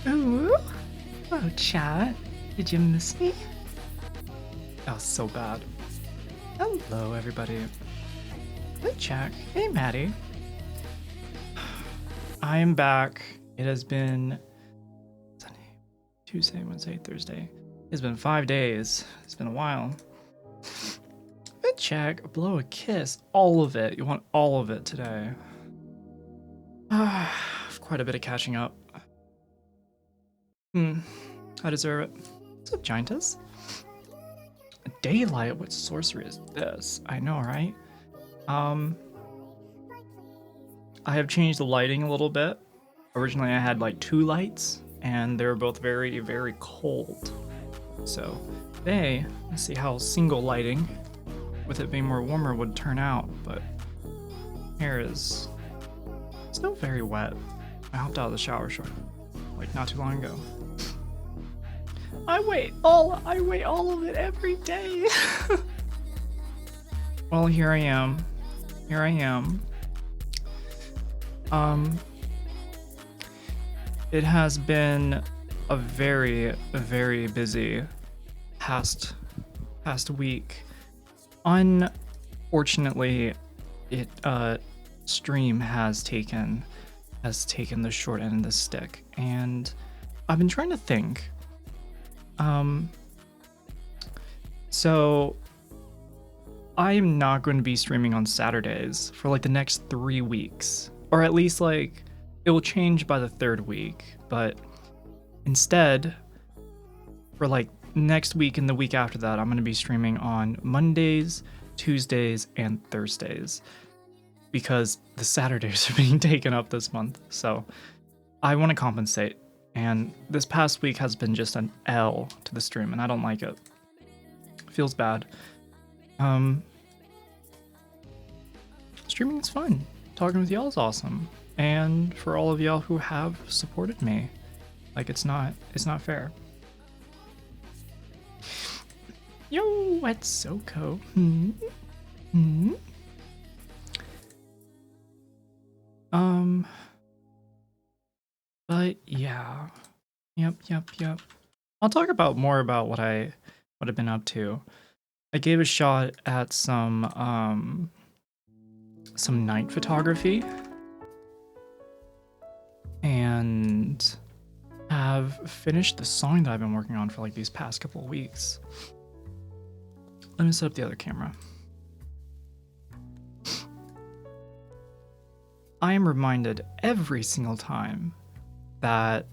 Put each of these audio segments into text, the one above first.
Ooh. Hello, chat. Did you miss me? That was so bad. Hello, everybody. Hey, Jack. Hey, Maddie. I am back. It has been Sunday, Tuesday, Wednesday, Thursday. It's been 5 days. It's been a while. Hey, Jack. Blow a kiss. All of it. You want all of it today. Of quite a bit of catching up. I deserve it. What's up, Giantess? Daylight? What sorcery is this? I know, right? I have changed the lighting a little bit. Originally I had like 2 lights and they were both very, very cold. So today, let's see how single lighting with it being more warmer would turn out, but hair is still very wet. I hopped out of the shower like not too long ago. I wait all of it every day. Well, here I am. It has been a very, very busy past week. Unfortunately, stream has taken the short end of the stick, and I've been trying to think. So I am not going to be streaming on Saturdays for like the next 3 weeks, or at least like it will change by the 3rd week, but instead for like next week and the week after that, I'm going to be streaming on Mondays, Tuesdays, and Thursdays because the Saturdays are being taken up this month. So I want to compensate, and this past week has been just an L to the stream, and I don't like it. Feels bad. Streaming is fun. Talking with y'all is awesome. And for all of y'all who have supported me, like it's not fair. Yo, it's SoCo. But yeah. Yep. I'll talk about more about what I've been up to. I gave a shot at some night photography and have finished the song that I've been working on for like these past couple of weeks. Let me set up the other camera. I am reminded every single time that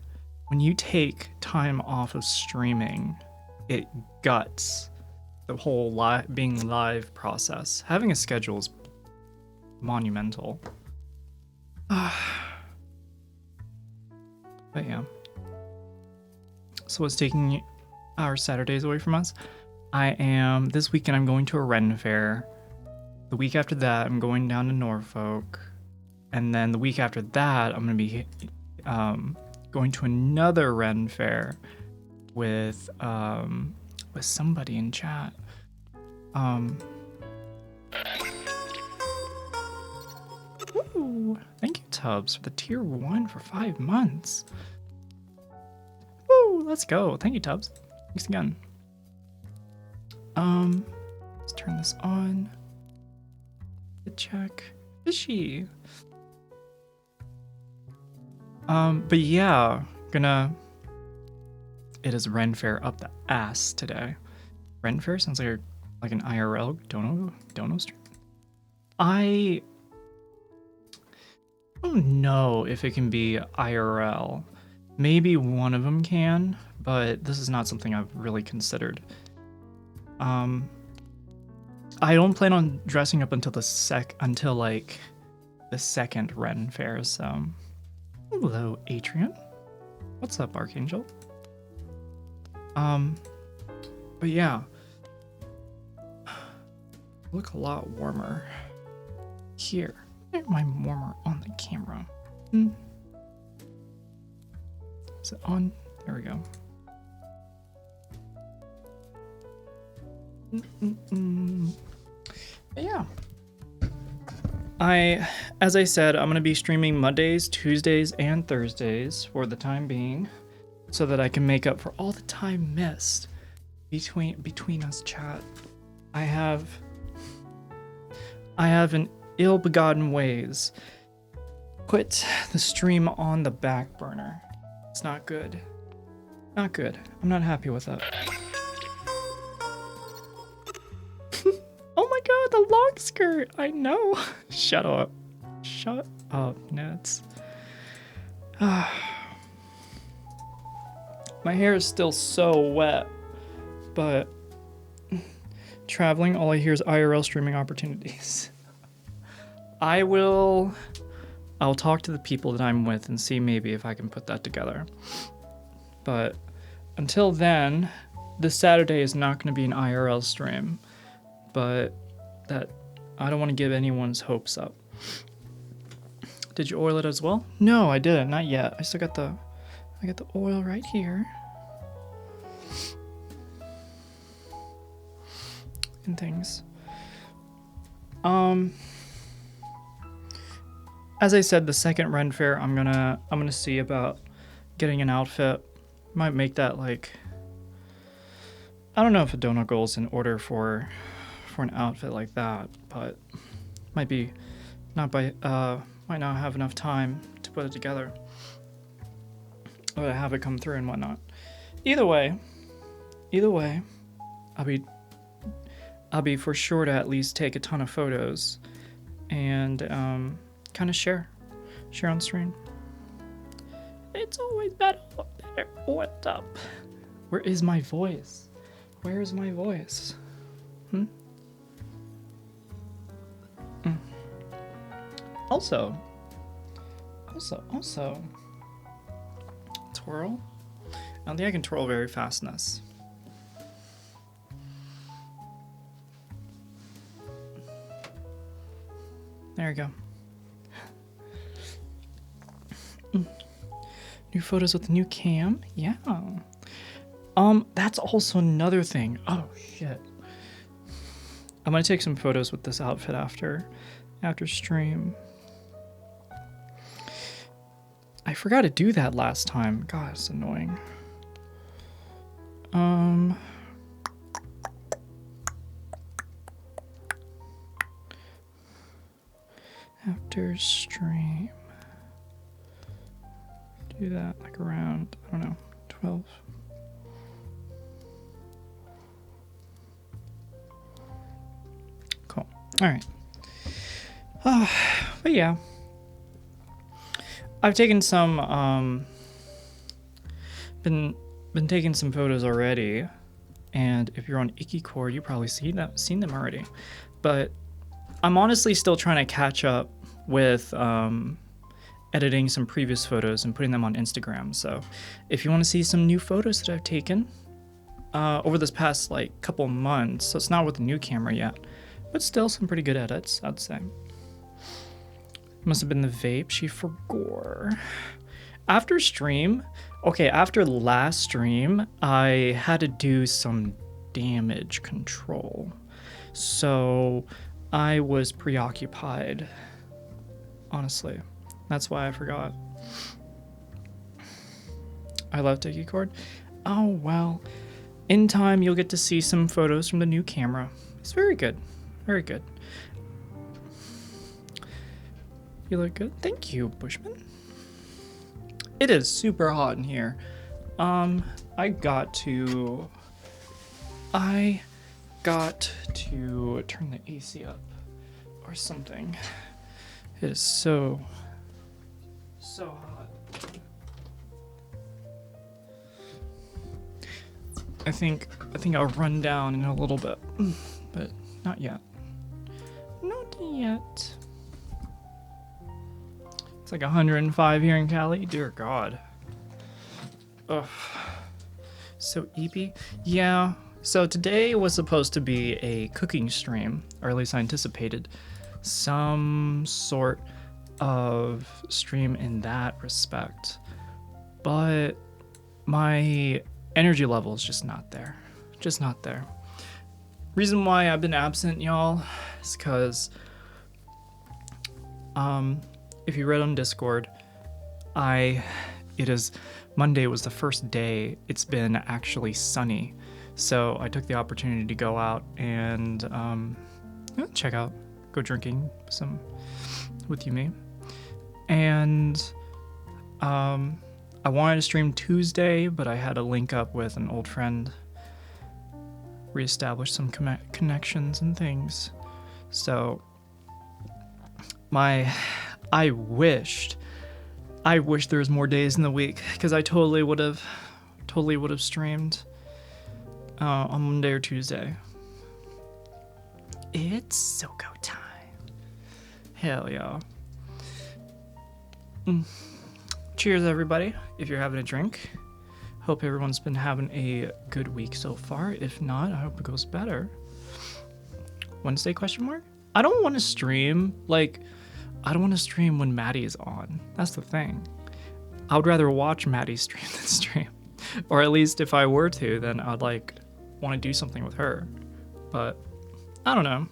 when you take time off of streaming, it guts the whole being live process. Having a schedule is monumental. But yeah. So what's taking our Saturdays away from us? This weekend I'm going to a Ren fair. The week after that, I'm going down to Norfolk. And then the week after that, I'm going to be going to another Ren fair with somebody in chat. Ooh, thank you, Tubbs, for the tier 1 for 5 months. Woo, let's go. Thank you, Tubbs. Thanks again. Let's turn this on. Check. Fishy. But yeah, it is Ren Fair up the ass today. Ren Fair sounds like an IRL dono stream. I don't know if it can be IRL. Maybe one of them can, but this is not something I've really considered. I don't plan on dressing up until the second Ren Fair, so hello, Atrian. What's up, Archangel? But yeah. Look a lot warmer here. Why am I warmer on the camera? Is it on? There we go. But yeah. As I said, I'm going to be streaming Mondays, Tuesdays, and Thursdays for the time being, so that I can make up for all the time missed between us, chat. I have an ill-begotten ways put the stream on the back burner. It's not good. Not good. I'm not happy with it. Oh my god, the long skirt! I know. Shut up. Shut up, Nets. My hair is still so wet, but traveling, all I hear is IRL streaming opportunities. I'll talk to the people that I'm with and see maybe if I can put that together. But until then, this Saturday is not going to be an IRL stream, but that I don't want to give anyone's hopes up. Did you oil it as well? No, I didn't. Not yet. I got the oil right here. And things. As I said, the second Ren Fair, I'm gonna see about getting an outfit. Might make that like, I don't know if a donut goal is in order for an outfit like that, but might not have enough time to put it together or to have it come through and whatnot. Either way, I'll be for sure to at least take a ton of photos and kind of share on stream. It's always better. What's up? Where is my voice? Where's my voice? Also, twirl. I don't think I can twirl very fast in this. There we go. New photos with the new cam? Yeah. That's also another thing. Oh shit. I'm gonna take some photos with this outfit after stream. I forgot to do that last time. God, it's annoying. After stream. Do that like around, I don't know, 12. Cool. All right. But yeah. I've taken some, been taking some photos already, and if you're on IkiCord, you probably seen them already. But I'm honestly still trying to catch up with editing some previous photos and putting them on Instagram. So if you want to see some new photos that I've taken over this past like couple months, so it's not with the new camera yet, but still some pretty good edits, I'd say. Must have been the vape she forgot. After last stream, I had to do some damage control. So I was preoccupied, honestly. That's why I forgot. I love IkiCord. Oh, well. In time, you'll get to see some photos from the new camera. It's very good. Very good. You look good. Thank you, Bushman. It is super hot in here. I got to turn the AC up or something. It is so hot. I think I'll run down in a little bit, but not yet. Not yet. It's like 105 here in Cali. Dear God. Ugh. So eepy. Yeah. So today was supposed to be a cooking stream, or at least I anticipated some sort of stream in that respect. But my energy level is just not there. Just not there. Reason why I've been absent, y'all, is because if you read on Discord, Monday was the first day it's been actually sunny. So I took the opportunity to go out and go drinking some with Yumi. And I wanted to stream Tuesday, but I had to link up with an old friend, reestablish some connections and things. So I wished I wish there was more days in the week because I totally would have streamed on Monday or Tuesday. It's SoCo time. Hell yeah. Cheers, everybody, if you're having a drink. Hope everyone's been having a good week so far. If not, I hope it goes better. Wednesday, question mark? I don't want to stream, I don't want to stream when Maddie is on. That's the thing. I would rather watch Maddie stream than stream. Or at least if I were to, then I'd want to do something with her. But I don't know.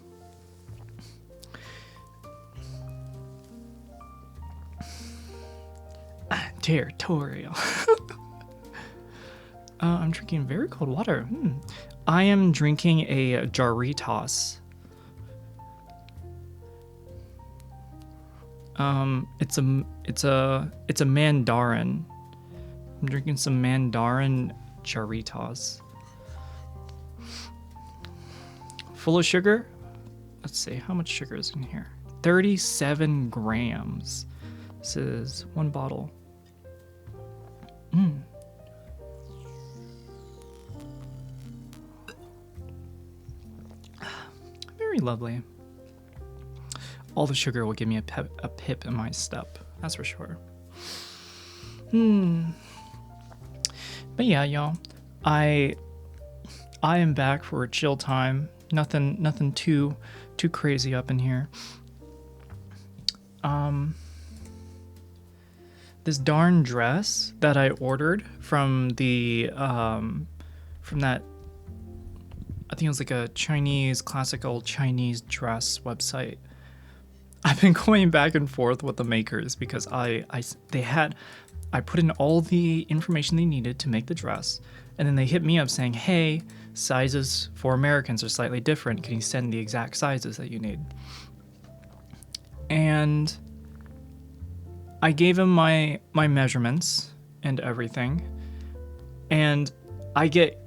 Territorial. I'm drinking very cold water. I am drinking a Jarritos. It's a Mandarin. I'm drinking some Mandarin Jarritos. Full of sugar? Let's see, how much sugar is in here? 37 grams. This is one bottle. Very lovely. All the sugar will give me a pip in my step. That's for sure. But yeah, y'all. I am back for a chill time. Nothing too crazy up in here. This darn dress that I ordered from the from that, I think it was like a classical Chinese dress website. I've been going back and forth with the makers because I put in all the information they needed to make the dress, and then they hit me up saying, hey, sizes for Americans are slightly different. Can you send the exact sizes that you need? And I gave him my measurements and everything, and I get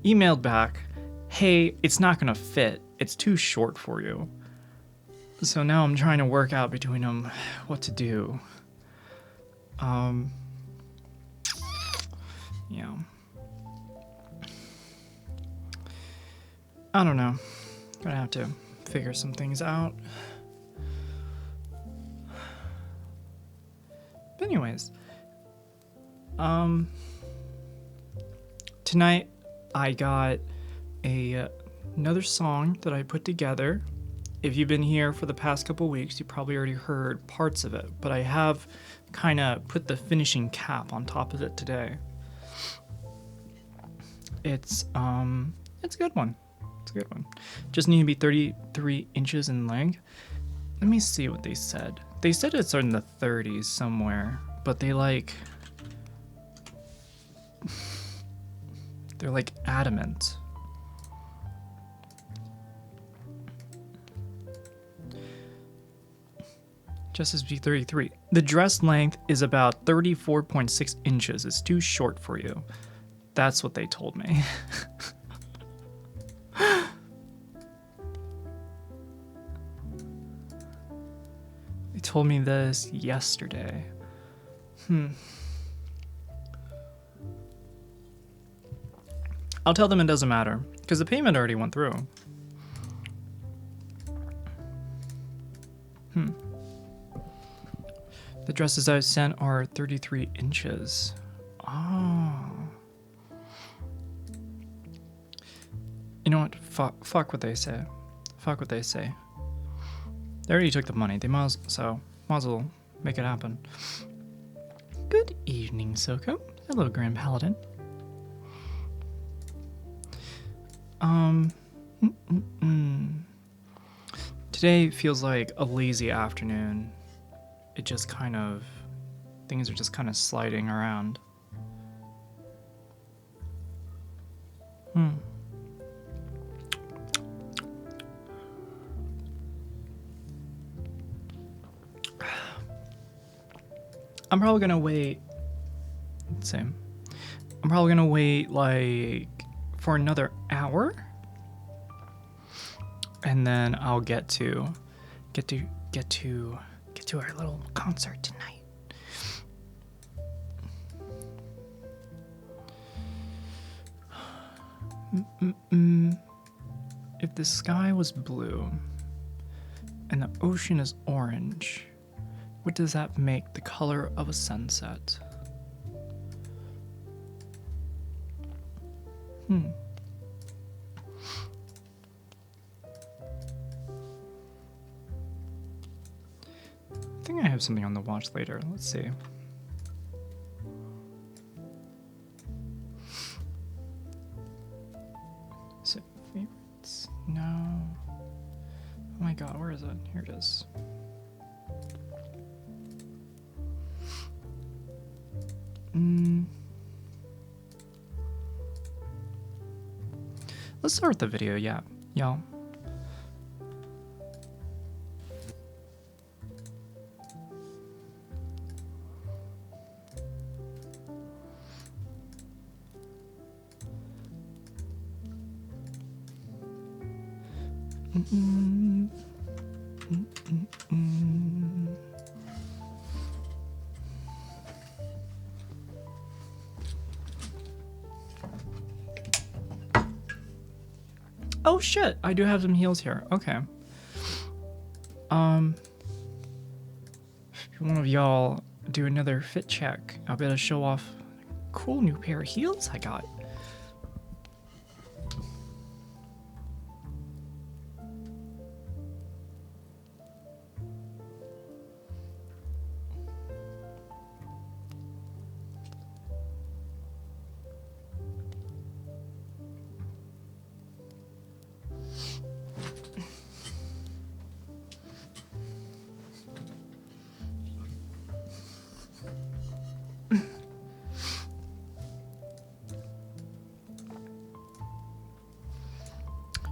emailed back, hey, it's not gonna fit. It's too short for you. So now I'm trying to work out between them what to do. Yeah. I don't know. Gonna have to figure some things out. But anyways, tonight I got another song that I put together. If you've been here for the past couple weeks, you probably already heard parts of it, but I have kind of put the finishing cap on top of it today. It's a good one. It's a good one. Just need to be 33 inches in length. Let me see what they said. They said it's in the 30s somewhere, but they're adamant. Just as be 33. The dress length is about 34.6 inches. It's too short for you. That's what they told me. They told me this yesterday. I'll tell them it doesn't matter, because the payment already went through. The dresses I sent are 33 inches. Oh. You know what? Fuck what they say. Fuck what they say. They already took the money. They might as well make it happen. Good evening, SoCo. Hello, Grand Paladin. Today feels like a lazy afternoon. It just things are just kind of sliding around. I'm probably gonna wait. Let's see. I'm probably gonna wait for another hour, and then I'll get to our little concert tonight. If the sky was blue and the ocean is orange, what does that make the color of a sunset? I think I have something on the watch later. Let's see. So, favorites? No. Oh my god, where is it? Here it is. Let's start the video, yeah, y'all. Oh shit, I do have some heels here. Okay. If one of y'all do another fit check, I'll be able to show off a cool new pair of heels I got.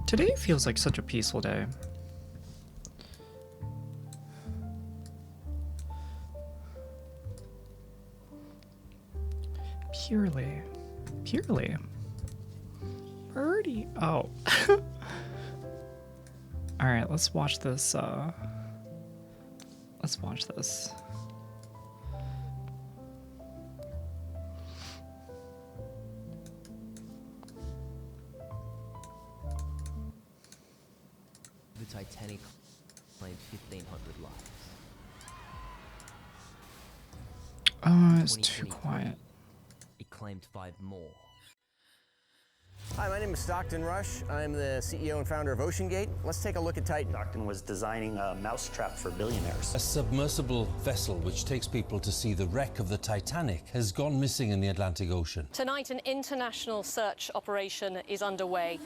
Today feels like such a peaceful day. Purely. Birdie. Oh. Alright, let's watch this, let's watch this. The Titanic claimed 1,500 lives. It's too quiet. It claimed 5 more. Hi, my name is Stockton Rush. I'm the CEO and founder of OceanGate. Let's take a look at Titan. Stockton was designing a mousetrap for billionaires. A submersible vessel which takes people to see the wreck of the Titanic has gone missing in the Atlantic Ocean. Tonight, an international search operation is underway.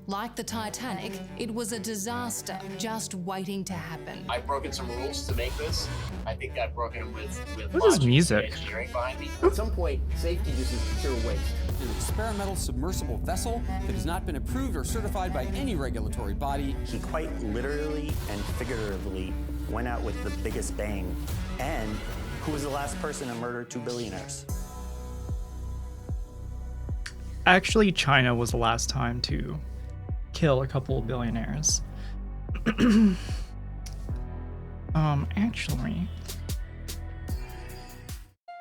Like the Titanic, it was a disaster just waiting to happen. I've broken some rules to make this. I think I've broken them with What is logic and music? engineering behind me. At some point, safety just is pure waste. An experimental submersible vessel that has not been approved or certified by any regulatory body. He quite literally and figuratively went out with the biggest bang. And who was the last person to murder 2 billionaires? Actually, China was the last time to kill a couple of billionaires. Actually.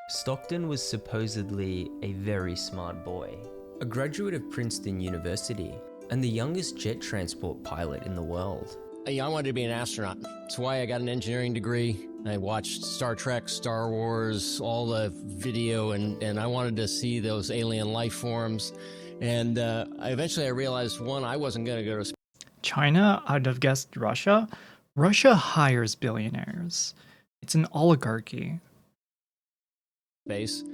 Stockton was supposedly a very smart boy, a graduate of Princeton University, and the youngest jet transport pilot in the world. I wanted to be an astronaut. That's why I got an engineering degree. I watched Star Trek, Star Wars, all the video, and I wanted to see those alien life forms. And eventually I realized, one, I wasn't going to go to space. China, I'd have guessed Russia. Russia hires billionaires. It's an oligarchy.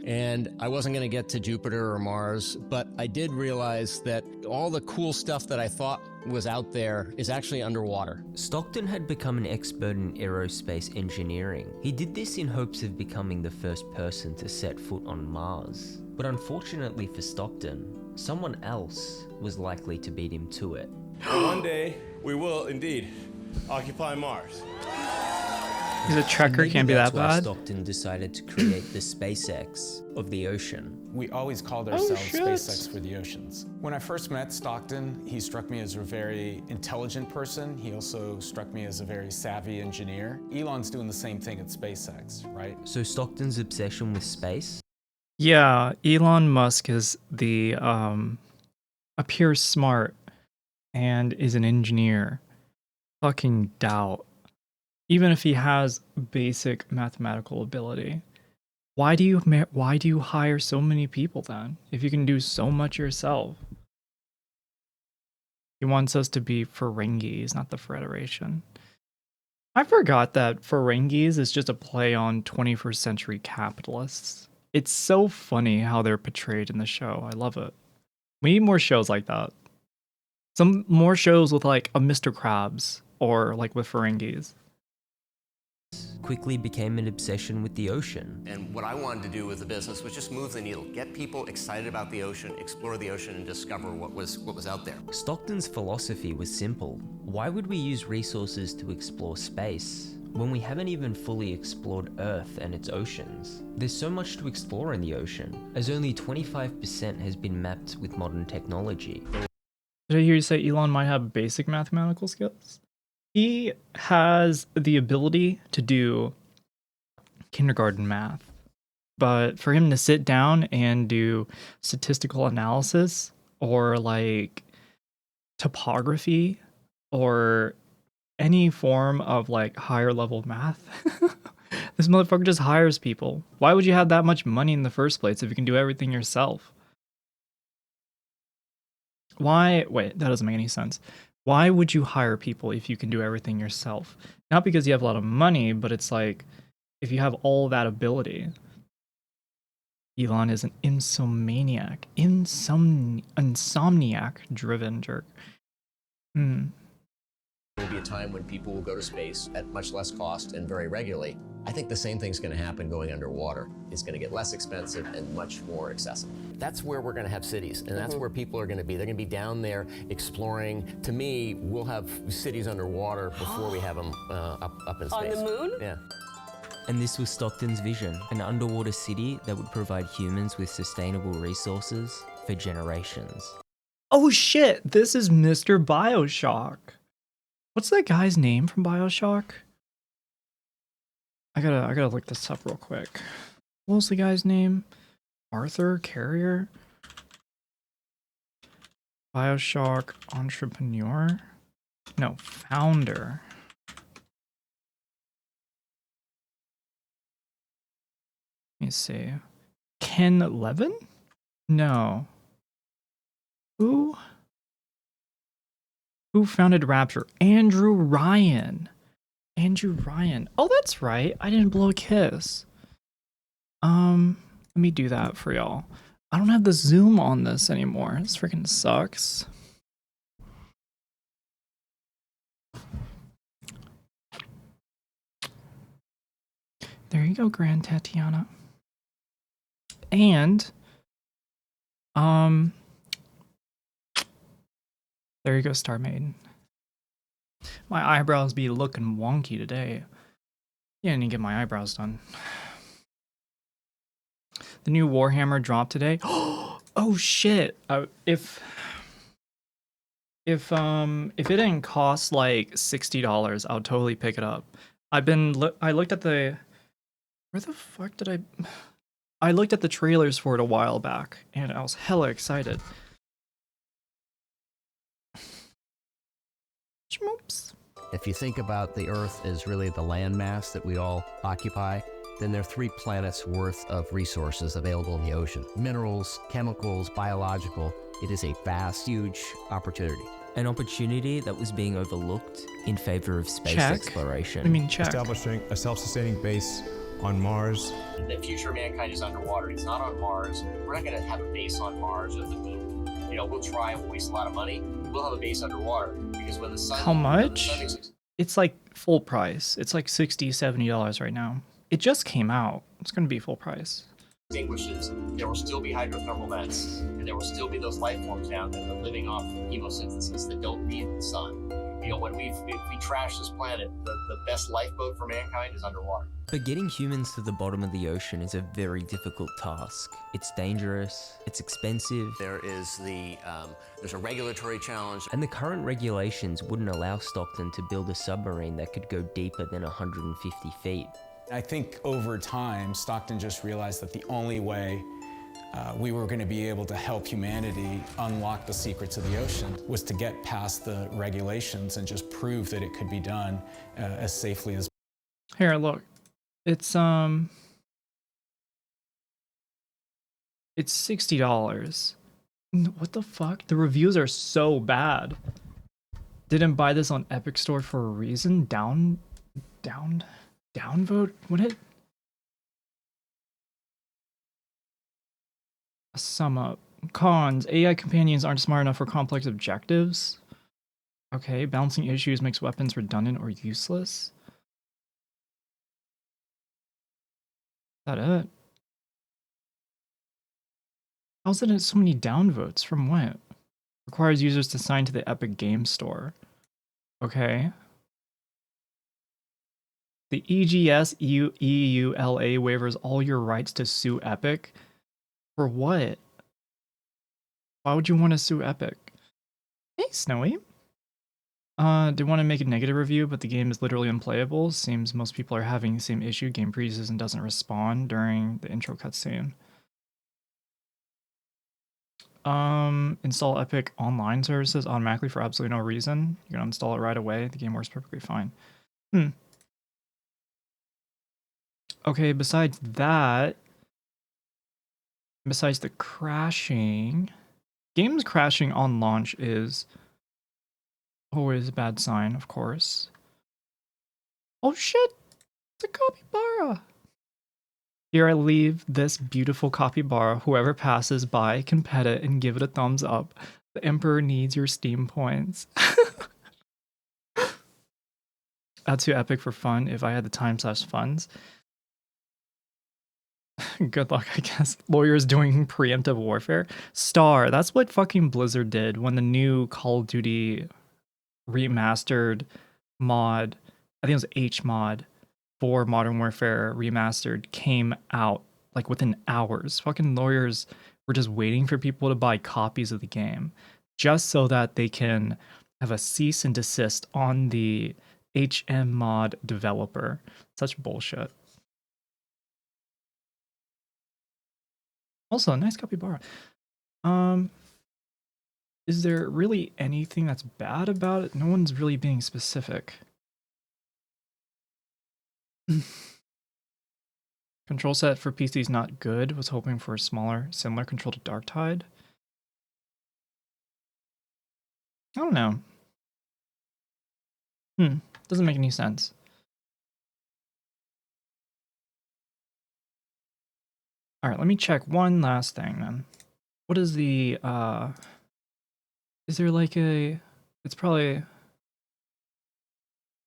And I wasn't going to get to Jupiter or Mars, but I did realize that all the cool stuff that I thought was out there is actually underwater. Stockton had become an expert in aerospace engineering. He did this in hopes of becoming the first person to set foot on Mars. But unfortunately for Stockton, someone else was likely to beat him to it. One day, we will indeed occupy Mars. He's a trekker, can't be that That's why bad. Stockton decided to create the SpaceX of the ocean. We always called ourselves shit. SpaceX for the oceans. When I first met Stockton, he struck me as a very intelligent person. He also struck me as a very savvy engineer. Elon's doing the same thing at SpaceX, right? So Stockton's obsession with space? Yeah, Elon Musk is the appears smart and is an engineer. Fucking doubt. Even if he has basic mathematical ability. Why do you hire so many people then, if you can do so much yourself? He wants us to be Ferengis, not the Federation. I forgot that Ferengis is just a play on 21st century capitalists. It's so funny how they're portrayed in the show. I love it. We need more shows like that. Some more shows with like a Mr. Krabs or like with Ferengis. Quickly became an obsession with the ocean. And what I wanted to do with the business was just move the needle, get people excited about the ocean, explore the ocean, and discover what was out there. Stockton's philosophy was simple. Why would we use resources to explore space when we haven't even fully explored Earth and its oceans? There's so much to explore in the ocean, as only 25% has been mapped with modern technology. Did I hear you say Elon might have basic mathematical skills? He has the ability to do kindergarten math, but for him to sit down and do statistical analysis or like topography or any form of like higher level math, this motherfucker just hires people. Why would you have that much money in the first place if you can do everything yourself? Why? Wait, that doesn't make any sense. Why would you hire people if you can do everything yourself? Not because you have a lot of money, but it's like, if you have all that ability. Elon is an insomniac. Insomniac driven jerk. There will be a time when people will go to space at much less cost and very regularly. I think the same thing's going to happen going underwater. It's going to get less expensive and much more accessible. That's where we're going to have cities, and that's where people are going to be. They're going to be down there exploring. To me, we'll have cities underwater before we have them up in space. On the moon? Yeah. And this was Stockton's vision, an underwater city that would provide humans with sustainable resources for generations. Oh shit, this is Mr. Bioshock. What's that guy's name from Bioshock? I gotta look this up real quick. What was the guy's name? Arthur Carrier? Bioshock entrepreneur? No, founder. Let me see. Ken Levin? No. Who founded Rapture? Andrew Ryan. Andrew Ryan. Oh, that's right. I didn't blow a kiss. Let me do that for y'all. I don't have the zoom on this anymore. This freaking sucks. There you go, Grand Tatiana. And there you go, Star Maiden. My eyebrows be looking wonky today. Yeah, I didn't get my eyebrows done. The new Warhammer dropped today. Oh shit! If it didn't cost like $60, I'll totally pick it up. I looked at the. Where the fuck did I looked at the trailers for it a while back, and I was hella excited. Schmoops. If you think about the Earth as really the landmass that we all occupy, then there are 3 planets worth of resources available in the ocean. Minerals, chemicals, biological. It is a vast, huge opportunity. An opportunity that was being overlooked in favor of space exploration. I mean, check. Establishing a self-sustaining base on Mars. The future of mankind is underwater. It's not on Mars. We're not going to have a base on Mars or the moon. You know, we'll try and waste a lot of money. We'll have a base underwater because when the sun... How much? It's like full price. It's like $60, $70 right now. It just came out. It's going to be full price. Extinguishes, there will still be hydrothermal vents, and there will still be those life forms down there that are living off chemosynthesis that don't need the sun. You know, when we trash this planet, the best lifeboat for mankind is underwater. But getting humans to the bottom of the ocean is a very difficult task. It's dangerous, it's expensive. There's a regulatory challenge. And the current regulations wouldn't allow Stockton to build a submarine that could go deeper than 150 feet. I think over time, Stockton just realized that the only way we were going to be able to help humanity unlock the secrets of the ocean, was to get past the regulations and just prove that it could be done as safely as. Here, look. It's $60. What the fuck? The reviews are so bad. Didn't buy this on Epic Store for a reason. Downvote? What it? Sum up. Cons. AI companions aren't smart enough for complex objectives. Okay, balancing issues makes weapons redundant or useless. Is that it? How's it so many downvotes? From what? Requires users to sign to the Epic Game Store. Okay. The EGS EULA waivers all your rights to sue Epic. For what? Why would you want to sue Epic? Hey, Snowy. They want to make a negative review, but the game is literally unplayable. Seems most people are having the same issue. Game freezes and doesn't respond during the intro cutscene. Install Epic online services automatically for absolutely no reason. You can install it right away. The game works perfectly fine. Okay, besides that, besides the crashing, games crashing on launch is always a bad sign, of course. Oh shit! It's a capybara! Here I leave this beautiful capybara. Whoever passes by can pet it and give it a thumbs up. The Emperor needs your Steam points. Add to Epic for fun if I had the time/funds. Good luck, I guess. Lawyers doing preemptive warfare. Star, that's what fucking Blizzard did when the new Call of Duty remastered mod, I think it was H mod, for Modern Warfare Remastered came out like within hours. Fucking lawyers were just waiting for people to buy copies of the game just so that they can have a cease and desist on the HM mod developer. Such bullshit. Also, nice capybara. Is there really anything that's bad about it? No one's really being specific. Control set for PC is not good. Was hoping for a similar control to Darktide. I don't know. Doesn't make any sense. All right, let me check one last thing then. What is the is there like a, it's probably,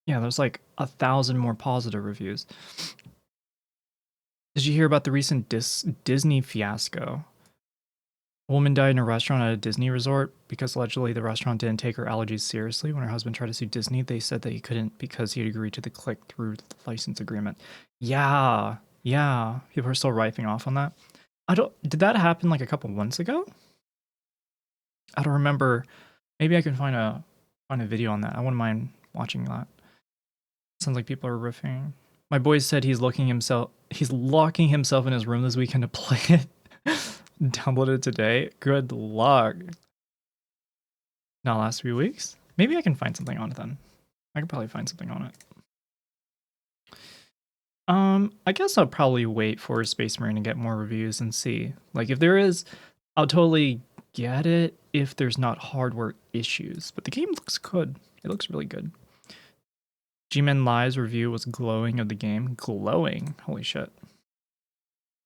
yeah, there's like 1,000 more positive reviews. Did you hear about the recent Disney fiasco? A woman died in a restaurant at a Disney resort because allegedly the restaurant didn't take her allergies seriously. When her husband tried to sue Disney, they said that he couldn't because he had agreed to the click-through license agreement. Yeah, people are still writing off on that. Did that happen like a couple months ago? I don't remember. Maybe I can find a video on that. I wouldn't mind watching that. Sounds like people are riffing. My boy said he's locking himself in his room this weekend to play it. Downloaded it today. Good luck. Not last few weeks. Maybe I can find something on it then. I could probably find something on it. I guess I'll probably wait for Space Marine to get more reviews and see. Like if there is, I'll totally get it if there's not hardware issues. But the game looks good. It looks really good. G-Men Live's review was glowing of the game. Glowing? Holy shit.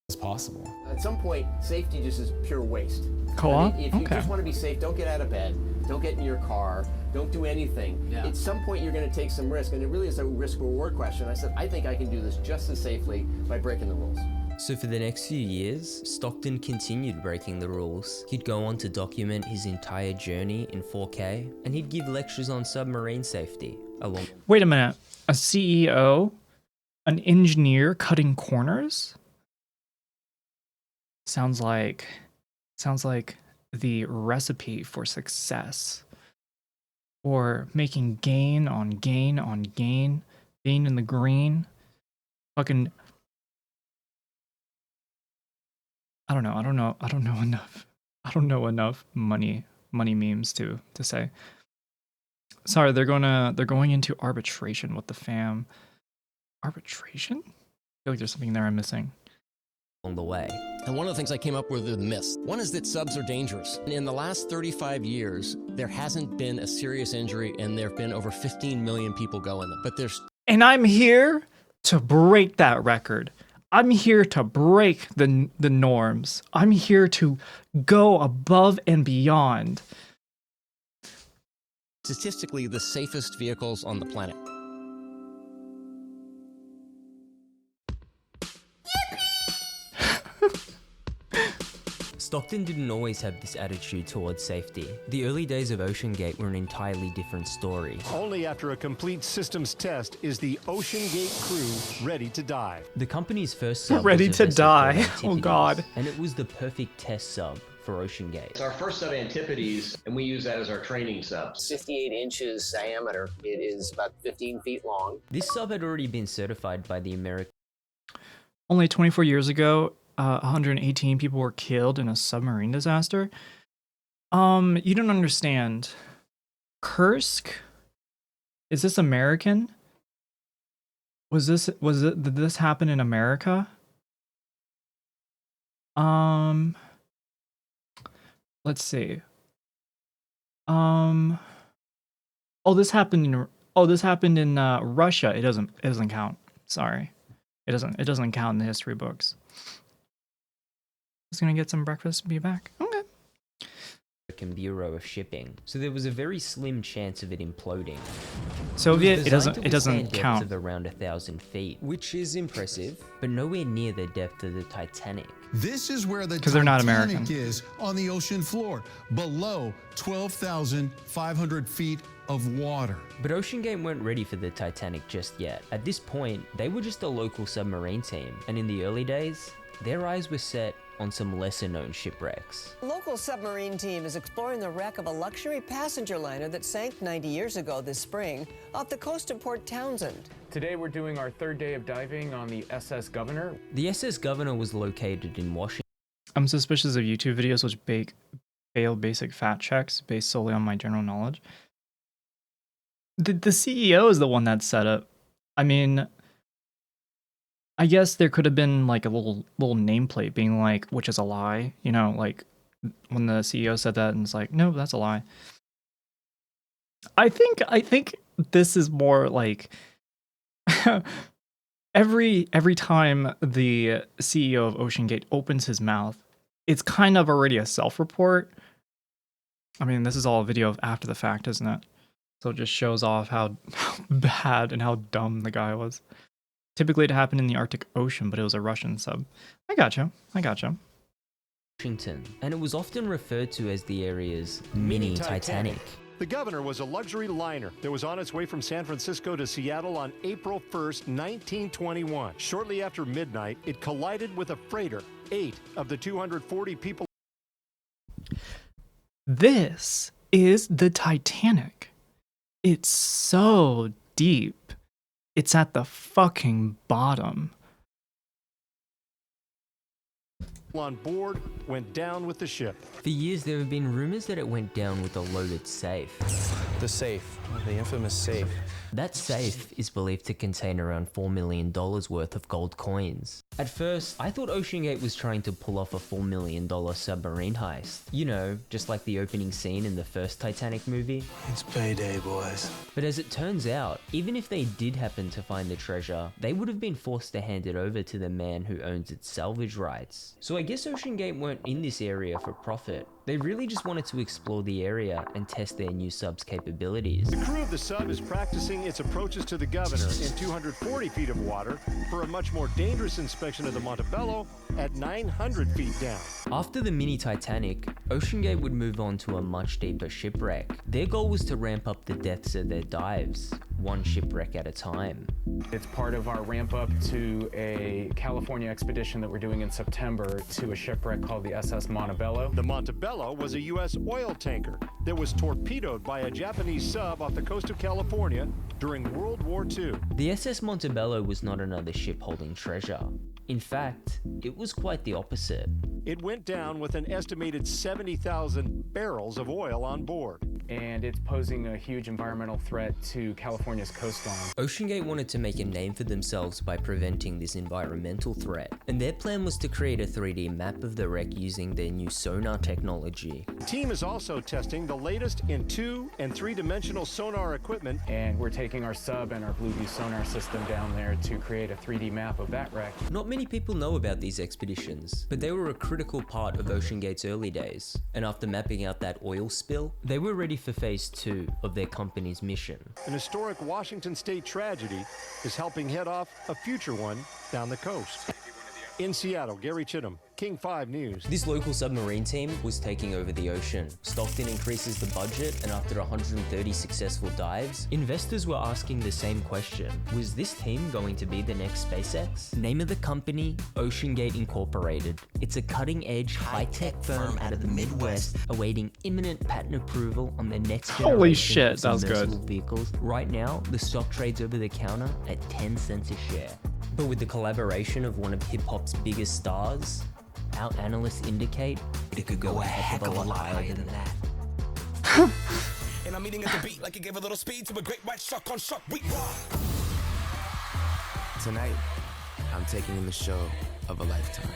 It's possible. At some point, safety just is pure waste. Co-op? If you just want to be safe, don't get out of bed, don't get in your car, don't do anything. At some point, you're going to take some risk, and it really is a risk-reward question. I said, I think I can do this just as safely by breaking the rules. So for the next few years, Stockton continued breaking the rules. He'd go on to document his entire journey in 4K, and he'd give lectures on submarine safety. Wait a minute. A CEO? An engineer cutting corners? Sounds like the recipe for success. Or making gain on gain on gain. Gain in the green. Fucking I don't know enough. I don't know enough money memes to say. Sorry, they're going into arbitration with the fam. Arbitration? I feel like there's something there I'm missing. On the way. And one of the things I came up with are the myths. One is that subs are dangerous. In the last 35 years, there hasn't been a serious injury, and there have been over 15 million people go in them. But there's... And I'm here to break that record. I'm here to break the norms. I'm here to go above and beyond. Statistically, the safest vehicles on the planet. Stockton didn't always have this attitude towards safety. The early days of OceanGate were an entirely different story. Only after a complete systems test is the OceanGate crew ready to dive. The company's first sub ready was to a vessel die. called Oh Antipodes, God. and it was the perfect test sub for OceanGate. It's our first sub Antipodes, and we use that as our training sub. 58 inches diameter. It is about 15 feet long. This sub had already been certified by the American... Only 24 years ago, 118 people were killed in a submarine disaster. You don't understand. Kursk? Is this American? Did this happen in America? Let's see. Oh, this happened in Russia. It doesn't count. Sorry. It doesn't count in the history books. Just gonna get some breakfast and be back. Okay. American Bureau of Shipping, so there was a very slim chance of it imploding. Soviet, it designed to doesn't withstand count. depths of around 1,000 feet, which is impressive, but nowhere near the depth of the Titanic. This is where the 'Cause they're not Titanic American. is on the ocean floor, below 12,500 feet of water. But OceanGate weren't ready for the Titanic just yet. At this point, they were just a local submarine team, and in the early days, their eyes were set on some lesser-known shipwrecks. A local submarine team is exploring the wreck of a luxury passenger liner that sank 90 years ago this spring off the coast of Port Townsend. Today we're doing our third day of diving on the SS Governor. The SS Governor was located in Washington. I'm suspicious of YouTube videos which fail basic fact checks based solely on my general knowledge. The CEO is the one that set up. I mean, I guess there could have been like a little nameplate being like, which is a lie, you know, like when the CEO said that and it's like, no, that's a lie. I think this is more like every time the CEO of OceanGate opens his mouth, it's kind of already a self-report. I mean, this is all a video of after the fact, isn't it? So it just shows off how bad and how dumb the guy was. Typically it happened in the Arctic Ocean, but it was a Russian sub. I gotcha. Washington, and it was often referred to as the area's mini Titanic. The Governor was a luxury liner that was on its way from San Francisco to Seattle on April 1st, 1921. Shortly after midnight, it collided with a freighter. 8 of the 240 people. This is the Titanic. It's so deep. It's at the fucking bottom. On board went down with the ship. For years, there have been rumors that it went down with a loaded safe. The safe, the infamous safe. That safe is believed to contain around $4 million worth of gold coins. At first, I thought OceanGate was trying to pull off a $4 million submarine heist. You know, just like the opening scene in the first Titanic movie. It's payday, boys. But as it turns out, even if they did happen to find the treasure, they would have been forced to hand it over to the man who owns its salvage rights. So I guess OceanGate weren't in this area for profit. They really just wanted to explore the area and test their new sub's capabilities. The crew of the sub is practicing its approaches to the Governor in 240 feet of water for a much more dangerous inspection of the Montebello at 900 feet down. After the mini Titanic, OceanGate would move on to a much deeper shipwreck. Their goal was to ramp up the depths of their dives, one shipwreck at a time. It's part of our ramp up to a California expedition that we're doing in September to a shipwreck called the SS Montebello. The Montebello was a U.S. oil tanker that was torpedoed by a Japanese sub off the coast of California during World War II. The SS Montebello was not another ship holding treasure. In fact, it was quite the opposite. It went down with an estimated 70,000 barrels of oil on board. And it's posing a huge environmental threat to California's coastline. OceanGate wanted to make a name for themselves by preventing this environmental threat, and their plan was to create a 3D map of the wreck using their new sonar technology. The team is also testing the latest in 2- and 3-dimensional sonar equipment. And we're taking our sub and our Blueview sonar system down there to create a 3D map of that wreck. Not many people know about these expeditions, but they were a critical part of OceanGate's early days, and after mapping out that oil spill, they were ready for phase 2 of their company's mission. An historic Washington state tragedy is helping head off a future one down the coast. In Seattle, Gary Chittum, King 5 News. This local submarine team was taking over the ocean. Stockton increases the budget, and after 130 successful dives, investors were asking the same question. Was this team going to be the next SpaceX? Name of the company, OceanGate Incorporated. It's a cutting-edge, high-tech firm out of the Midwest, awaiting imminent patent approval on their next generation Holy shit, of that was good. submersible vehicles. Right now, the stock trades over the counter at 10 cents a share. But with the collaboration of one of hip-hop's biggest stars, our analysts indicate it could go a heck of a lot higher than that. And I'm eating at the beat like it gave a little speed to a great white shark on shark week. Tonight, I'm taking in the show of a lifetime.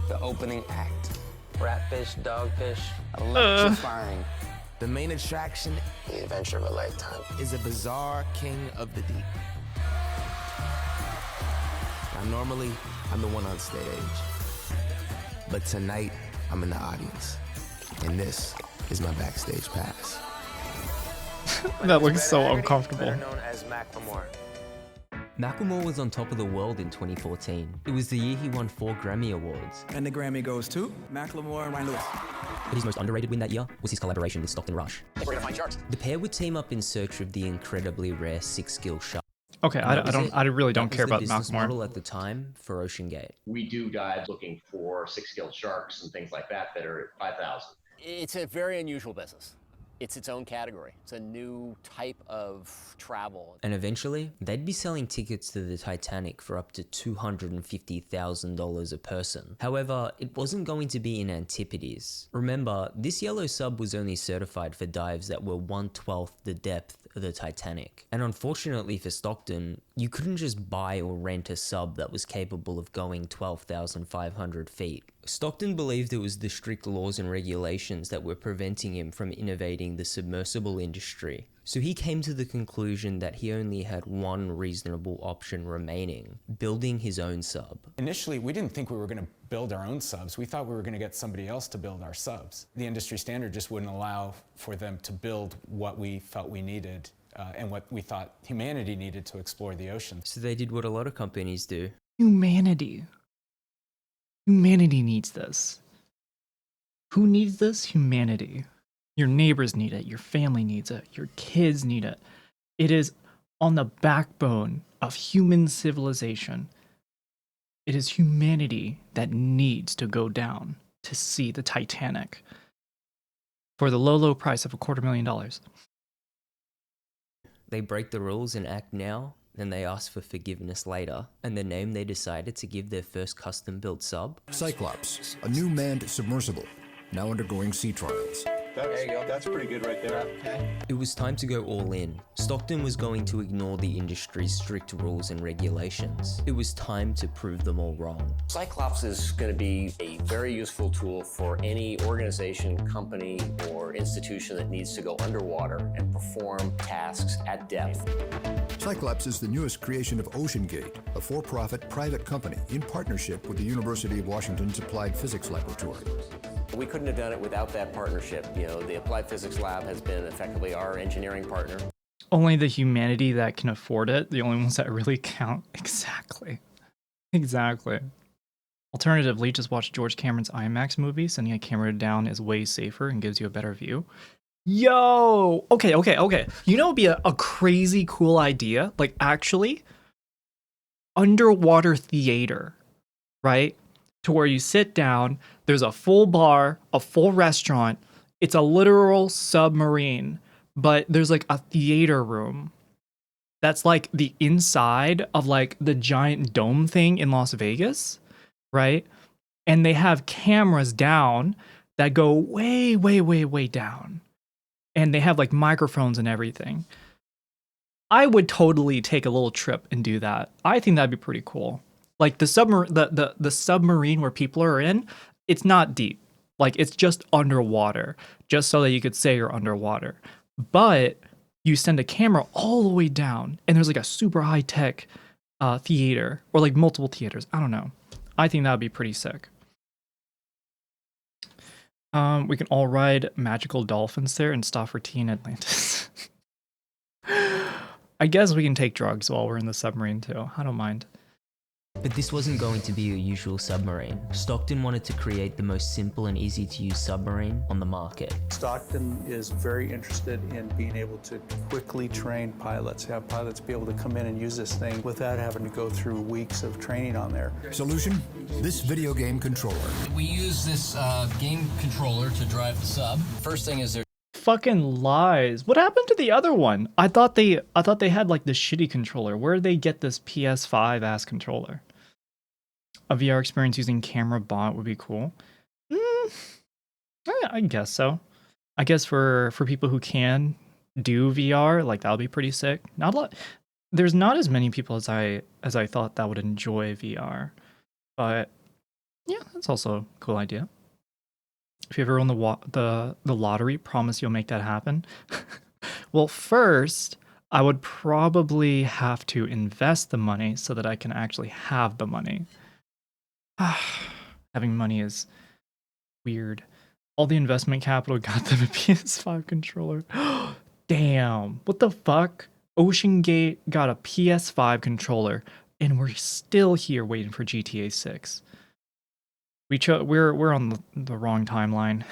The opening act. Ratfish, dogfish, electrifying. The main attraction, the adventure of a lifetime, is a bizarre king of the deep. Now, normally, I'm the one on stage. But tonight, I'm in the audience. And this is my backstage pass. That looks so uncomfortable. Better known as Macklemore. Macklemore was on top of the world in 2014. It was the year he won 4 Grammy Awards. And the Grammy goes to Macklemore and Ryan Lewis. But his most underrated win that year was his collaboration with Stockton Rush. We're gonna find sharks. The pair would team up in search of the incredibly rare 6-gill shark. Okay, I really don't care about That was the business Macklemore. model at the time for OceanGate. We do dives looking for 6-gill sharks and things like that that are at 5,000. It's a very unusual business. It's its own category. It's a new type of travel. And eventually, they'd be selling tickets to the Titanic for up to $250,000 a person. However, it wasn't going to be in Antipodes. Remember, this yellow sub was only certified for dives that were 1/12 the depth of the Titanic. And unfortunately for Stockton, you couldn't just buy or rent a sub that was capable of going 12,500 feet. Stockton believed it was the strict laws and regulations that were preventing him from innovating the submersible industry. So he came to the conclusion that he only had one reasonable option remaining, building his own sub. Initially, we didn't think we were going to build our own subs. We thought we were going to get somebody else to build our subs. The industry standard just wouldn't allow for them to build what we felt we needed and what we thought humanity needed to explore the ocean. So they did what a lot of companies do. Humanity. Humanity needs this. Who needs this? Humanity. Your neighbors need it. Your family needs it. Your kids need it. It is on the backbone of human civilization. It is humanity that needs to go down to see the Titanic for the low, low price of $250,000. They break the rules and act now, then they ask for forgiveness later, and the name they decided to give their first custom-built sub? Cyclops, a new manned submersible, now undergoing sea trials. There you go. That's pretty good right there. Okay. It was time to go all in. Stockton was going to ignore the industry's strict rules and regulations. It was time to prove them all wrong. Cyclops is going to be a very useful tool for any organization, company, or institution that needs to go underwater and perform tasks at depth. Cyclops is the newest creation of OceanGate, a for-profit private company in partnership with the University of Washington's Applied Physics Laboratory. We couldn't have done it without that partnership. You know, the Applied Physics Lab has been effectively our engineering partner. Only the humanity that can afford it, the only ones that really count. Exactly. Exactly. Alternatively, just watch George Cameron's IMAX movie. Sending a camera down is way safer and gives you a better view. Yo! Okay. You know, it'd be a crazy cool idea. Like, actually, underwater theater, right? To where you sit down, there's a full bar, a full restaurant. It's a literal submarine, but there's like a theater room that's like the inside of like the giant dome thing in Las Vegas. right? And they have cameras down that go way, way, way, way down. And they have like microphones and everything. I would totally take a little trip and do that. I think that'd be pretty cool. Like the submarine where people are in, it's not deep. Like it's just underwater, just so that you could say you're underwater. But you send a camera all the way down, and there's like a super high tech theater, or like multiple theaters. I don't know. I think that would be pretty sick. We can all ride magical dolphins there and stop for tea in Atlantis. I guess we can take drugs while we're in the submarine too. I don't mind. But this wasn't going to be your usual submarine. Stockton wanted to create the most simple and easy to use submarine on the market. Stockton is very interested in being able to quickly train pilots, have pilots be able to come in and use this thing without having to go through weeks of training on there. Solution? This video game controller. We use this game controller to drive the sub. First thing is there. Fucking lies. What happened to the other one? I thought they had like the shitty controller. Where did they get this PS5 ass controller? A VR experience using camera bot would be cool. I guess so. I guess for people who can do VR, like that would be pretty sick. Not a lot. There's not as many people as I thought that would enjoy VR, but yeah, that's also a cool idea. If you ever won the lottery, promise you'll make that happen. Well, first, I would probably have to invest the money so that I can actually have the money. Having money is weird. All the investment capital got them a PS5 controller. Damn, what the fuck? Ocean Gate got a PS5 controller, and we're still here waiting for GTA 6. We're on the wrong timeline.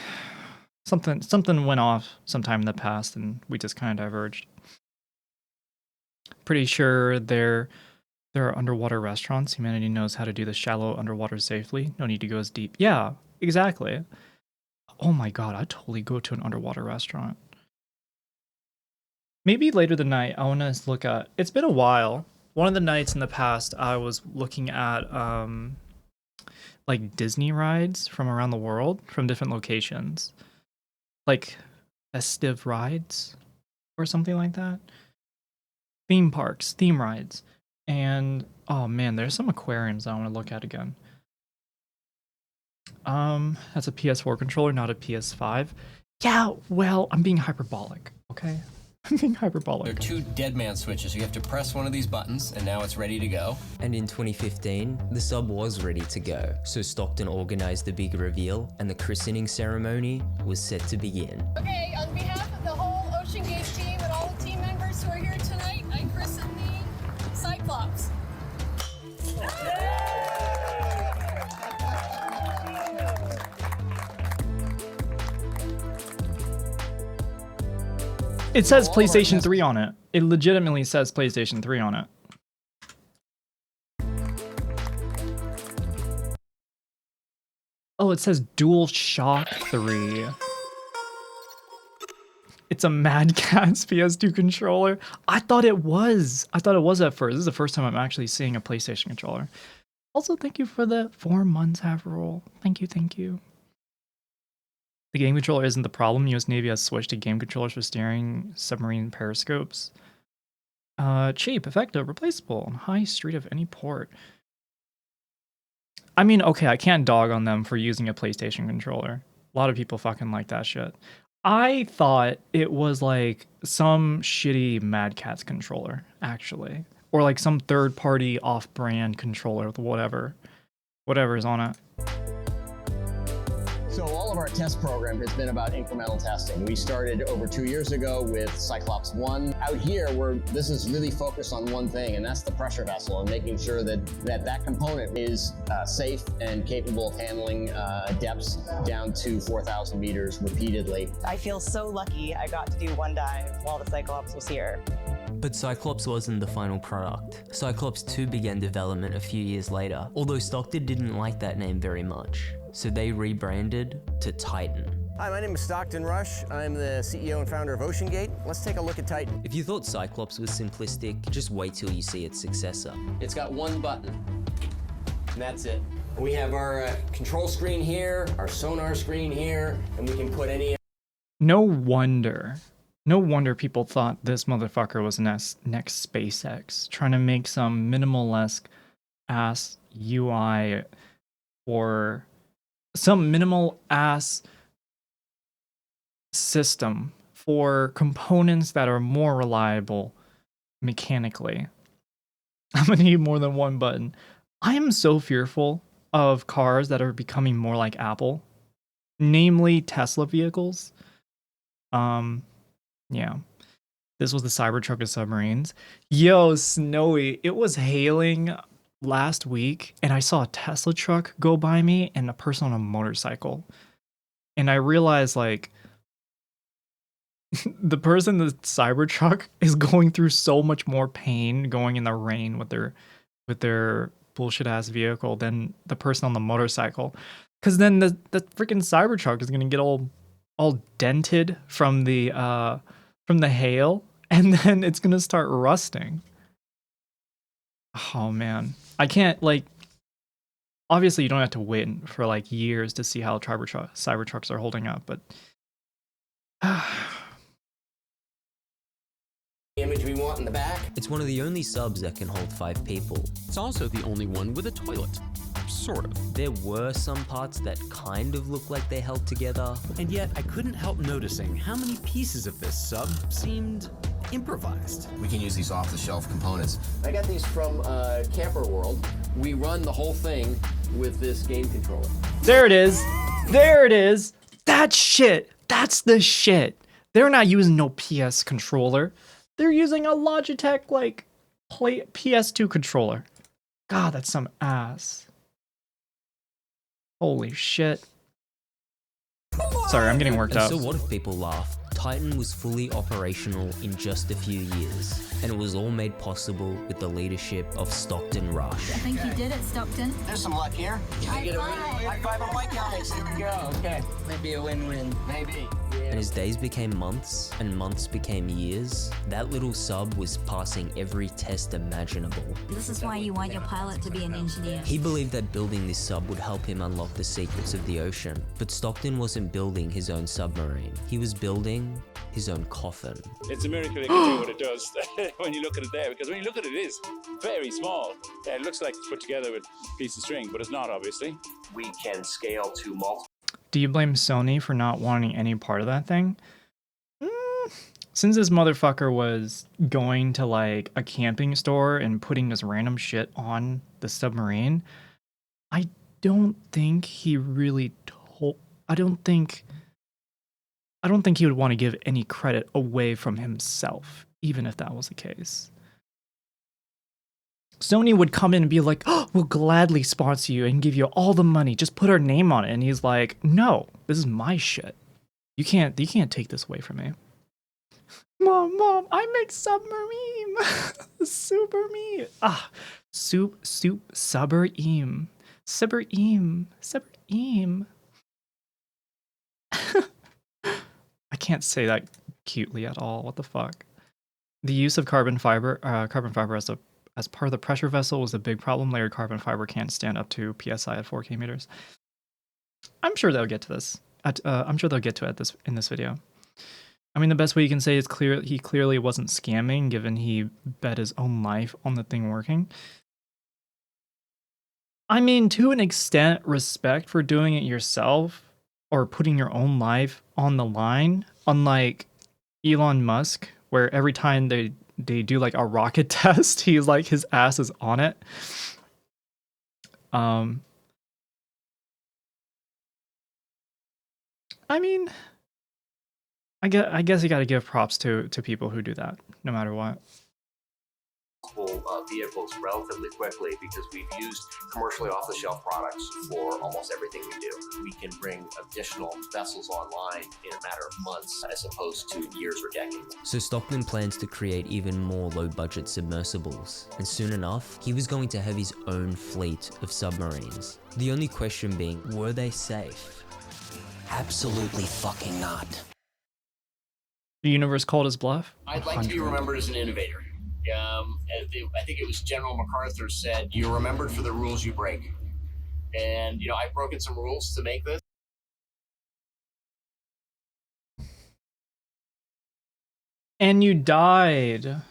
Something went off sometime in the past, and we just kind of diverged. Pretty sure there are underwater restaurants. Humanity knows how to do the shallow underwater safely. No need to go as deep. Yeah, exactly. Oh my god, I'd totally go to an underwater restaurant. Maybe later tonight, I want to look at... It's been a while. One of the nights in the past, I was looking at like Disney rides from around the world, from different locations. Like festive rides or something like that. Theme parks, theme rides. And oh man, there's some aquariums I want to look at again. That's a PS4 controller, not a PS5. Yeah, well, I'm being hyperbolic, okay? I'm being hyperbolic. There are two dead man switches. You have to press one of these buttons, and now it's ready to go. And in 2015, the sub was ready to go. So Stockton organized the big reveal, and the christening ceremony was set to begin. Okay, on behalf of the whole Ocean Gate team and all the team members who are here tonight, I christen the Cyclops. It says PlayStation 3 on it. It legitimately says PlayStation 3 on it. Oh, it says DualShock 3. It's a Mad Catz PS2 controller. I thought it was at first. This is the first time I'm actually seeing a PlayStation controller. Also, thank you for the 4 months after all. Thank you. The game controller isn't the problem. US Navy has switched to game controllers for steering submarine periscopes. Cheap, effective, replaceable, on high street of any port. I mean, okay, I can't dog on them for using a PlayStation controller. A lot of people fucking like that shit. I thought it was like some shitty Mad Catz controller, actually. Or like some third-party off-brand controller with whatever's on it. So all of our test program has been about incremental testing. We started over 2 years ago with Cyclops 1. Out here, this is really focused on one thing, and that's the pressure vessel, and making sure that component is safe and capable of handling depths down to 4,000 meters repeatedly. I feel so lucky I got to do one dive while the Cyclops was here. But Cyclops wasn't the final product. Cyclops 2 began development a few years later, although Stockton didn't like that name very much. So they rebranded to Titan. Hi, my name is Stockton Rush. I'm the CEO and founder of Ocean Gate. Let's take a look at Titan. If you thought Cyclops was simplistic, just wait till you see its successor. It's got one button, and that's it. We have our control screen here, our sonar screen here, and we can put any... No wonder people thought this motherfucker was next SpaceX, trying to make some minimalist ass UI or some minimal ass system for components that are more reliable mechanically. I'm gonna need more than one button. I am so fearful of cars that are becoming more like Apple, namely Tesla vehicles. Yeah. This was the Cybertruck of submarines. Yo, Snowy, it was hailing last week and I saw a Tesla truck go by me and a person on a motorcycle. And I realized like the person in the Cybertruck is going through so much more pain going in the rain with their bullshit ass vehicle than the person on the motorcycle. Cause then the freaking Cybertruck is gonna get all dented from the hail, and then it's gonna start rusting. Oh man, I can't like. Obviously, you don't have to wait for like years to see how Cybertrucks are holding up, but image we want in the back. It's one of the only subs that can hold 5 people. It's also the only one with a toilet. Sort of. There were some parts that kind of look like they held together. And yet, I couldn't help noticing how many pieces of this sub seemed improvised. We can use these off-the-shelf components. I got these from Camper World. We run the whole thing with this game controller. there it is. There it is. That shit. That's the shit. They're not using no PS controller. They're using a Logitech like PS2 controller. God, that's some ass. Holy shit. Sorry, I'm getting worked up. So what if people laugh? Titan was fully operational in just a few years, and it was all made possible with the leadership of Stockton Rush. I think you did it, Stockton. There's some luck here. High five. High five on White Comics. Here we go. Okay. Maybe a win-win. Maybe. And as days became months, and months became years, that little sub was passing every test imaginable. This is why you want your pilot to be an engineer. He believed that building this sub would help him unlock the secrets of the ocean. But Stockton wasn't building his own submarine. He was building his own coffin. It's a miracle it can do what it does when you look at it there, because when you look at it, it is very small. Yeah, it looks like it's put together with a piece of string, but it's not, obviously. We can scale to multiple. Do you blame Sony for not wanting any part of that thing? Since this motherfucker was going to like a camping store and putting this random shit on the submarine, I don't think he really told. I don't think he would want to give any credit away from himself, even if that was the case. Sony would come in and be like, oh, we'll gladly sponsor you and give you all the money. Just put our name on it. And he's like, no, this is my shit. You can't take this away from me. Mom, I make submarine. Submarine. Submarine. I can't say that cutely at all. What the fuck? The use of carbon fiber as part of the pressure vessel was a big problem. Layered carbon fiber can't stand up to PSI at 4K meters. I'm sure they'll get to this. I'm sure they'll get to it in this video. I mean, the best way you can say is he clearly wasn't scamming, given he bet his own life on the thing working. I mean, to an extent, respect for doing it yourself or putting your own life on the line, unlike Elon Musk, where every time they do like a rocket test, he's like, his ass is on it. I mean, I guess you got to give props to people who do that, no matter what. Vehicles relatively quickly because we've used commercially off-the-shelf products for almost everything we do. We can bring additional vessels online in a matter of months as opposed to years or decades. So Stockton plans to create even more low-budget submersibles, and soon enough, he was going to have his own fleet of submarines. The only question being, were they safe? Absolutely fucking not. The universe called his bluff? I'd like to be remembered as an innovator. I think it was General MacArthur said, "You're remembered for the rules you break." And, I've broken some rules to make this. And you died.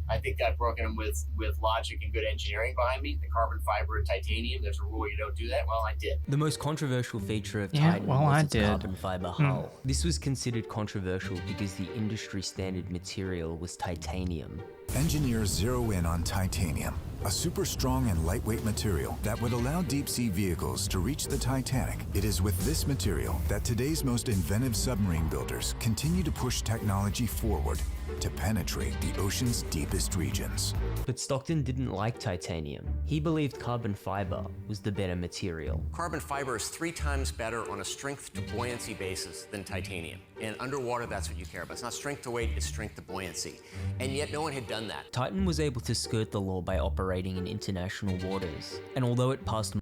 I think I've broken them with logic and good engineering behind me. The carbon fiber and titanium, there's a rule you don't do that. Well, I did. The most controversial feature of Yeah, Titan well, was I its did. carbon fiber hull. This was considered controversial because the industry standard material was titanium. Engineers zero in on titanium, a super strong and lightweight material that would allow deep-sea vehicles to reach the Titanic. It is with this material that today's most inventive submarine builders continue to push technology forward to penetrate the ocean's deepest regions. But Stockton didn't like titanium. He believed carbon fiber was the better material. Carbon fiber is 3 times better on a strength to buoyancy basis than titanium. And underwater, that's what you care about. It's not strength to weight, it's strength to buoyancy. And yet no one had done that. Titan was able to skirt the law by operating in international waters. And although it passed...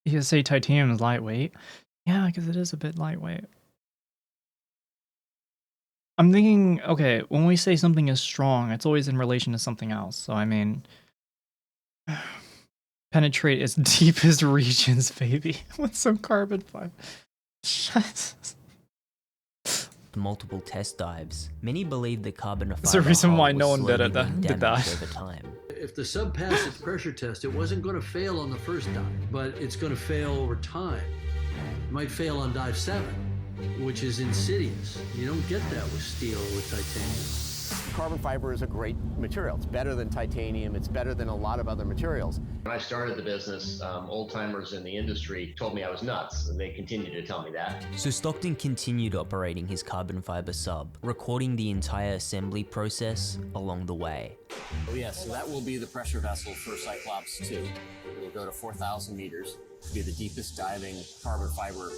You say titanium is lightweight? Yeah, because it is a bit lightweight. I'm thinking, okay, when we say something is strong, it's always in relation to something else. So, I mean, penetrate its deepest regions, baby. What's some carbon fiber? multiple test dives. Many believe the carbon fiber There's a reason why hull no was one did slowly it that being did damaged that. over time. If the sub passed its pressure test, it wasn't going to fail on the first dive, but it's going to fail over time. It might fail on dive 7, which is insidious. You don't get that with steel or with titanium. Carbon fiber is a great material. It's better than titanium. It's better than a lot of other materials. When I started the business, old-timers in the industry told me I was nuts, and they continue to tell me that. So Stockton continued operating his carbon fiber sub, recording the entire assembly process along the way. Oh yes, so that will be the pressure vessel for Cyclops 2. It will go to 4,000 meters. It'll be the deepest diving carbon fiber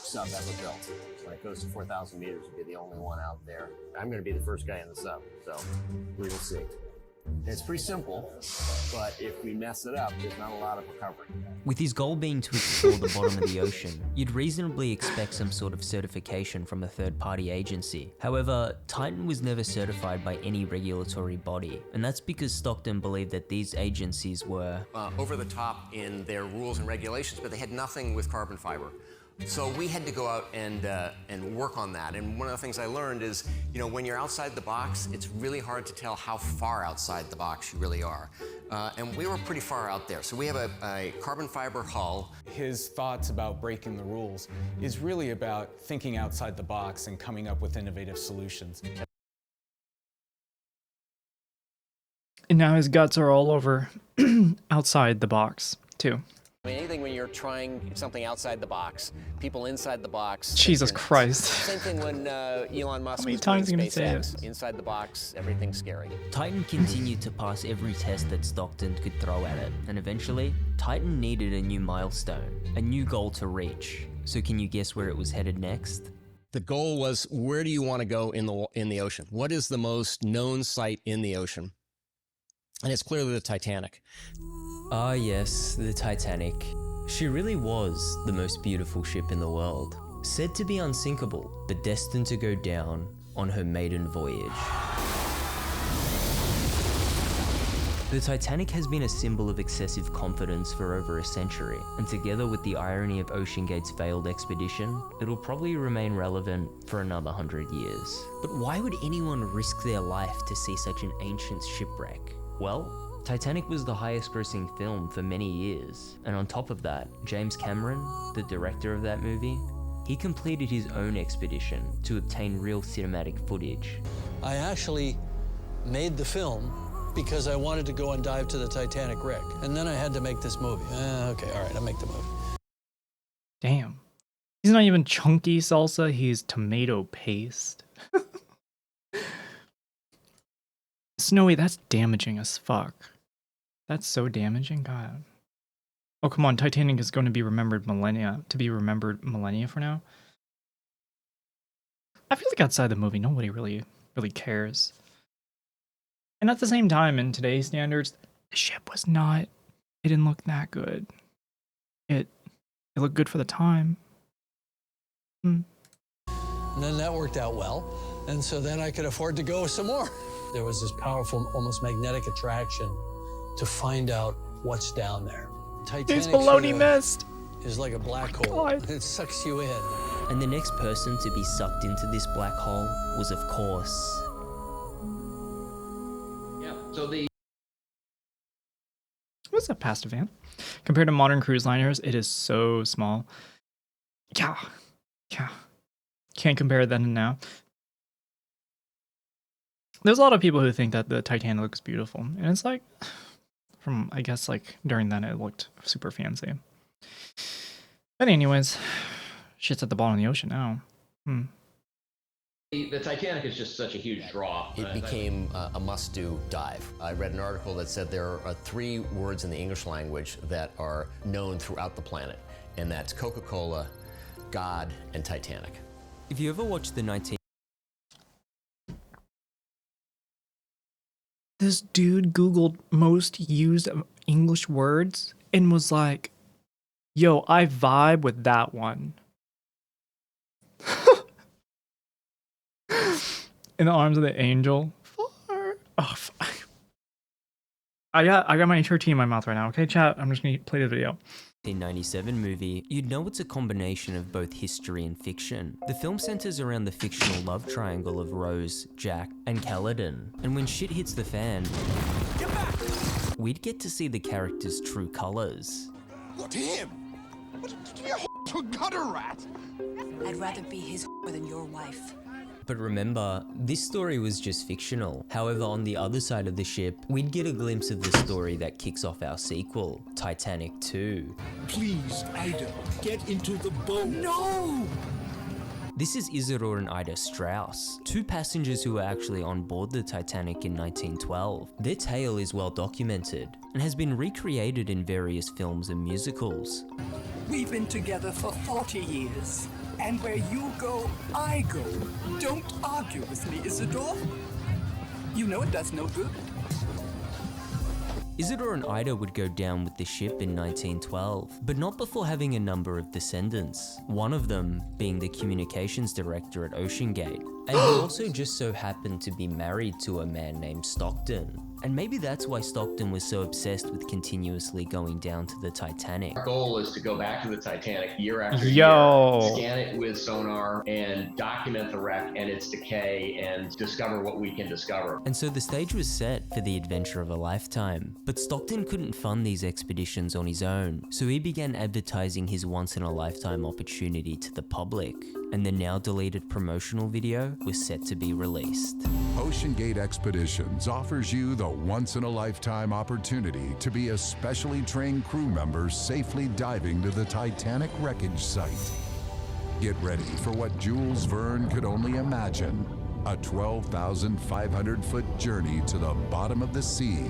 sub ever built. When it goes to 4,000 meters, it'll be the only one out there. I'm going to be the first guy in the sub, so we will see. It's pretty simple, but if we mess it up, there's not a lot of recovery. With his goal being to explore the bottom of the ocean, you'd reasonably expect some sort of certification from a third-party agency. However, Titan was never certified by any regulatory body, and that's because Stockton believed that these agencies were over the top in their rules and regulations, but they had nothing with carbon fiber. So we had to go out and work on that. And one of the things I learned is, when you're outside the box, it's really hard to tell how far outside the box you really are. And we were pretty far out there. So we have a carbon fiber hull. His thoughts about breaking the rules is really about thinking outside the box and coming up with innovative solutions. And now his guts are all over outside the box, too. I mean, anything when you're trying something outside the box, people inside the box. Jesus Christ. Same thing when Elon Musk How many was times doing are you gonna say SpaceX. Inside the box, everything's scary. Titan continued to pass every test that Stockton could throw at it, and eventually, Titan needed a new milestone, a new goal to reach. So can you guess where it was headed next? The goal was, where do you want to go in the ocean? What is the most known site in the ocean? And it's clearly the Titanic. Ah yes, the Titanic. She really was the most beautiful ship in the world. Said to be unsinkable, but destined to go down on her maiden voyage. The Titanic has been a symbol of excessive confidence for over a century, and together with the irony of OceanGate's failed expedition, it'll probably remain relevant for another 100 years. But why would anyone risk their life to see such an ancient shipwreck? Well, Titanic was the highest grossing film for many years, and on top of that, James Cameron, the director of that movie, he completed his own expedition to obtain real cinematic footage. I actually made the film because I wanted to go and dive to the Titanic wreck, and then I had to make this movie. Okay, all right, I'll make the movie. Damn. He's not even chunky salsa, he's tomato paste. Snowy, that's damaging as fuck. That's so damaging, God. Oh, come on, Titanic is going to be remembered millennia for now. I feel like outside the movie, nobody really cares. And at the same time, in today's standards, the ship was not, it didn't look that good. It looked good for the time. And then that worked out well, and so then I could afford to go some more. There was this powerful, almost magnetic attraction to find out what's down there. It's Titanic baloney mist. is like a black hole. God. It sucks you in. And the next person to be sucked into this black hole was, of course, So the What's up, past van? Compared to modern cruise liners, it is so small. Yeah. Can't compare then and now. There's a lot of people who think that the Titanic looks beautiful, and it's like, from I guess like during then it looked super fancy. But anyways, shit's at the bottom of the ocean now. the Titanic is just such a huge draw. It became a must-do dive. I read an article that said there are 3 words in the English language that are known throughout the planet, and that's Coca-Cola, God, and Titanic. if you ever watched the 19... This dude Googled most used English words and was like, yo, I vibe with that one. In the arms of the angel. I got my HRT in my mouth right now. Okay, chat, I'm just gonna play the video. 1997 movie, you'd know it's a combination of both history and fiction. The film centers around the fictional love triangle of Rose, Jack, and Caledon. And when shit hits the fan, we'd get to see the characters' true colors. What, him? Give me a gutter rat! I'd rather be his than your wife. But remember, this story was just fictional. However, on the other side of the ship, we'd get a glimpse of the story that kicks off our sequel, Titanic 2. Please, Ida, get into the boat. No! This is Isidore and Ida Strauss, 2 passengers who were actually on board the Titanic in 1912. Their tale is well documented and has been recreated in various films and musicals. We've been together for 40 years. And where you go, I go. Don't argue with me, Isidore. You know it does no good. Isidore and Ida would go down with the ship in 1912, but not before having a number of descendants, one of them being the communications director at OceanGate, and he also just so happened to be married to a man named Stockton. And maybe that's why Stockton was so obsessed with continuously going down to the Titanic. Our goal is to go back to the Titanic year after Yo. year, scan it with sonar, and document the wreck and its decay and discover what we can discover. And so the stage was set for the adventure of a lifetime. But Stockton couldn't fund these expeditions on his own, so he began advertising his once-in-a-lifetime opportunity to the public. And the now deleted promotional video was set to be released. OceanGate Expeditions offers you the once-in-a-lifetime opportunity to be a specially trained crew member safely diving to the Titanic wreckage site. Get ready for what Jules Verne could only imagine, a 12,500-foot journey to the bottom of the sea.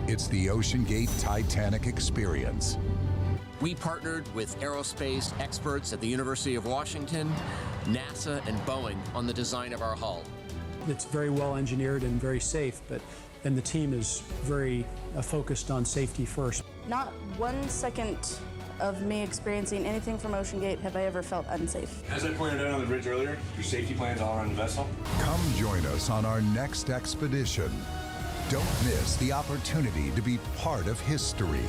It's the OceanGate Titanic Experience. We partnered with aerospace experts at the University of Washington, NASA, and Boeing on the design of our hull. It's very well engineered and very safe, and the team is very focused on safety first. Not 1 second of me experiencing anything from OceanGate have I ever felt unsafe. As I pointed out on the bridge earlier, your safety plans all around the vessel. Come join us on our next expedition. Don't miss the opportunity to be part of history.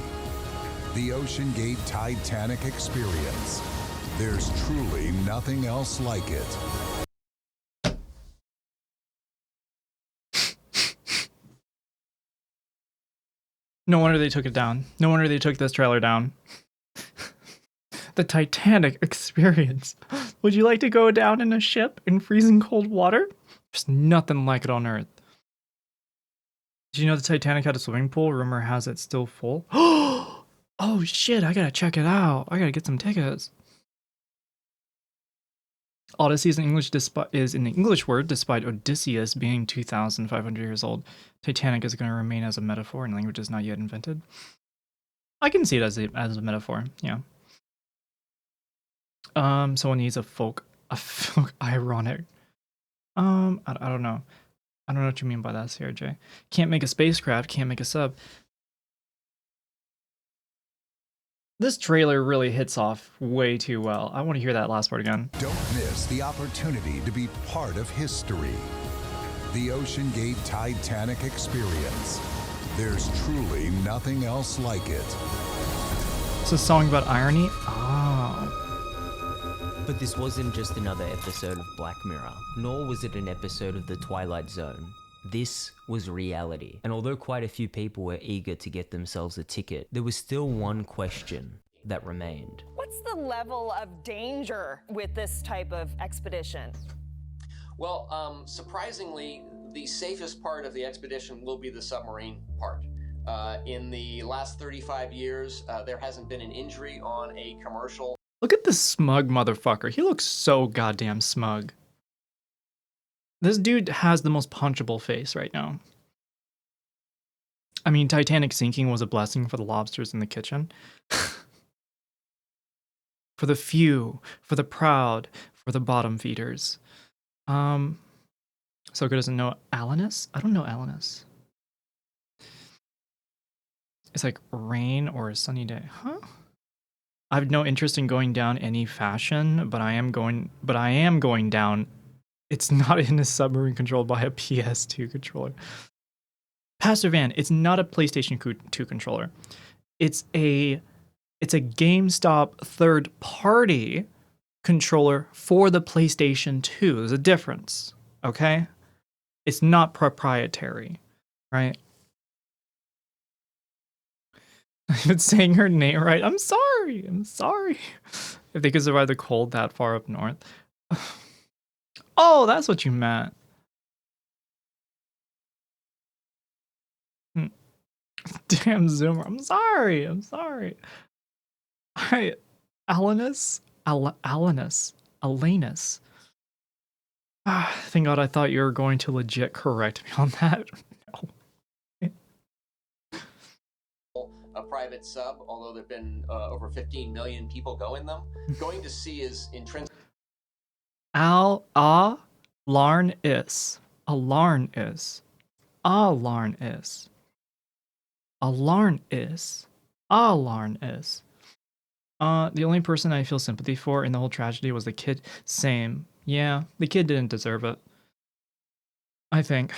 The OceanGate Titanic Experience. There's truly nothing else like it. No wonder they took it down. No wonder they took this trailer down. The Titanic Experience. Would you like to go down in a ship in freezing cold water? There's nothing like it on Earth. Did you know the Titanic had a swimming pool? Rumor has it still full. Oh shit, I gotta check it out. I gotta get some tickets. Odyssey is an English word, despite Odysseus being 2,500 years old. Titanic is going to remain as a metaphor in languages not yet invented. I can see it as a metaphor, yeah. Someone needs a folk ironic. I don't know. I don't know what you mean by that, CRJ. Can't make a spacecraft, can't make a sub. This trailer really hits off way too well. I want to hear that last part again. Don't miss the opportunity to be part of history. The OceanGate Titanic Experience. There's truly nothing else like it. It's a song about irony? Oh. But this wasn't just another episode of Black Mirror, nor was it an episode of The Twilight Zone. This was reality. And although quite a few people were eager to get themselves a ticket, there was still one question that remained. What's the level of danger with this type of expedition? Well, surprisingly, the safest part of the expedition will be the submarine part. In the last 35 years, there hasn't been an injury on a commercial. Look at this smug motherfucker. He looks so goddamn smug. This dude has the most punchable face right now. I mean, Titanic sinking was a blessing for the lobsters in the kitchen. For the few, for the proud, for the bottom feeders. Soka doesn't know Alanus? I don't know Alanus. It's like rain or a sunny day. Huh? I have no interest in going down any fashion, but I am going down. It's not in a submarine controlled by a PS2 controller. Pastor Van, it's not a PlayStation 2 controller. It's a GameStop third-party controller for the PlayStation 2. There's a difference, okay? It's not proprietary, right? I've been saying her name right. I'm sorry. If they could survive the cold that far up north. Oh, that's what you meant. Damn Zoomer. I'm sorry. Hi, Alanus. Thank God I thought you were going to legit correct me on that. No. A private sub, although there have been over 15 million people go in them. Going to sea is intrinsic. Alarn is. The only person I feel sympathy for in the whole tragedy was the kid. Same. Yeah, the kid didn't deserve it. I think.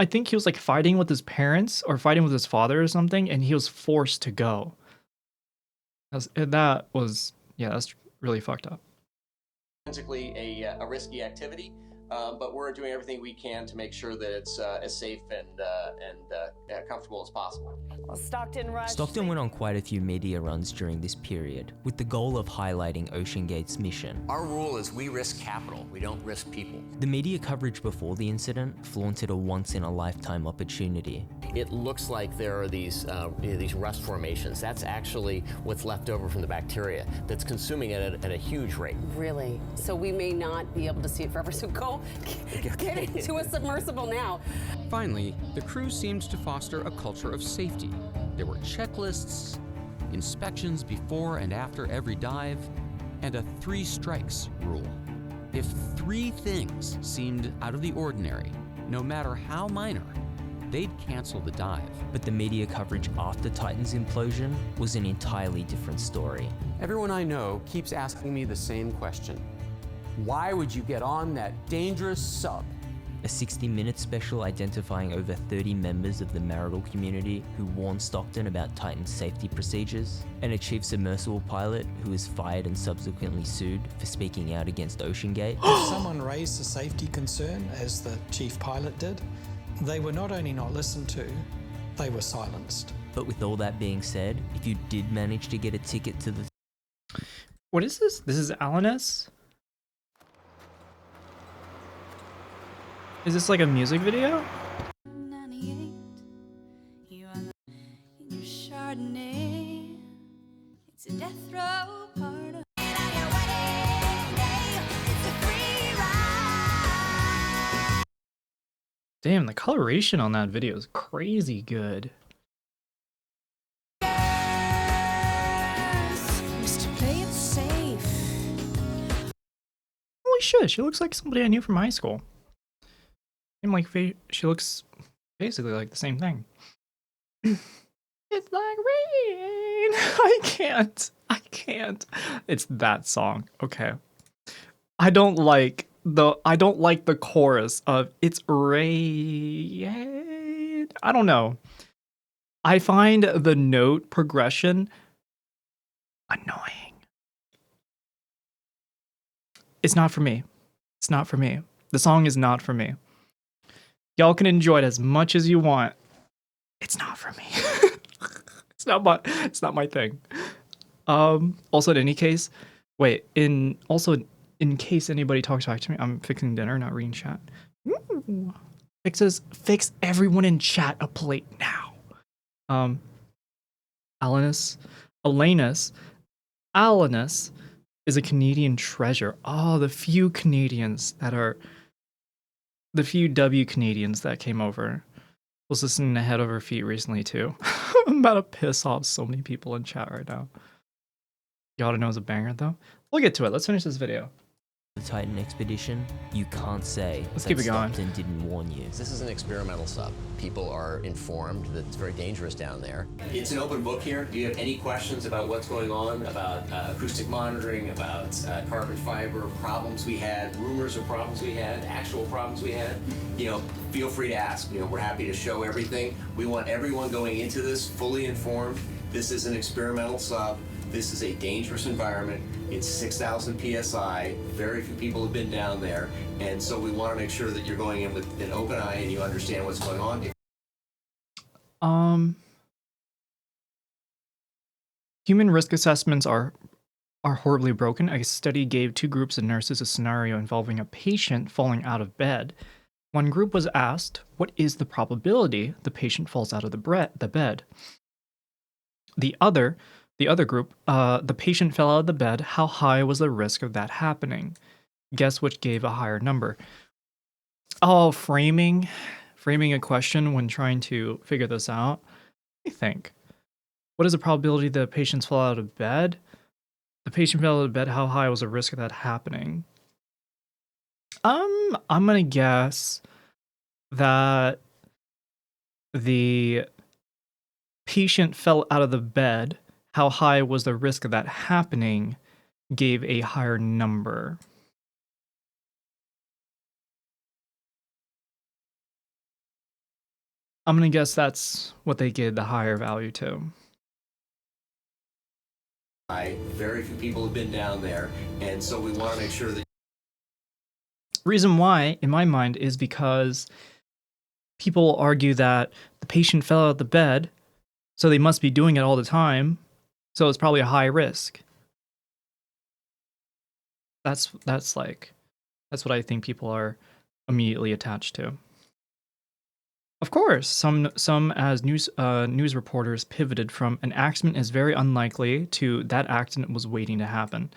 I think he was like fighting with his parents or fighting with his father or something, and he was forced to go. That's really fucked up. Intrinsically a risky activity, but we're doing everything we can to make sure that it's as safe and comfortable as possible. Well, Stockton went on quite a few media runs during this period, with the goal of highlighting OceanGate's mission. Our rule is we risk capital, we don't risk people. The media coverage before the incident flaunted a once-in-a-lifetime opportunity. It looks like there are these rust formations. That's actually what's left over from the bacteria that's consuming it at a huge rate. Really? So we may not be able to see it forever, so go get into a submersible now. Finally, the crew seemed to foster a culture of safety. There were checklists, inspections before and after every dive, and a 3 strikes rule. If 3 things seemed out of the ordinary, no matter how minor, they'd cancel the dive. But the media coverage after Titan's implosion was an entirely different story. Everyone I know keeps asking me the same question. Why would you get on that dangerous sub? A 60-minute special identifying over 30 members of the marital community who warned Stockton about Titan's safety procedures, and a chief submersible pilot who was fired and subsequently sued for speaking out against OceanGate. If someone raised a safety concern, as the chief pilot did, they were not only not listened to, they were silenced. But with all that being said, if you did manage to get a ticket to the... What is this? This is Alanus? Is this like a music video? It's a death row part of Damn, the coloration on that video is crazy good. play it safe. Holy shit, she looks like somebody I knew from high school. She looks basically like the same thing. It's like rain. I can't. It's that song. Okay. I don't like the chorus of it's rain. I don't know. I find the note progression annoying. It's not for me. It's not for me. The song is not for me. Y'all can enjoy it as much as you want. It's not for me. It's not my thing. Also, in any case, in case anybody talks back to me, I'm fixing dinner, not reading chat. Ooh. Fix everyone in chat a plate now. Alanus is a Canadian treasure. Oh, the few W Canadians that came over. Was listening to Head Over Feet recently too. I'm about to piss off so many people in chat right now. You ought to know it's a banger though. We'll get to it. Let's finish this video. The Titan expedition, you can't say Let's keep it going. Stockton didn't warn you. This is an experimental sub. People are informed that it's very dangerous down there. It's an open book here. Do you have any questions about what's going on, about acoustic monitoring, about carbon fiber problems we had, rumors of problems we had, actual problems we had? You know, feel free to ask. You know, we're happy to show everything. We want everyone going into this fully informed. This is an experimental sub. This is a dangerous environment. It's 6,000 PSI. Very few people have been down there. And so we want to make sure that you're going in with an open eye and you understand what's going on. Human risk assessments are horribly broken. A study gave 2 groups of nurses a scenario involving a patient falling out of bed. One group was asked, what is the probability the patient falls out of the bed? The other group, the patient fell out of the bed. How high was the risk of that happening? Guess which gave a higher number? Oh, framing a question when trying to figure this out. Let me think. What is the probability that patients fall out of bed? The patient fell out of bed. How high was the risk of that happening? I'm gonna guess that the patient fell out of the bed. How high was the risk of that happening gave a higher number. I'm going to guess that's what they gave the higher value to. Very few people have been down there, and so we want to make sure that... Reason why, in my mind, is because people argue that the patient fell out of the bed, so they must be doing it all the time. So it's probably a high risk. That's what I think people are immediately attached to. Of course, some as news reporters pivoted from an accident is very unlikely to that accident was waiting to happen.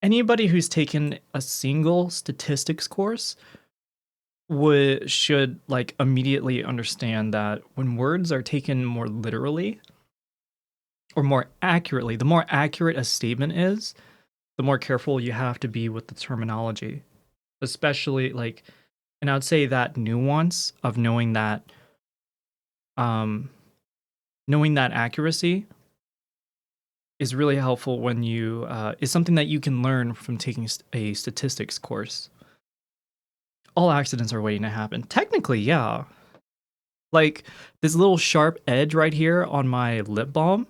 Anybody who's taken a single statistics course should like immediately understand that when words are taken more literally, or more accurately, the more accurate a statement is, the more careful you have to be with the terminology. Especially like, and I would say that nuance of knowing that accuracy is really helpful when you, is something that you can learn from taking a statistics course. All accidents are waiting to happen. Technically, yeah. Like this little sharp edge right here on my lip balm,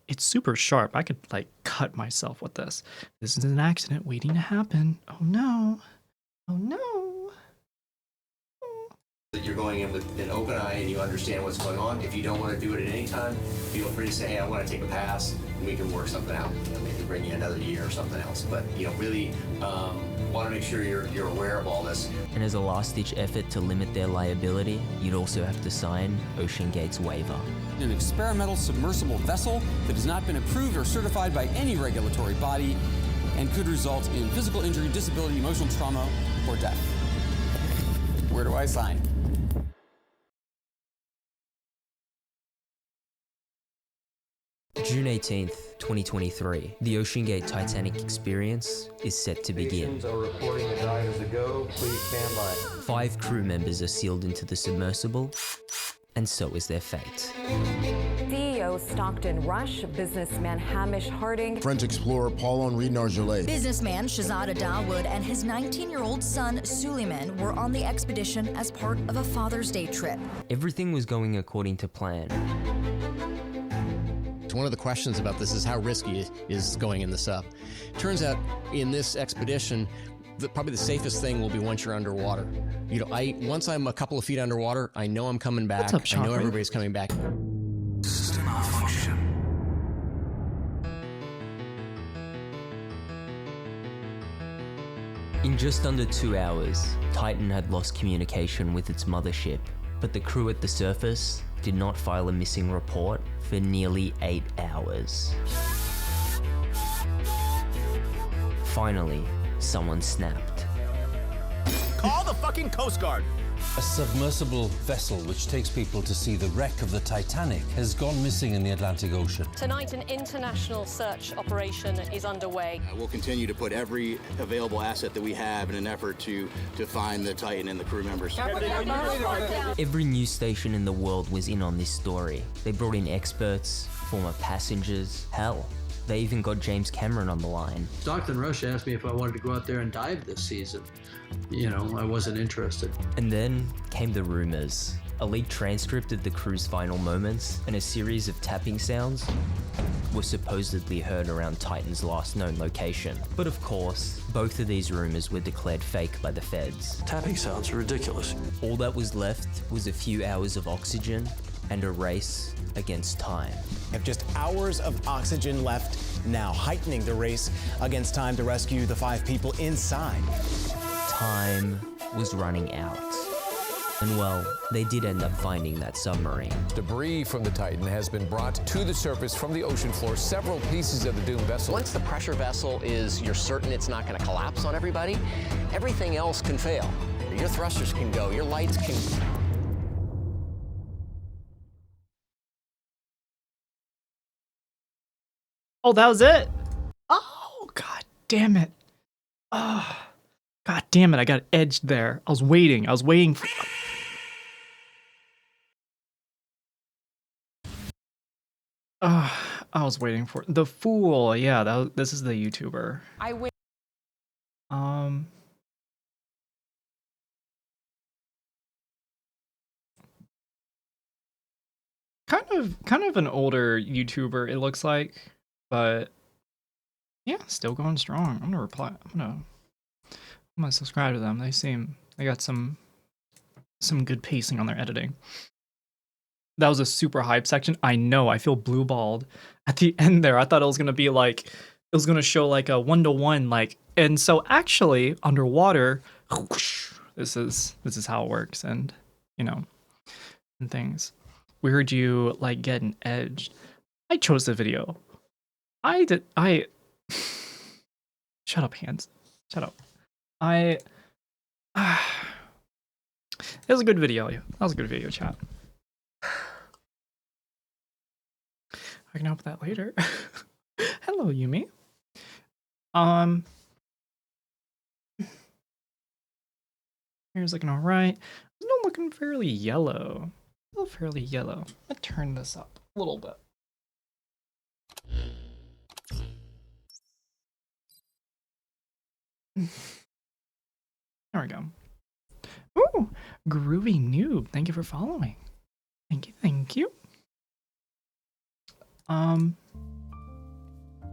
it's super sharp. I could like cut myself with this. This is an accident waiting to happen. Oh no. Oh no. That you're going in with an open eye and you understand what's going on. If you don't want to do it at any time, feel free to say, hey, I want to take a pass, and we can work something out. You know, maybe bring you another year or something else. But you know, really want to make sure you're aware of all this. And as a last-ditch effort to limit their liability, you'd also have to sign OceanGate's waiver. An experimental submersible vessel that has not been approved or certified by any regulatory body and could result in physical injury, disability, emotional trauma, or death. Where do I sign? June 18th, 2023, the OceanGate Titanic experience is set to begin. Are reporting the dive as a go. Please stand by. 5 crew members are sealed into the submersible, and so is their fate. CEO Stockton Rush, businessman Hamish Harding, French explorer Paul-Henri Nargeolet. Businessman Shahzada Dawood and his 19-year-old son, Suleiman, were on the expedition as part of a Father's Day trip. Everything was going according to plan. One of the questions about this is how risky is going in the sub. Turns out in this expedition, probably the safest thing will be once you're underwater. You know, once I'm a couple of feet underwater, I know I'm coming back. What's up, I know Shockwave? everybody's coming back. System malfunction. In just under 2 hours, Titan had lost communication with its mothership, but the crew at the surface did not file a missing report for nearly 8 hours. Finally, someone snapped. Call the fucking Coast Guard. A submersible vessel which takes people to see the wreck of the Titanic has gone missing in the Atlantic Ocean. Tonight, an international search operation is underway. We'll continue to put every available asset that we have in an effort to find the Titan and the crew members. Every news station in the world was in on this story. They brought in experts, former passengers, hell, they even got James Cameron on the line. Stockton Rush asked me if I wanted to go out there and dive this season. You know, I wasn't interested. And then came the rumors. A leaked transcript of the crew's final moments and a series of tapping sounds were supposedly heard around Titan's last known location. But of course, both of these rumors were declared fake by the feds. Tapping sounds ridiculous. All that was left was a few hours of oxygen and a race against time. Have just hours of oxygen left now, heightening the race against time to rescue the 5 people inside. Time was running out. And well, they did end up finding that submarine. Debris from the Titan has been brought to the surface from the ocean floor. Several pieces of the doomed vessel. Once the pressure vessel is, you're certain it's not going to collapse on everybody, everything else can fail. Your thrusters can go, your lights can... Oh, that was it? Oh, god damn it. Oh, god damn it, I got edged there. I was waiting for... I was waiting for... The Fool, yeah, this is the YouTuber. I wait. Kind of an older YouTuber, it looks like. But yeah, still going strong. I'm gonna subscribe to them. They got some good pacing on their editing. That was a super hype section. I know, I feel blue balled at the end there. I thought it was gonna be like, it was gonna show like a 1-to-1, like, and so actually underwater, whoosh, this is how it works, and you know, and things. We heard you like getting edged. I chose the video. Shut up, hands. Shut up. It was a good video. That was a good video, chat. I can help that later. Hello, Yumi. Hair's looking alright. Still looking fairly yellow. Still fairly yellow. I'll turn this up a little bit. There we go. Ooh, Groovy Noob. Thank you for following. Thank you, thank you.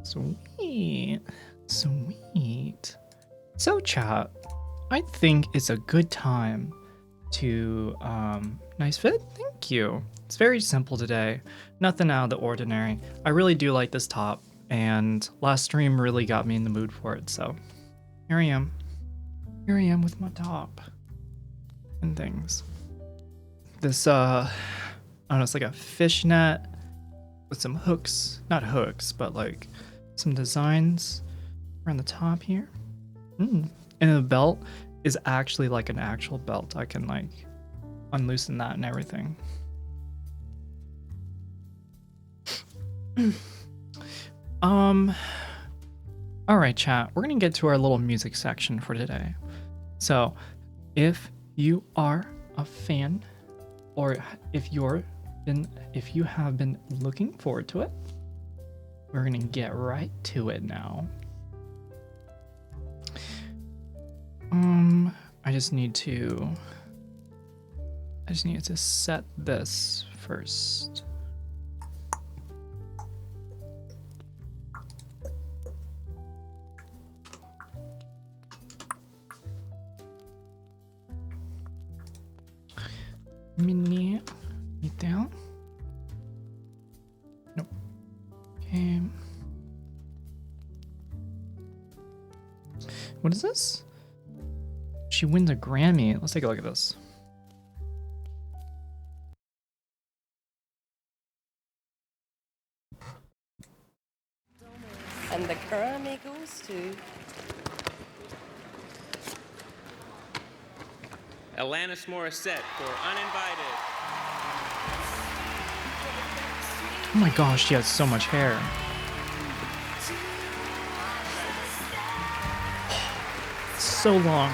Sweet. Sweet. So chat, I think it's a good time to nice fit. Thank you. It's very simple today. Nothing out of the ordinary. I really do like this top, and last stream really got me in the mood for it, so here I am. Here I am with my top and things. This I don't know, it's like a fishnet with some hooks, not hooks, but like some designs around the top here. And the belt is actually like an actual belt. I can like unloosen that and everything. All right, chat, we're gonna get to our little music section for today. So if you are a fan, or if you're been looking forward to it, we're gonna get right to it now. I just need to set this first. Mini down. Nope. Okay. What is this? She wins a Grammy. Let's take a look at this. And the Grammy goes to Alanis Morissette for Uninvited. Oh my gosh, she has so much hair. So long.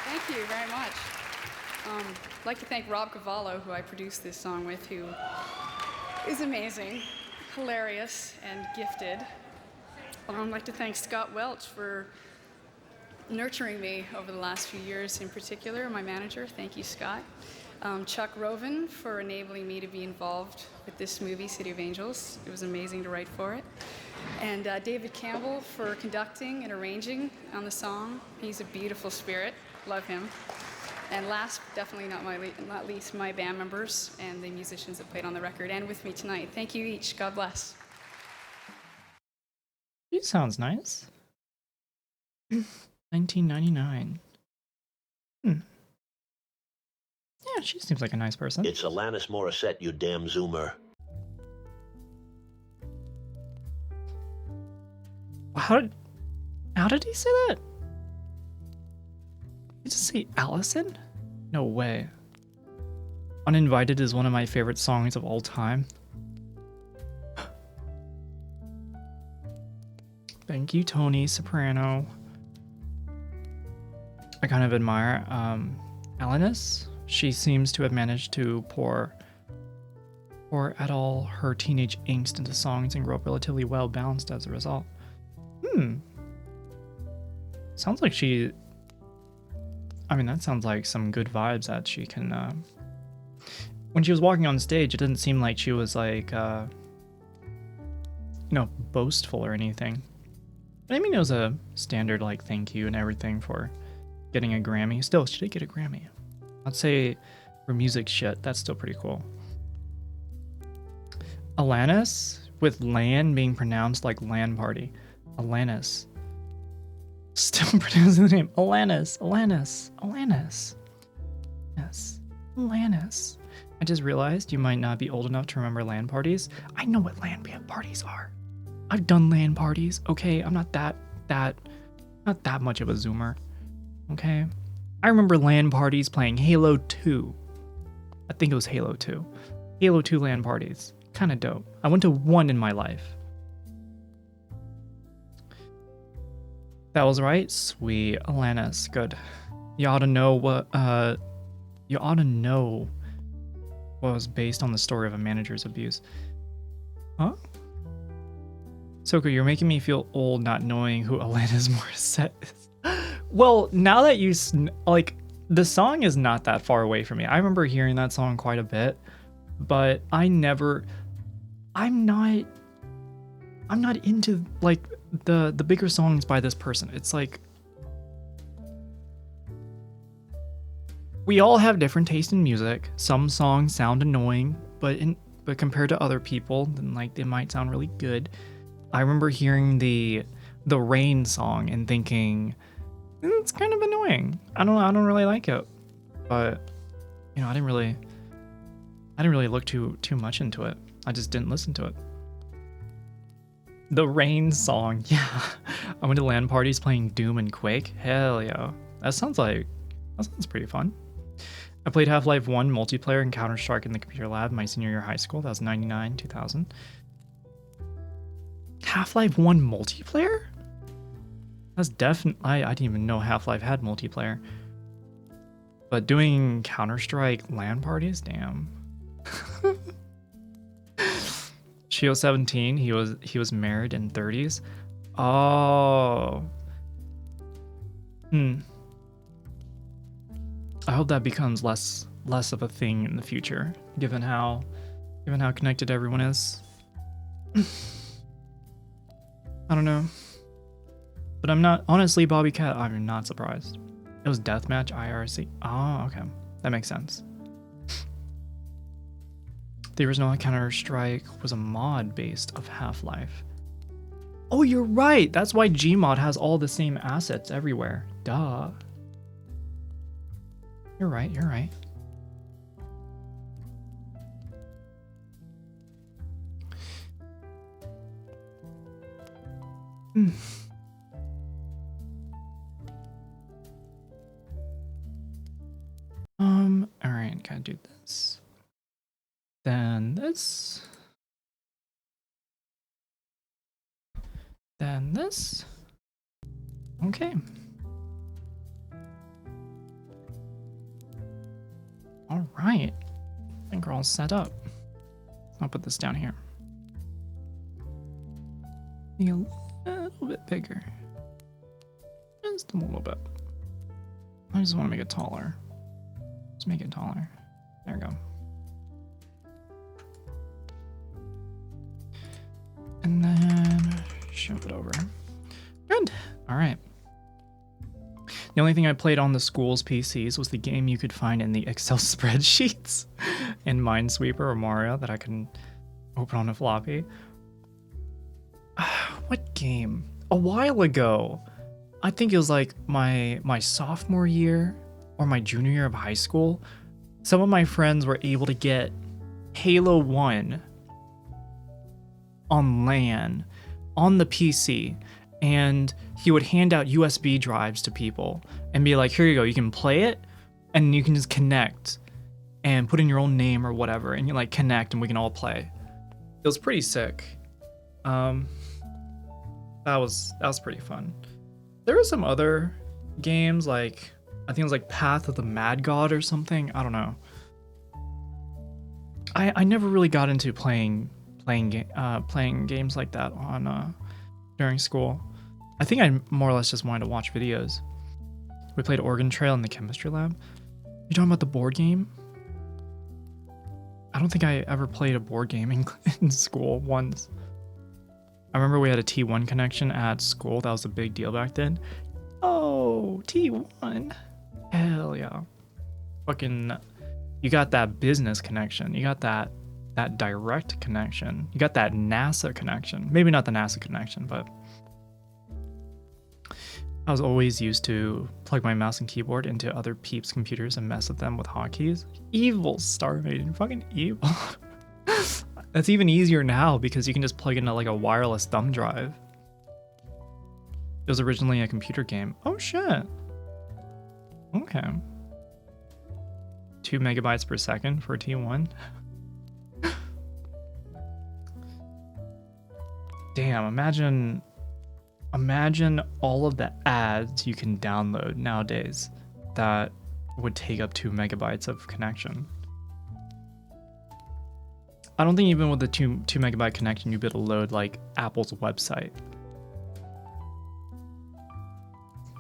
Thank you very much. I'd like to thank Rob Cavallo, who I produced this song with, who is amazing, hilarious, and gifted. I'd like to thank Scott Welch for nurturing me over the last few years, in particular, my manager. Thank you, Scott. Chuck Roven for enabling me to be involved with this movie, City of Angels. It was amazing to write for it. And David Campbell for conducting and arranging on the song. He's a beautiful spirit. Love him. And last, definitely not least, my band members and the musicians that played on the record and with me tonight. Thank you each. God bless. She sounds nice. 1999. Yeah, she seems like a nice person. It's Alanis Morissette, you damn Zoomer. How did he say that? Did he just say Allison? No way. Uninvited is one of my favorite songs of all time. Thank you, Tony Soprano. I kind of admire Alanis. She seems to have managed to pour at all her teenage angst into songs and grow up relatively well balanced as a result. Sounds like she... I mean, that sounds like some good vibes that she can... When she was walking on stage, it didn't seem like she was like, boastful or anything. But I mean, it was a standard, like, thank you and everything for getting a Grammy. Still, she did get a Grammy. I'd say for music shit, that's still pretty cool. Alanis, with Lan being pronounced like Lan Party. Alanis. Still pronouncing the name. Alanis. Yes. Alanis. I just realized you might not be old enough to remember LAN parties. I know what LAN parties are. I've done LAN parties. Okay, I'm not that much of a zoomer. Okay? I remember LAN parties playing Halo 2. I think it was Halo 2. Halo 2 LAN parties. Kind of dope. I went to one in my life. That was right. Sweet. Alanis. Good. You ought to know what was based on the story of a manager's abuse. Huh? Soko, you're making me feel old not knowing who Alanis Morissette is. Well, now that you like, the song is not that far away from me. I remember hearing that song quite a bit, but I'm not into like the bigger songs by this person. It's like we all have different taste in music. Some songs sound annoying, but compared to other people, then like they might sound really good. I remember hearing the Rain song and thinking it's kind of annoying. I don't really like it, but I didn't really look too much into it. I just didn't listen to it. The Rain song, yeah. I went to LAN parties playing Doom and Quake. Hell yeah, that sounds pretty fun. I played Half-Life 1 multiplayer and Counter-Strike in the computer lab my senior year of high school. That was 99, 2000. Half-Life 1 multiplayer? That's definitely... I didn't even know Half-Life had multiplayer. But doing Counter-Strike LAN parties, damn. Shio 17, he was married in 30s. Oh. I hope that becomes less of a thing in the future, given how connected everyone is. I don't know. But I'm not, honestly, Bobby Cat, I'm not surprised. It was Deathmatch IRC. Oh, okay. That makes sense. The original Counter-Strike was a mod based of Half-Life. Oh, you're right. That's why Gmod has all the same assets everywhere. Duh. You're right, you're right. All right, gotta do this. Then this. Then this. Okay. All right. I think we're all set up. I'll put this down here. Be a little bit bigger. Just a little bit. I just want to make it taller. Let's make it taller. There we go. And then shove it over. Good. All right. The only thing I played on the school's PCs was the game you could find in the Excel spreadsheets in Minesweeper or Mario that I can open on a floppy. What game? A while ago. I think it was like my sophomore year or my junior year of high school. Some of my friends were able to get Halo 1 on LAN on the PC, and he would hand out USB drives to people and be like, here you go, you can play it and you can just connect and put in your own name or whatever, and you like connect and we can all play. It was pretty sick. That was pretty fun. There were some other games, like I think it was like Path of the Mad God or something. I don't know. I never really got into playing games like that on during school. I think I more or less just wanted to watch videos. We played Oregon Trail in the chemistry lab. You talking about the board game? I don't think I ever played a board game in school once. I remember we had a T1 connection at school. That was a big deal back then. Oh, T1. Hell yeah. Fucking, you got that business connection. You got that direct connection. You got that NASA connection. Maybe not the NASA connection, but I was always used to plug my mouse and keyboard into other peeps' computers and mess with them with hotkeys. Evil, Starmaiden. Fucking evil. That's even easier now because you can just plug into like a wireless thumb drive. It was originally a computer game. Oh shit. Okay. 2 megabytes per second for T1. Damn, imagine all of the ads you can download nowadays that would take up 2 megabytes of connection. I don't think even with the 2 megabyte connection you'd be able to load like Apple's website.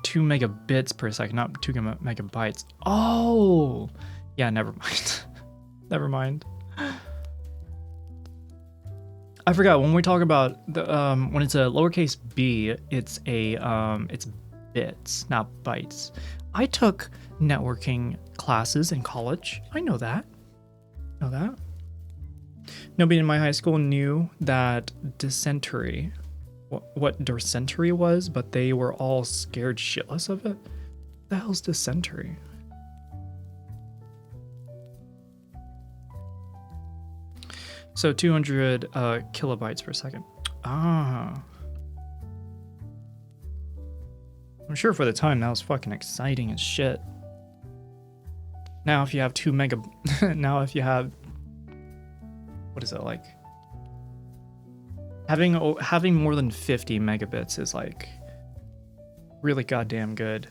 2 megabits per second, not 2 megabytes. Oh, yeah, never mind. Never mind. I forgot, when we talk about the when it's a lowercase b, it's bits, not bytes. I took networking classes in college. I know that. Nobody in my high school knew that dysentery, what dysentery was, but they were all scared shitless of it. What the hell's dysentery? So 200 kilobytes per second. Ah. I'm sure for the time that was fucking exciting as shit. Now if you have now if you have, what is it like? Having more than 50 megabits is like really goddamn good.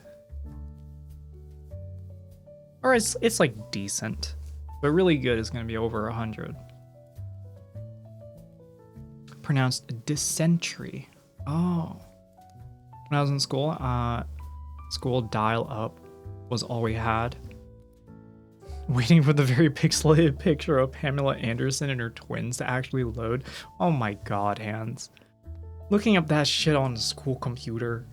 Or it's like decent. But really good is going to be over 100. Pronounced dysentery. Oh. When I was in school, dial-up was all we had. Waiting for the very pixelated picture of Pamela Anderson and her twins to actually load. Oh my god, hands. Looking up that shit on the school computer.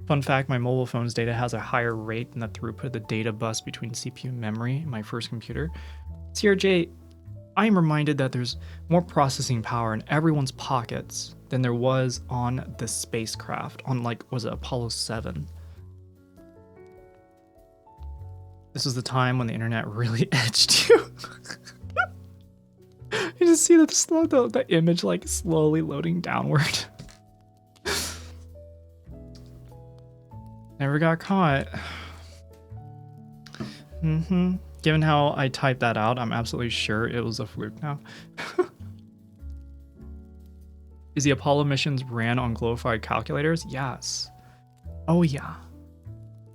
Fun fact, my mobile phone's data has a higher rate than the throughput of the data bus between CPU and memory in my first computer. CRJ, I am reminded that there's more processing power in everyone's pockets than there was on the spacecraft, on was it Apollo 7? This was the time when the internet really edged you. You just see the image slowly loading downward. Never got caught. Given how I typed that out, I'm absolutely sure it was a fluke now. Is the Apollo missions ran on glorified calculators? Yes. Oh yeah.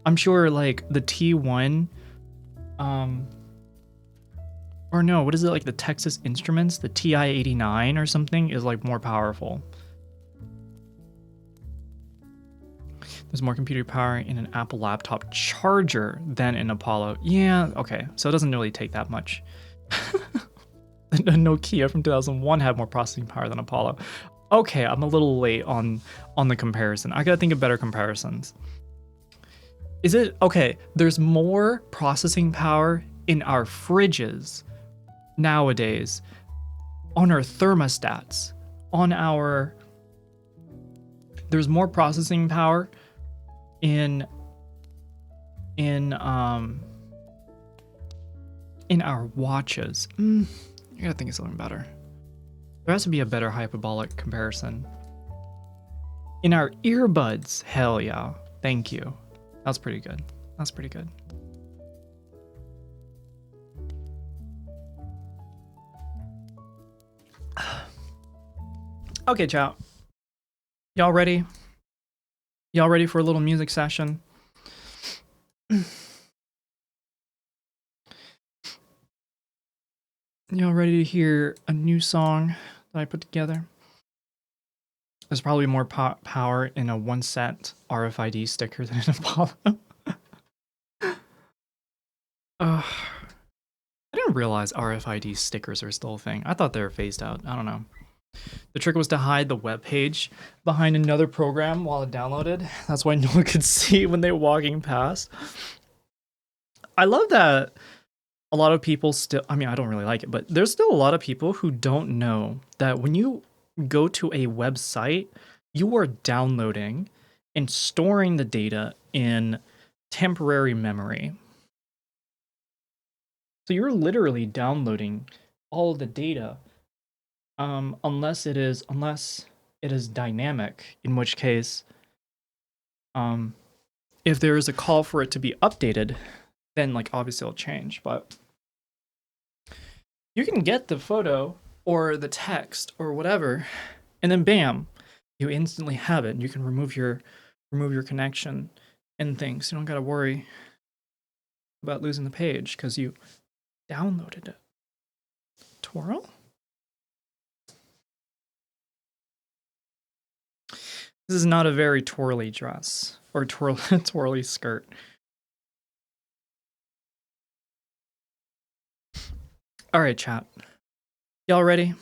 I'm sure the T1 or no, what is it, the Texas Instruments, the TI-89 or something is more powerful. There's more computer power in an Apple laptop charger than in Apollo. Yeah, okay, so it doesn't really take that much. The Nokia from 2001 had more processing power than Apollo. Okay, I'm a little late on the comparison. I gotta think of better comparisons. Is it, okay, there's more processing power in our fridges nowadays, on our thermostats, there's more processing power in our watches. I gotta think of something better. There has to be a better hyperbolic comparison. In our earbuds, hell yeah. Thank you. That's pretty good. That's pretty good. Okay, chat. Y'all ready? Y'all ready for a little music session? Y'all ready to hear a new song that I put together? There's probably more power in a 1-cent RFID sticker than in Apollo. I didn't realize RFID stickers are still a thing. I thought they were phased out. I don't know. The trick was to hide the web page behind another program while it downloaded. That's why no one could see when they were walking past. I love that a lot of people still, I mean, I don't really like it, but there's still a lot of people who don't know that when you go to a website, you are downloading and storing the data in temporary memory. So you're literally downloading all the data, unless it is dynamic, in which case, if there is a call for it to be updated, then obviously it'll change. But you can get the photo or the text or whatever, and then bam, you instantly have it. And you can remove your connection and things. You don't gotta worry about losing the page because you downloaded it. Twirl? This is not a very twirly dress or twirly skirt. All right, chat. Y'all ready?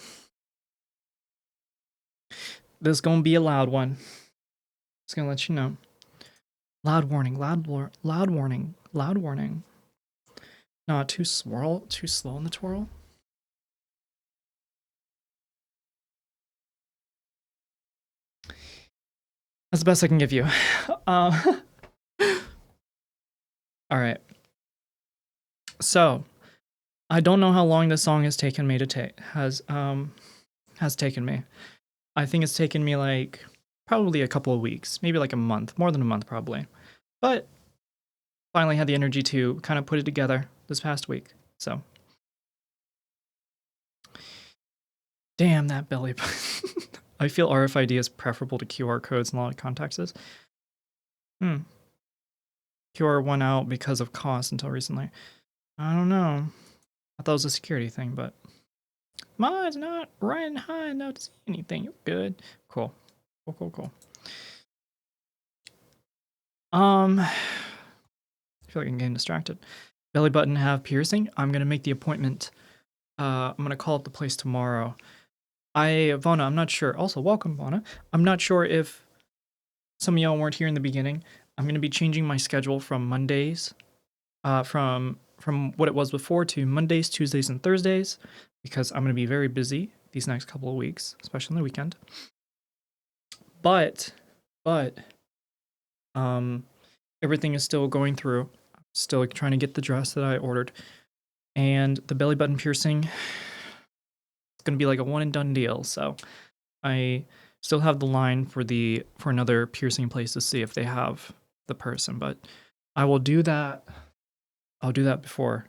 This is gonna be a loud one. Just gonna let you know. Loud warning, loud warning, loud warning. Not too slow in the twirl. That's the best I can give you. All right. So, I don't know how long this song has taken me to has taken me. I think it's taken me probably a couple of weeks, maybe a month, more than a month probably. But finally had the energy to kind of put it together this past week. So, damn that belly button. I feel RFID is preferable to QR codes in a lot of contexts. QR went out because of cost until recently. I don't know. I thought it was a security thing, but mine's not running high enough to see anything. You're good. Cool. Cool. I feel like I'm getting distracted. Belly button have piercing. I'm gonna make the appointment. I'm gonna call up the place tomorrow. Vonna, I'm not sure. Also, welcome, Vonna. I'm not sure if some of y'all weren't here in the beginning. I'm gonna be changing my schedule from Mondays, from what it was before to Mondays, Tuesdays, and Thursdays, because I'm gonna be very busy these next couple of weeks, especially on the weekend. But everything is still going through. I'm still trying to get the dress that I ordered, and the belly button piercing. It's gonna be like a one and done deal. So I still have the line for another piercing place to see if they have the person, but I will do that. I'll do that before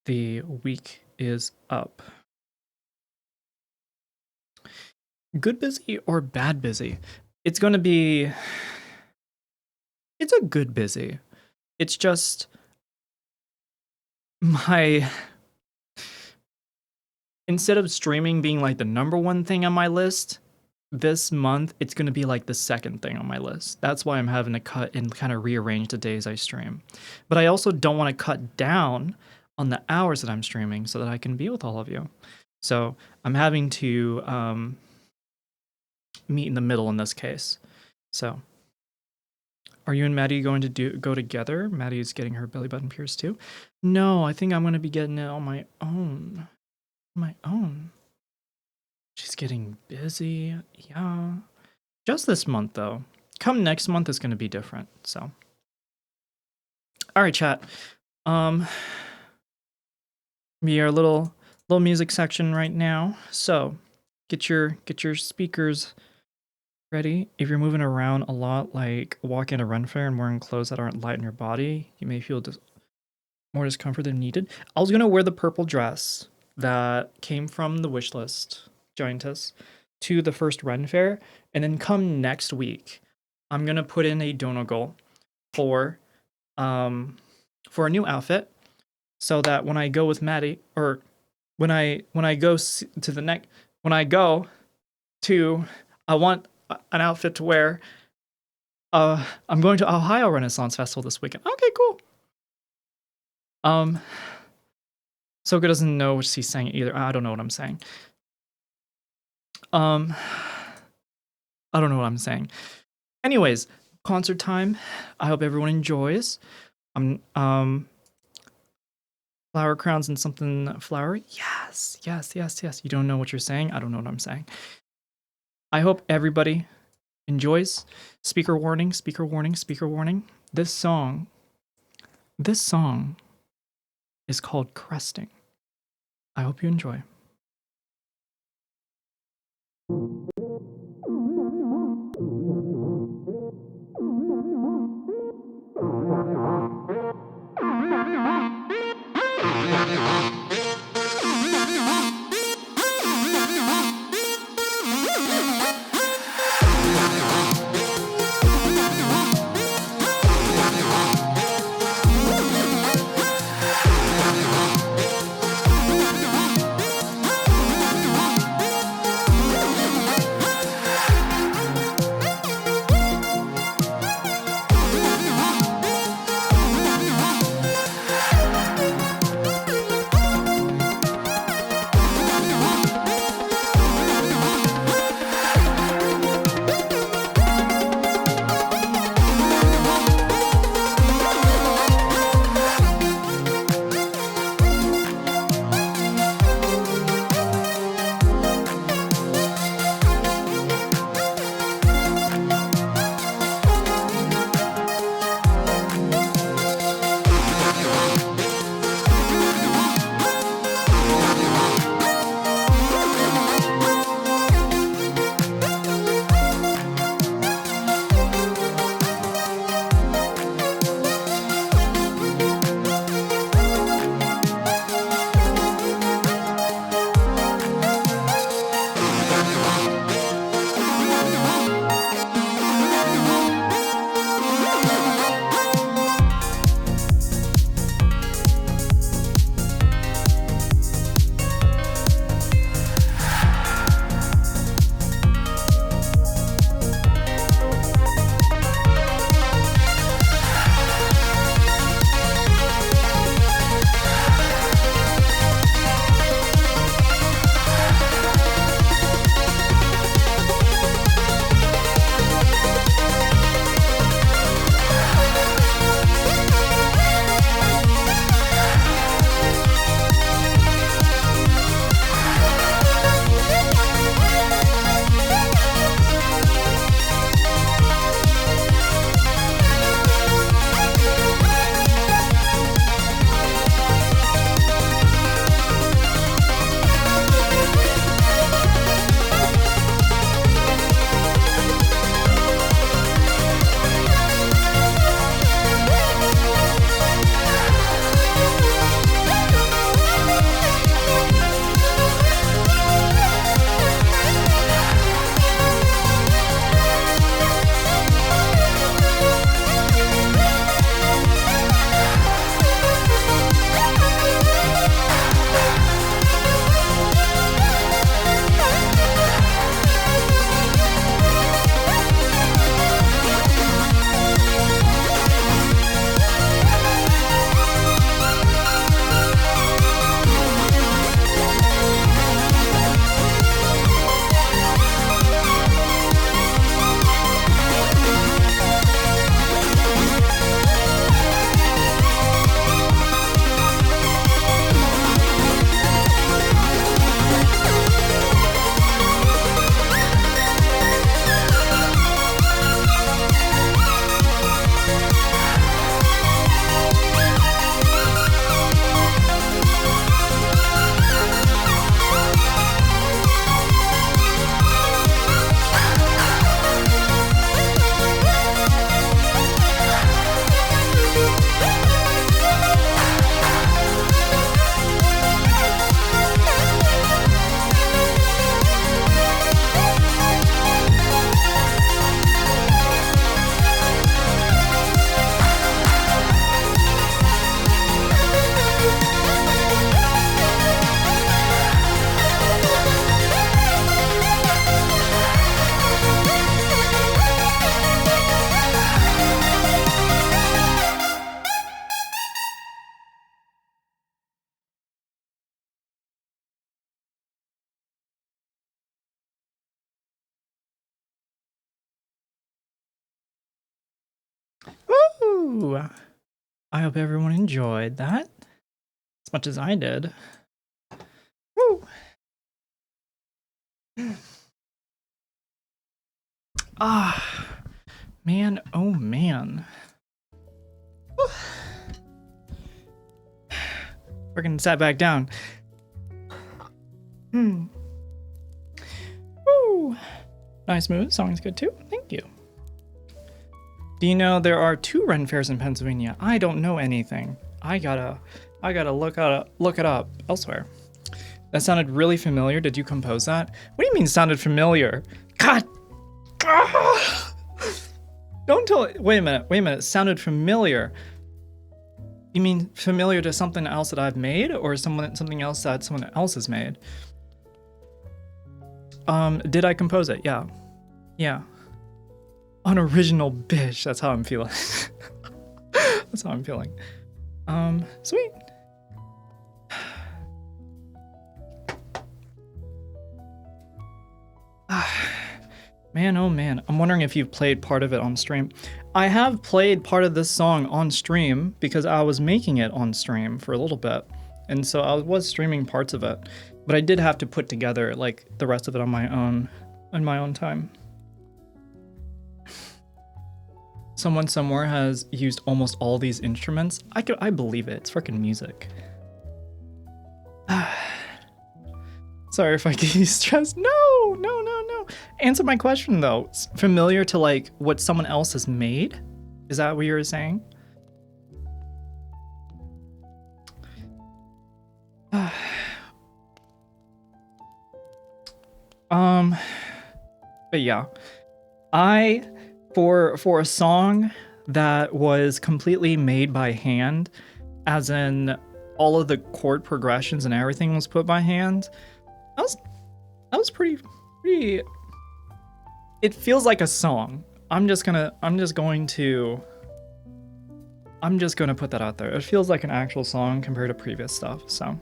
the week is up. Good busy or bad busy? It's a good busy. It's just instead of streaming being like the number one thing on my list, this month it's going to be like the second thing on my list. That's why I'm having to cut and kind of rearrange the days I stream. But I also don't want to cut down on the hours that I'm streaming so that I can be with all of you. So I'm having to meet in the middle in this case. So are you and Maddie going to go together? Maddie is getting her belly button pierced too. No, I think I'm going to be getting it on my own. She's getting busy. Yeah. Just this month though. Come next month is going to be different. So. All right, chat. We are a little music section right now. So, get your speakers ready. If you're moving around a lot, like walking a run fair and wearing clothes that aren't light on your body, you may feel more discomfort than needed. I was gonna wear the purple dress that came from the wish list, Giantess, to the first run fair, and then come next week, I'm gonna put in a donegal for a new outfit, so that when I go with Maddie, or when I go to the next, when I go to, I want an outfit to wear. I'm going to Ohio Renaissance Festival this weekend. Okay, cool. Soka doesn't know what she's saying either. I don't know what I'm saying. I don't know what I'm saying. Anyways, concert time. I hope everyone enjoys. Flower crowns and something flowery. Yes. You don't know what you're saying. I don't know what I'm saying. I hope everybody enjoys. Speaker warning. This song is called Cresting. I hope you enjoy. Woo! I hope everyone enjoyed that as much as I did. Woo! Ah, man, oh man. Freaking sat back down. Woo! Nice move. Song's good too. Thank you. Do you know there are 2 Ren fairs in Pennsylvania? I don't know anything. I gotta look it up elsewhere. That sounded really familiar. Did you compose that? What do you mean sounded familiar? God! Don't tell it. Wait a minute. Sounded familiar. You mean familiar to something else that I've made, or something else that someone else has made? Did I compose it? Yeah. Yeah. Unoriginal bitch. That's how I'm feeling. That's how I'm feeling. Sweet. Man, oh man. I'm wondering if you've played part of it on stream. I have played part of this song on stream because I was making it on stream for a little bit. And so I was streaming parts of it. But I did have to put together like the rest of it on my own time. Someone somewhere has used almost all these instruments. I believe it. It's freaking music. Sorry if I give you stress. No. Answer my question though. It's familiar to like what someone else has made? Is that what you were saying? But yeah. For a song that was completely made by hand, as in all of the chord progressions and everything was put by hand, that was pretty it feels like a song. I'm just gonna put that out there. It feels like an actual song compared to previous stuff, so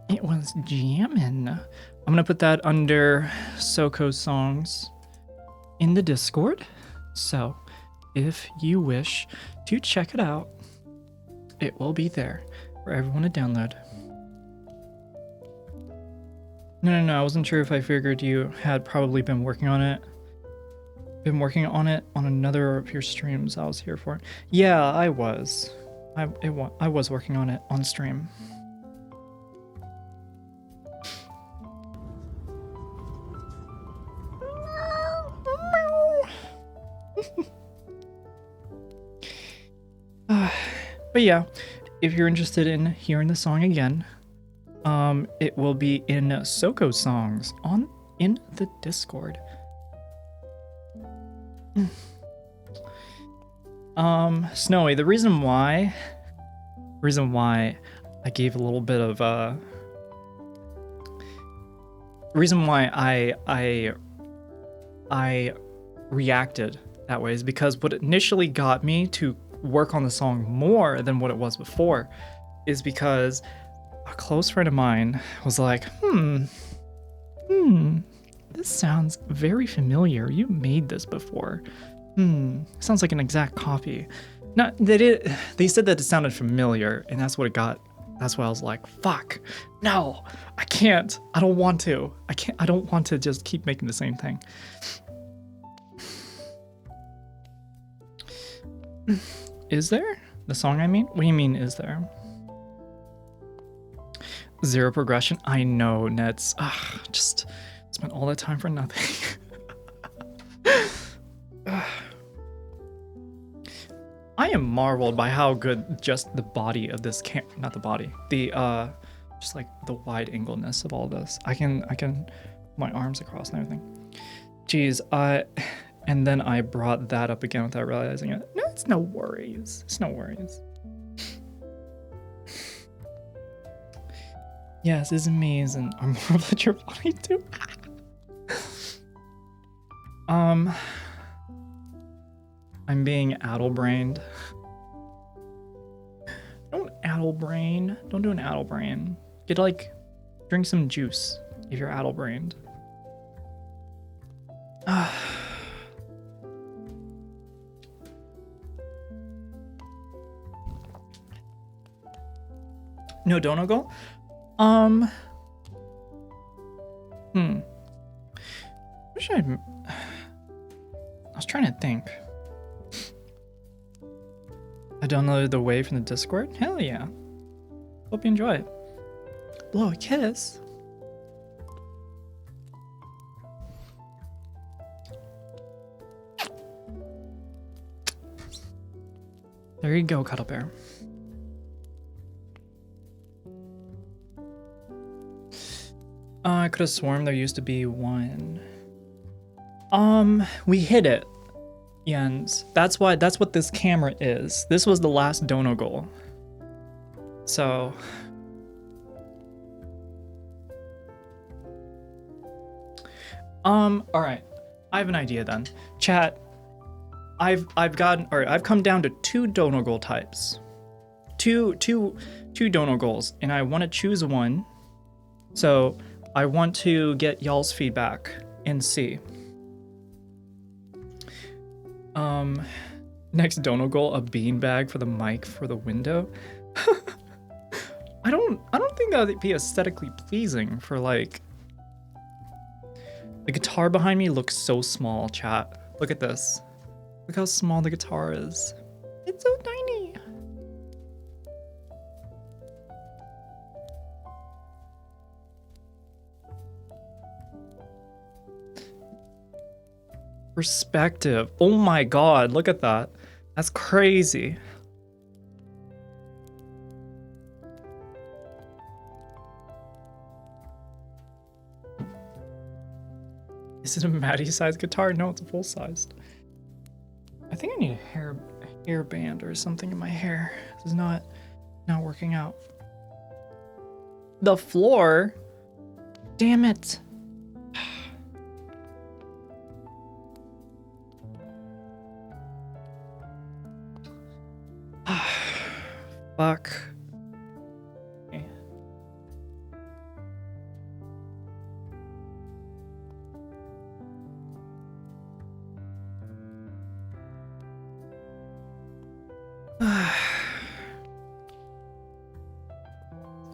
it was jammin'. I'm gonna put that under SoCo songs in the Discord. So if you wish to check it out, it will be there for everyone to download. No, I wasn't sure if I figured you had probably been working on it. On another of your streams I was here for. Yeah, I was. I was working on it on stream. But yeah, if you're interested in hearing the song again, it will be in SoCo songs in the Discord. Snowy, the reason why I gave a little bit of reason why I reacted that way is because what initially got me to work on the song more than what it was before is because a close friend of mine was like, this sounds very familiar. You made this before. Sounds like an exact copy. Not that they said that it sounded familiar, and that's what it got. That's why I was like, fuck, no, I can't. I don't want to. I don't want to just keep making the same thing. Is there? The song I mean? What do you mean, is there? Zero progression? I know, Nets. Just spent all that time for nothing. I am marveled by how good just the body of this not the body, the just like the wide angleness of all this. I can my arms across and everything. Jeez, and then I brought that up again without realizing it. No, it's no worries. It's no worries. Yes, it's amazing. I'm marveled at your body too. I'm being addle-brained. Don't addle-brain. Don't do an addle-brain. Drink some juice if you're addle-brained. No Donegal? What should I was trying to think. I downloaded the Wave from the Discord? Hell yeah. Hope you enjoy it. Blow a kiss? There you go, Cuddle Bear. I could have sworn there used to be one. We hit it, Jens. That's what this camera is. This was the last Donegal. So alright. I have an idea then. Chat, I've come down to 2 Donegal types. Two Donegals, and I want to choose one. So I want to get y'all's feedback and see. Next Donegal, a beanbag for the mic for the window. I don't think that would be aesthetically pleasing for like. The guitar behind me looks so small, chat. Look at this. Look how small the guitar is. It's so tiny. Perspective. Oh my god, look at that. That's crazy. Is it a Maddie-sized guitar? No, it's a full-sized. I think I need a hairband or something in my hair. This is not working out. The floor? Damn it. Fuck. Okay.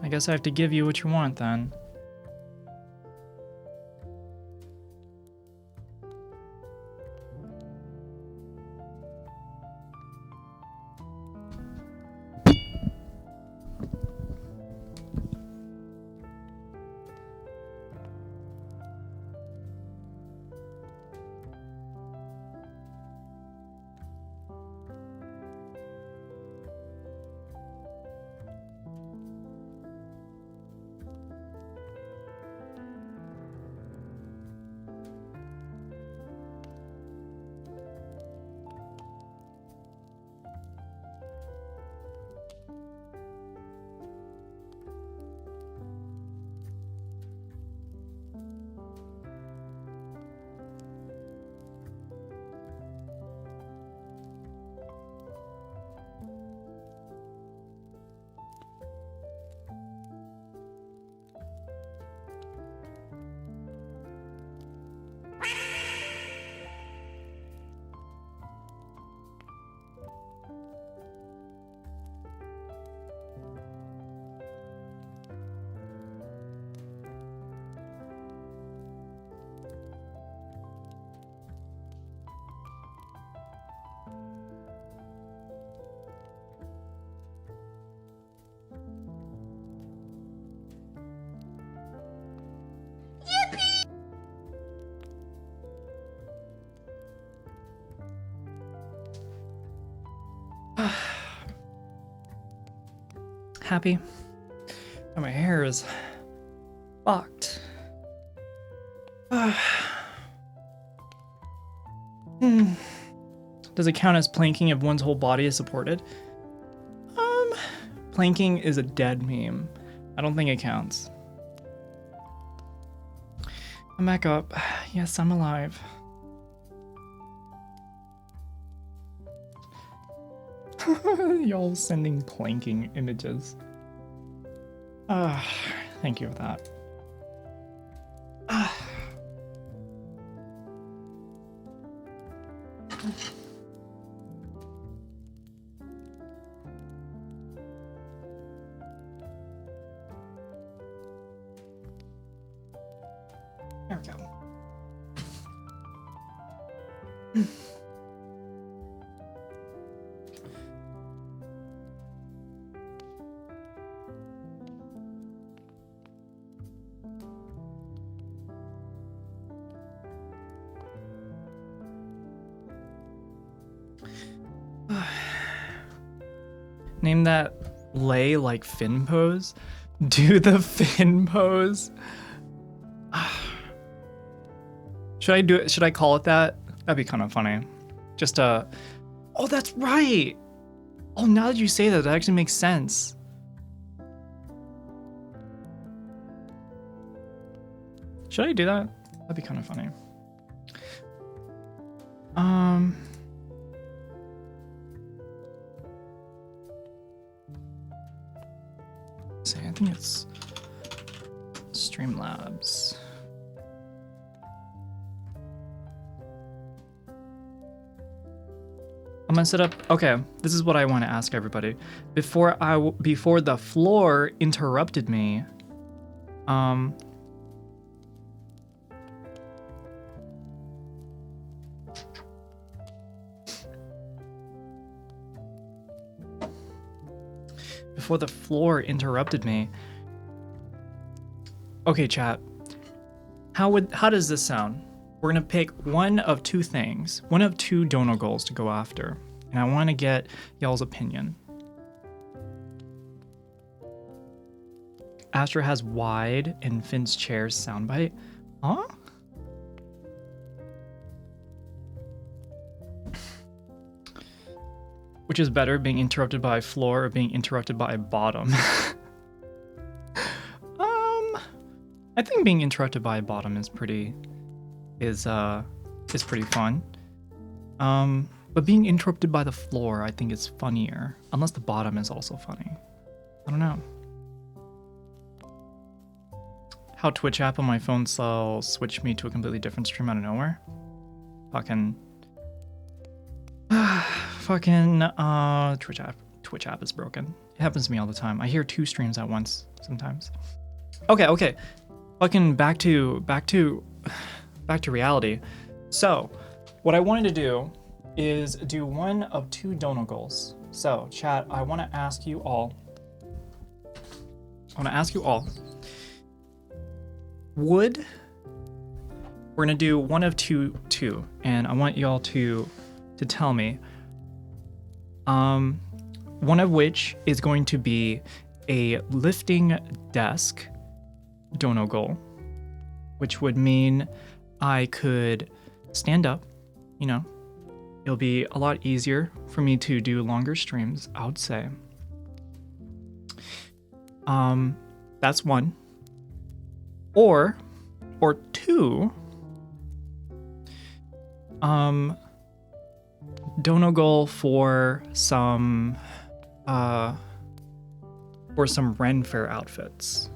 I guess I have to give you what you want then. Happy? Oh, my hair is fucked. Does it count as planking if one's whole body is supported? Planking is a dead meme. I don't think it counts. I'm back up. Yes, I'm alive. Y'all sending planking images. Thank you for that. There we go. Name that lay like fin pose. Do the fin pose. Should I do it? Should I call it that? That'd be kind of funny. Just oh, that's right. Oh, now that you say that, that actually makes sense. Should I do that? That'd be kind of funny. See, I think it's Streamlabs. I'm gonna set up. Okay, this is what I want to ask everybody. Before the floor interrupted me, before the floor interrupted me. Okay, chat. How does this sound? We're gonna pick one of two things, one of two dono goals to go after, and I want to get y'all's opinion. Astra has wide and Finn's chair's soundbite. Huh? Which is better, being interrupted by a floor or being interrupted by a bottom? I think being interrupted by a bottom is pretty fun. But being interrupted by the floor, I think is funnier. Unless the bottom is also funny. I don't know. How Twitch app on my phone switched me to a completely different stream out of nowhere. Twitch app is broken. It happens to me all the time. I hear two streams at once sometimes. Okay. Fucking back to reality. So, what I wanted to do is do one of two dono goals. So, chat, I want to ask you all. We're gonna do one of two, and I want y'all to tell me. One of which is going to be a lifting desk dono goal, which would mean I could stand up, it'll be a lot easier for me to do longer streams, I would say. That's one. Or two, dono goal for some Ren Fair outfits.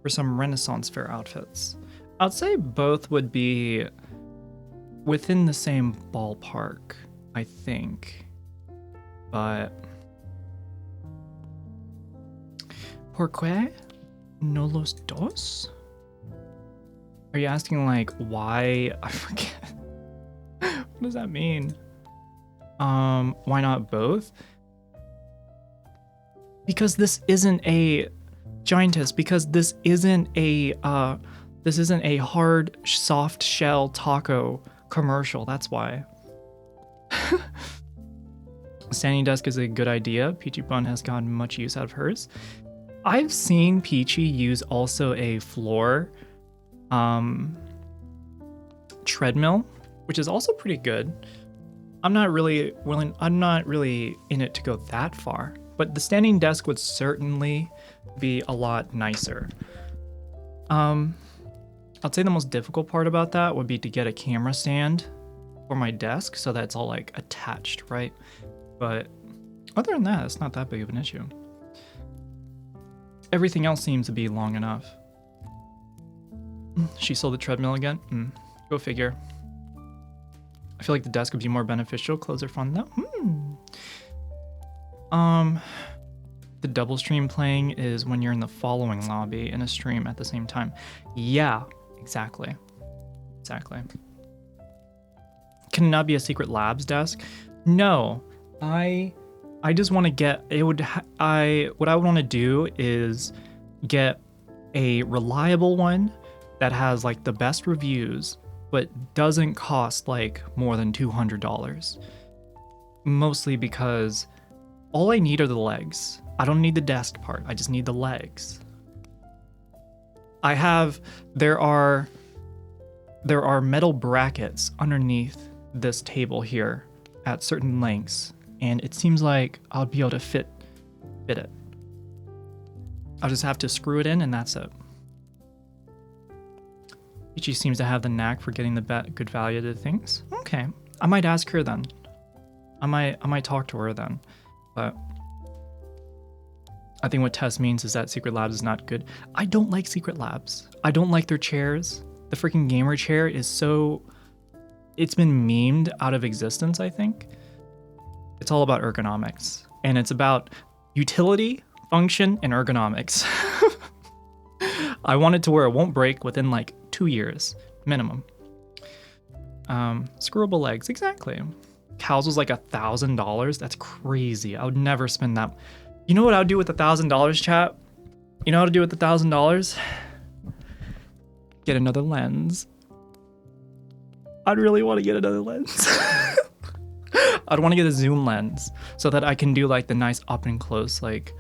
For some Renaissance Fair outfits. I'd say both would be within the same ballpark, I think. But ¿por qué no los dos? Are you asking like why? I forget. What does that mean? Why not both? Because this isn't a Giantess, because this isn't a hard soft shell taco commercial. That's why. Standing desk is a good idea. Peachy Bun has gotten much use out of hers. I've seen Peachy use also a floor treadmill, which is also pretty good. I'm not really in it to go that far, but the standing desk would certainly be a lot nicer. I'd say the most difficult part about that would be to get a camera stand for my desk so that it's all like attached, right? But other than that, it's not that big of an issue. Everything else seems to be long enough. She sold the treadmill again? Go figure. I feel like the desk would be more beneficial. Clothes are fun though. the double stream playing is when you're in the following lobby in a stream at the same time. Yeah, exactly. Exactly. Can it not be a secret labs desk? No. I just want to get what I would want to do is get a reliable one that has like the best reviews but doesn't cost like more than $200. Mostly because all I need are the legs. I don't need the desk part. I just need the legs. There are metal brackets underneath this table here at certain lengths, and it seems like I'll be able to fit it. I'll just have to screw it in and that's it. Ichi seems to have the knack for getting the good value to things. Okay, I might ask her then. I might talk to her then, but I think what Tess means is that Secret Labs is not good. I don't like Secret Labs. I don't like their chairs. The freaking gamer chair is so... It's been memed out of existence, I think. It's all about ergonomics, and it's about utility, function, and ergonomics. I want it to where it won't break within like 2 years, minimum. Screwable legs, exactly. Cal's was like $1,000. That's crazy. I would never spend that. You know what I would do with $1,000, chat? You know how to do with $1,000? Get another lens. I'd really want to get another lens. I'd want to get a zoom lens so that I can do like the nice up and close, like,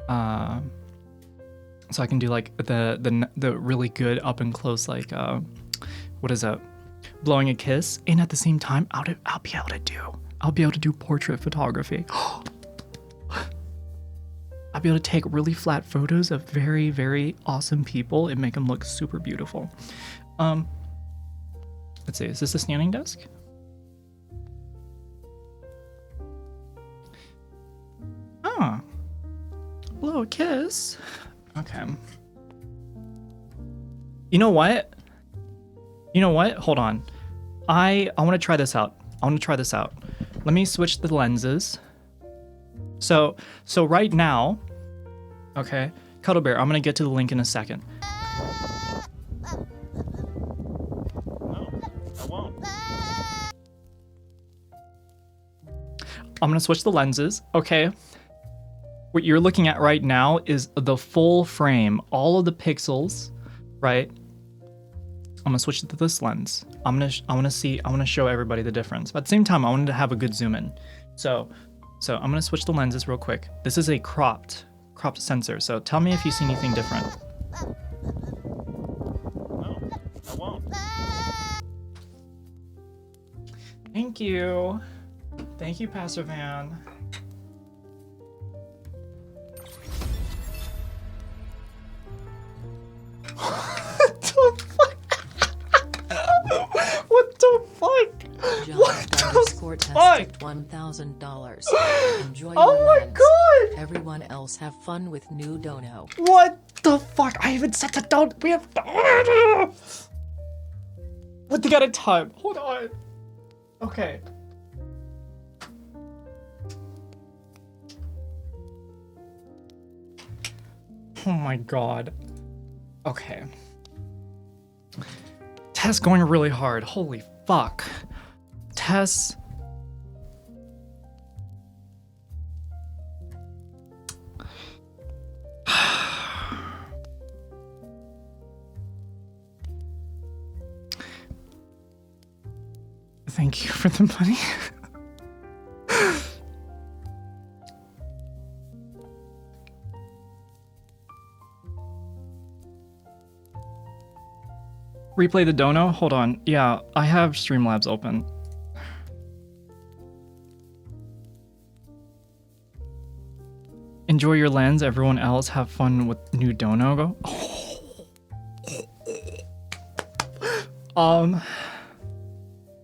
so I can do like the really good up and close, like, what is that? Blowing a kiss, and at the same time, I'll be able to do portrait photography. I'll be able to take really flat photos of very, very awesome people and make them look super beautiful. Let's see, is this a standing desk? Ah, blow a kiss. Okay. You know what? Hold on. I want to try this out. Let me switch the lenses. So right now, okay, Cuddle Bear, I'm gonna get to the link in a second. I'm gonna switch the lenses, okay? What you're looking at right now is the full frame, all of the pixels, right? I'm gonna switch to this lens. I wanna show everybody the difference. But at the same time, I wanted to have a good zoom in. So I'm gonna switch the lenses real quick. This is a cropped sensor. So tell me if you see anything different. No, I won't. Thank you. Thank you, Pastor Van. What the fuck? What the fuck? $1,000. Enjoy your Oh my lens. god! Everyone else have fun with new dono. What the fuck? I haven't set the down. We have. What? They got a time. Hold on. Okay. Oh my god. Okay. Tess going really hard. Holy fuck. Tess. Thank you for the money. Replay the dono? Hold on. Yeah, I have Streamlabs open. Enjoy your lens. Everyone else have fun with new dono. Go.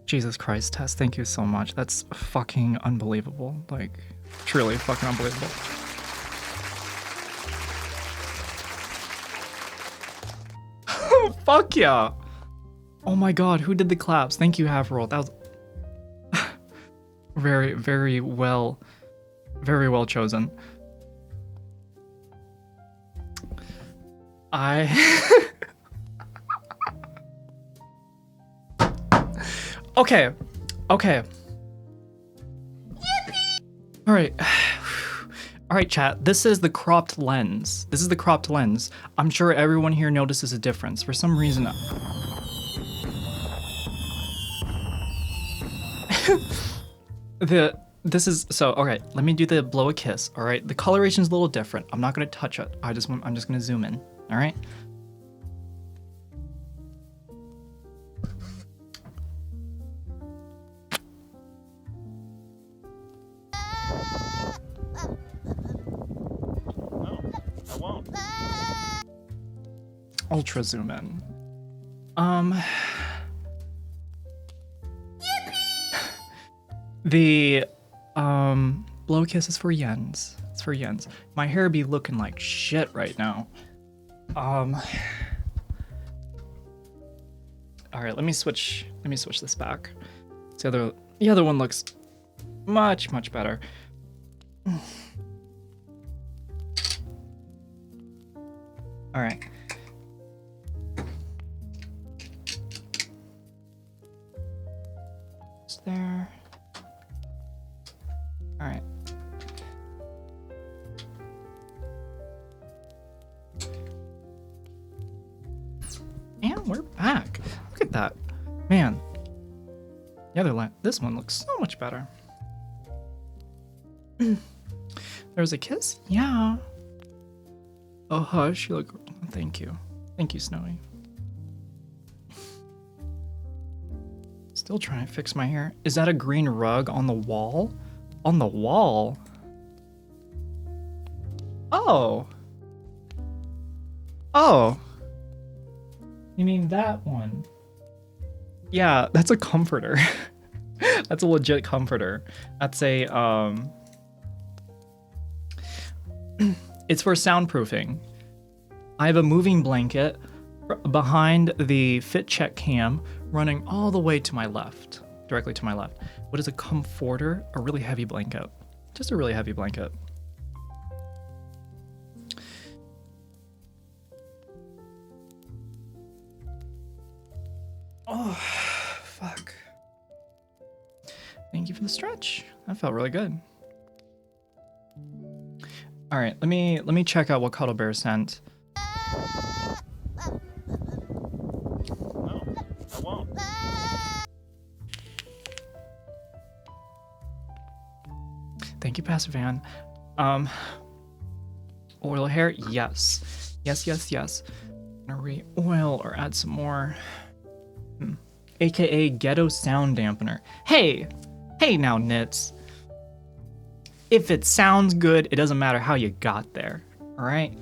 Jesus Christ, Tess, thank you so much. That's fucking unbelievable. Like, truly fucking unbelievable. Fuck yeah. Oh my god, who did the claps? Thank you, Haverworld. That was very, very well chosen. Okay. Okay. All right. All right, chat. This is the cropped lens. This is the cropped lens. I'm sure everyone here notices a difference. For some reason... This is... So, all right. Let me do the blow a kiss, all right? The coloration's a little different. I'm not going to touch it. I'm just going to zoom in, all right? Ultra zoom in. The blow kiss is for yens. It's for yens. My hair be looking like shit right now. All right, let me switch this back. The other one looks much better. All right. There. All right. And we're back. Look at that. Man. The other line, this one looks so much better. There's a kiss? Yeah. Oh, hush. You look... Thank you. Thank you, Snowy. Still trying to fix my hair. Is that a green rug on the wall? On the wall? Oh. Oh. You mean that one? Yeah, that's a comforter. That's a legit comforter. That's a, it's for soundproofing. I have a moving blanket behind the fit check cam running all the way to my left, directly to my left. What is a comforter? A really heavy blanket. Just a really heavy blanket. Oh, fuck. Thank you for the stretch. That felt really good. All right, let me check out what Cuddle Bear sent. Thank you, Pastor Van. Oil hair? Yes. Yes. Gonna re-oil or add some more. AKA ghetto sound dampener. Hey now, Nits. If it sounds good, it doesn't matter how you got there. All right?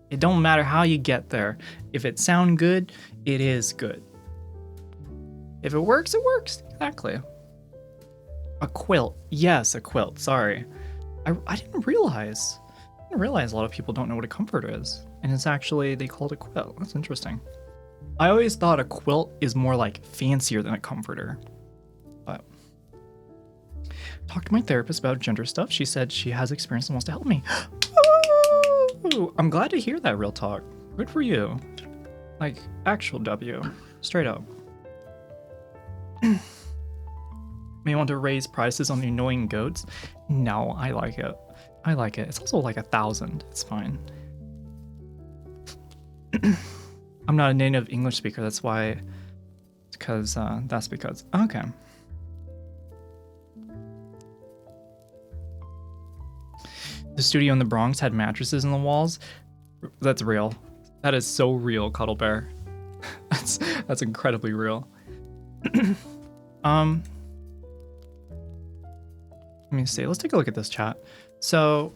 It don't matter how you get there. If it sound good, it is good. If it works, it works. Exactly. A quilt. Yes, a quilt. Sorry. I didn't realize. A lot of people don't know what a comforter is. And it's actually, they call it a quilt. That's interesting. I always thought a quilt is more like fancier than a comforter. But talked to my therapist about gender stuff. She said she has experience and wants to help me. Ooh, I'm glad to hear that, real talk. Good for you. Like, actual W. Straight up. May want to raise prices on the annoying goats? No, I like it. It's also like 1,000. It's fine. I'm not a native English speaker. That's why. That's because. Okay. The studio in the Bronx had mattresses in the walls. That's real. That is so real, Cuddle Bear. That's incredibly real. Let me see. Let's take a look at this chat. So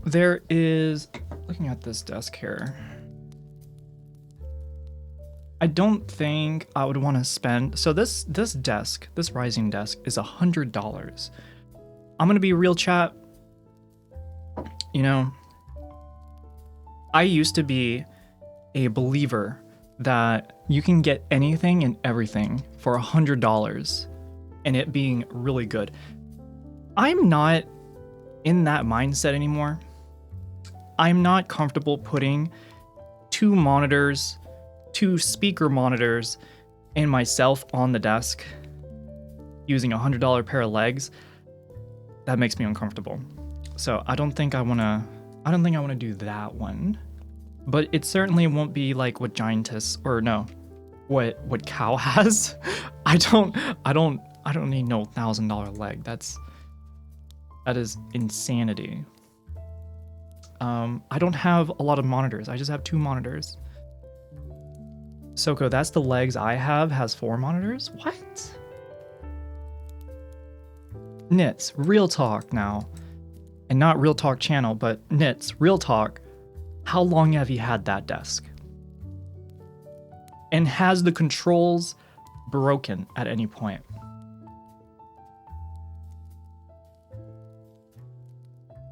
there is, looking at this desk here, I don't think I would want to spend, so this desk, this rising desk is $100. I'm gonna be real, chat. You know, I used to be a believer that you can get anything and everything for $100 and it being really good. I'm not in that mindset anymore. I'm not comfortable putting 2 monitors, 2 speaker monitors, and myself on the desk using a $100 pair of legs. That makes me uncomfortable. So I don't think I wanna do that one. But it certainly won't be like what Giantess, or no, what Cow has. I don't need no $1,000 leg. That is insanity. I don't have a lot of monitors. I just have 2 monitors. Soko, that's the legs I have, has 4 monitors? What? Nits, real talk now. And not real talk channel, but Nits, real talk. How long have you had that desk? And has the controls broken at any point?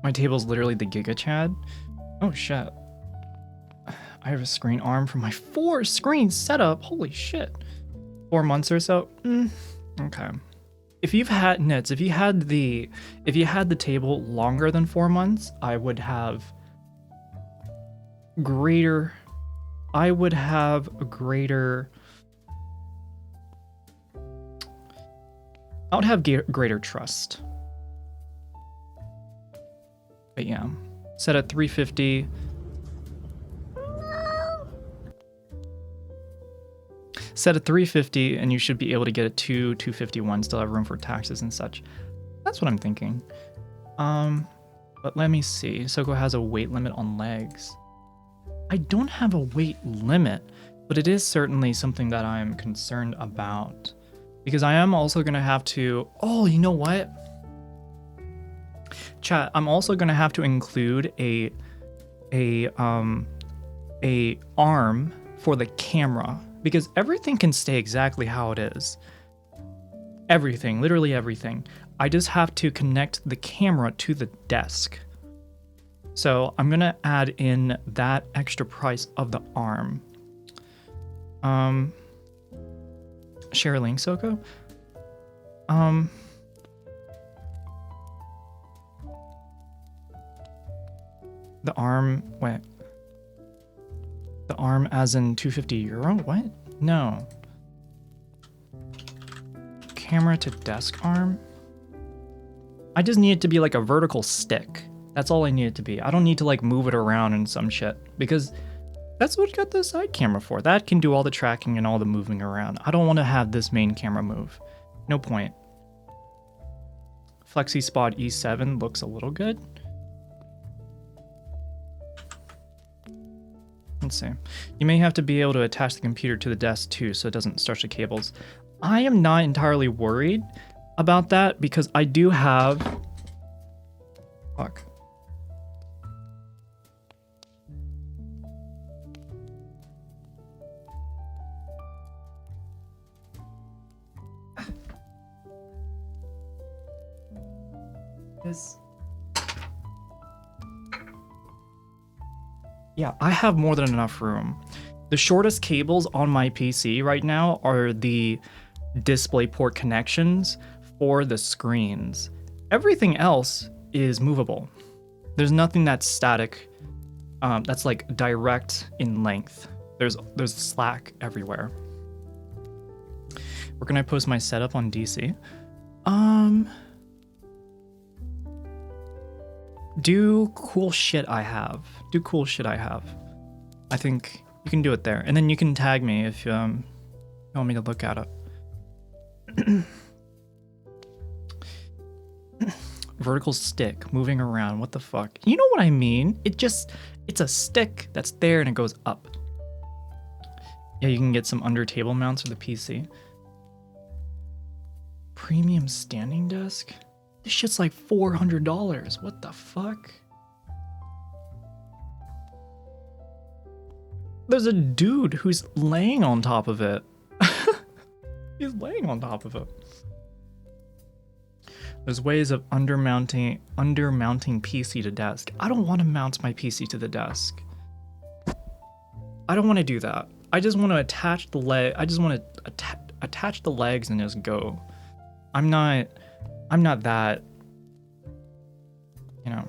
My table's literally the Giga Chad. Oh shit. I have a screen arm for my 4 screen setup. Holy shit. 4 months or so? Okay. If you've had Nits, if you had the table longer than 4 months, I would have greater trust. But yeah, set at 350. Set at 350 and you should be able to get a 251, still have room for taxes and such. That's what I'm thinking. But let me see. Soko has a weight limit on legs. I don't have a weight limit, but it is certainly something that I'm concerned about. Because I am also going to have to... Oh, you know what? Chat, I'm also going to have to include a arm for the camera. Because everything can stay exactly how it is. Everything, literally everything. I just have to connect the camera to the desk. So I'm gonna add in that extra price of the arm. Share a link, Soko? The arm, wait. The arm as in €250? What? No. Camera to desk arm? I just need it to be like a vertical stick. That's all I need it to be. I don't need to like move it around and some shit, because that's what you got the side camera for. That can do all the tracking and all the moving around. I don't want to have this main camera move. No point. Flexi Spot E7 looks a little good. Let's see. You may have to be able to attach the computer to the desk too, so it doesn't stretch the cables. I am not entirely worried about that because I do have... Fuck. Yeah, I have more than enough room. The shortest cables on my PC right now are the DisplayPort connections for the screens. Everything else is movable. There's nothing that's static, that's like direct in length. There's slack everywhere. Where can I post my setup on DC? Do cool shit I have. I think you can do it there. And then you can tag me if you want me to look at it. Vertical stick moving around. What the fuck? You know what I mean? It's a stick that's there and it goes up. Yeah, you can get some under table mounts for the PC. Premium standing desk? This shit's like $400. What the fuck? There's a dude who's laying on top of it. He's laying on top of it. There's ways of undermounting PC to desk. I don't want to mount my PC to the desk. I don't want to do that. I just want to attach the leg. I just want to attach the legs and just go. I'm not that you know,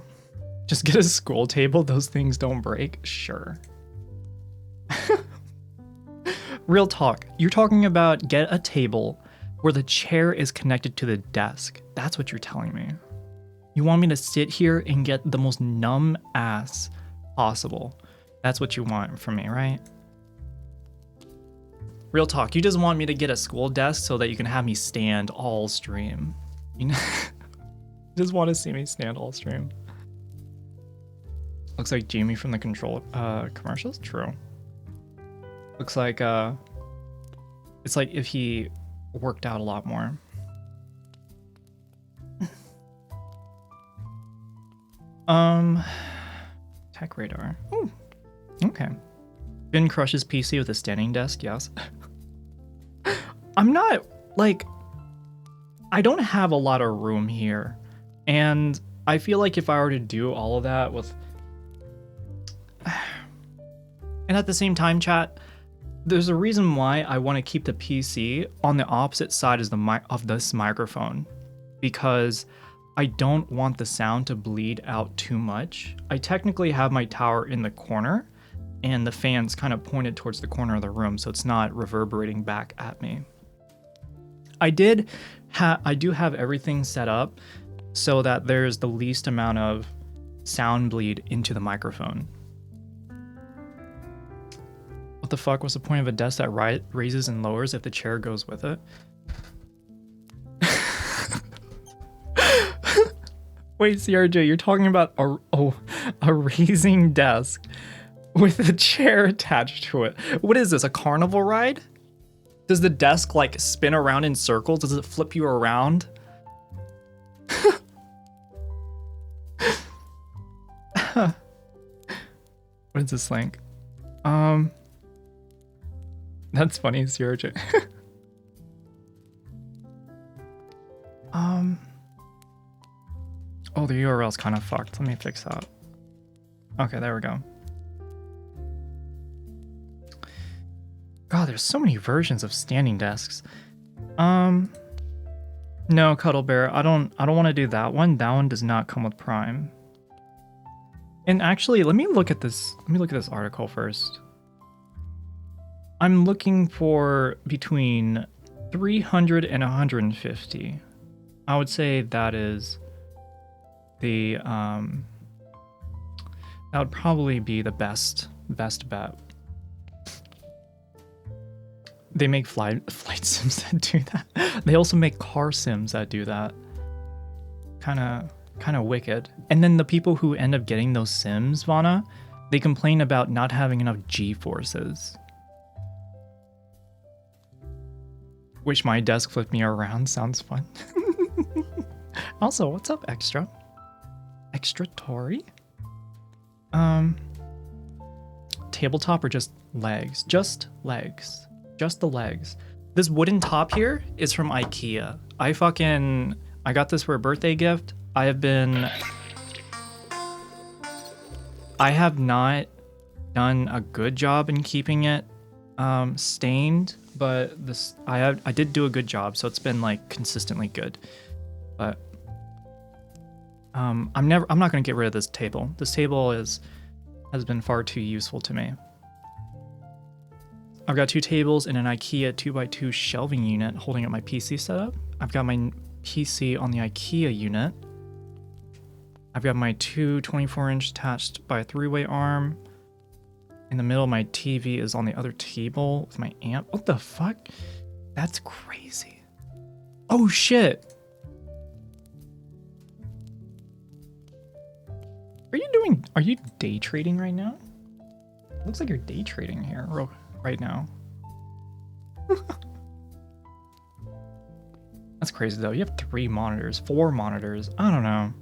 just get a school table. Those things don't break. Sure. Real talk. You're talking about get a table where the chair is connected to the desk. That's what you're telling me. You want me to sit here and get the most numb ass possible. That's what you want from me, right? Real talk. You just want me to get a school desk so that you can have me stand all stream. You know? You just want to see me stand all stream. Looks like Jamie from the Control commercials. True. Looks like it's like if he worked out a lot more. Tech radar. Ooh, okay. Finn crushes PC with a standing desk. Yes. I'm not like, I don't have a lot of room here, and I feel like if I were to do all of that with, and at the same time, chat, there's a reason why I want to keep the PC on the opposite side as of this microphone, because I don't want the sound to bleed out too much. I technically have my tower in the corner, and the fan's kind of pointed towards the corner of the room, so it's not reverberating back at me. I do have everything set up so that there's the least amount of sound bleed into the microphone. What the fuck was the point of a desk that raises and lowers if the chair goes with it? Wait, CRJ, you're talking about a raising desk with a chair attached to it. What is this, a carnival ride? Does the desk like spin around in circles? Does it flip you around? What is this link? That's funny, CRJ. Oh, the URL's kind of fucked. Let me fix that. Okay, there we go. God, there's so many versions of standing desks. No, Cuddle Bear, I don't want to do that one. That one does not come with Prime. And actually, let me look at this article first. I'm looking for between 300 and 150. I would say that is the that would probably be the best bet. They make flight sims that do that. They also make car sims that do that. Kind of wicked. And then the people who end up getting those sims, Vana, they complain about not having enough G-forces. Wish my desk flipped me around. Sounds fun. Also, what's up, Extra? Extra Tori? Tabletop or just legs? Just legs. Just the legs. This wooden top here is from IKEA. I got this for a birthday gift. I have not done a good job in keeping it stained, but I did do a good job, so it's been like consistently good. But I'm not gonna get rid of this table. This table has been far too useful to me. I've got two tables and an IKEA 2x2 shelving unit holding up my PC setup. I've got my PC on the IKEA unit. I've got my two 24-inch attached by a 3-way arm. In the middle, my TV is on the other table with my amp. What the fuck? That's crazy. Oh shit. Are you day trading right now? Looks like you're day trading here right now. That's crazy though. You have 3 monitors, 4 monitors. I don't know.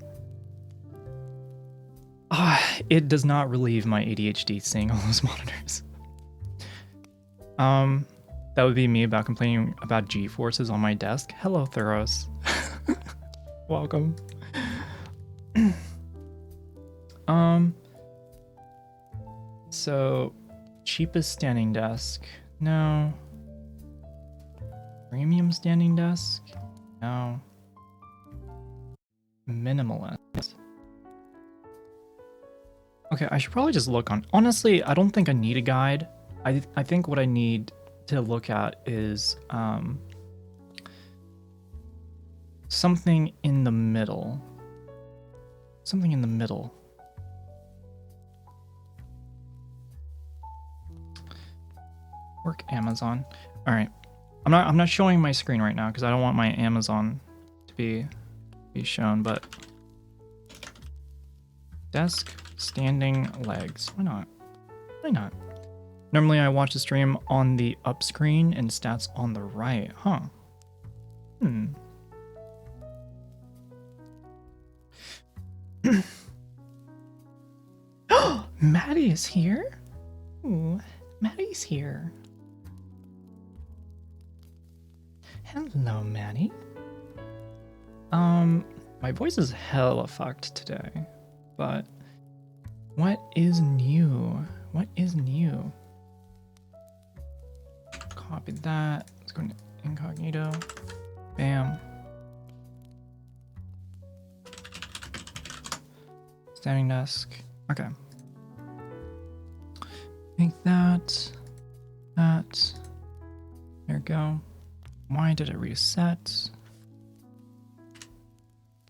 It does not relieve my ADHD seeing all those monitors. That would be me about complaining about G-forces on my desk. Hello, Thuros. Welcome. So cheapest standing desk? No. Premium standing desk? No. Minimalist. Okay, I should probably just look on. Honestly, I don't think I need a guide. I think what I need to look at is something in the middle. Something in the middle. Work Amazon. All right. I'm not showing my screen right now because I don't want my Amazon to be shown, but desk standing legs. Why not? Why not? Normally I watch the stream on the up screen and stats on the right. Huh. Maddie is here? Ooh, Maddie's here. Hello, Maddie. My voice is hella fucked today, but what is new? What is new? Copy that. Let's go into incognito. Bam. Standing desk. Okay. Make that. That. There we go. Why did it reset?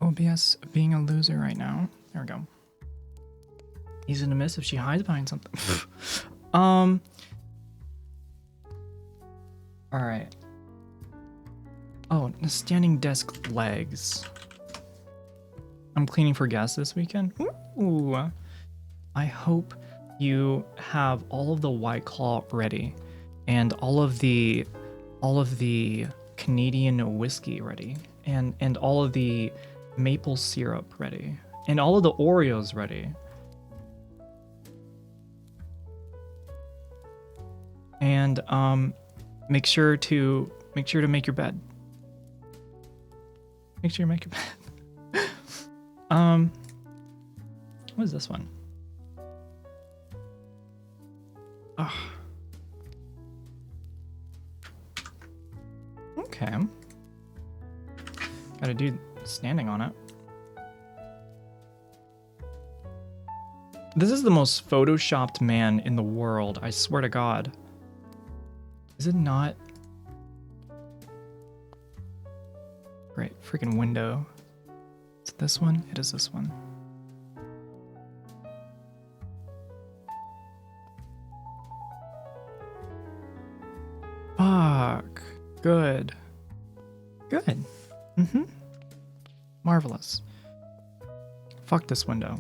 OBS being a loser right now. There we go. Easy to miss if she hides behind something. All right. Oh, the standing desk legs. I'm cleaning for guests this weekend. Ooh. I hope you have all of the White Claw ready and all of the Canadian whiskey ready and all of the maple syrup ready and all of the Oreos ready. And make sure to make your bed. Make sure you make your bed. What is this one? Oh. Okay. Got a dude standing on it. This is the most photoshopped man in the world, I swear to God. Is it not? Great, freaking window. Is it this one? It is this one. Fuck. Good. Good. Marvelous. Fuck this window.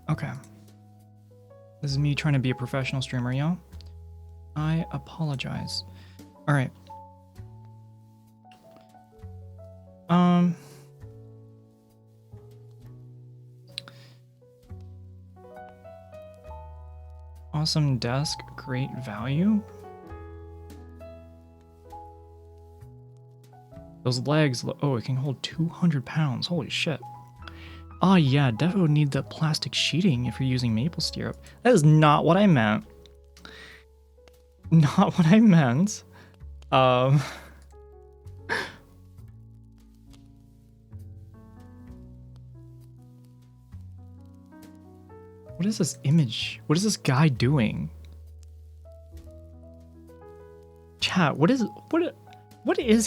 Okay. This is me trying to be a professional streamer, y'all. I apologize. All right. Awesome desk, great value. Those legs, oh, it can hold 200 pounds. Holy shit. Oh yeah, definitely need the plastic sheeting if you're using maple syrup. That is not what I meant. Not what I meant. What is this image? What is this guy doing? Chat, what is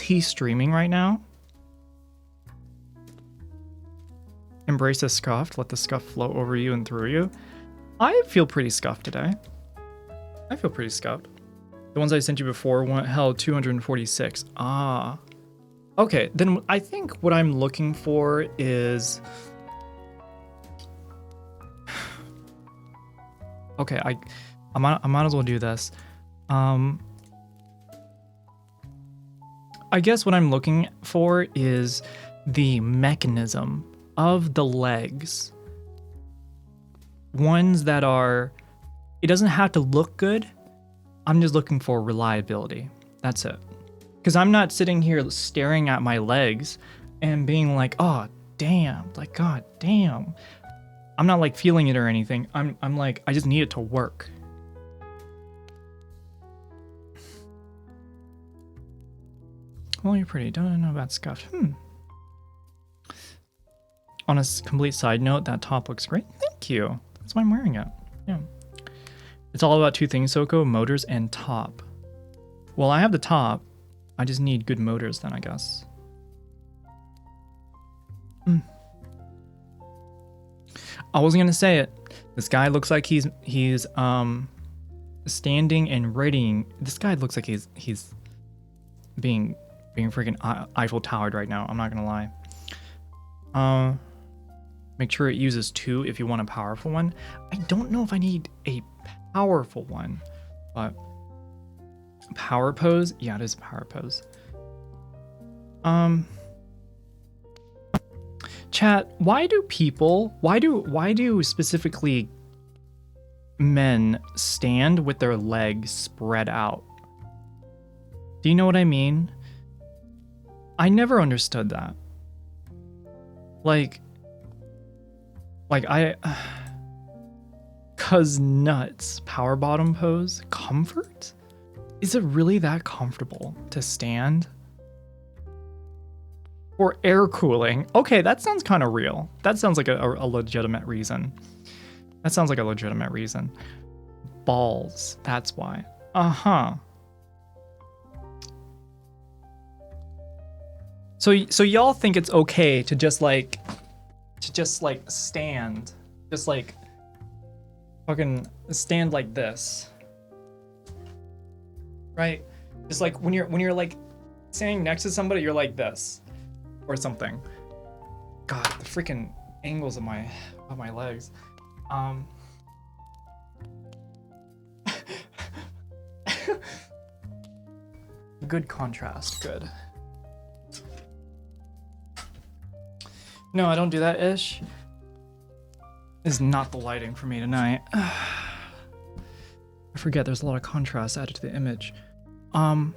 he streaming right now? Embrace the scuffed, let the scuff flow over you and through you. I feel pretty scuffed today. I feel pretty scuffed. The ones I sent you before held 246. Ah. Okay, then I think what I'm looking for is... Okay, I might as well do this. I guess what I'm looking for is the mechanism of the legs. Ones that are... It doesn't have to look good. I'm just looking for reliability. That's it. Because I'm not sitting here staring at my legs and being like, oh, damn. Like, god damn. I'm not like feeling it or anything. I'm like, I just need it to work. Well, you're pretty. Don't know about scuffed. On a complete side note, that top looks great. Thank you. That's why I'm wearing it. Yeah. It's all about two things, Soko, motors and top. Well, I have the top. I just need good motors then, I guess. I wasn't gonna say it. This guy looks like he's standing and readying. This guy looks like he's being freaking Eiffel Towered right now. I'm not gonna lie. Make sure it uses 2 if you want a powerful one. I don't know if I need a powerful one, but power pose. Yeah, it is a power pose. Chat, why do specifically men stand with their legs spread out? Do you know what I mean? I never understood that. Like cuz nuts, power bottom pose, comfort? Is it really that comfortable to stand? Or air cooling. Okay, that sounds kind of real. That sounds like a legitimate reason. That sounds like a legitimate reason. Balls, that's why. Uh-huh. So y'all think it's okay to just like stand, just like fucking stand like this, right? Just like when you're like standing next to somebody, you're like this or something. God, the freaking angles of my legs. Good contrast, good. No, I don't do that, Ish. This is not the lighting for me tonight. I forget there's a lot of contrast added to the image. The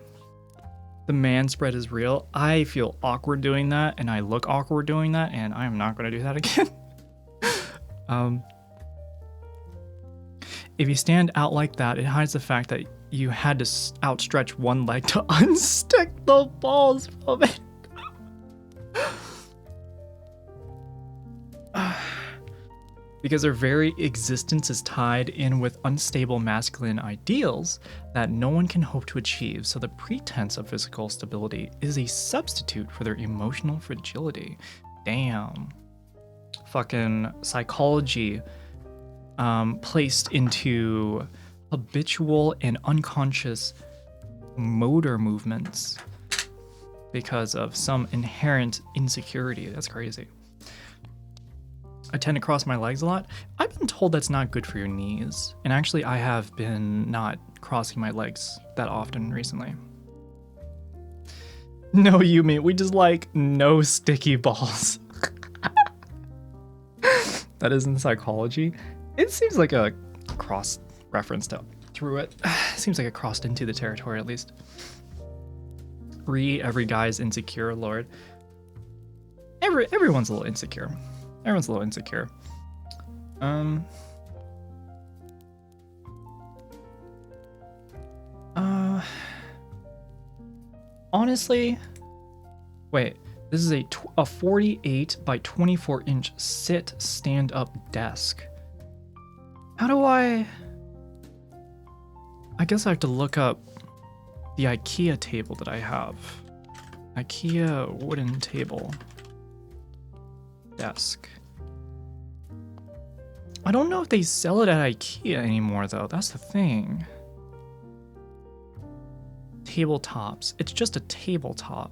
man spread is real. I feel awkward doing that, and I look awkward doing that, and I am not going to do that again. If you stand out like that, it hides the fact that you had to outstretch one leg to unstick the balls from it. Because their very existence is tied in with unstable masculine ideals that no one can hope to achieve, so the pretense of physical stability is a substitute for their emotional fragility. Damn. Fucking psychology placed into habitual and unconscious motor movements because of some inherent insecurity. That's crazy. I tend to cross my legs a lot. I've been told that's not good for your knees. And actually, I have been not crossing my legs that often recently. No, Yumi, we just like no sticky balls. That is in psychology. It seems like a cross reference through it. Seems like it crossed into the territory at least. Every guy's insecure, Lord. Everyone's a little insecure. Everyone's a little insecure. Honestly, wait. This is a 48 by 24 inch sit stand up desk. How do I guess I have to look up the IKEA table that I have. IKEA wooden table. Desk. I don't know if they sell it at IKEA anymore though, that's the thing. Tabletops. It's just a tabletop.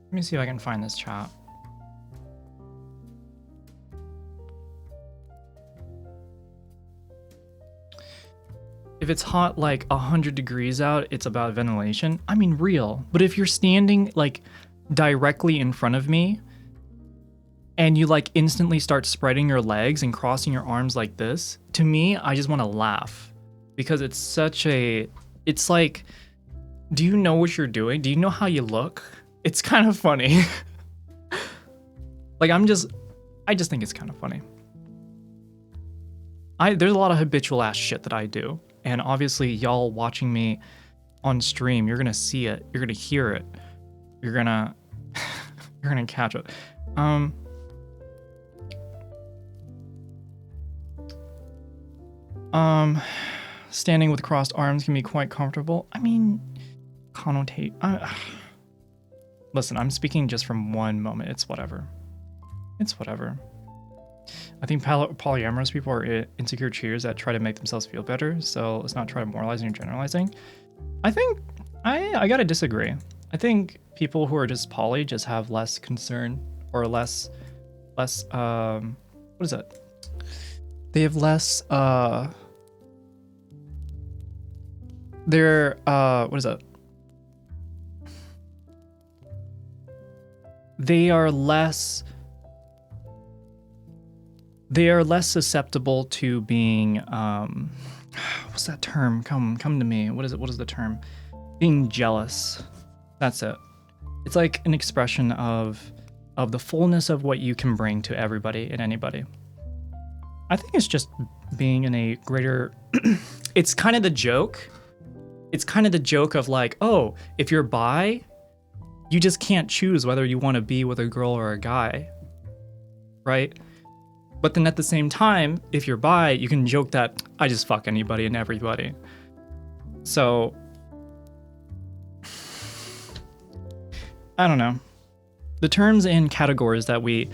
Let me see if I can find this chat. If it's hot like 100 degrees out, it's about ventilation. I mean, real. But if you're standing like directly in front of me and you like instantly start spreading your legs and crossing your arms like this, to me, I just want to laugh because it's such a, it's like, do you know what you're doing? Do you know how you look? It's kind of funny. Like I just think it's kind of funny. There's a lot of habitual ass shit that I do. And obviously y'all watching me on stream, you're gonna see it, you're gonna hear it, you're gonna You're gonna catch it. Standing with crossed arms can be quite comfortable. I mean, connotate. Listen, I'm speaking just from one moment. It's whatever. It's whatever. I think polyamorous people are insecure cheaters that try to make themselves feel better. So let's not try to moralizing or generalizing. I think I gotta disagree. I think people who are just poly just have less concern or less what is it? They have less they're what is it? They are less susceptible to being what's that term? Come to me. What is it? What is the term? Being jealous. That's it. It's like an expression of the fullness of what you can bring to everybody and anybody. I think it's just being in a greater it's kind of the joke. It's kind of the joke of like, oh, if you're bi, you just can't choose whether you want to be with a girl or a guy. Right? But then at the same time, if you're bi, you can joke that I just fuck anybody and everybody. So I don't know. The terms and categories that we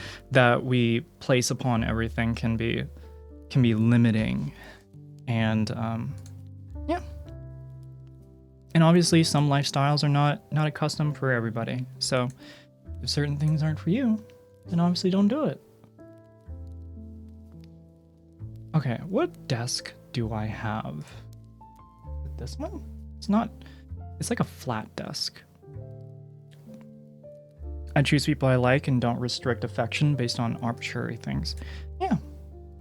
place upon everything can be limiting, and yeah. And obviously, some lifestyles are not accustomed for everybody. So if certain things aren't for you, then obviously don't do it. Okay, what desk do I have? This one? It's not. It's like a flat desk. I choose people I like and don't restrict affection based on arbitrary things. Yeah.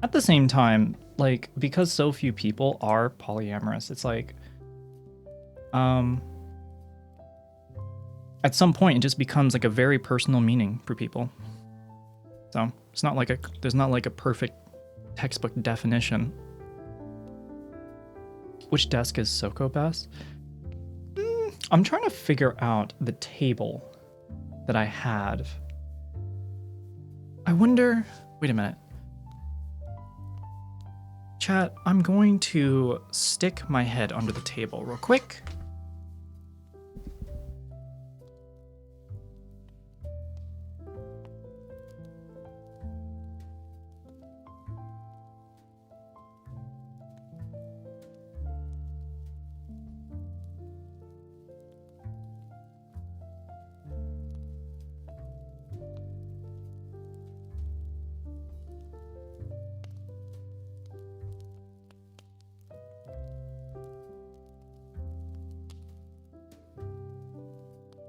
At the same time, like, because so few people are polyamorous, it's like, at some point it just becomes like a very personal meaning for people. So it's not like there's not like a perfect textbook definition. Which desk is SoCo best? I'm trying to figure out the table that I had. I wonder, wait a minute. Chat, I'm going to stick my head under the table real quick.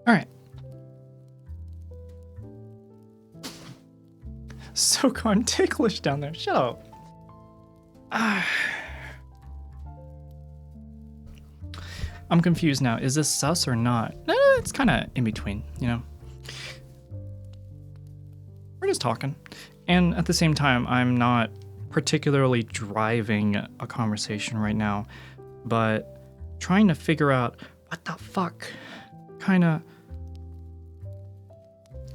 All right. So gone ticklish down there. Shut up. I'm confused now. Is this sus or not? It's kind of in between, you know? We're just talking. And at the same time, I'm not particularly driving a conversation right now, but trying to figure out what the fuck kind of...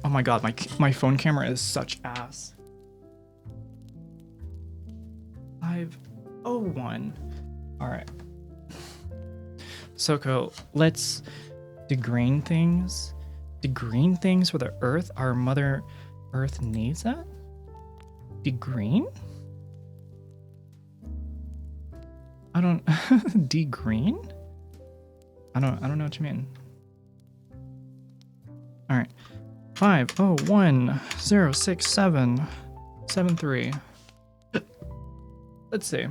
Oh my god, my phone camera is such ass. 501. All right. SoCo, let's degreen things. Degreen things for the Earth. Our Mother Earth needs that. Degreen? I don't. Degreen? I don't know what you mean. All right. 501-067-73. Let's see.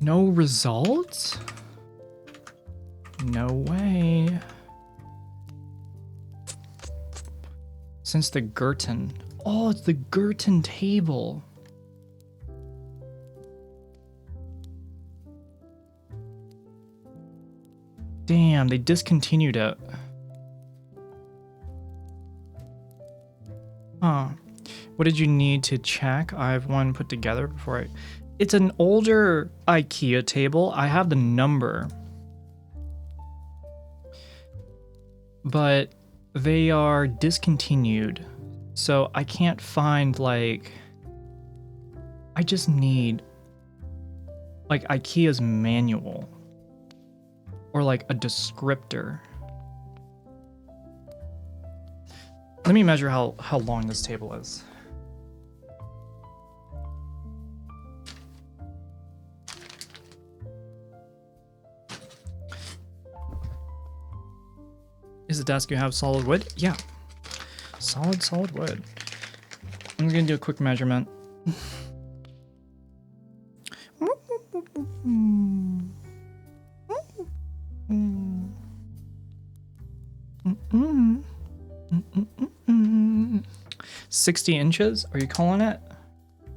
No results? No way. Since the Girton. Oh, it's the Girton table. Damn, they discontinued it. Huh. What did you need to check? I have one put together before I... It's an older IKEA table. I have the number. But they are discontinued. So I can't find like, I just need like IKEA's manual or like a descriptor. Let me measure how long this table is. Is the desk you have solid wood? Yeah. Solid wood. I'm gonna do a quick measurement. Mm. 60 inches? Are you calling it?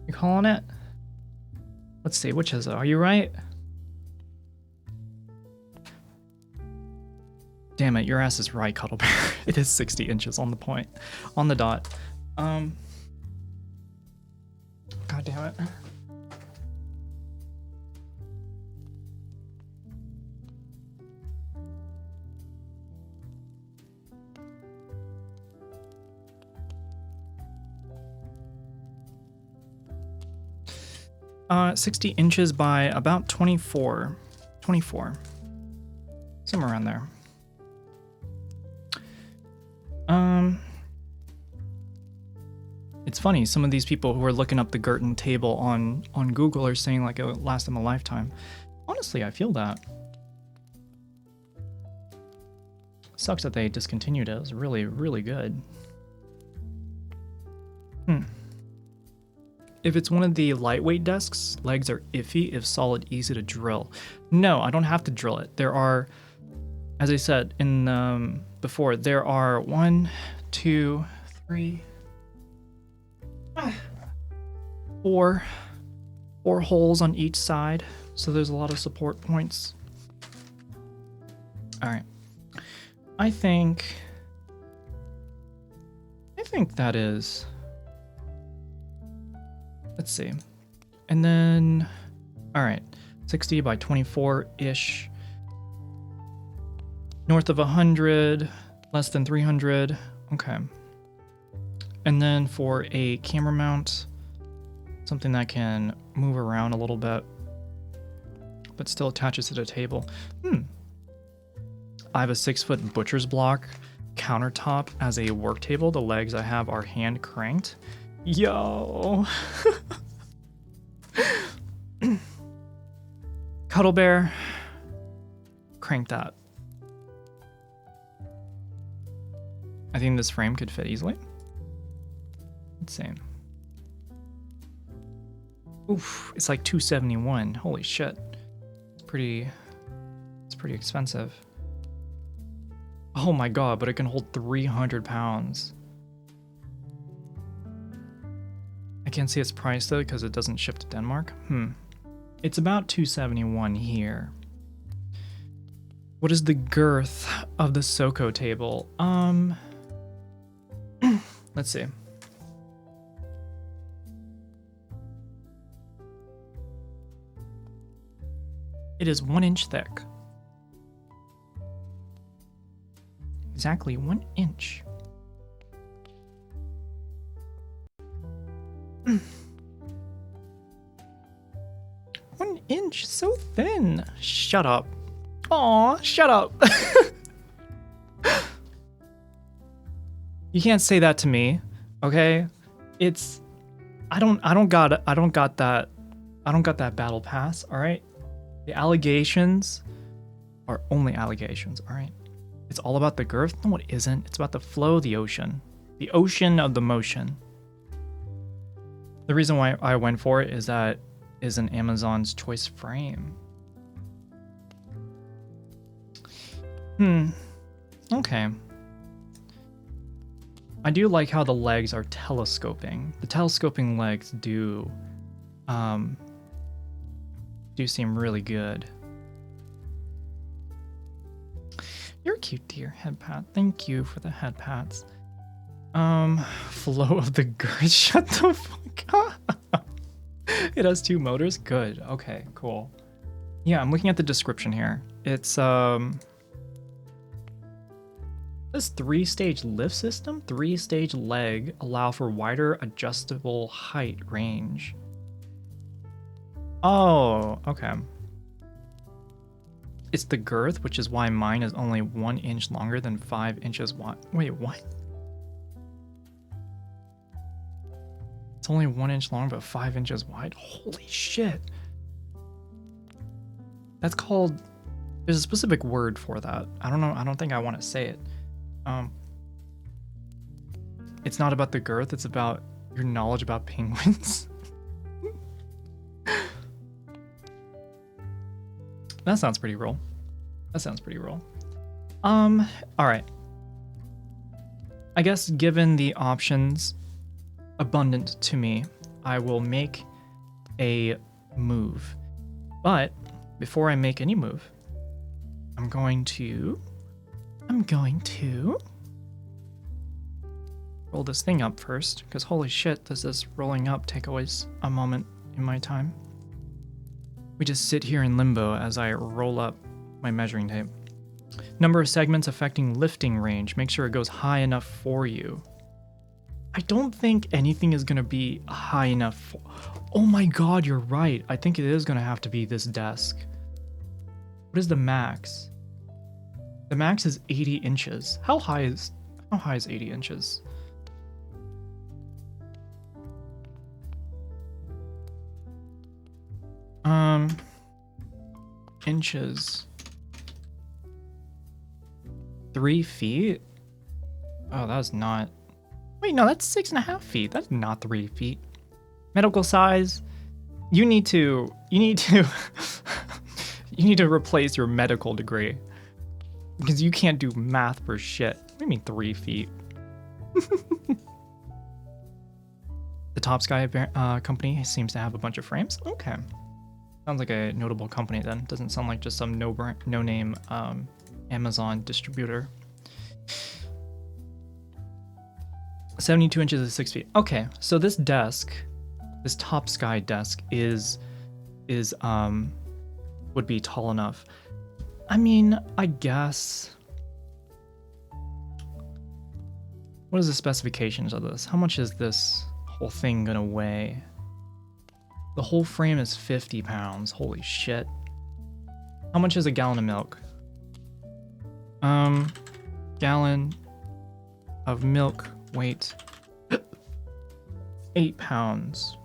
You calling it? Let's see, which is it? Are you right? Damn it, your ass is right, Cuddle Bear. It is 60 inches on the point. On the dot. God damn it. Uh, 60 inches by about 24. 24. Somewhere around there. It's funny, some of these people who are looking up the Girton table on Google are saying like it would last them a lifetime. Honestly, I feel that. Sucks that they discontinued it. It was really, really good. If it's one of the lightweight desks, legs are iffy. If solid, easy to drill. No, I don't have to drill it. There are, as I said in before, there are 1, 2, 3, 4 holes on each side. So there's a lot of support points. All right. I think that is, let's see. And then, all right, 60 by 24-ish. North of 100, less than 300. Okay. And then for a camera mount, something that can move around a little bit, but still attaches to the table. I have a 6-foot butcher's block countertop as a work table. The legs I have are hand cranked. Yo. Cuddle Bear, crank that. I think this frame could fit easily. Let's see. Oof, it's like $271. Holy shit. It's pretty expensive. Oh my god, but it can hold 300 pounds. I can't see its price though because it doesn't ship to Denmark. It's about $271 here. What is the girth of the SoCo table? Let's see. It is 1 inch thick. Exactly 1 inch. One inch, so thin. Shut up. Aw, shut up. You can't say that to me, okay? It's, I don't got that battle pass, all right? The allegations are only allegations, all right? It's all about the girth? No, it isn't. It's about the flow of the ocean. The ocean of the motion. The reason why I went for it is that is an Amazon's choice frame. Okay. I do like how the legs are telescoping. The telescoping legs do seem really good. You're cute, dear head pat. Thank you for the head pats. Flow of the girth. Shut the fuck up. It has 2 motors. Good. Okay, cool. Yeah, I'm looking at the description here. It's This 3-stage lift system, 3-stage leg, allow for wider adjustable height range. Oh, okay. It's the girth, which is why mine is only 1 inch longer than 5 inches wide. Wait, what? It's only 1 inch long, but 5 inches wide. Holy shit. That's called, there's a specific word for that. I don't know. I don't think I want to say it. It's not about the girth, it's about your knowledge about penguins. That sounds pretty real. That sounds pretty real. Alright. I guess given the options abundant to me, I will make a move. But before I make any move, I'm going to roll this thing up first, because holy shit, does this rolling up take always a moment in my time. We just sit here in limbo as I roll up my measuring tape. Number of segments affecting lifting range. Make sure it goes high enough for you. I don't think anything is going to be high enough for... Oh my god, you're right. I think it is going to have to be this desk. What is the max? The max is 80 inches. How high is 80 inches? Inches. 3 feet? Oh, that's not... Wait, no, that's 6.5 feet. That's not 3 feet. Medical size. You need to you need to replace your medical degree. Because you can't do math for shit. What do you mean 3 feet? The Top Sky company seems to have a bunch of frames. Okay. Sounds like a notable company then. Doesn't sound like just some no-name Amazon distributor. 72 inches is 6 feet. Okay, so this desk, this Top Sky desk is would be tall enough. I mean, I guess. What is the specifications of this? How much is this whole thing gonna weigh? The whole frame is 50 pounds. Holy shit. How much is a gallon of milk? Gallon of milk weight 8 pounds.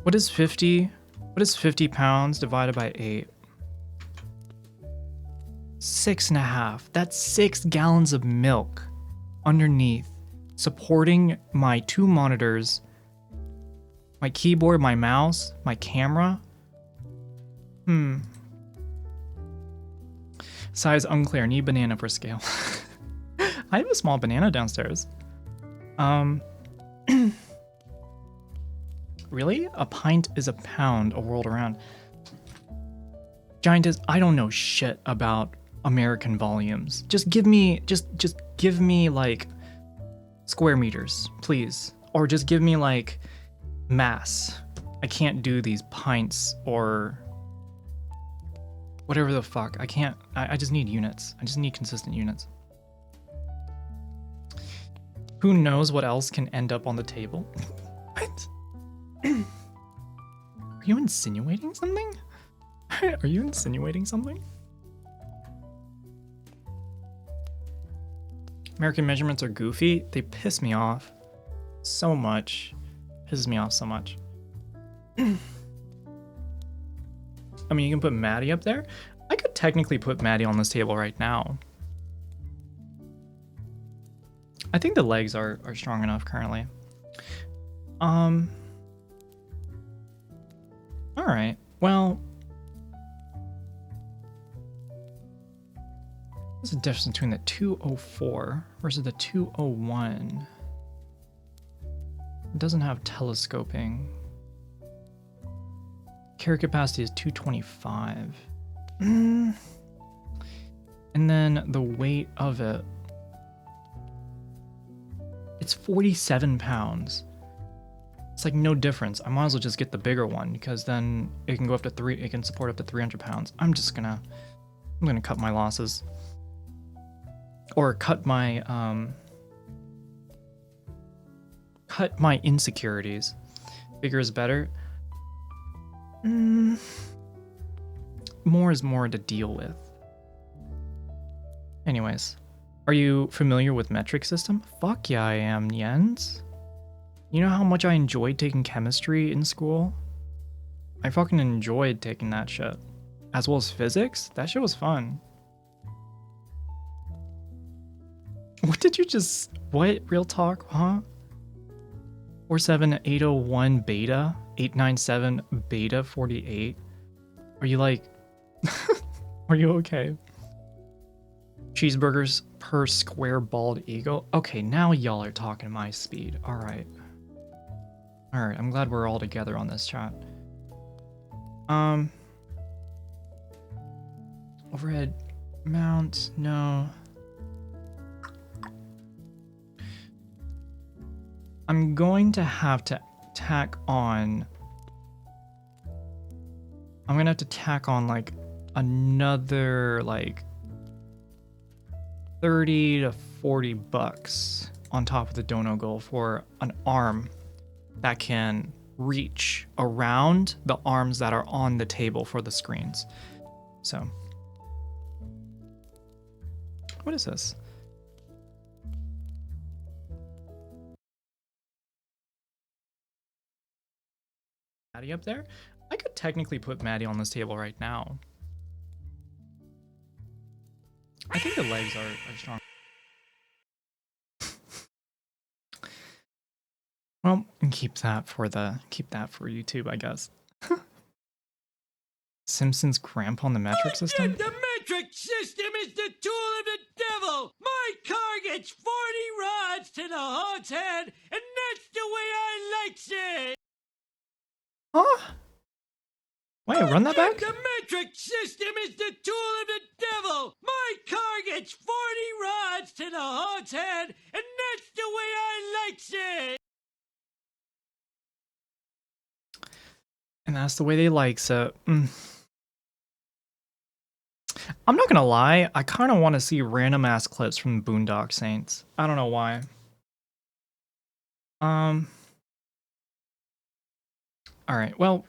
What is 50? What is 50 pounds divided by 8? 6.5. That's 6 gallons of milk underneath, supporting my 2 monitors, my keyboard, my mouse, my camera. Size unclear. Need banana for scale. I have a small banana downstairs. Really? A pint is a pound a world around. Giant is... I don't know shit about American volumes. Just give me... Just give me, like, square meters, please. Or just give me, like, mass. I can't do these pints or... whatever the fuck. I can't... I just need units. I just need consistent units. Who knows what else can end up on the table? What? Are you insinuating something? Are you insinuating something? American measurements are goofy. They piss me off so much. Pisses me off so much. I mean, you can put Maddie up there. I could technically put Maddie on this table right now. I think the legs are strong enough currently. Alright, well... What's the difference between the 204 versus the 201? It doesn't have telescoping. Carry capacity is 225. And then the weight of it, it's 47 pounds. It's like no difference. I might as well just get the bigger one because then it can go up to it can support up to 300 pounds. I'm just gonna I'm gonna cut my losses. Or cut my insecurities. Bigger is better. More is more to deal with. Anyways, are you familiar with metric system? Fuck yeah, I am, Jens. You know how much I enjoyed taking chemistry in school? I fucking enjoyed taking that shit. As well as physics? That shit was fun. What did you just... What? Real talk? Huh? 47801 beta? 897 beta 48? Are you like... Are you okay? Cheeseburgers per square bald eagle? Okay, now y'all are talking my speed. Alright. Alright, I'm glad we're all together on this chat. Overhead mount, no. I'm going to have to tack on... I'm gonna have to tack on like another like 30 to 40 bucks on top of the dono goal for an arm that can reach around the arms that are on the table for the screens. So, what is this? Maddie up there? I could technically put Maddie on this table right now. I think the legs are strong. Well, and keep that for YouTube, I guess. Simpsons grandpa on the metric system? The metric system is the tool of the devil! My car gets 40 rods to the hog's head, and that's the way I likes it! Huh? Wait, run that back? The metric system is the tool of the devil! My car gets 40 rods to the hog's head, and that's the way I likes it! And that's the way they likes it. I'm not gonna lie, I kind of want to see random ass clips from Boondock Saints. I don't know why. Alright, well,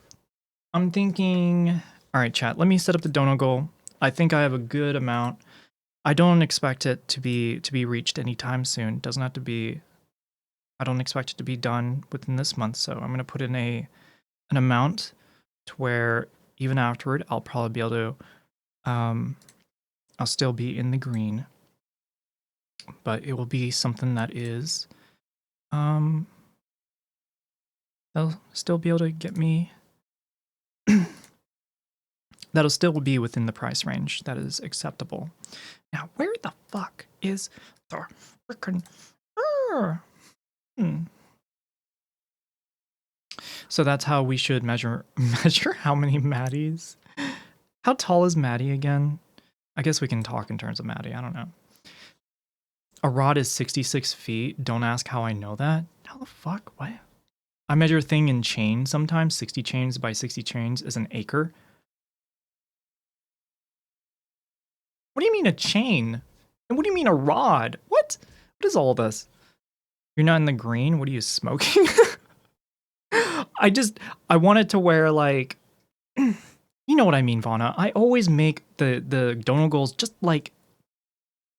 I'm thinking... Alright, chat, let me set up the dono goal. I think I have a good amount. I don't expect it to be reached anytime soon. It doesn't have to be... I don't expect it to be done within this month, so I'm gonna put in an amount to where even afterward, I'll probably be able to... I'll still be in the green. But it will be something that is... They'll still be able to get me... That'll still be within the price range that is acceptable. Now, where the fuck is the frickin'... So that's how we should measure how many Maddies. How tall is Maddie again? I guess we can talk in terms of Maddie, I don't know. A rod is 66 feet. Don't ask how I know that. How the fuck? What? I measure a thing in chains sometimes. 60 chains by 60 chains is an acre. What do you mean a chain? And what do you mean a rod? What? What is all this? You're not in the green? What are you, smoking? I wanted to wear like... You know what I mean, Vana. I always make the dono goals just like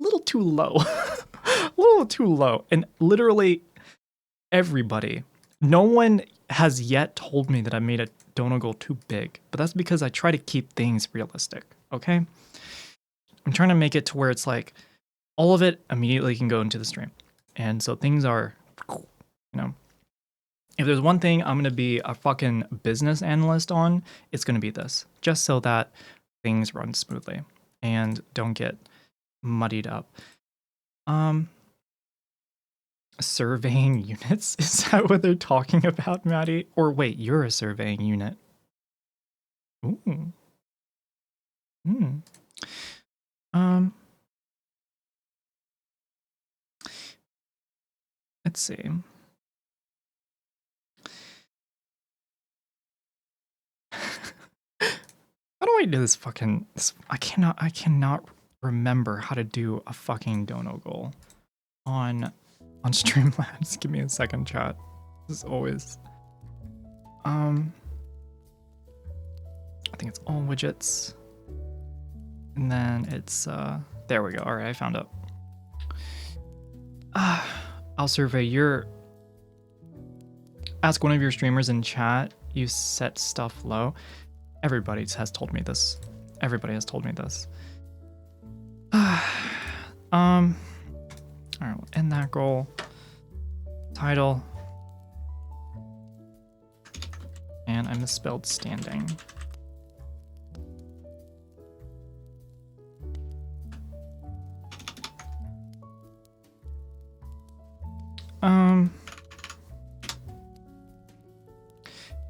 a little too low. A little too low. And literally everybody, no one has yet told me that I made a dono goal too big, but that's because I try to keep things realistic, okay? I'm trying to make it to where it's like all of it immediately can go into the stream. And so things are, you know, if there's one thing I'm going to be a fucking business analyst on, it's going to be this. Just so that things run smoothly and don't get muddied up. Surveying units? Is that what they're talking about, Maddie? Or wait, you're a surveying unit. Ooh. Let's see. How do I do this fucking... I cannot remember how to do a fucking dono goal on Streamlabs. Give me a second, chat. This is always... I think it's all widgets. And then it's... there we go. Alright, I found it. I'll survey your... Ask one of your streamers in chat. You set stuff low. Everybody has told me this. Everybody has told me this. Alright, we'll end that goal. Title. And I misspelled standing.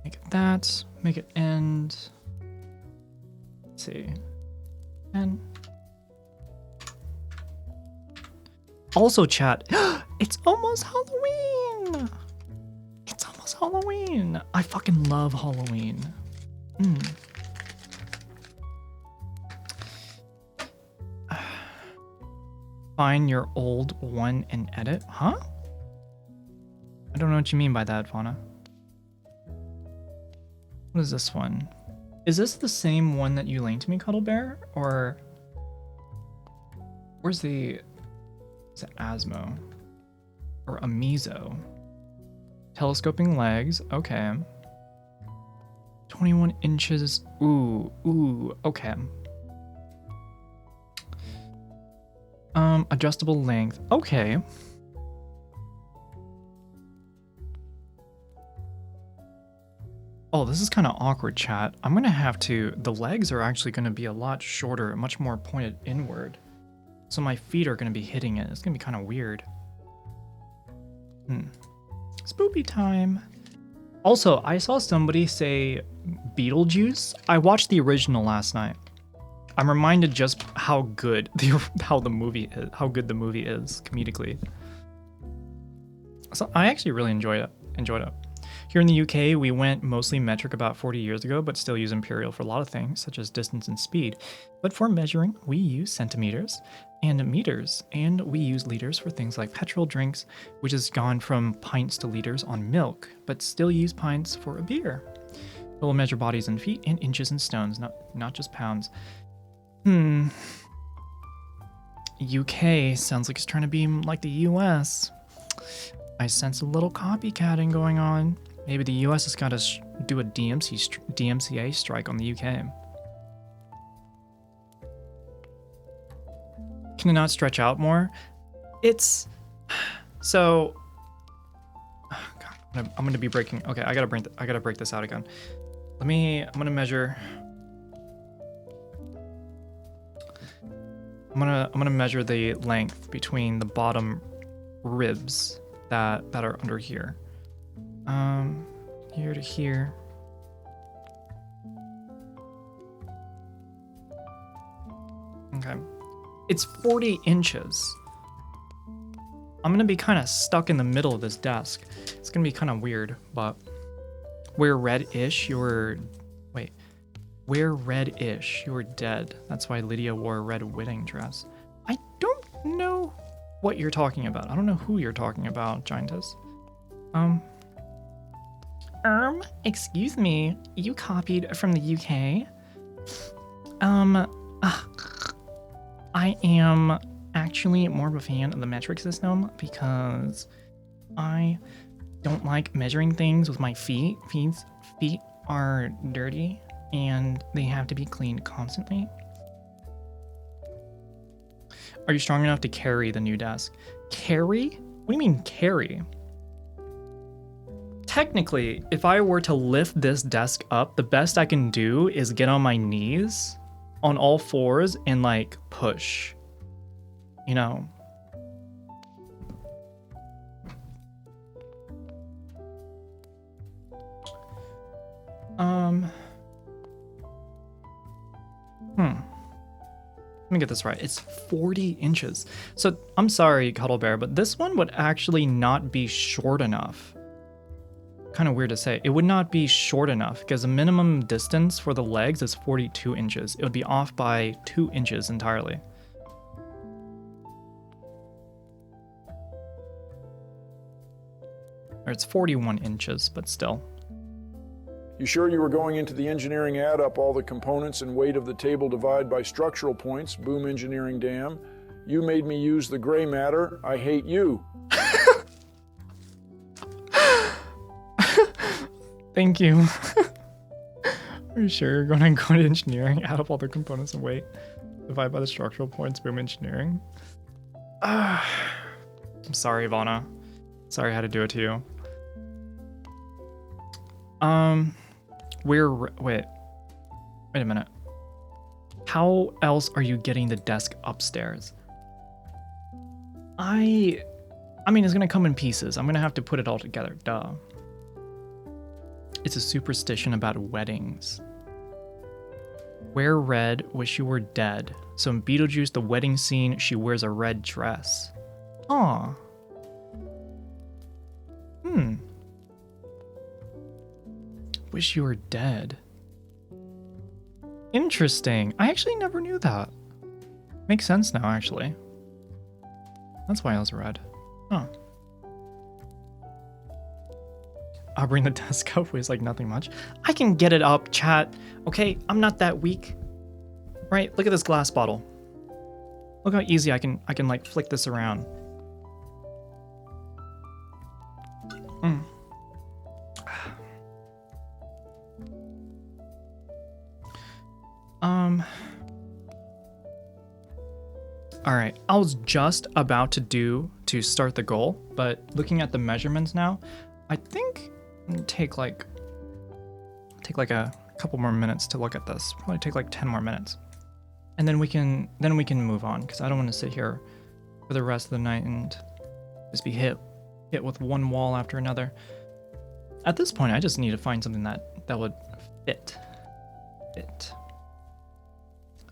Make it that. Make it end. Let's see. And also, chat. It's almost Halloween. It's almost Halloween. I fucking love Halloween. Find your old one and edit. Huh? I don't know what you mean by that, Fauna. What is this one? Is this the same one that you linked to me, Cuddle Bear? Or where's the... Is it Asmo? Or Amizo? Telescoping legs. Okay. 21 inches. Ooh, okay. Adjustable length. Okay. Oh, this is kind of awkward, chat. I'm gonna have to... The legs are actually gonna be a lot shorter, much more pointed inward. So my feet are gonna be hitting it. It's gonna be kind of weird. Spoopy time. Also, I saw somebody say Beetlejuice. I watched the original last night. I'm reminded just how good how good the movie is comedically. So I actually really enjoyed it. Here in the UK, we went mostly metric about 40 years ago, but still use imperial for a lot of things, such as distance and speed. But for measuring, we use centimeters and meters, and we use liters for things like petrol drinks, which has gone from pints to liters on milk, but still use pints for a beer. We'll measure bodies in feet and inches and stones, not just pounds. UK sounds like it's trying to be like the US. I sense a little copycatting going on. Maybe the US has got to do a DMCA strike on the UK. Can it not stretch out more? It's... So... Oh God, I'm gonna be breaking... Okay, I gotta break this out again. I'm gonna measure... I'm gonna measure the length between the bottom ribs that are under here. Here to here. Okay. It's 40 inches. I'm gonna be kind of stuck in the middle of this desk. It's gonna be kind of weird, but we're red-ish, you're... Wait. We're red-ish, you're dead. That's why Lydia wore a red wedding dress. I don't know what you're talking about. I don't know who you're talking about, Giantess. Excuse me, you copied from the UK? I am actually more of a fan of the metric system because I don't like measuring things with my feet. Feet are dirty and they have to be cleaned constantly. Are you strong enough to carry the new desk? Carry? What do you mean carry? Technically, if I were to lift this desk up, the best I can do is get on my knees on all fours and like push, you know. Let me get this right. It's 40 inches. So I'm sorry, Cuddle Bear, but this one would actually not be short enough. kind of weird to say. It would not be short enough because the minimum distance for the legs is 42 inches. It would be off by 2 inches entirely. Or it's 41 inches, but still. You sure you were going into the engineering add up all the components and weight of the table divide by structural points, boom engineering dam? You made me use the gray matter. I hate you. Thank you. Are you sure you're going to go to engineering, add up all the components and weight, divide by the structural points, boom engineering? I'm sorry, Ivana. Sorry I had to do it to you. Wait a minute. How else are you getting the desk upstairs? I mean, it's gonna come in pieces. I'm gonna have to put it all together, duh. It's a superstition about weddings. Wear red, wish you were dead. So in Beetlejuice, the wedding scene, she wears a red dress. Aw. Wish you were dead. Interesting. I actually never knew that. Makes sense now, actually. That's why I was red. Huh. I'll bring the desk up, weighs like nothing much. I can get it up, chat. Okay, I'm not that weak. Right, look at this glass bottle. Look how easy I can like flick this around. All right, I was just about to start the goal, but looking at the measurements now, I think I'm gonna take like a couple more minutes to look at this. Probably take like 10 more minutes. And then we can move on, because I don't want to sit here for the rest of the night and just be hit with one wall after another. At this point, I just need to find something that would fit.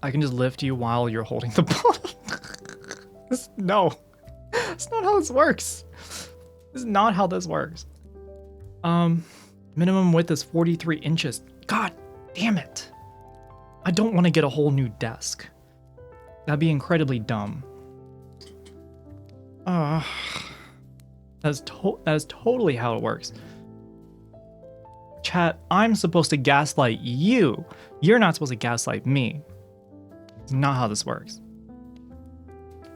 I can just lift you while you're holding the bottle. No, that's not how this works. This is not how this works. Minimum width is 43 inches. God damn it. I don't want to get a whole new desk. That'd be incredibly dumb. That is totally how it works. Chat, I'm supposed to gaslight you. You're not supposed to gaslight me. It's not how this works.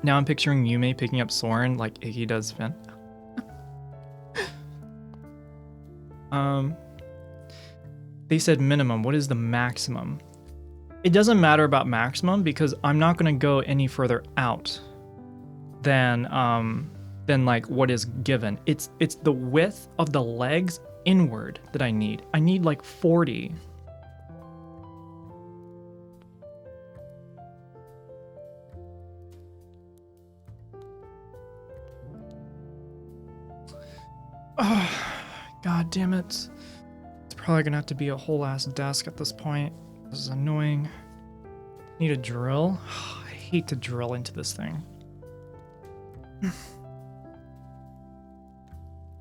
Now I'm picturing Yume picking up Soren like Iggy does Finn. They said minimum. What is the maximum? It doesn't matter about maximum because I'm not going to go any further out than like what is given. It's the width of the legs inward that I need. I need like 40. Oh, God damn it. It's probably gonna have to be a whole ass desk at this point. This is annoying. Need a drill? I hate to drill into this thing.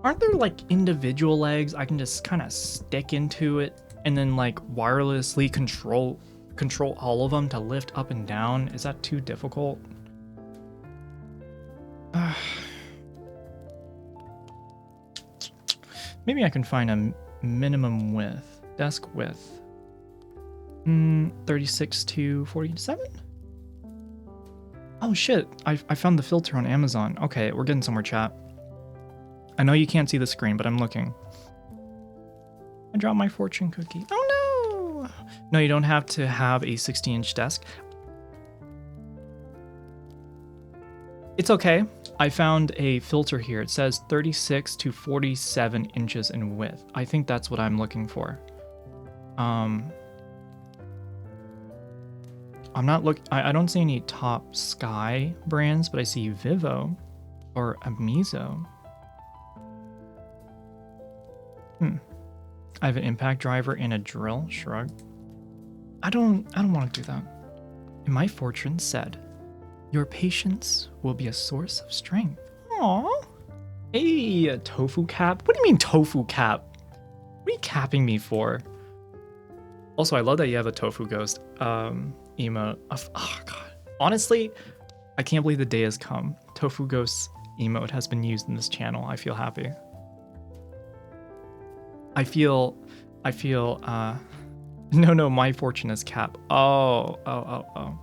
Aren't there like individual legs I can just kind of stick into it and then like wirelessly control all of them to lift up and down? Is that too difficult? Maybe I can find a minimum width, desk width. 36 to 47? Oh shit, I found the filter on Amazon. Okay, we're getting somewhere, chat. I know you can't see the screen, but I'm looking. I dropped my fortune cookie. Oh no! No, you don't have to have a 60-inch desk. It's okay. I found a filter here. It says 36 to 47 inches in width. I think that's what I'm looking for. I don't see any Top Sky brands, but I see Vivo or Amizo. I have an impact driver and a drill. Shrug. I don't want to do that. And my fortune said, your patience will be a source of strength. Aww. Hey, tofu cap. What do you mean tofu cap? capping me for? Also, I love that you have a tofu ghost emote. Oh god. Honestly, I can't believe the day has come. Tofu ghost emote has been used in this channel. I feel happy. I feel no, my fortune is cap. Oh.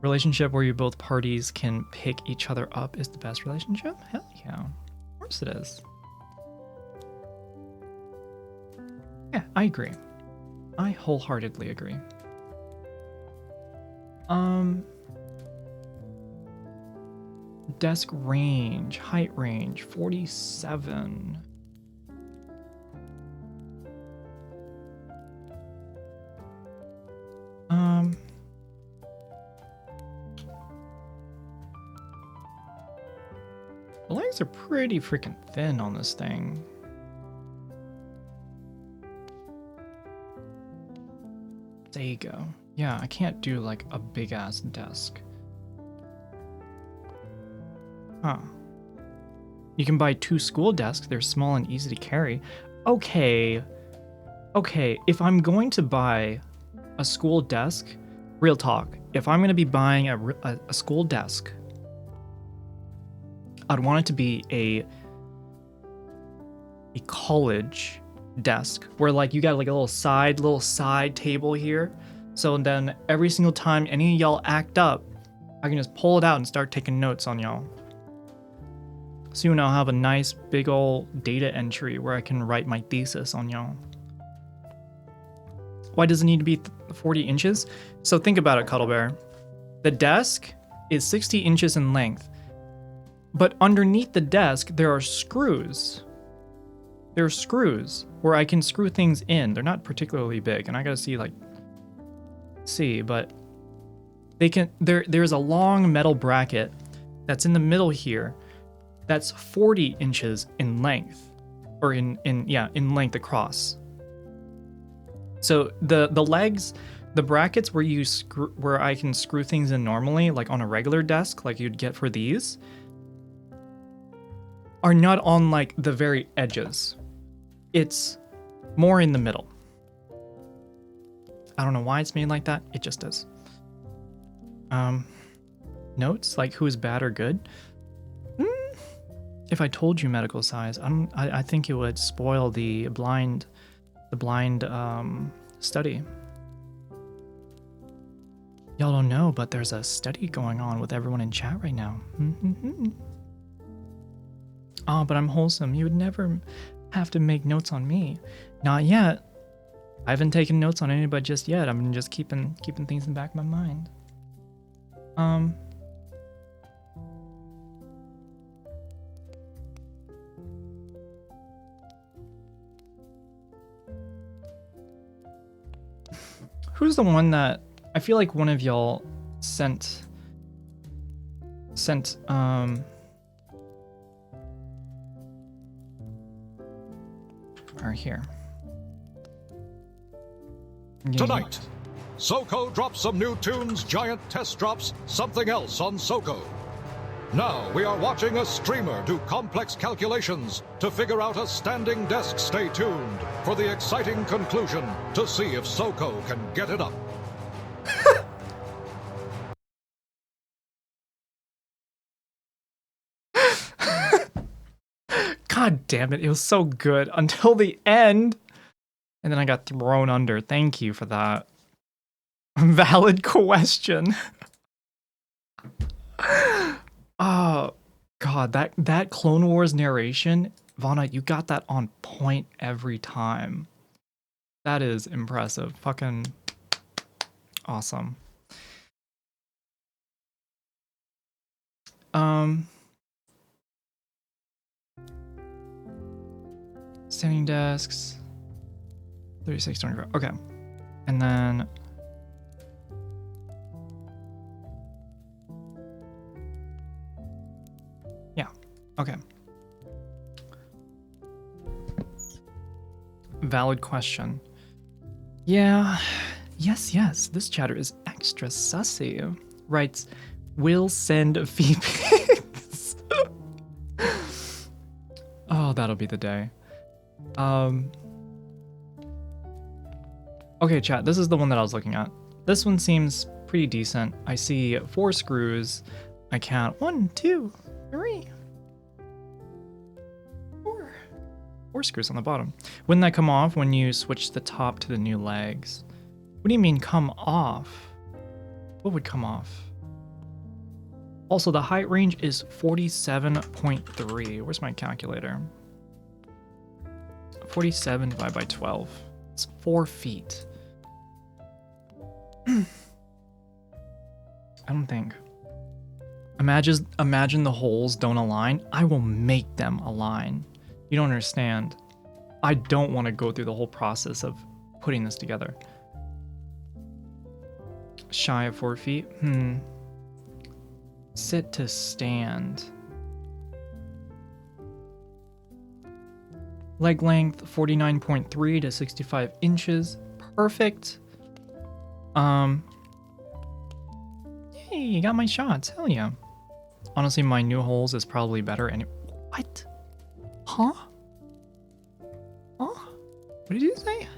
Relationship where you both parties can pick each other up is the best relationship? Hell yeah. Of course it is. Yeah, I agree. I wholeheartedly agree. Desk range, height range, 47. The legs are pretty freaking thin on this thing. There you go. Yeah, I can't do like a big ass desk. Huh. You can buy 2 school desks. They're small and easy to carry. Okay. Okay, if I'm going to buy a school desk, real talk, if I'm going to be buying a school desk, I'd want it to be a college desk where like you got like a little side table here. So then every single time any of y'all act up, I can just pull it out and start taking notes on y'all. Soon I'll have a nice big old data entry where I can write my thesis on y'all. Why does it need to be 40 inches? So think about it, Cuddle Bear. The desk is 60 inches in length, but underneath the desk there are screws. There are screws where I can screw things in. They're not particularly big, and I gotta see, but they can. There's a long metal bracket that's in the middle here. That's 40 inches in length, or in length across. So the legs, the brackets where I can screw things in normally, like on a regular desk, like you'd get for these, are not on like the very edges. It's more in the middle. I don't know why it's made like that. It just is. Notes like who is bad or good. If I told you medical size, I think it would spoil the blind study. Y'all don't know, but there's a study going on with everyone in chat right now. Oh, but I'm wholesome. You would never have to make notes on me. Not yet. I haven't taken notes on anybody just yet. I'm just keeping things in the back of my mind. Who's the one that I feel like one of y'all sent or here. Tonight, SoCo drops some new tunes, Giant Test drops something else on SoCo. Now we are watching a streamer do complex calculations to figure out a standing desk. Stay tuned for the exciting conclusion to see if SoCo can get it up. God damn it, it was so good until the end. And then I got thrown under. Thank you for that. Valid question. Oh, God, that Clone Wars narration, Vana, you got that on point every time. That is impressive. Fucking awesome. Standing desks. 3625. Okay. And then yeah. Okay. Valid question. Yeah. Yes. This chatter is extra sussy. Writes, will send VPs. Oh, that'll be the day. Okay, chat, this is the one that I was looking at. This one seems pretty decent. I see 4 screws. I count 1, 2, 3, 4. 4 screws on the bottom. Wouldn't that come off when you switch the top to the new legs? What do you mean come off? What would come off? Also, the height range is 47.3. Where's my calculator? 47 divided by 12. It's 4 feet. I don't think. Imagine the holes don't align. I will make them align. You don't understand. I don't want to go through the whole process of putting this together. Shy of 4 feet? Sit to stand. Leg length 49.3 to 65 inches. Perfect. Hey, you got my shots. Hell yeah. Honestly, my new holes is probably better. And what? Huh? Huh? What did you say?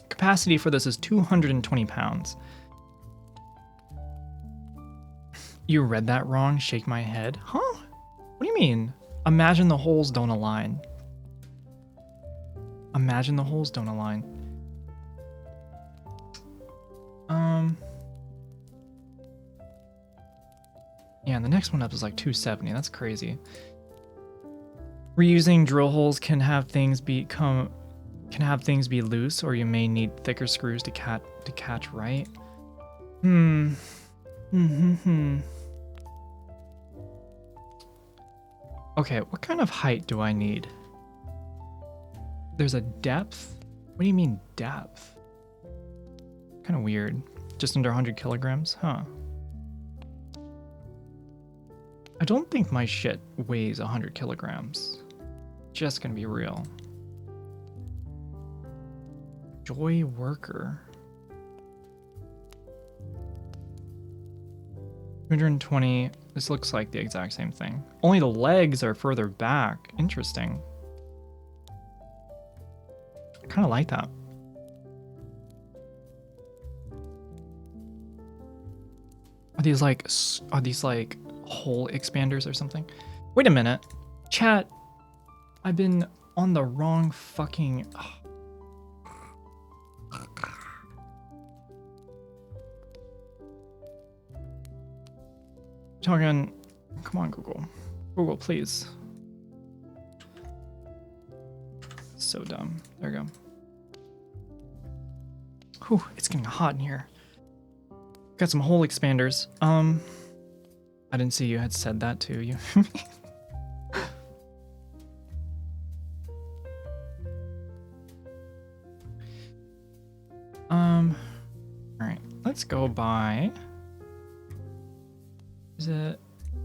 Capacity for this is 220 pounds. You read that wrong? Shake my head. Huh? What do you mean? Imagine the holes don't align. Imagine the holes don't align. Yeah, and the next one up is like 270. That's crazy. Reusing drill holes can have things be loose, or you may need thicker screws to catch right. Okay, what kind of height do I need? There's a depth? What do you mean depth? Kind of weird. Just under 100 kilograms? Huh. I don't think my shit weighs 100 kilograms. Just gonna be real. Joy worker. 220. This looks like the exact same thing. Only the legs are further back. Interesting. I kind of like that. Are these like hole expanders or something? Wait a minute. Chat. I've been on the wrong fucking... Talking... Come on, Google. Google, please. So dumb. There we go. Whew, it's getting hot in here. Got some hole expanders. I didn't see you had said that too. You. Alright, let's go by...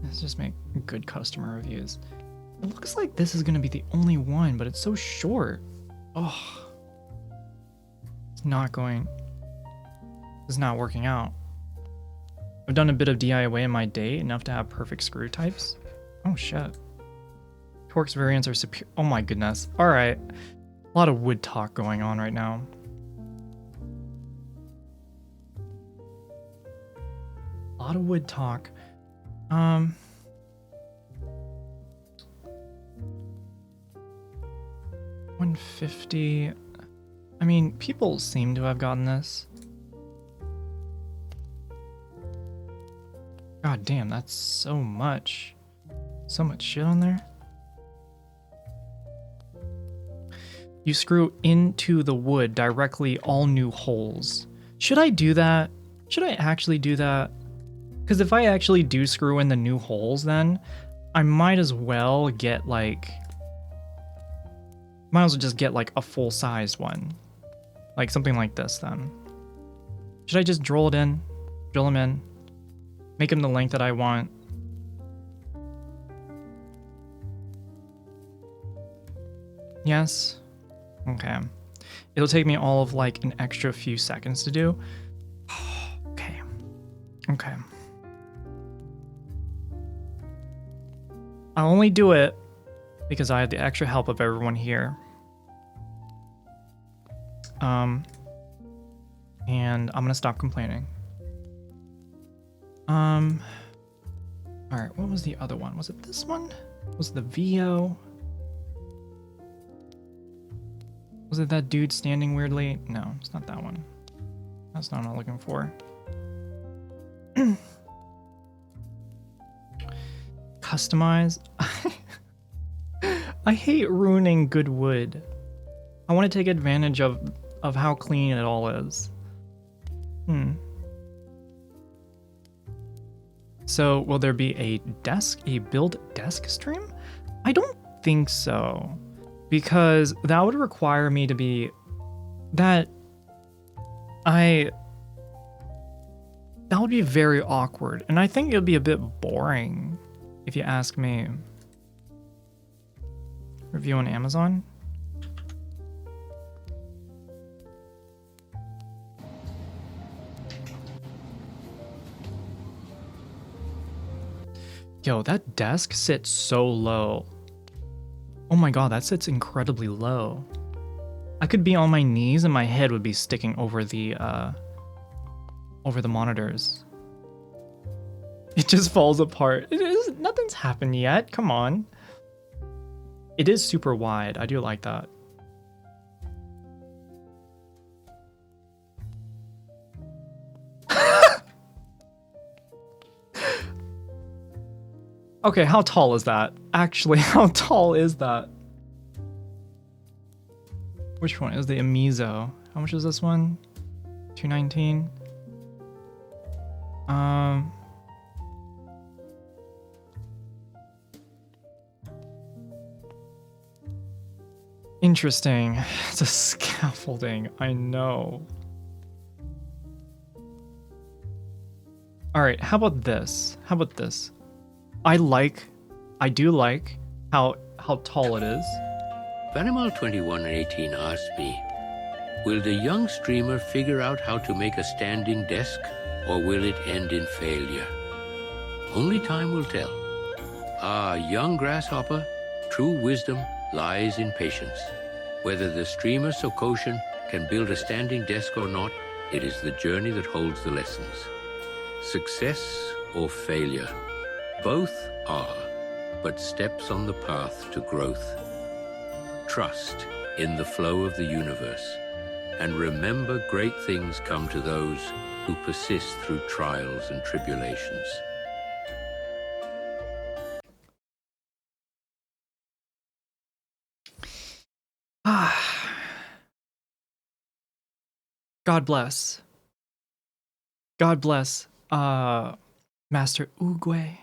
Let's just make good customer reviews. It looks like this is gonna be the only one, but it's so short. Oh. It's not going... It's not working out. I've done a bit of DIY in my day, enough to have perfect screw types. Oh shit. Torx variants are superior. Oh my goodness. Alright. A lot of wood talk going on right now. A lot of wood talk. 150. I mean, people seem to have gotten this. God damn, that's so much. So much shit on there. You screw into the wood directly, all new holes. Should I do that? Should I actually do that? Because if I actually do screw in the new holes, then I might as well get like... Might as well just get like a full-sized one. Like something like this then. Should I just drill it in? Drill them in? Make them the length that I want? Yes? Okay. It'll take me all of like an extra few seconds to do. Okay. Okay. I'll only do it because I have the extra help of everyone here. And I'm gonna stop complaining. Alright, what was the other one? Was it this one? Was it the VO? Was it that dude standing weirdly? No, it's not that one. That's not what I'm looking for. Customize? I hate ruining good wood. I want to take advantage of how clean it all is. So, will there be a build desk stream? I don't think so. Because that would require me to be... That would be very awkward. And I think it would be a bit boring, if you ask me. Review on Amazon? Yo, that desk sits so low. Oh my god, that sits incredibly low. I could be on my knees and my head would be sticking over the monitors. It just falls apart. Nothing's happened yet. Come on. It is super wide. I do like that. Okay, how tall is that? Actually, how tall is that? Which one is the Amizo? How much is this one? $219. Interesting. It's a scaffolding. I know. All right, how about this? How about this? I do like how tall it is. Vanimal 2118 asks me, will the young streamer figure out how to make a standing desk, or will it end in failure? Only time will tell. Ah, young grasshopper, true wisdom lies in patience. Whether the streamer SoCosion can build a standing desk or not, it is the journey that holds the lessons. Success or failure, both are but steps on the path to growth. Trust in the flow of the universe, and remember great things come to those who persist through trials and tribulations. God bless. God bless, Master Oogway.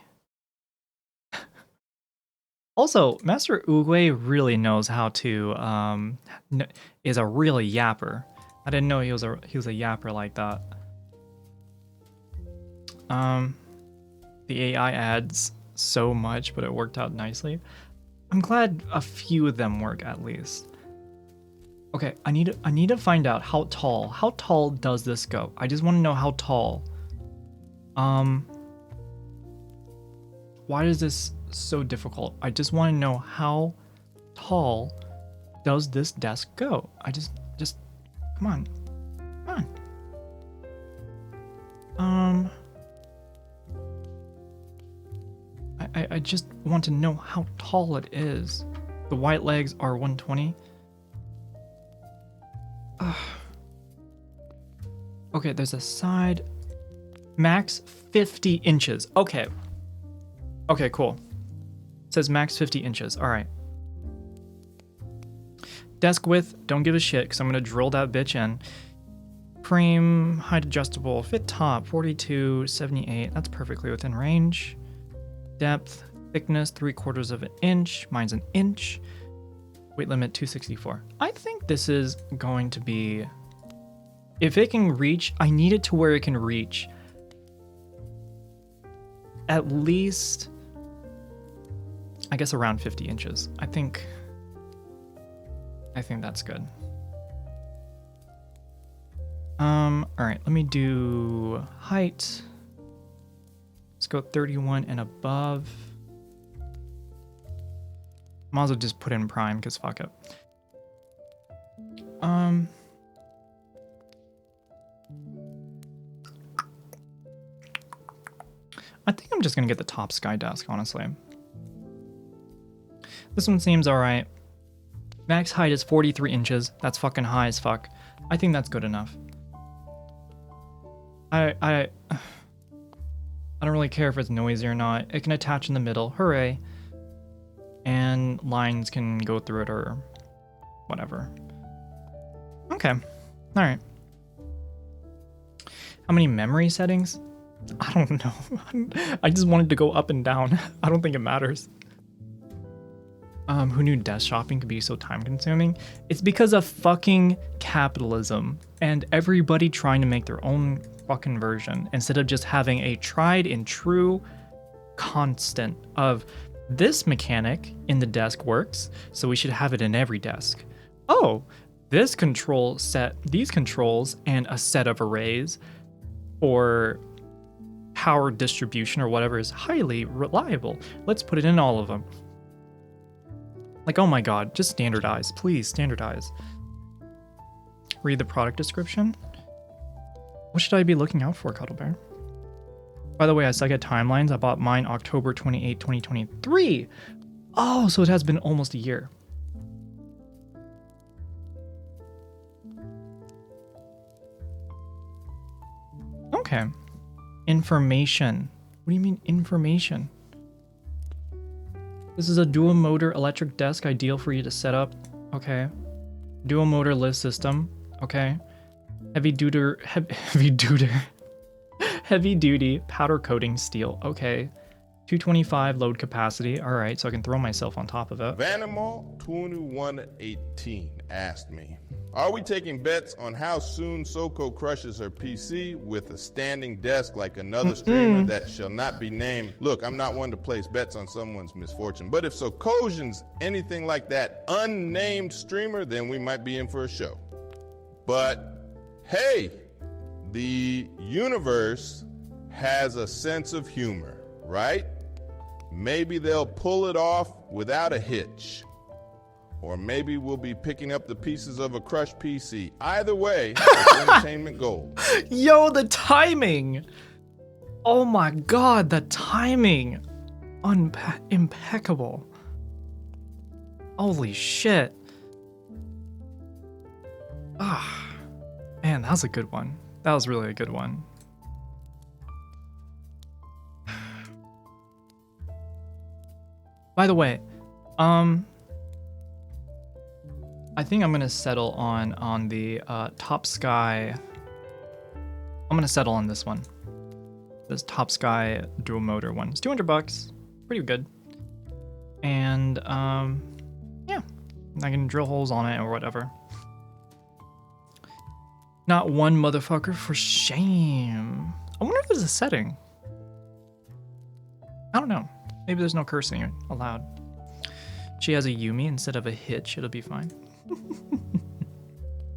Also, Master Oogway really knows how to, is a really yapper. I didn't know he was a yapper like that. The AI adds so much, but it worked out nicely. I'm glad a few of them work at least. Okay, I need to find out how tall. How tall does this go? I just want to know how tall. Why is this so difficult? I just want to know how tall does this desk go? I just come on. Come on. I just want to know how tall it is. The white legs are 120. Okay, there's a side. Max 50 inches. Okay. Okay, cool. It says max 50 inches. All right. Desk width, don't give a shit because I'm going to drill that bitch in. Frame, height adjustable, fit top, 42, 78. That's perfectly within range. Depth, thickness, 3/4 of an inch. Mine's an inch. Weight limit, 264. I think this is going to be... If it can reach, I need it to where it can reach at least, I guess, around 50 inches. I think that's good. All right, let me do height. Let's go 31 and above. Might as well just put in prime, because fuck it. I think I'm just gonna get the top sky desk, honestly. This one seems alright. Max height is 43 inches. That's fucking high as fuck. I think that's good enough. I don't really care if it's noisy or not. It can attach in the middle. Hooray. And lines can go through it or whatever. Okay. Alright. How many memory settings? I don't know. I just wanted to go up and down. I don't think it matters. Who knew desk shopping could be so time consuming? It's because of fucking capitalism and everybody trying to make their own fucking version instead of just having a tried and true constant of this mechanic in the desk works, so we should have it in every desk. Oh, this control set, these controls and a set of arrays for power distribution or whatever is highly reliable. Let's put it in all of them. Like, oh my god, just standardize. Please, standardize. Read the product description. What should I be looking out for, Cuddle Bear? By the way, I suck at timelines. I bought mine October 28, 2023. Oh, so it has been almost a year. Okay. Information. What do you mean information? This is a dual motor electric desk ideal for you to set up. Okay. Dual motor lift system. Okay. Heavy duty powder coating steel. Okay. 225 load capacity. All right, so I can throw myself on top of it. Vanimal 2118 asked me, are we taking bets on how soon SoCo crushes her PC with a standing desk like another streamer that shall not be named? Look, I'm not one to place bets on someone's misfortune, but if SoCosion's anything like that unnamed streamer, then we might be in for a show. But hey, the universe has a sense of humor, right? Maybe they'll pull it off without a hitch. Or maybe we'll be picking up the pieces of a crushed PC. Either way, it's entertainment gold. Yo, the timing! Oh my god, the timing! Impeccable. Holy shit. Ah, man, that was a good one. That was really a good one. By the way, I think I'm gonna settle on the Top Sky. I'm gonna settle on this one. This Top Sky dual motor one. It's $200, pretty good. And yeah, I can drill holes on it or whatever. Not one motherfucker for shame. I wonder if there's a setting. I don't know. Maybe there's no cursing allowed. She has a Yumi instead of a hitch. It'll be fine.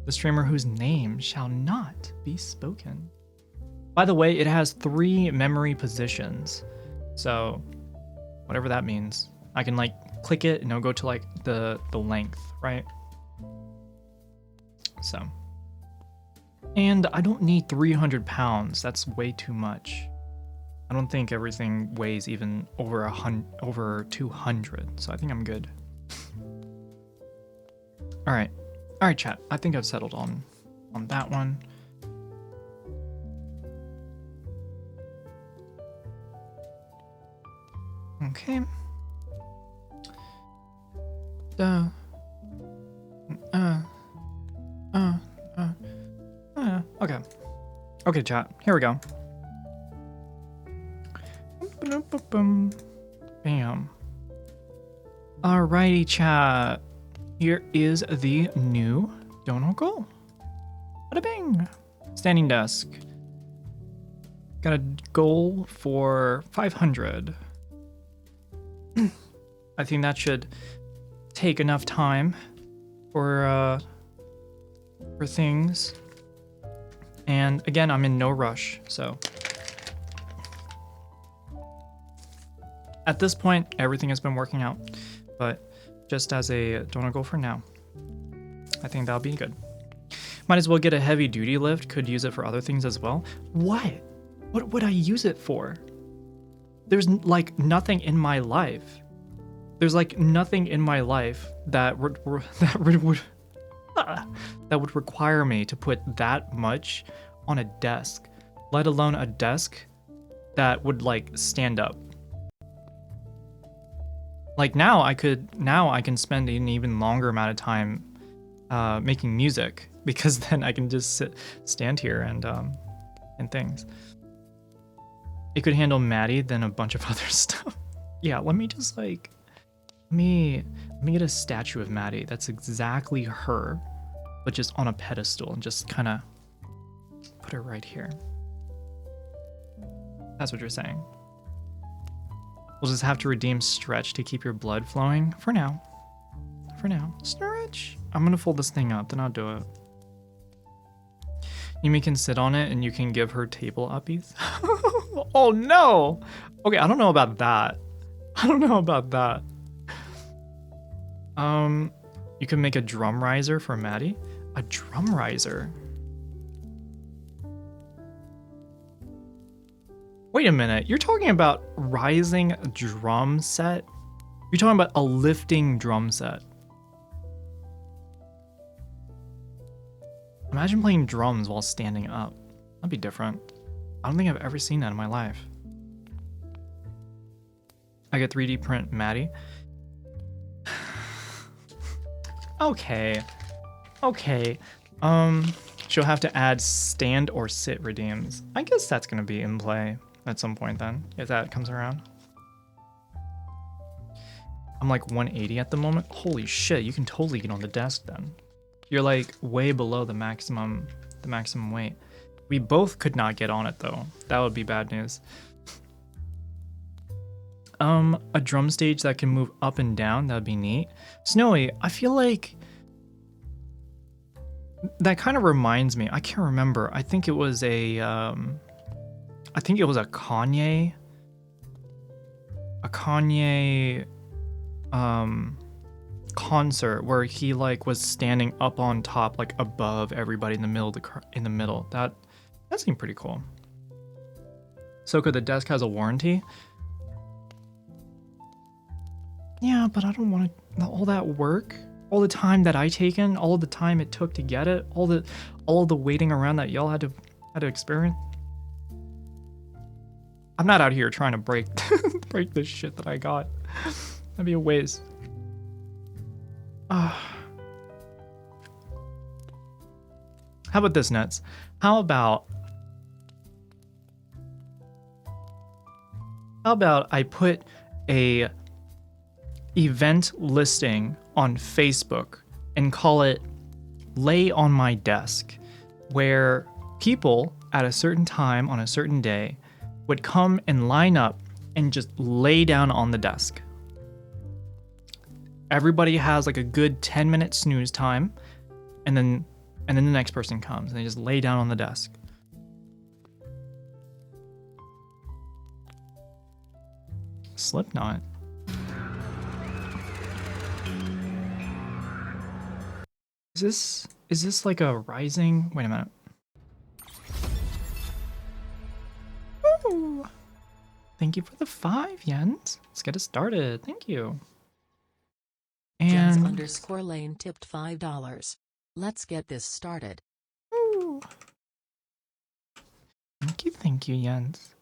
The streamer whose name shall not be spoken. By the way, it has 3 memory positions. So, whatever that means. I can like click it and it'll go to like the length, right? So. And I don't need 300 pounds. That's way too much. I don't think everything weighs even over 200, so I think I'm good. All right, chat. I think I've settled on that one. Okay. Okay. Okay, chat. Here we go. Bam. Alrighty, chat. Here is the new Dono goal. Bada bing. Standing desk. Got a goal for 500. I think that should take enough time for things. And again, I'm in no rush, so. At this point, everything has been working out, but just as a donut goal for now. I think that'll be good. Might as well get a heavy duty lift. Could use it for other things as well. What? What would I use it for? There's like nothing in my life. There's like nothing in my life that would require me to put that much on a desk, let alone a desk that would like stand up. Like now I can spend an even longer amount of time making music, because then I can just stand here and things. It could handle Maddie than a bunch of other stuff. Yeah, let me just like let me get a statue of Maddie that's exactly her, but just on a pedestal, and just kind of put her right here. That's what you're saying. We'll just have to redeem stretch to keep your blood flowing for now. For now. Stretch. I'm gonna fold this thing up, then I'll do it. Yumi can sit on it and you can give her table uppies. Oh no! Okay, I don't know about that. I don't know about that. You can make a drum riser for Maddie. A drum riser? Wait a minute, you're talking about rising drum set? You're talking about a lifting drum set. Imagine playing drums while standing up. That'd be different. I don't think I've ever seen that in my life. I get 3D print Maddie. Okay. Okay. She'll have to add stand or sit redeems. I guess that's gonna be in play at some point then, if that comes around. I'm like 180 at the moment. Holy shit, you can totally get on the desk then. You're like way below the maximum weight. We both could not get on it though. That would be bad news. A drum stage that can move up and down, that'd be neat. Snowy, I feel like that kind of reminds me. I can't remember. I think it was a Kanye concert where he like was standing up on top, like above everybody in the middle. That seemed pretty cool. SoCo, the desk has a warranty. Yeah, but I don't want to, all that work, all the time that I taken, all the time it took to get it, all the waiting around that y'all had to experience. I'm not out here trying to break this shit that I got. That'd be a waste. How about this, Nets? How about I put a event listing on Facebook and call it Lay on My Desk, where people at a certain time on a certain day would come and line up and just lay down on the desk. Everybody has like a good 10-minute snooze time, and then the next person comes and they just lay down on the desk. Slipknot. Is this like a rising? Wait a minute. Ooh. Thank you for the 5 yens. Let's get it started. Thank you. Jens And underscore lane tipped $5. Let's get this started. ooh. Thank you, Jens.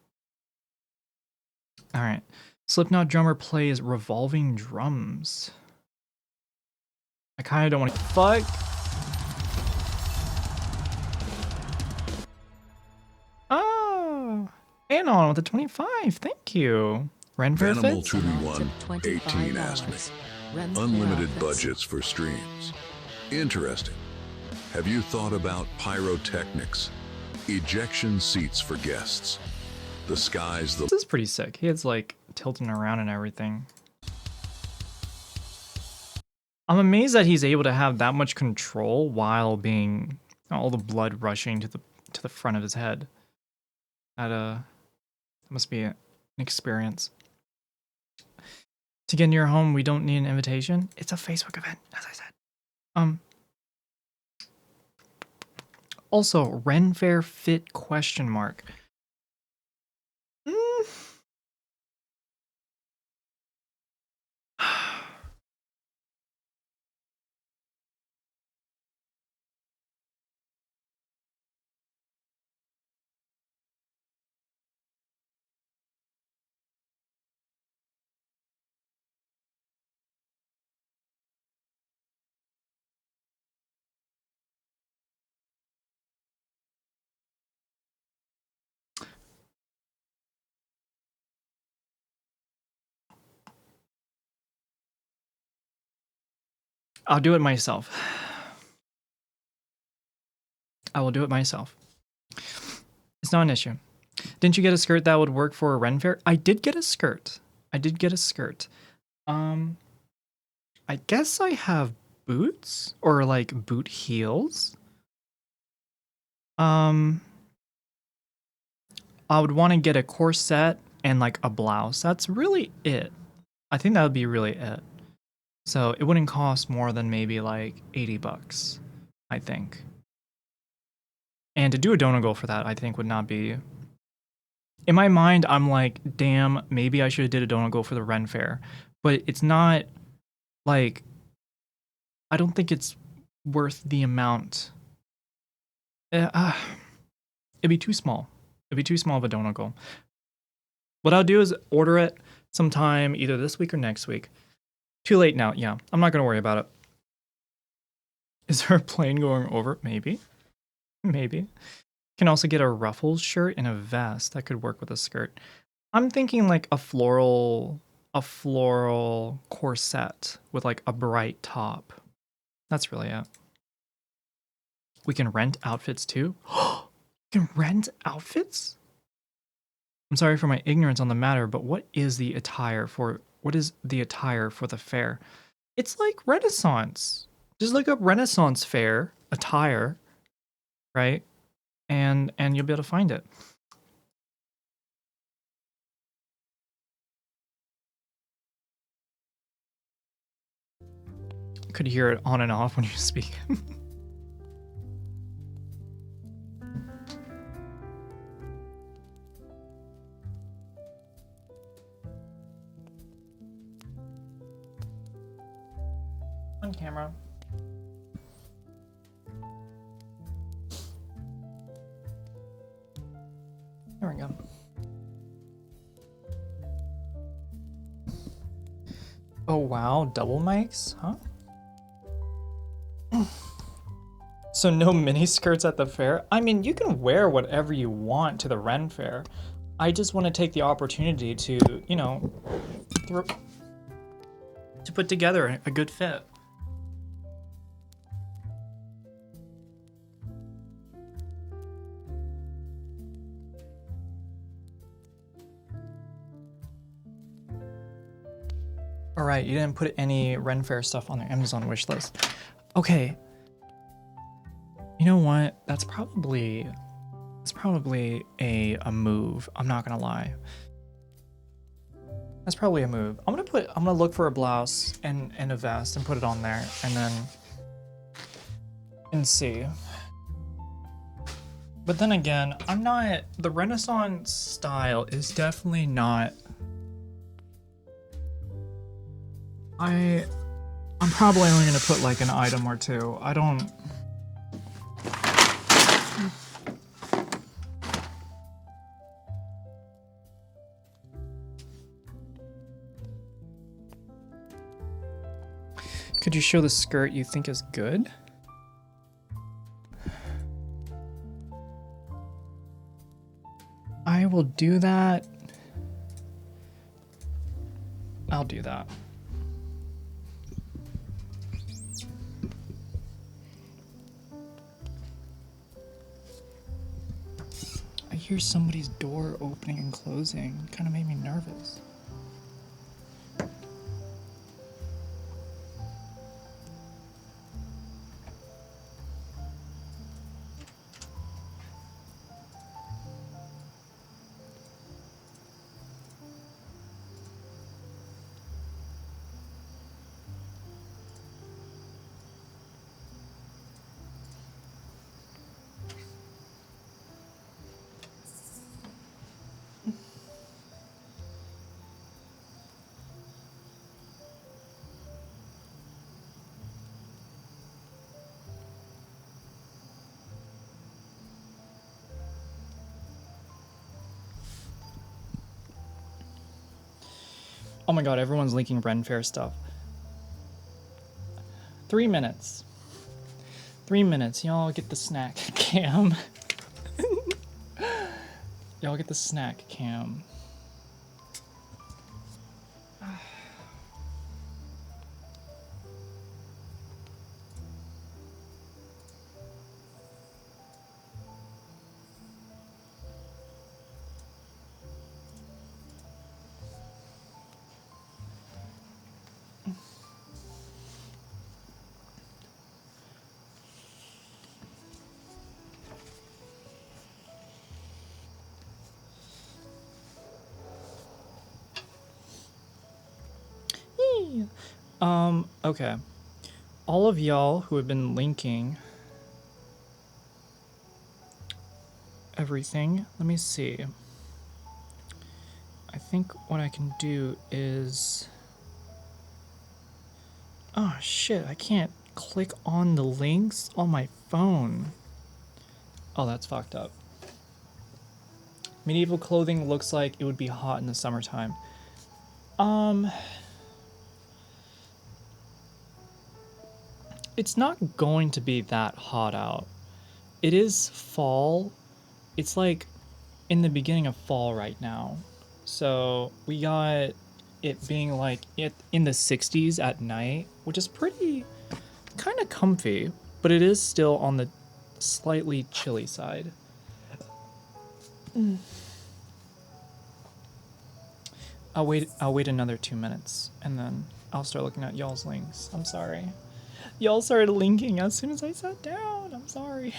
All right. Slipknot drummer plays revolving drums. I kind of don't want to. Fuck. Oh, Anon with the 25. Thank you. Ren Animal Perfect. 2D1 18 asked me. Unlimited budgets for streams. Interesting. Have you thought about pyrotechnics? Ejection seats for guests. The sky's the... This is pretty sick. He has like tilting around and everything. I'm amazed that he's able to have that much control while being all the blood rushing to the front of his head. That must be an experience. To get into your home, we don't need an invitation. It's a Facebook event, as I said. Also, Ren Fair fit question mark. I'll do it myself. I will do it myself. It's not an issue. Didn't you get a skirt that would work for a Ren Fair? I did get a skirt. I guess I have boots or like boot heels. I would want to get a corset and like a blouse. That's really it. I think that would be really it. So it wouldn't cost more than maybe like $80, I think. And to do a donegal for that, I think would not be... In my mind, I'm like, damn, maybe I should have did a donegal for the Ren Fair. But it's not like... I don't think it's worth the amount. It'd be too small. It'd be too small of a donegal. What I'll do is order it sometime either this week or next week. Too late now, yeah. I'm not going to worry about it. Is there a plane going over? Maybe. Maybe. Can also get a ruffles shirt and a vest. That could work with a skirt. I'm thinking like a floral corset with like a bright top. That's really it. We can rent outfits too. We can rent outfits? I'm sorry for my ignorance on the matter, but what is the attire for the fair? It's like Renaissance. Just look up Renaissance fair attire, right? And you'll be able to find it. Could hear it on and off when you speak. On camera. There we go. Oh wow, double mics, huh? So no mini skirts at the fair? I mean, you can wear whatever you want to the Ren Fair. I just want to take the opportunity to, you know, to put together a good fit. All right, you didn't put any Ren Fair stuff on the Amazon wish list. Okay. You know what? That's probably a move. I'm not gonna lie. That's probably a move. I'm gonna look for a blouse and a vest and put it on there and see. But then again, the Renaissance style is definitely not. I'm probably only gonna put like an item or two. I don't. Could you show the skirt you think is good? I will do that. I'll do that. I hear somebody's door opening and closing. Kind of made me nervous. Oh my god, everyone's linking Ren Fair stuff. 3 minutes. 3 minutes. Y'all get the snack cam. Y'all get the snack cam. Okay. All of y'all who have been linking everything, let me see. I think what I can do is... Oh shit, I can't click on the links on my phone. Oh, that's fucked up. Medieval clothing looks like it would be hot in the summertime. It's not going to be that hot out. It is fall. It's like in the beginning of fall right now. So we got it being like in the 60s at night, which is pretty kind of comfy, but it is still on the slightly chilly side. I'll wait another 2 minutes and then I'll start looking at y'all's links. I'm sorry. Y'all started linking as soon as I sat down. I'm sorry.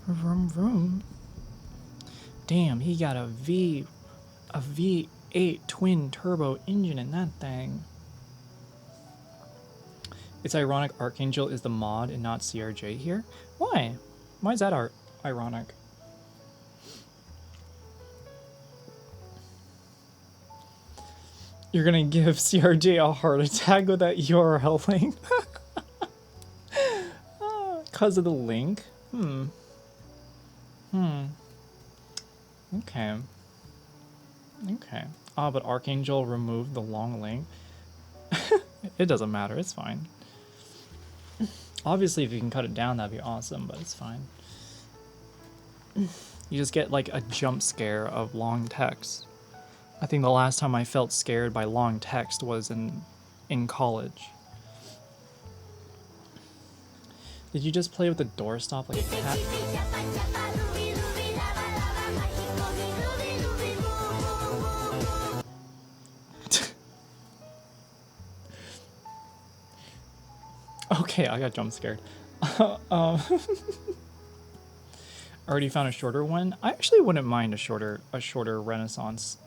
Vroom vroom. Damn, he got a V8 twin turbo engine in that thing. It's ironic Archangel is the mod and not CRJ here. Why? Why is that ironic? You're gonna give CRJ a heart attack with that URL link? Because of the link? Okay. Okay. Ah, but Archangel removed the long link. It doesn't matter, it's fine. Obviously, if you can cut it down, that'd be awesome, but it's fine. You just get like a jump scare of long text. I think the last time I felt scared by long text was in college. Did you just play with the doorstop like a cat? Okay, I got jump scared. Already found a shorter one. I actually wouldn't mind a shorter Renaissance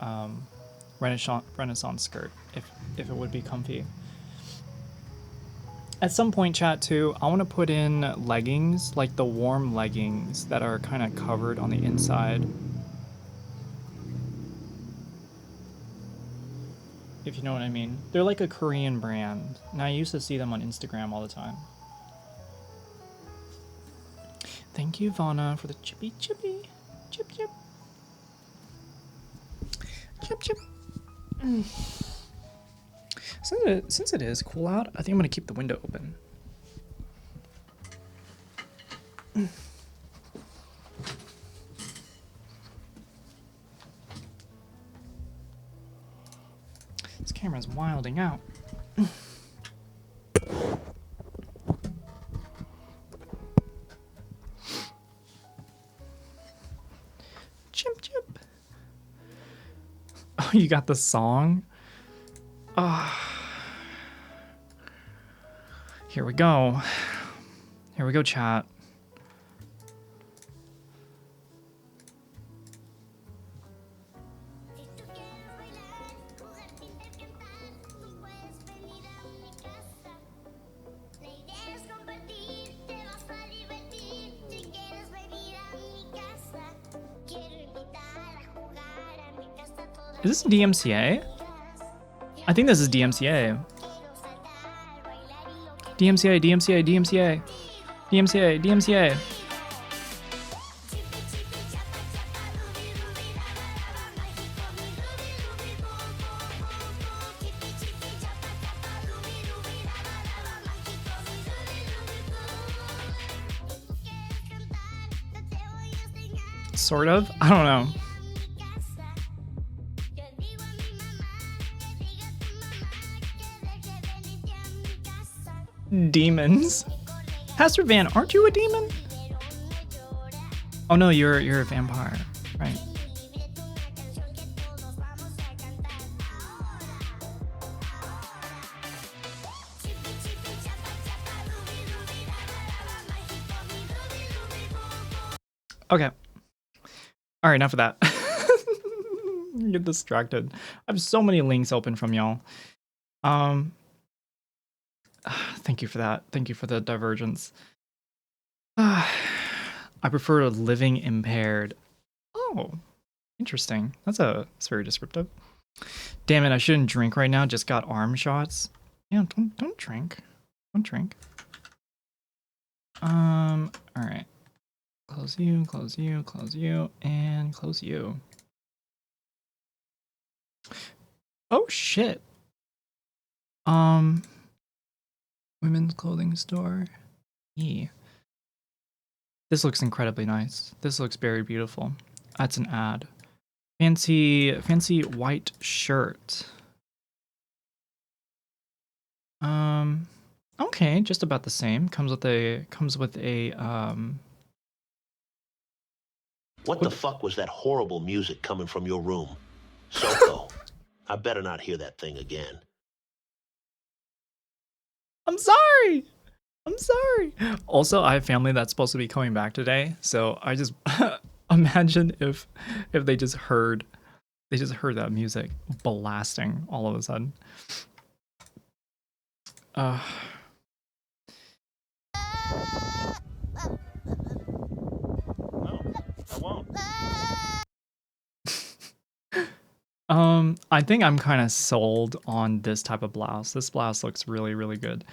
skirt if it would be comfy. At some point, chat too, I want to put in leggings, like the warm leggings that are kind of covered on the inside. If you know what I mean. They're like a Korean brand, and I used to see them on Instagram all the time. Thank you, Vana, for the chippy chippy. Chip chip. Chip chip. Since it is cool out, I think I'm gonna keep the window open. This camera's wilding out. Chip chip. Oh, you got the song? Here we go. Here we go, chat. Is this DMCA? I think this is DMCA. DMCA, DMCA, DMCA. DMCA, DMCA. Sort of? I don't know. Demons. Pastor Van, aren't you a demon? Oh no, you're a vampire, right? Okay. All right, enough of that. Get distracted. I have so many links open from y'all. Thank you for that. Thank you for the divergence. I prefer living impaired. Oh, interesting. That's very descriptive. Damn it, I shouldn't drink right now. Just got arm shots. Yeah, don't drink. Don't drink. All right. Close you, close you, close you, and close you. Oh shit. Women's clothing store. Yeah. This looks incredibly nice. This looks very beautiful. That's an ad. Fancy white shirt. Okay, just about the same. Comes with a What the fuck was that horrible music coming from your room? SoCo, I better not hear that thing again. I'm sorry. I'm sorry. Also, I have family that's supposed to be coming back today, so I just imagine if they just heard that music blasting all of a sudden. No, I won't. I think I'm kind of sold on this type of blouse. This blouse looks really, really good.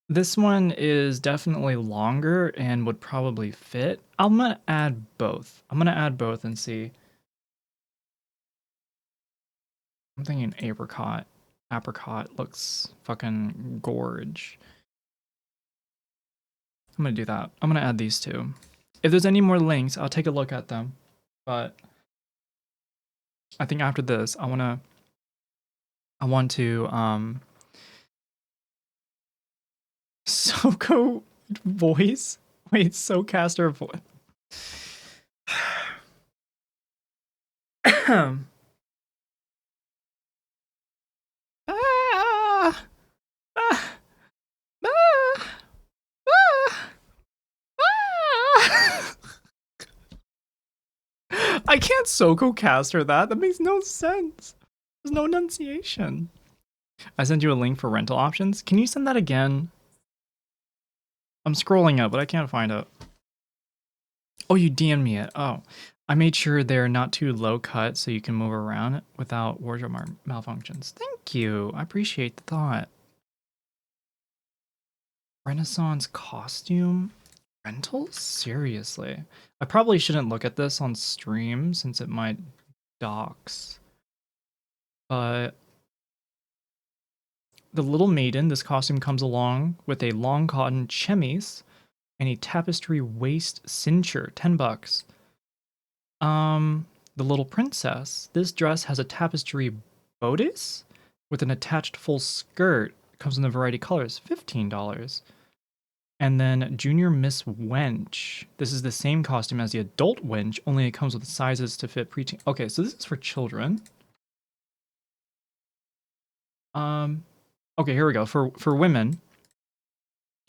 This one is definitely longer and would probably fit. I'm gonna add both. I'm gonna add both and see. I'm thinking apricot. Apricot looks fucking gorge. I'm gonna do that. I'm gonna add these two. If there's any more links, I'll take a look at them. But I think after this, I want to SoCo voice? Wait, SoCaster voice. I can't SoCocaster that. That makes no sense. There's no enunciation. I sent you a link for rental options. Can you send that again? I'm scrolling up, but I can't find it. Oh, you DM'd me it. Oh, I made sure they're not too low cut so you can move around without wardrobe malfunctions. Thank you. I appreciate the thought. Renaissance costume rentals? Seriously. I probably shouldn't look at this on stream since it might dox. But the little maiden, this costume comes along with a long cotton chemise and a tapestry waist cincher, $10. The little princess, this dress has a tapestry bodice with an attached full skirt. Comes in a variety of colors, $15. And then Junior Miss Wench. This is the same costume as the adult wench, only it comes with sizes to fit preteen. Okay, so this is for children. Okay, here we go. For women,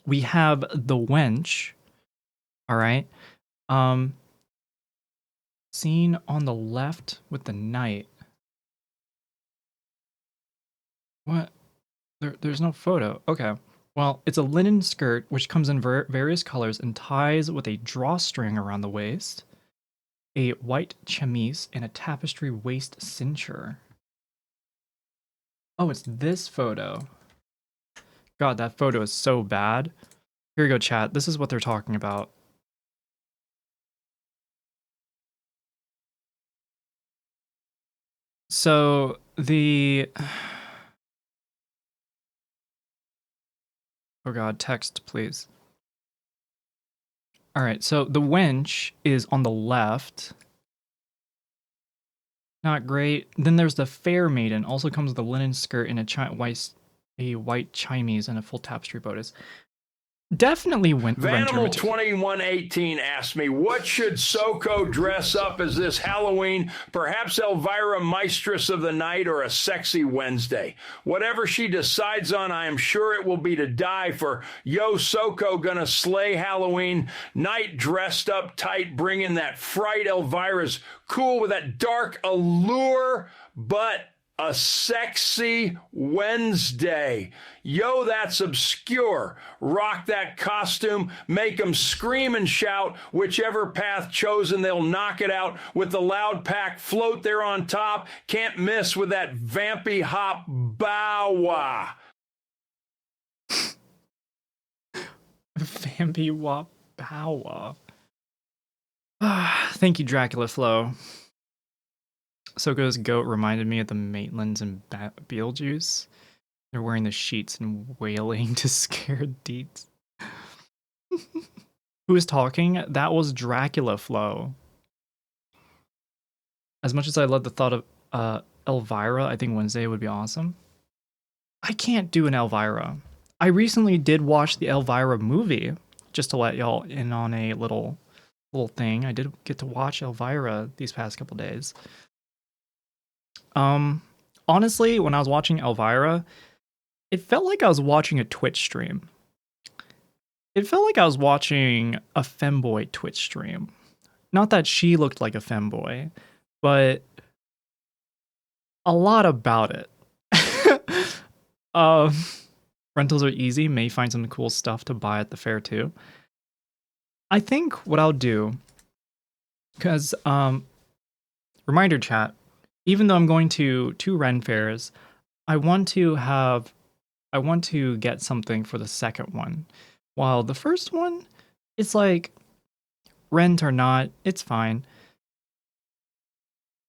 we have the wench. All right. Seen on the left with the knight. What? There's no photo. Okay. Well, it's a linen skirt which comes in various colors and ties with a drawstring around the waist. a white chemise, and a tapestry waist cincher. Oh, it's this photo. God, that photo is so bad. Here you go, chat. This is what they're talking about. So the... Oh god, text, please. Alright, so the wench is on the left. Not great. Then there's the fair maiden. Also comes with a linen skirt and a white chemise and a full tapestry bodice. Definitely went renter Vanimal material. 2118 asked me, what should SoCo dress up as this Halloween? Perhaps Elvira, Mistress of the Night, or a sexy Wednesday. Whatever she decides on, I am sure it will be to die for. Yo, SoCo gonna slay Halloween. Night dressed up tight, bringing that fright. Elvira's cool with that dark allure, but a sexy Wednesday. Yo, that's obscure. Rock that costume, make them scream and shout. Whichever path chosen, they'll knock it out with the loud pack. Float there on top. Can't miss with that vampy hop bow-wah. Vampy wop bow. Thank you, Dracula Flow. SoCo's goat reminded me of the Maitlands and Beetlejuice. They're wearing the sheets and wailing to scare deets. Who was talking? That was Dracula Flow. As much as I love the thought of Elvira, I think Wednesday would be awesome. I can't do an Elvira. I recently did watch the Elvira movie, just to let y'all in on a little thing. I did get to watch Elvira these past couple days. Honestly, when I was watching Elvira, it felt like I was watching a Twitch stream. It felt like I was watching a femboy Twitch stream. Not that she looked like a femboy, but a lot about it. Rentals are easy. May find some cool stuff to buy at the fair too. I think what I'll do, because reminder chat, even though I'm going to 2 Ren fairs, I want to get something for the second one. While the first one, it's like, rent or not, it's fine.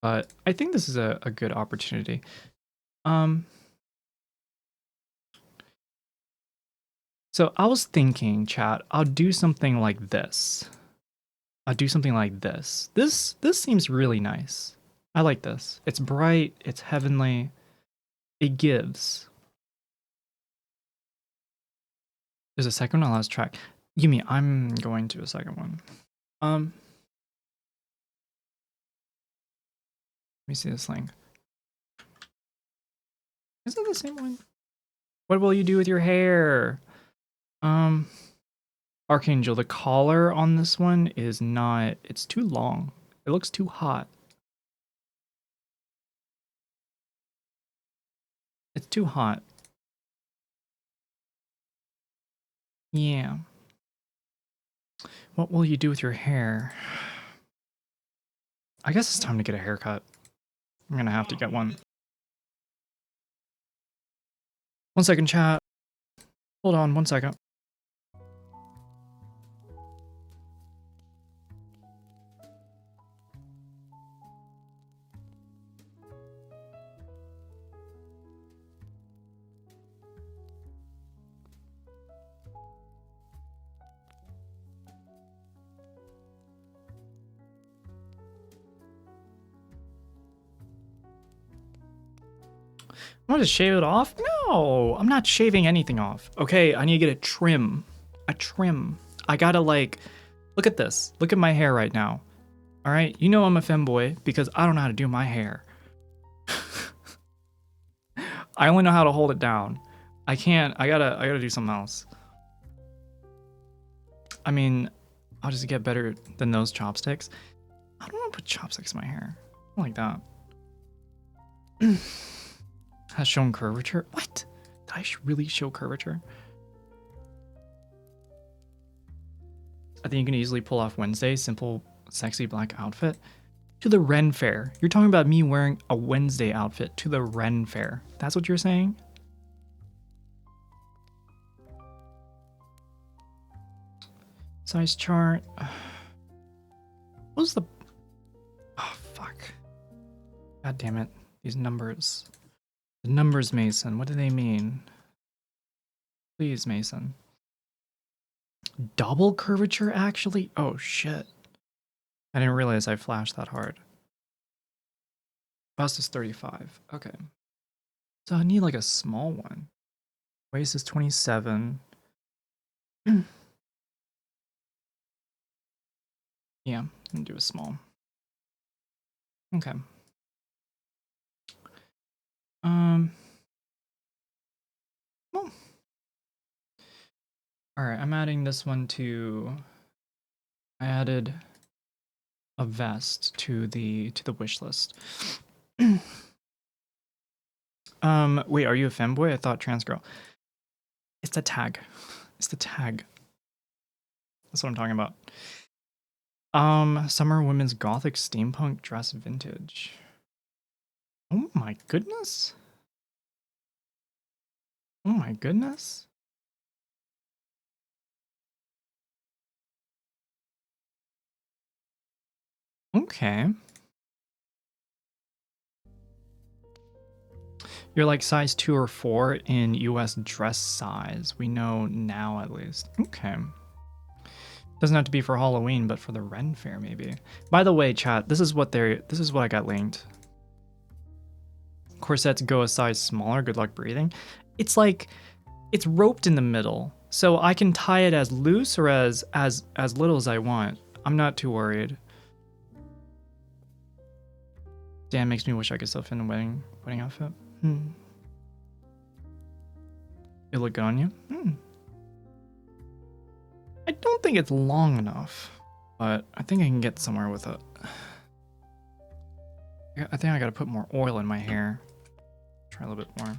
But I think this is a good opportunity. So I was thinking, chat, I'll do something like this. This seems really nice. I like this. It's bright, it's heavenly. It gives. There's a second one, last track. Yumi, I'm going to a second one. Let me see this thing. Is it the same one? What will you do with your hair? Archangel, the collar on this one is not, it's too long. It looks too hot. It's too hot. Yeah. What will you do with your hair? I guess it's time to get a haircut. I'm gonna have to get one. 1 second, chat. Hold on 1 second. I'm gonna shave it off? No, I'm not shaving anything off. Okay, I need to get a trim. A trim. I gotta like, look at this. Look at my hair right now. All right, you know I'm a femboy because I don't know how to do my hair. I only know how to hold it down. I can't, I gotta do something else. I mean, I'll just get better than those chopsticks. I don't want to put chopsticks in my hair. I don't like that. Has shown curvature? What? Did I really show curvature? I think you can easily pull off Wednesday. Simple sexy black outfit to the Ren Fair. You're talking about me wearing a Wednesday outfit to the Ren Fair. That's what you're saying? Size chart. What was the... Oh, fuck. God damn it. These numbers. The numbers, Mason. What do they mean? Please, Mason. Double curvature, actually? Oh, shit. I didn't realize I flashed that hard. Bust is 35. Okay. So I need like a small one. Waist is 27. Yeah, I'm gonna do a small. Okay. Well. Alright, I'm adding this one to... I added a vest to the wish list. Wait, are you a femboy? I thought trans girl. It's the tag. It's the tag. That's what I'm talking about. Summer women's gothic steampunk dress vintage. Oh my goodness. Oh my goodness. Okay. You're like size 2 or 4 in US dress size. We know now at least. Okay. Doesn't have to be for Halloween, but for the Ren Fair maybe. By the way, chat, this is what I got linked. Corsets go a size smaller, good luck breathing. It's like it's roped in the middle. So I can tie it as loose or as little as I want. I'm not too worried. Damn, makes me wish I could still fit in a wedding outfit. It look good on you? I don't think it's long enough, but I think I can get somewhere with it. I think I gotta put more oil in my hair. Try a little bit more.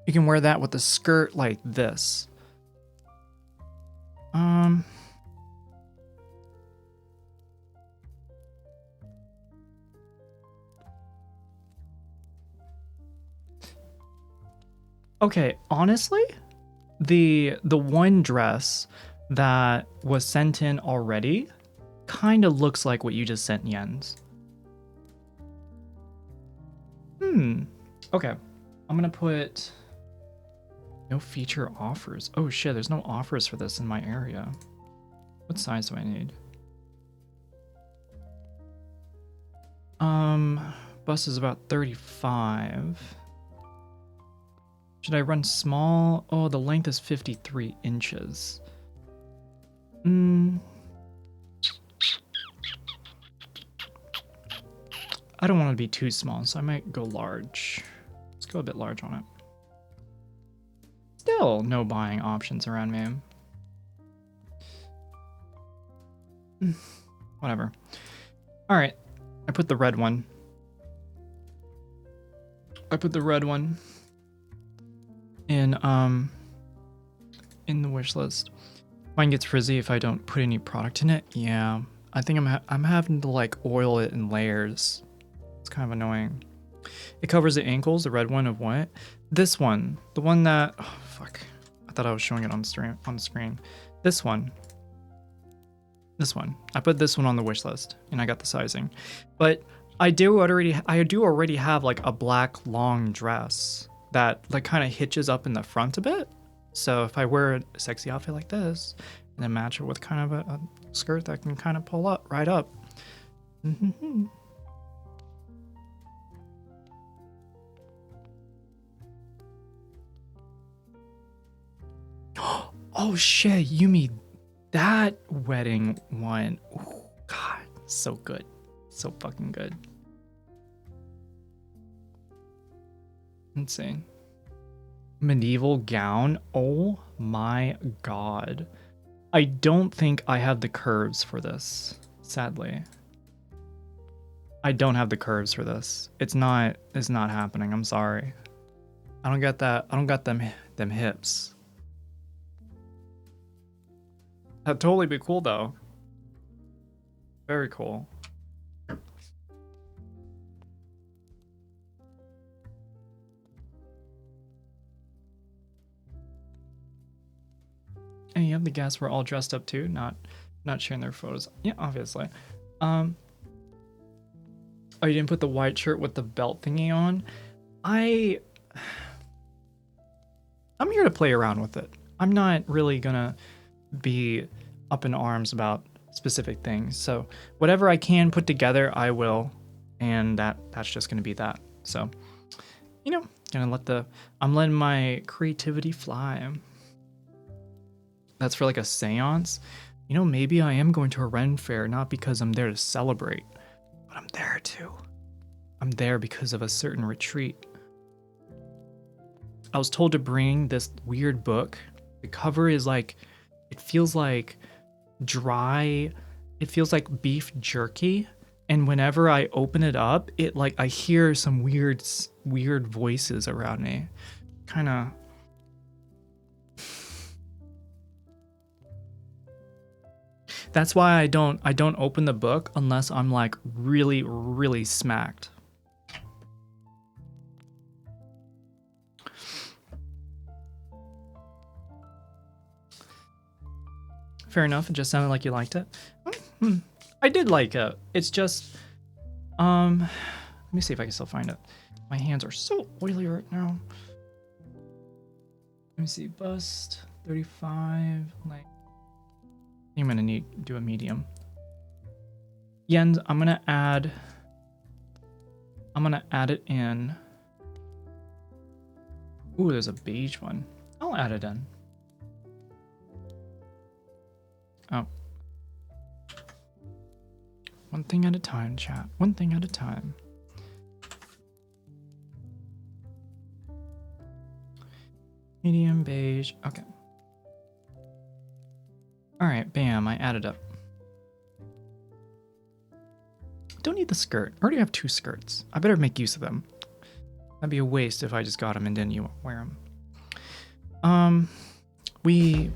You can wear that with a skirt like this. Okay, honestly, the one dress that was sent in already kind of looks like what you just sent, Jens. Okay. I'm gonna put no feature offers. Oh shit, there's no offers for this in my area. What size do I need? Bust is about 35. Should I run small? Oh, the length is 53 inches. I don't want to be too small, so I might go large. Let's go a bit large on it. Still no buying options around me. Whatever. Alright. I put the red one. In the wish list. Mine gets frizzy if I don't put any product in it. Yeah. I think I'm having to like oil it in layers. It's kind of annoying. It covers the ankles, the red one of what? This one. The one that... Oh, fuck. I thought I was showing it on the screen. This one. This one. I put this one on the wish list, and I got the sizing. But I do already have like a black long dress that like kind of hitches up in the front a bit. So if I wear a sexy outfit like this, and then match it with kind of a skirt that can kind of pull up, right up. Oh shit, Yumi, that wedding one. Ooh, God, so good. So fucking good. Let's see. Medieval gown. Oh my god. I don't think I have the curves for this, sadly. I don't have the curves for this. It's not happening. I'm sorry. I don't got that. I don't got them hips. That'd totally be cool though. Very cool. And you have the guests were all dressed up too, not sharing their photos. Yeah, obviously. Oh, you didn't put the white shirt with the belt thingy on? I'm here to play around with it. I'm not really gonna be up in arms about specific things. So whatever I can put together, I will, and that's just gonna be that. So, you know, I'm letting my creativity fly. That's for like a seance. You know, maybe I am going to a Ren fair, not because I'm there to celebrate, but I'm there too. I'm there because of a certain retreat. I was told to bring this weird book. The cover is like, it feels like dry, it feels like beef jerky. And whenever I open it up, it like, I hear some weird voices around me. Kind of. That's why I don't open the book unless I'm like really, really smacked. Fair enough, it just sounded like you liked it. I did like it. It's just, let me see if I can still find it. My hands are so oily right now. Let me see, bust, 35, like, I'm gonna need to do a medium. Jens, I'm gonna add it in. Ooh, there's a beige one. I'll add it in. Oh. One thing at a time, chat. One thing at a time. Medium beige. Okay. Alright, bam, I added up. Don't need the skirt. I already have 2 skirts. I better make use of them. That'd be a waste if I just got them and didn't you wear them. We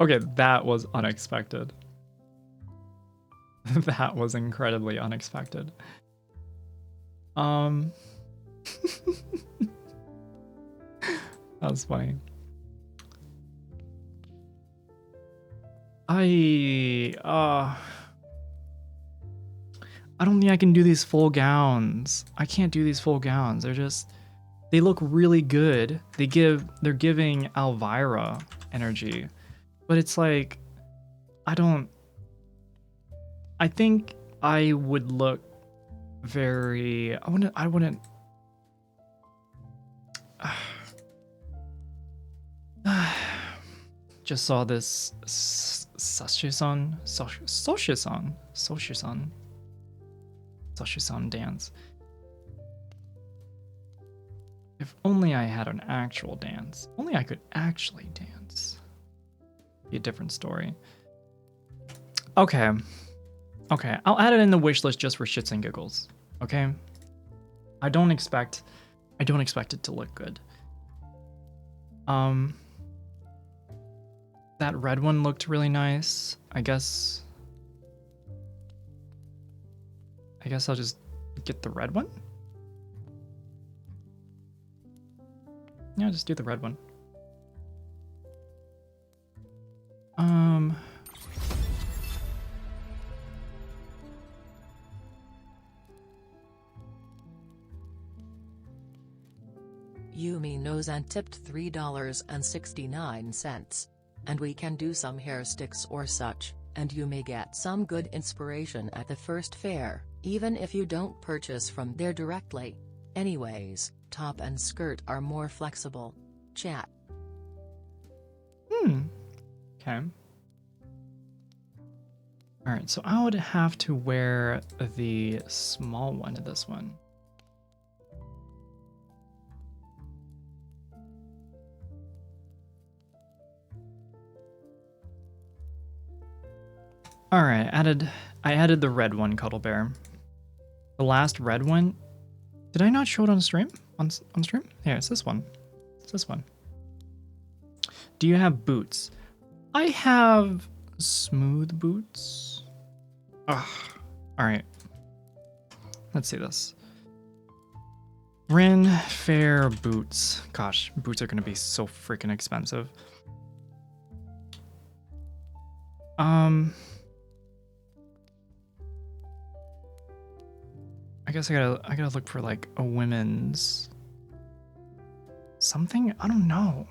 Okay, that was unexpected. That was incredibly unexpected. That was funny. I don't think I can do these full gowns. I can't do these full gowns. They look really good. They're giving Elvira energy. But it's like, I think I would look very, I wouldn't. Just saw this SoCosion dance. If only I had an actual dance. Only I could actually dance. Be a different story. Okay. Okay, I'll add it in the wish list just for shits and giggles. Okay? I don't expect it to look good. That red one looked really nice. I guess I'll just get the red one. Yeah, just do the red one. Yumi knows and tipped $3.69. And we can do some hair sticks or such, and you may get some good inspiration at the first fair, even if you don't purchase from there directly. Anyways, top and skirt are more flexible. Chat. Okay. Alright, so I would have to wear the small one to this one. Alright, I added the red one, Cuddle Bear. The last red one. Did I not show it on stream? On stream? Yeah, it's this one. It's this one. Do you have boots? I have smooth boots. Ugh. Alright. Let's see this. Ren Fair boots. Gosh, boots are gonna be so freaking expensive. I guess I gotta look for like a women's something. I don't know.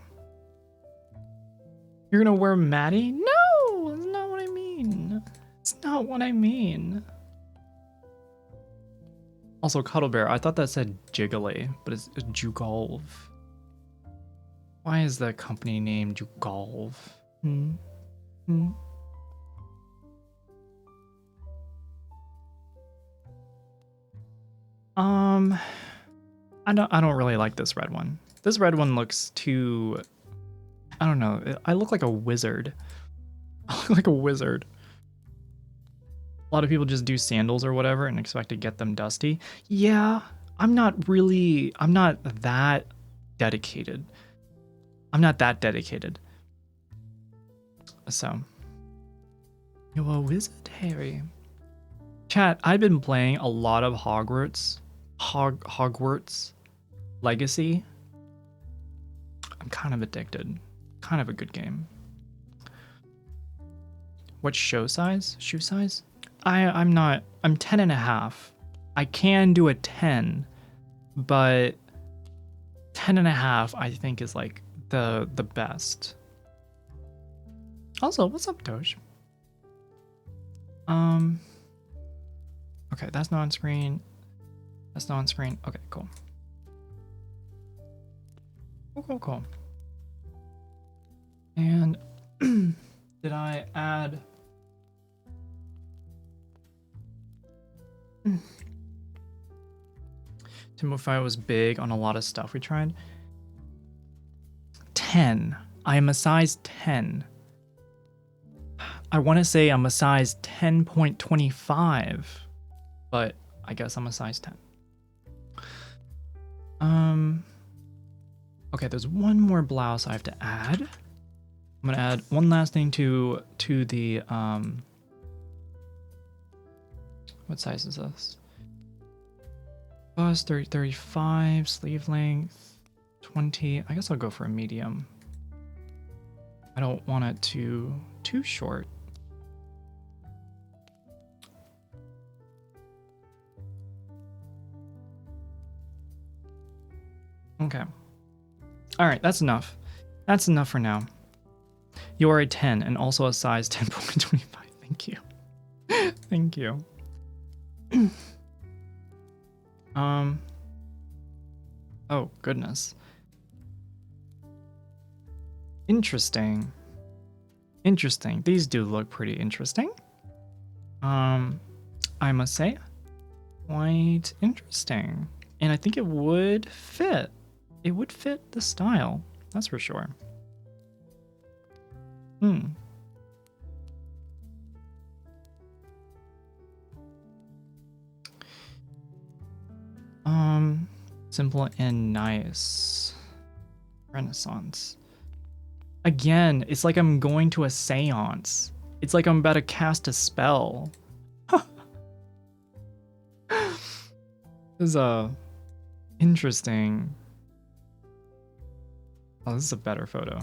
You're gonna wear Maddie? No, that's not what I mean. It's not what I mean. Also, Cuddle Bear, I thought that said Jiggly, but it's Jugalv. Why is the company named Jugalv? I don't really like this red one. This red one looks too, I don't know. I look like a wizard. I look like a wizard. A lot of people just do sandals or whatever and expect to get them dusty. Yeah, I'm not that dedicated. I'm not that dedicated. So, you're a wizard, Harry. Chat, I've been playing a lot of Hogwarts Legacy. I'm kind of addicted. Kind of a good game. What show size? Shoe size? I'm 10 and a half. I can do a 10, but 10 and a half I think is like the best. Also, what's up, Doge? Okay, that's not on screen. That's not on screen. Okay, cool. Cool. And did I add? Timofey was big on a lot of stuff we tried. 10. I am a size 10. I want to say I'm a size 10.25, but I guess I'm a size 10. Okay, there's one more blouse I have to add. I'm gonna add one last thing to the what size is this? Bust 35, sleeve length 20. I guess I'll go for a medium. I don't want it too short. Okay. All right, that's enough. That's enough for now. You are a 10 and also a size 10.25. Thank you. Thank you. Oh, goodness. Interesting. Interesting. These do look pretty interesting. I must say, quite interesting. And I think it would fit. It would fit the style. That's for sure. Simple and nice. Renaissance. Again, it's like I'm going to a seance. It's like I'm about to cast a spell. This is interesting. Oh, this is a better photo.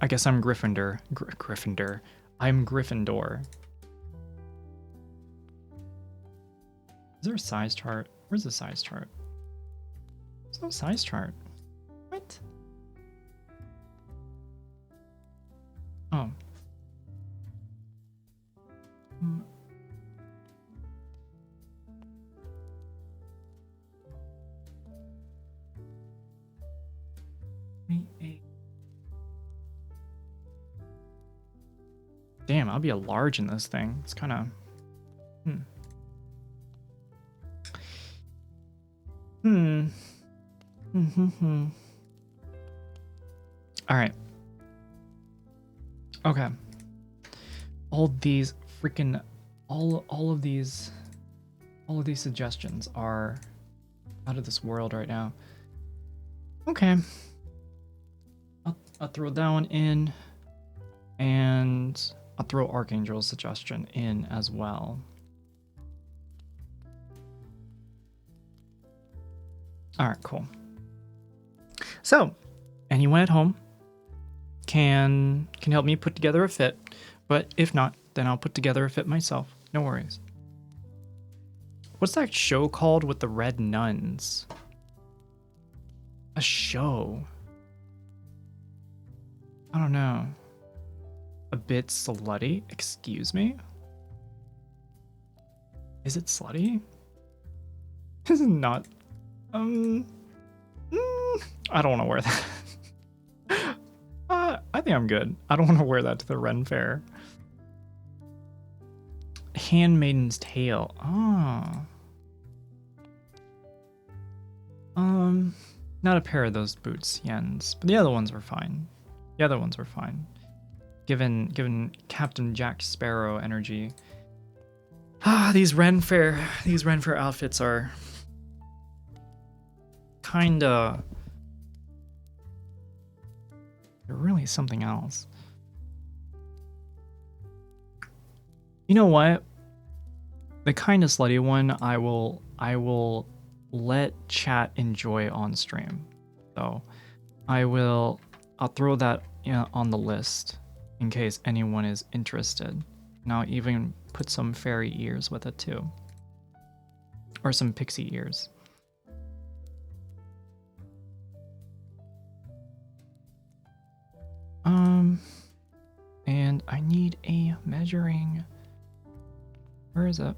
I guess I'm Gryffindor. Gryffindor. I'm Gryffindor. Is there a size chart? Where's the size chart? There's no size chart. What? Oh. damn, I'll be a large in this thing. It's kind of... Alright. Okay. All these freaking... All of these suggestions are out of this world right now. Okay. I'll throw that one in, and I'll throw Archangel's suggestion in as well. Alright, cool. So, anyone at home can help me put together a fit, but if not, then I'll put together a fit myself. No worries. What's that show called with the red nuns? A show? I don't know. A bit slutty? Excuse me? Is it slutty? Is it not? I don't want to wear that. I think I'm good. I don't want to wear that to the Ren Fair. Handmaiden's Tale. Ah. Not a pair of those boots, Jens, but the other ones were fine. The other ones were fine. Given Captain Jack Sparrow energy. These Ren Fair outfits are kinda... They're really something else. You know what? The kinda slutty one I will let chat enjoy on stream. So I'll throw that on the list in case anyone is interested. And I'll even put some fairy ears with it too. Or some pixie ears. And I need a measuring. Where is it?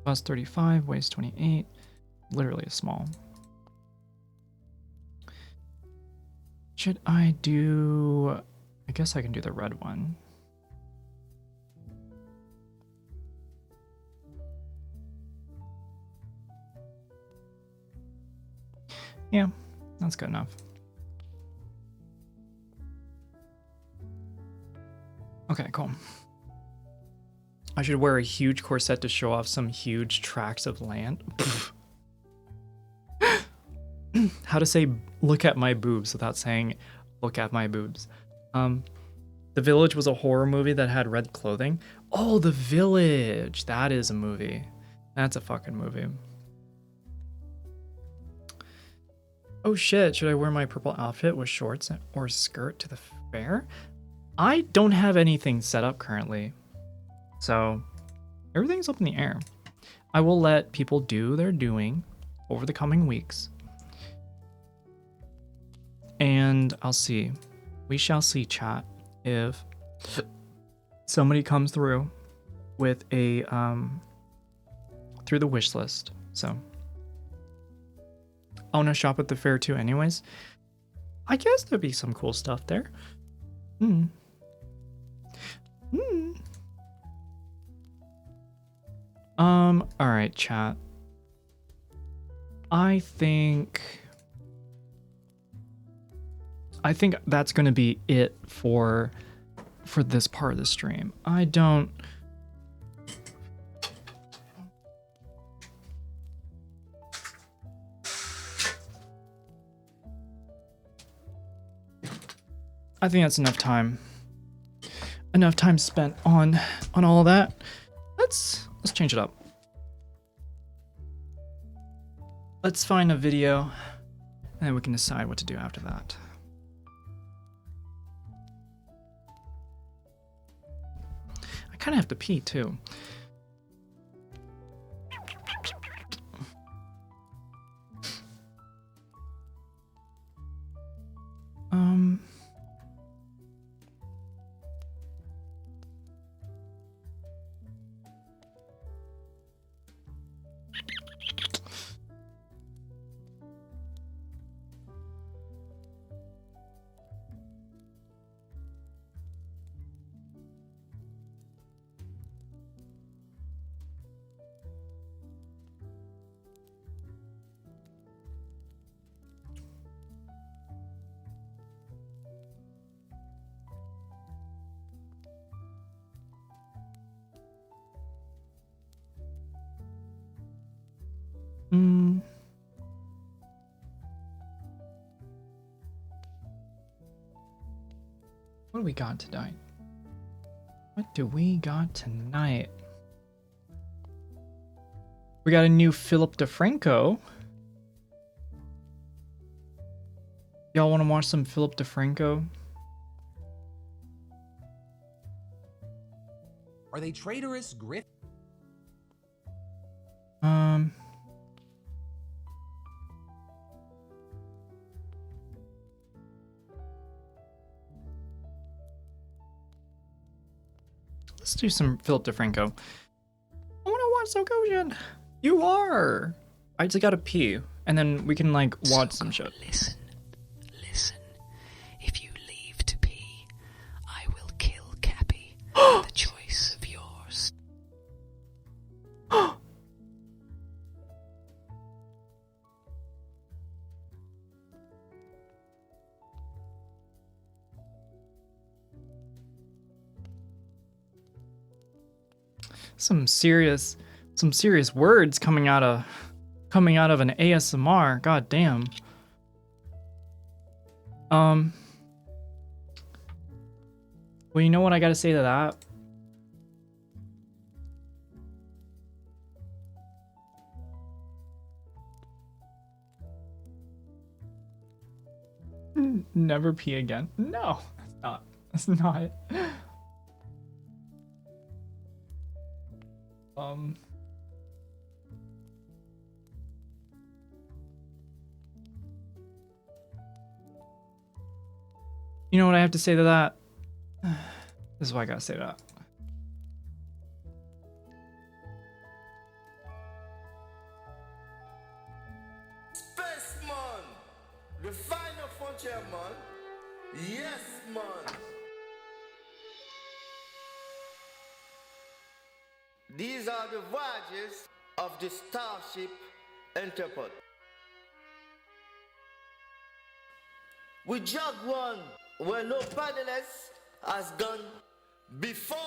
Bust 35, waist 28. Literally a small. Should I do... I guess I can do the red one. Yeah, that's good enough. Okay, cool. I should wear a huge corset to show off some huge tracts of land. How to say look at my boobs without saying look at my boobs. The Village was a horror movie that had red clothing. Oh, The Village. That is a movie. That's a fucking movie. Oh shit, should I wear my purple outfit with shorts or skirt to the fair? I don't have anything set up currently. So everything's up in the air. I will let people do their doing over the coming weeks. And I'll see. We shall see, chat, if somebody comes through with a through the wish list. So I want to shop at the fair too anyways. I guess there'd be some cool stuff there. Alright, chat. I think that's gonna be it for this part of the stream. I think that's enough time. Enough time spent on all that. Let's change it up. Let's find a video, and then we can decide what to do after that. I kind of have to pee too. What do we got tonight? What do we got tonight? We got a new Philip DeFranco. Y'all want to watch some Philip DeFranco? Are they traitorous, Griff? Let's do some Philip DeFranco. I want to watch SoCosion. You are. I just gotta pee, and then we can like watch some shit. Listen. If you leave to pee, I will kill Cappy. The choice of yours. Some serious words coming out of an ASMR. God damn. Well, you know what I gotta say to that? Never pee again. No, that's not. That's not. You know what I have to say to that? This is why I gotta say that. Spaceman! The final frontier, man! Yes, man! These are the voyages of the Starship Enterprise. We jog one where no panelist has gone before.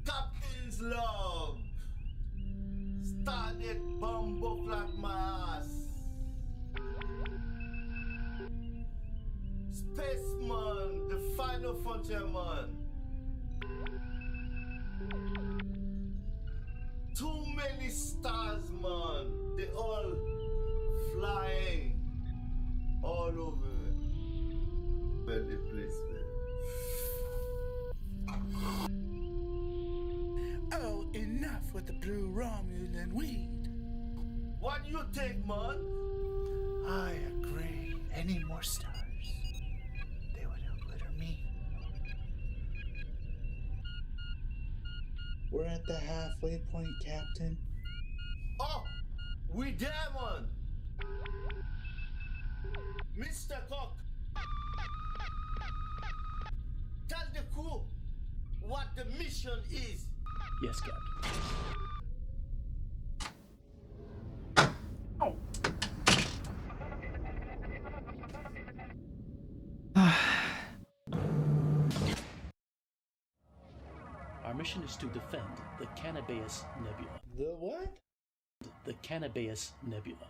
Captain's log. Started bumbo flat my ass. Spaceman, the final frontier man. Too many stars, man. They all flying all over the place, man. Oh, enough with the blue Romulan weed. What do you think, man? I agree. Any more stars, they would outglitter me. We're at the halfway point, Captain. Oh, we there, man. Mr. Cook, tell the crew what the mission is. Yes, Captain. Our mission is to defend the Canabeus Nebula. The what? The Canabeus Nebula.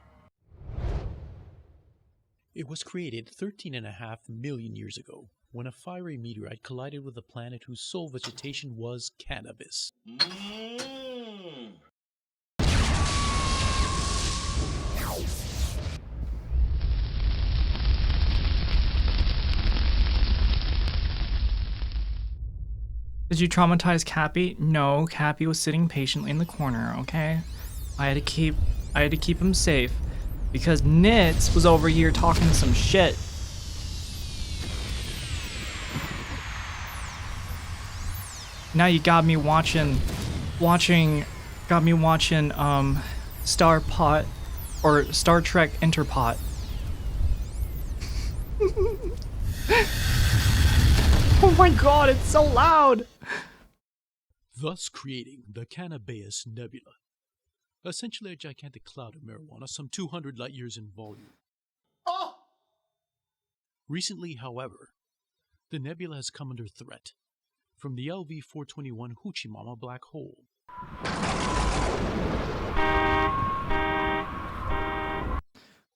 It was created 13.5 million years ago, when a fiery meteorite collided with a planet whose sole vegetation was cannabis. Did you traumatize Cappy? No, Cappy was sitting patiently in the corner, okay? I had to keep him safe because Nitz was over here talking some shit. Now you got me watching Star Pot or Star Trek Interpot. Oh my god, it's so loud! Thus creating the Cannabis Nebula. Essentially a gigantic cloud of marijuana some 200 light years in volume. Oh! Recently, however, the nebula has come under threat from the LV-421 Hoochie Mama black hole.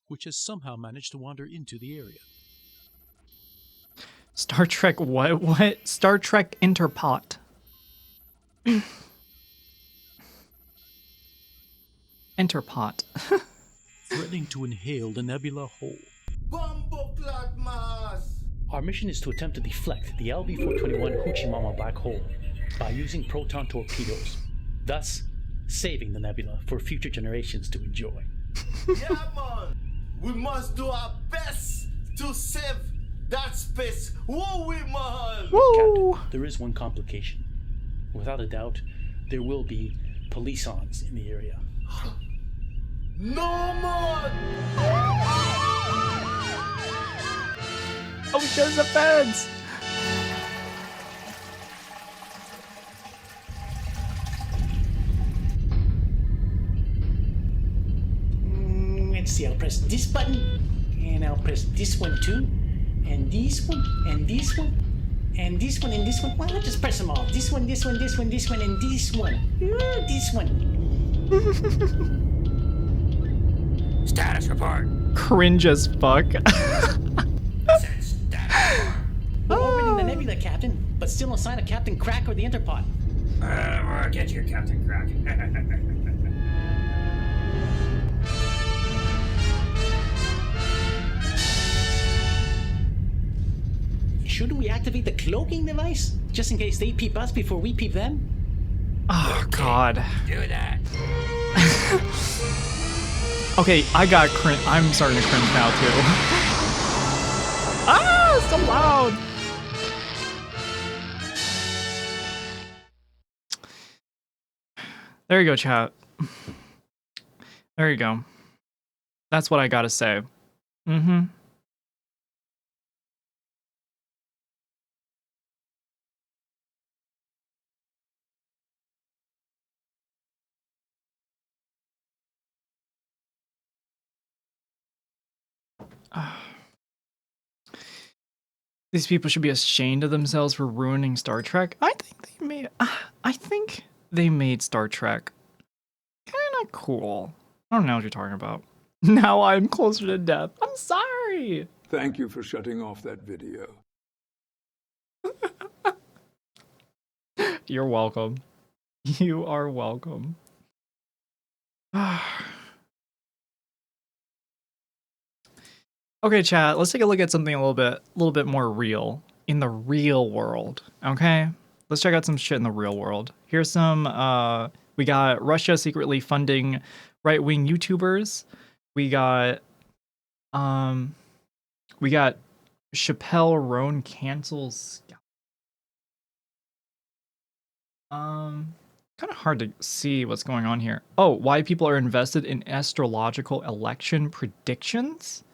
Which has somehow managed to wander into the area. Star Trek what? Star Trek Interpot. Interpot. Threatening to inhale the nebula whole. Bumbleclot mass! Our mission is to attempt to deflect the LV-421 Hoochie Mama black hole by using proton torpedoes, thus saving the nebula for future generations to enjoy. Yeah, man! We must do our best to save that space. Whoa, we man! Woo! Captain, there is one complication. Without a doubt, there will be police-ons in the area. No, man! Oh, there's the feds! Let's see, I'll press this button, and I'll press this one too, and this one, and this one, and this one, and this one. Why not just press them all? This one, this one, this one, this one, and this one. This one. Status report. Cringe as fuck. We're orbiting the nebula, Captain, but still no sign of Captain Crack or the Interpot. We'll get you, Captain Crack. Shouldn't we activate the cloaking device? Just in case they peep us before we peep them? Oh, God. Do that. Okay, I'm starting to cringe now, too. Ah, so loud! There you go, chat. There you go. That's what I gotta say. Mm-hmm. These people should be ashamed of themselves for ruining Star Trek. I think they made Star Trek kind of cool. I don't know what you're talking about. Now I'm closer to death. I'm sorry. Thank you for shutting off that video. You're welcome. You are welcome. Okay, chat, let's take a look at something a little bit more real in the real world. Okay? Let's check out some shit in the real world. Here's some we got Russia secretly funding right-wing YouTubers. We got Chappelle Roan cancels. Kind of hard to see what's going on here. Oh, why people are invested in astrological election predictions?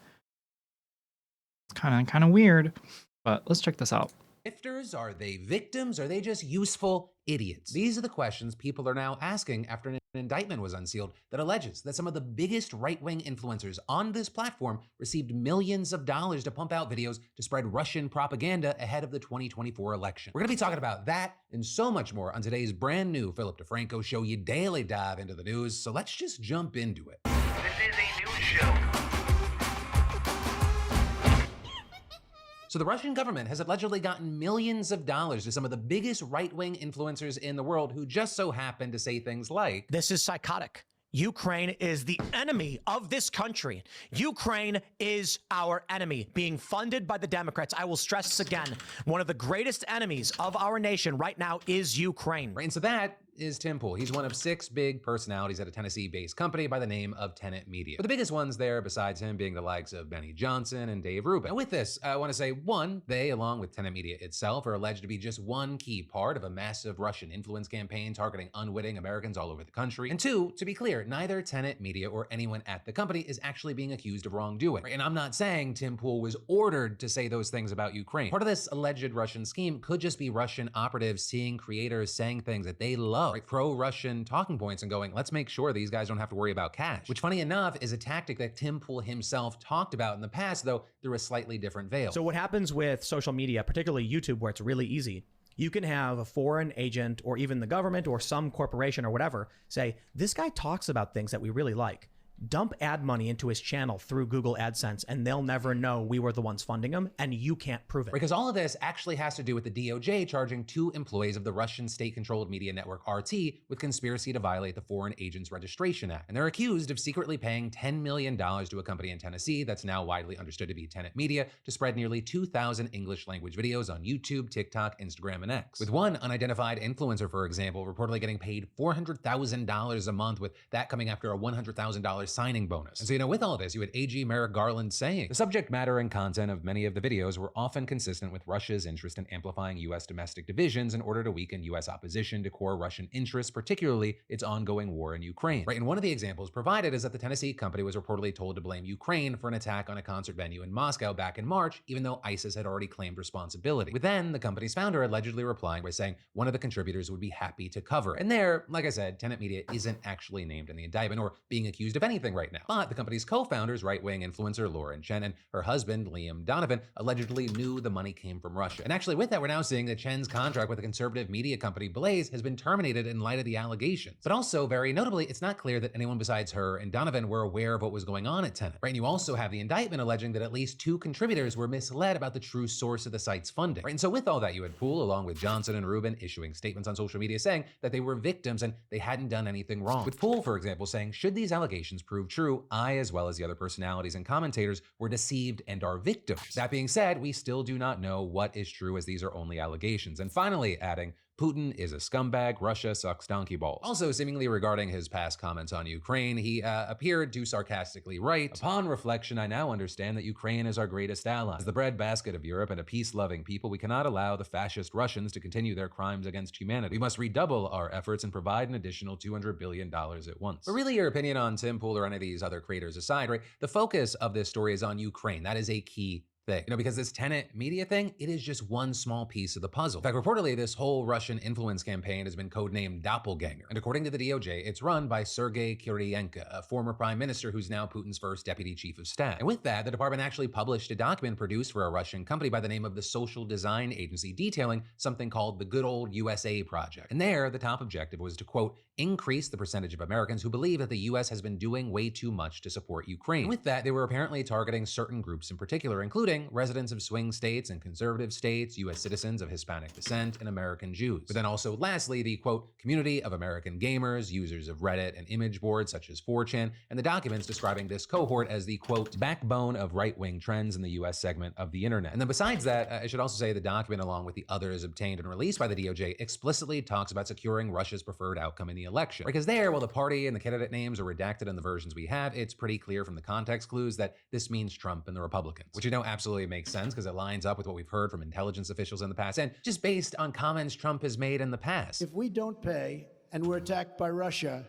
It's kind of weird, but let's check this out. Grifters? Are they victims? Are they just useful idiots? These are the questions people are now asking after an indictment was unsealed that alleges that some of the biggest right-wing influencers on this platform received millions of dollars to pump out videos to spread Russian propaganda ahead of the 2024 election. We're going to be talking about that and so much more on today's brand new Philip DeFranco show, you daily dive into the news. So let's just jump into it. This is a news show. So the Russian government has allegedly gotten millions of dollars to some of the biggest right-wing influencers in the world who just so happen to say things like, "This is psychotic. Ukraine is the enemy of this country. Ukraine is our enemy, being funded by the Democrats. I will stress this again. One of the greatest enemies of our nation right now is Ukraine." Right, and so that is Tim Pool. He's one of 6 big personalities at a Tennessee-based company by the name of Tenet Media. But the biggest ones there, besides him, being the likes of Benny Johnson and Dave Rubin. And with this, I want to say, one, they, along with Tenet Media itself, are alleged to be just one key part of a massive Russian influence campaign targeting unwitting Americans all over the country. And two, to be clear, neither Tenet Media or anyone at the company is actually being accused of wrongdoing. Right? And I'm not saying Tim Pool was ordered to say those things about Ukraine. Part of this alleged Russian scheme could just be Russian operatives seeing creators saying things that they love, right? Pro-Russian talking points, and going, let's make sure these guys don't have to worry about cash. Which, funny enough, is a tactic that Tim Pool himself talked about in the past, though through a slightly different veil. So what happens with social media, particularly YouTube, where it's really easy, you can have a foreign agent or even the government or some corporation or whatever say, this guy talks about things that we really like. Dump ad money into his channel through Google AdSense, and they'll never know we were the ones funding him, and you can't prove it. Because all of this actually has to do with the DOJ charging 2 employees of the Russian state-controlled media network RT with conspiracy to violate the Foreign Agents Registration Act. And they're accused of secretly paying $10 million to a company in Tennessee that's now widely understood to be Tenet Media to spread nearly 2,000 English-language videos on YouTube, TikTok, Instagram, and X. With one unidentified influencer, for example, reportedly getting paid $400,000 a month, with that coming after a $100,000 signing bonus. And so, with all this, you had AG Merrick Garland saying, the subject matter and content of many of the videos were often consistent with Russia's interest in amplifying U.S. domestic divisions in order to weaken U.S. opposition to core Russian interests, particularly its ongoing war in Ukraine. Right, and one of the examples provided is that the Tennessee company was reportedly told to blame Ukraine for an attack on a concert venue in Moscow back in March, even though ISIS had already claimed responsibility. With then the company's founder allegedly replying by saying one of the contributors would be happy to cover. And there, like I said, Tenet Media isn't actually named in the indictment or being accused of anything right now. But the company's co-founders, right-wing influencer Lauren Chen and her husband, Liam Donovan, allegedly knew the money came from Russia. And actually with that, we're now seeing that Chen's contract with the conservative media company Blaze has been terminated in light of the allegations. But also, very notably, it's not clear that anyone besides her and Donovan were aware of what was going on at Tenet. Right? And you also have the indictment alleging that at least 2 contributors were misled about the true source of the site's funding. Right? And so with all that, you had Poole, along with Johnson and Rubin, issuing statements on social media saying that they were victims and they hadn't done anything wrong. With Poole, for example, saying, should these allegations prove true, I, as well as the other personalities and commentators, were deceived and are victims. That being said, we still do not know what is true, as these are only allegations. And finally, adding, Putin is a scumbag, Russia sucks donkey balls. Also, seemingly regarding his past comments on Ukraine, he appeared to sarcastically write, upon reflection, I now understand that Ukraine is our greatest ally. As the breadbasket of Europe and a peace-loving people, we cannot allow the fascist Russians to continue their crimes against humanity. We must redouble our efforts and provide an additional $200 billion at once. But really, your opinion on Tim Pool or any of these other creators aside, right, the focus of this story is on Ukraine. That is a key thing. Because this Tenet Media thing, it is just one small piece of the puzzle. In fact, reportedly, this whole Russian influence campaign has been codenamed Doppelganger. And according to the DOJ, it's run by Sergei Kiryenko, a former prime minister who's now Putin's first deputy chief of staff. And with that, the department actually published a document produced for a Russian company by the name of the Social Design Agency, detailing something called the Good Old USA Project. And there, the top objective was to, quote, increase the percentage of Americans who believe that the US has been doing way too much to support Ukraine. And with that, they were apparently targeting certain groups in particular, including residents of swing states and conservative states, U.S. citizens of Hispanic descent, and American Jews. But then also, lastly, the, quote, community of American gamers, users of Reddit and image boards such as 4chan, and the documents describing this cohort as the, quote, backbone of right-wing trends in the U.S. segment of the internet. And then besides that, I should also say the document, along with the others obtained and released by the DOJ, explicitly talks about securing Russia's preferred outcome in the election. Because there, while the party and the candidate names are redacted in the versions we have, it's pretty clear from the context clues that this means Trump and the Republicans, which absolutely makes sense because it lines up with what we've heard from intelligence officials in the past and just based on comments Trump has made in the past. If we don't pay and we're attacked by Russia,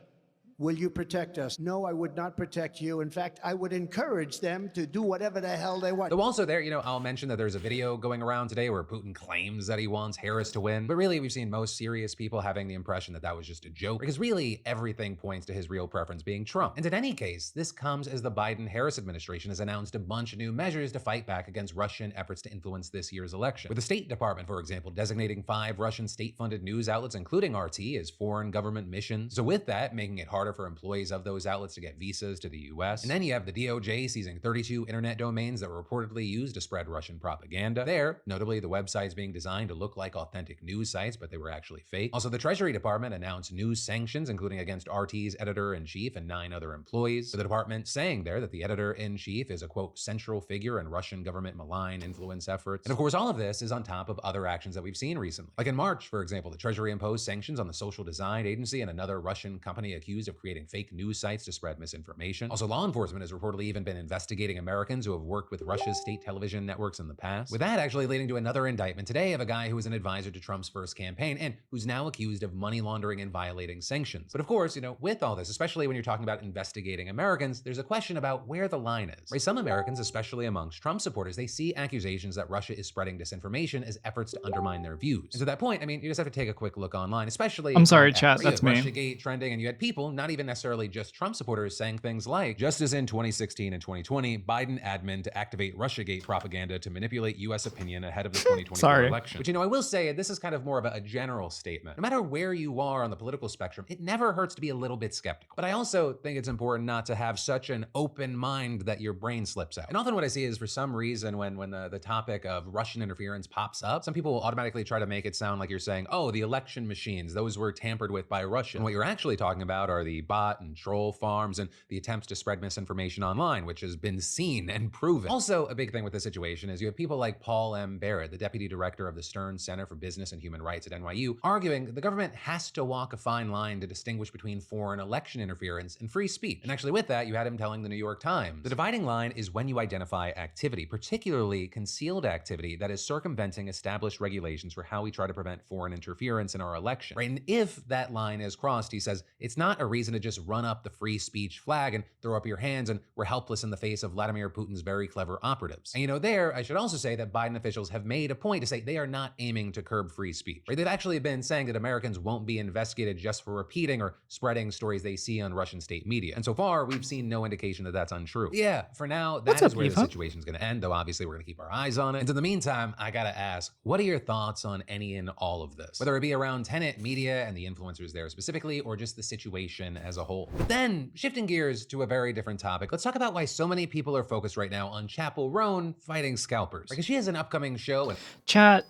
will you protect us? No, I would not protect you. In fact, I would encourage them to do whatever the hell they want. Though also there, I'll mention that there's a video going around today where Putin claims that he wants Harris to win. But really, we've seen most serious people having the impression that that was just a joke, because really everything points to his real preference being Trump. And in any case, this comes as the Biden-Harris administration has announced a bunch of new measures to fight back against Russian efforts to influence this year's election. With the State Department, for example, designating 5 Russian state-funded news outlets, including RT, as foreign government missions. So with that, making it harder harder for employees of those outlets to get visas to the US. And then you have the DOJ seizing 32 internet domains that were reportedly used to spread Russian propaganda. There, notably, the websites being designed to look like authentic news sites, but they were actually fake. Also, the Treasury Department announced news sanctions, including against RT's editor-in-chief and 9 other employees. So the department saying there that the editor-in-chief is a, quote, central figure in Russian government malign influence efforts. And of course, all of this is on top of other actions that we've seen recently. Like in March, for example, the Treasury imposed sanctions on the Social Design Agency and another Russian company accused of creating fake news sites to spread misinformation. Also, law enforcement has reportedly even been investigating Americans who have worked with Russia's state television networks in the past. With that actually leading to another indictment today of a guy who was an advisor to Trump's first campaign and who's now accused of money laundering and violating sanctions. But of course, with all this, especially when you're talking about investigating Americans, there's a question about where the line is. Right? Some Americans, especially amongst Trump supporters, they see accusations that Russia is spreading disinformation as efforts to undermine their views. And to that point, you just have to take a quick look online, especially I'm sorry, chat, that's me. Russiagate trending, and you had people, not even necessarily just Trump supporters, saying things like, just as in 2016 and 2020, Biden admin to activate Russiagate propaganda to manipulate US opinion ahead of the 2024 election. Which, I will say, this is kind of more of a general statement. No matter where you are on the political spectrum, it never hurts to be a little bit skeptical. But I also think it's important not to have such an open mind that your brain slips out. And often what I see is, for some reason, when the topic of Russian interference pops up, some people will automatically try to make it sound like you're saying, oh, the election machines, those were tampered with by Russia. And what you're actually talking about are the bot and troll farms and the attempts to spread misinformation online, which has been seen and proven. Also, a big thing with this situation is you have people like Paul M. Barrett, the deputy director of the Stern Center for Business and Human Rights at NYU, arguing the government has to walk a fine line to distinguish between foreign election interference and free speech. And actually with that, you had him telling the New York Times, the dividing line is when you identify activity, particularly concealed activity, that is circumventing established regulations for how we try to prevent foreign interference in our election. Right? And if that line is crossed, he says, it's not a reason to just run up the free speech flag and throw up your hands and we're helpless in the face of Vladimir Putin's very clever operatives. And there, I should also say that Biden officials have made a point to say they are not aiming to curb free speech. Right? They've actually been saying that Americans won't be investigated just for repeating or spreading stories they see on Russian state media. And so far, we've seen no indication that that's untrue. Yeah, for now, that is where the situation's gonna end, though obviously we're gonna keep our eyes on it. And in the meantime, I gotta ask, what are your thoughts on any and all of this? Whether it be around Tenet Media and the influencers there specifically, or just the situation as a whole. Then, shifting gears to a very different topic, let's talk about why so many people are focused right now on Chapel Roan fighting scalpers. Because she has an upcoming show. Chat,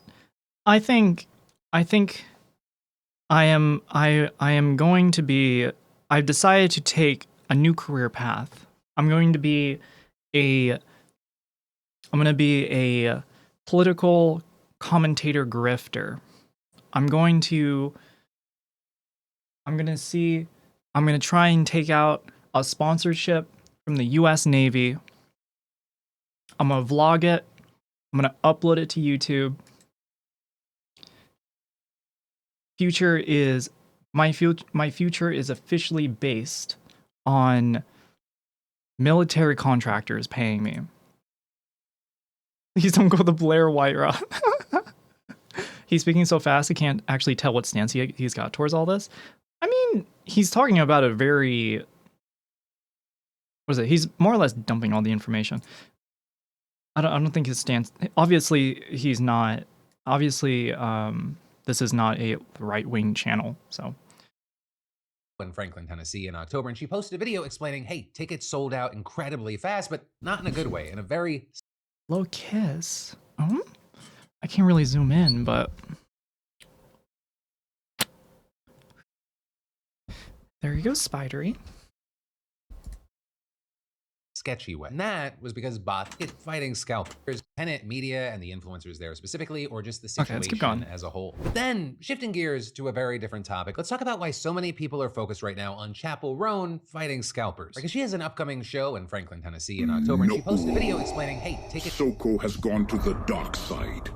I think I am going to be, I've decided to take a new career path. I'm going to be a political commentator grifter. I'm going to try and take out a sponsorship from the US Navy. I'm gonna vlog it. I'm gonna upload it to YouTube. My future is officially based on military contractors paying me. Please don't go the Blair White route. He's speaking so fast, I can't actually tell what stance he's got towards all this. He's talking about a very... What is it? He's more or less dumping all the information. I don't think his stance... Obviously, he's not... Obviously, this is not a right-wing channel, so... In Franklin, Tennessee in October, and she posted a video explaining, hey, tickets sold out incredibly fast, but not in a good way, in a very... Low kiss. I can't really zoom in, but... There you go, Spidery. Sketchy way. And that was because bots get fighting scalpers, Tenet Media and the influencers there specifically, or just the situation as a whole. Then, shifting gears to a very different topic, let's talk about why so many people are focused right now on Chapel Roan fighting scalpers. Because she has an upcoming show in Franklin, Tennessee in October, and she posted a video explaining, hey, take it. SoCo has gone to the dark side.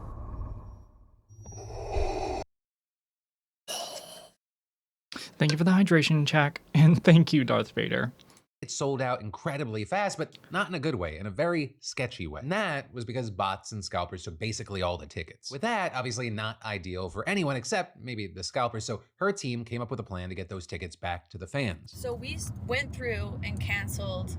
Thank you for the hydration check, and thank you, Darth Vader. It sold out incredibly fast, but not in a good way, in a very sketchy way. And that was because bots and scalpers took basically all the tickets. With that, obviously not ideal for anyone except maybe the scalpers, so her team came up with a plan to get those tickets back to the fans. So we went through and canceled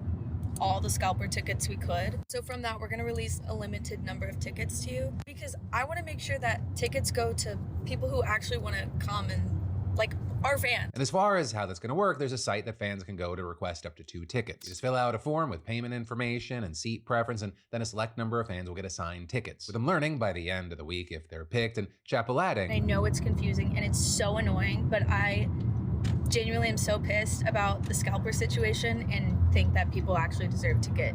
all the scalper tickets we could. So from that, we're gonna release a limited number of tickets to you because I wanna make sure that tickets go to people who actually wanna come and like our fans. And as far as how that's going to work, there's a site that fans can go to request up to 2 tickets. You just fill out a form with payment information and seat preference, and then a select number of fans will get assigned tickets, with them learning by the end of the week if they're picked and chapel adding. I know it's confusing and it's so annoying, but I genuinely am so pissed about the scalper situation and think that people actually deserve to get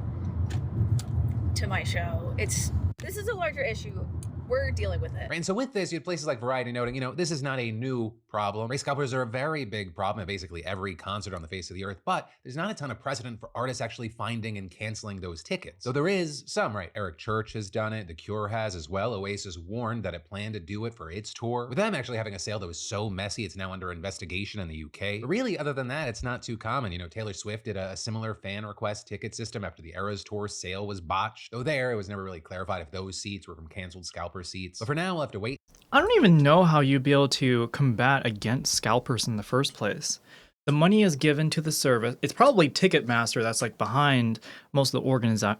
to my show. This is a larger issue. We're dealing with it. And so with this, you have places like Variety noting, this is not a new problem. Race scalpers are a very big problem at basically every concert on the face of the earth, but there's not a ton of precedent for artists actually finding and canceling those tickets. So there is some, right? Eric Church has done it. The Cure has as well. Oasis warned that it planned to do it for its tour, with them actually having a sale that was so messy, it's now under investigation in the UK. But really, other than that, it's not too common. Taylor Swift did a similar fan request ticket system after the Eras Tour sale was botched. Though there, it was never really clarified if those seats were from canceled scalper seats. But for now, we'll have to wait. I don't even know how you'd be able to combat against scalpers in the first place. The money is given to the service. It's probably Ticketmaster that's like behind most of the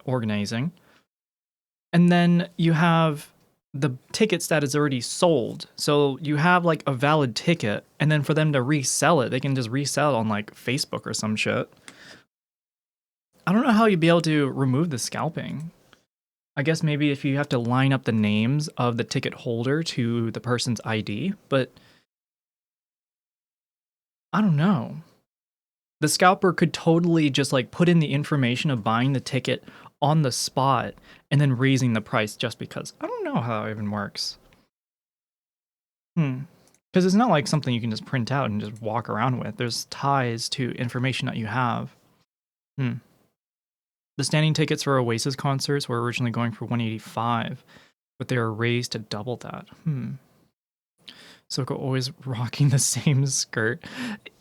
organizing. And then you have the tickets that is already sold. So you have like a valid ticket, and then for them to resell it, they can just resell it on like Facebook or some shit. I don't know how you'd be able to remove the scalping. I guess maybe if you have to line up the names of the ticket holder to the person's ID, but I don't know. The scalper could totally just like put in the information of buying the ticket on the spot and then raising the price just because. I don't know how that even works. Because it's not like something you can just print out and just walk around with. There's ties to information that you have. The standing tickets for Oasis concerts were originally going for $185, but they were raised to double that. SoCo always rocking the same skirt.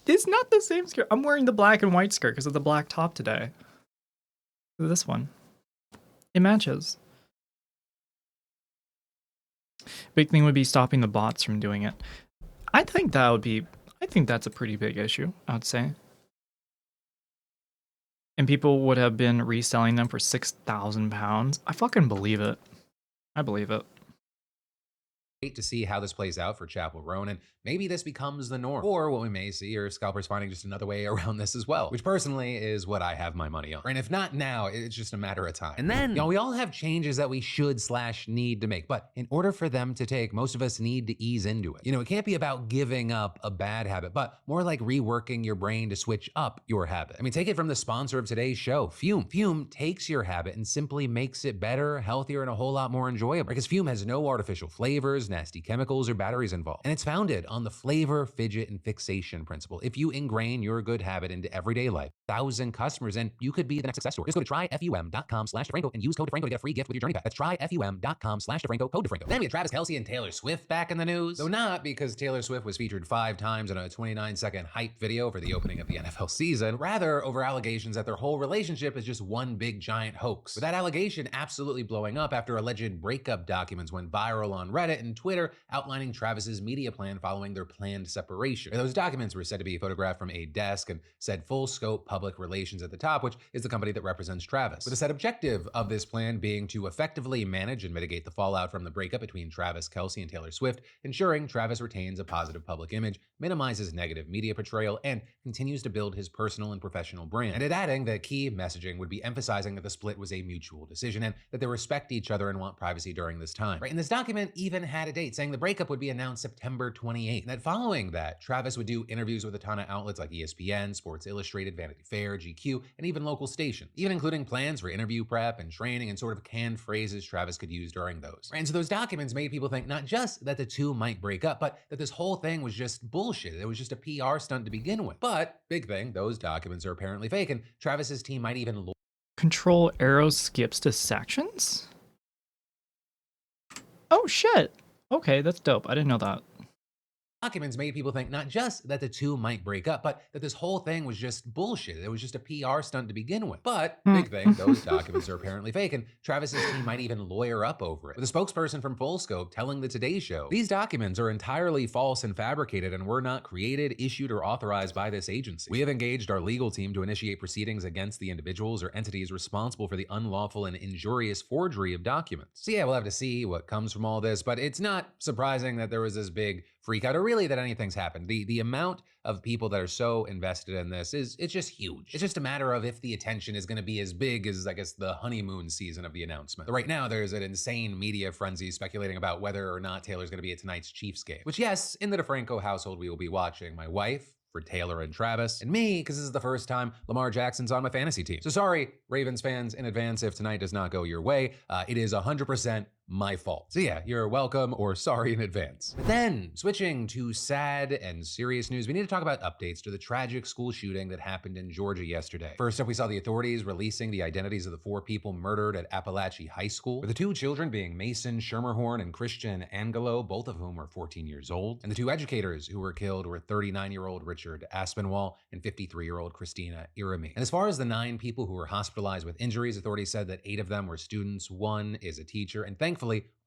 It's not the same skirt. I'm wearing the black and white skirt because of the black top today. This one. It matches. Big thing would be stopping the bots from doing it. I think that's a pretty big issue, I'd say. And people would have been reselling them for £6,000. I fucking believe it. I believe it. To see how this plays out for Chapel Roan, and maybe this becomes the norm. Or what we may see are scalpers finding just another way around this as well, which personally is what I have my money on. And if not now, it's just a matter of time. And then, we all have changes that we should/need to make, but in order for them to take, most of us need to ease into it. It can't be about giving up a bad habit, but more like reworking your brain to switch up your habit. Take it from the sponsor of today's show, Fume. Fume takes your habit and simply makes it better, healthier, and a whole lot more enjoyable. Because Fume has no artificial flavors, nasty chemicals, or batteries involved. And it's founded on the flavor, fidget, and fixation principle. If you ingrain your good habit into everyday life, 1,000 customers, and you could be the next success story. Just go to tryfum.com/DeFranco and use code DeFranco to get a free gift with your journey pack. That's tryfum.com/DeFranco, code DeFranco. Then we have Travis Kelce and Taylor Swift back in the news. Though not because Taylor Swift was featured 5 times in a 29-second hype video for the opening of the NFL season, rather over allegations that their whole relationship is just one big giant hoax. With that allegation absolutely blowing up after alleged breakup documents went viral on Reddit and Twitter outlining Travis's media plan following their planned separation. And those documents were said to be photographed from a desk and said Full Scope Public Relations at the top, which is the company that represents Travis. With the set objective of this plan being to effectively manage and mitigate the fallout from the breakup between Travis Kelce and Taylor Swift, ensuring Travis retains a positive public image, minimizes negative media portrayal, and continues to build his personal and professional brand. And it adding that key messaging would be emphasizing that the split was a mutual decision and that they respect each other and want privacy during this time. Right? And this document even had a date saying the breakup would be announced September 28th. And that following that, Travis would do interviews with a ton of outlets like ESPN, Sports Illustrated, Vanity Fair, GQ, and even local stations, even including plans for interview prep and training and sort of canned phrases Travis could use during those. And so those documents made people think not just that the two might break up, but that this whole thing was just bullshit. It was just a PR stunt to begin with. But, big thing, those documents are apparently fake, and Travis's team might even control arrow skips to sections? Oh shit. Okay, that's dope. I didn't know that. Documents made people think not just that the two might break up, but that this whole thing was just bullshit. It was just a PR stunt to begin with. But, big thing, those documents are apparently fake, and Travis's team might even lawyer up over it. With a spokesperson from Full Scope telling the Today Show, these documents are entirely false and fabricated and were not created, issued, or authorized by this agency. We have engaged our legal team to initiate proceedings against the individuals or entities responsible for the unlawful and injurious forgery of documents. So yeah, we'll have to see what comes from all this, but it's not surprising that there was this big freak out or really that anything's happened. The amount of people that are so invested in this it's just huge. It's just a matter of if the attention is going to be as big as, I guess, the honeymoon season of the announcement. But right now, there's an insane media frenzy speculating about whether or not Taylor's going to be at tonight's Chiefs game, which, yes, in the DeFranco household, we will be watching. My wife, for Taylor and Travis, and me, because this is the first time Lamar Jackson's on my fantasy team. So sorry, Ravens fans, in advance if tonight does not go your way. It is 100% my fault. So yeah, you're welcome or sorry in advance. But then, switching to sad and serious news, we need to talk about updates to the tragic school shooting that happened in Georgia yesterday. First up, we saw the authorities releasing the identities of the 4 people murdered at Appalachia High School, with the 2 children being Mason Schermerhorn and Christian Angelo, both of whom were 14 years old. And the 2 educators who were killed were 39-year-old Richard Aspinwall and 53-year-old Christina Irami. And as far as the 9 people who were hospitalized with injuries, authorities said that 8 of them were students, 1 is a teacher, and thankfully,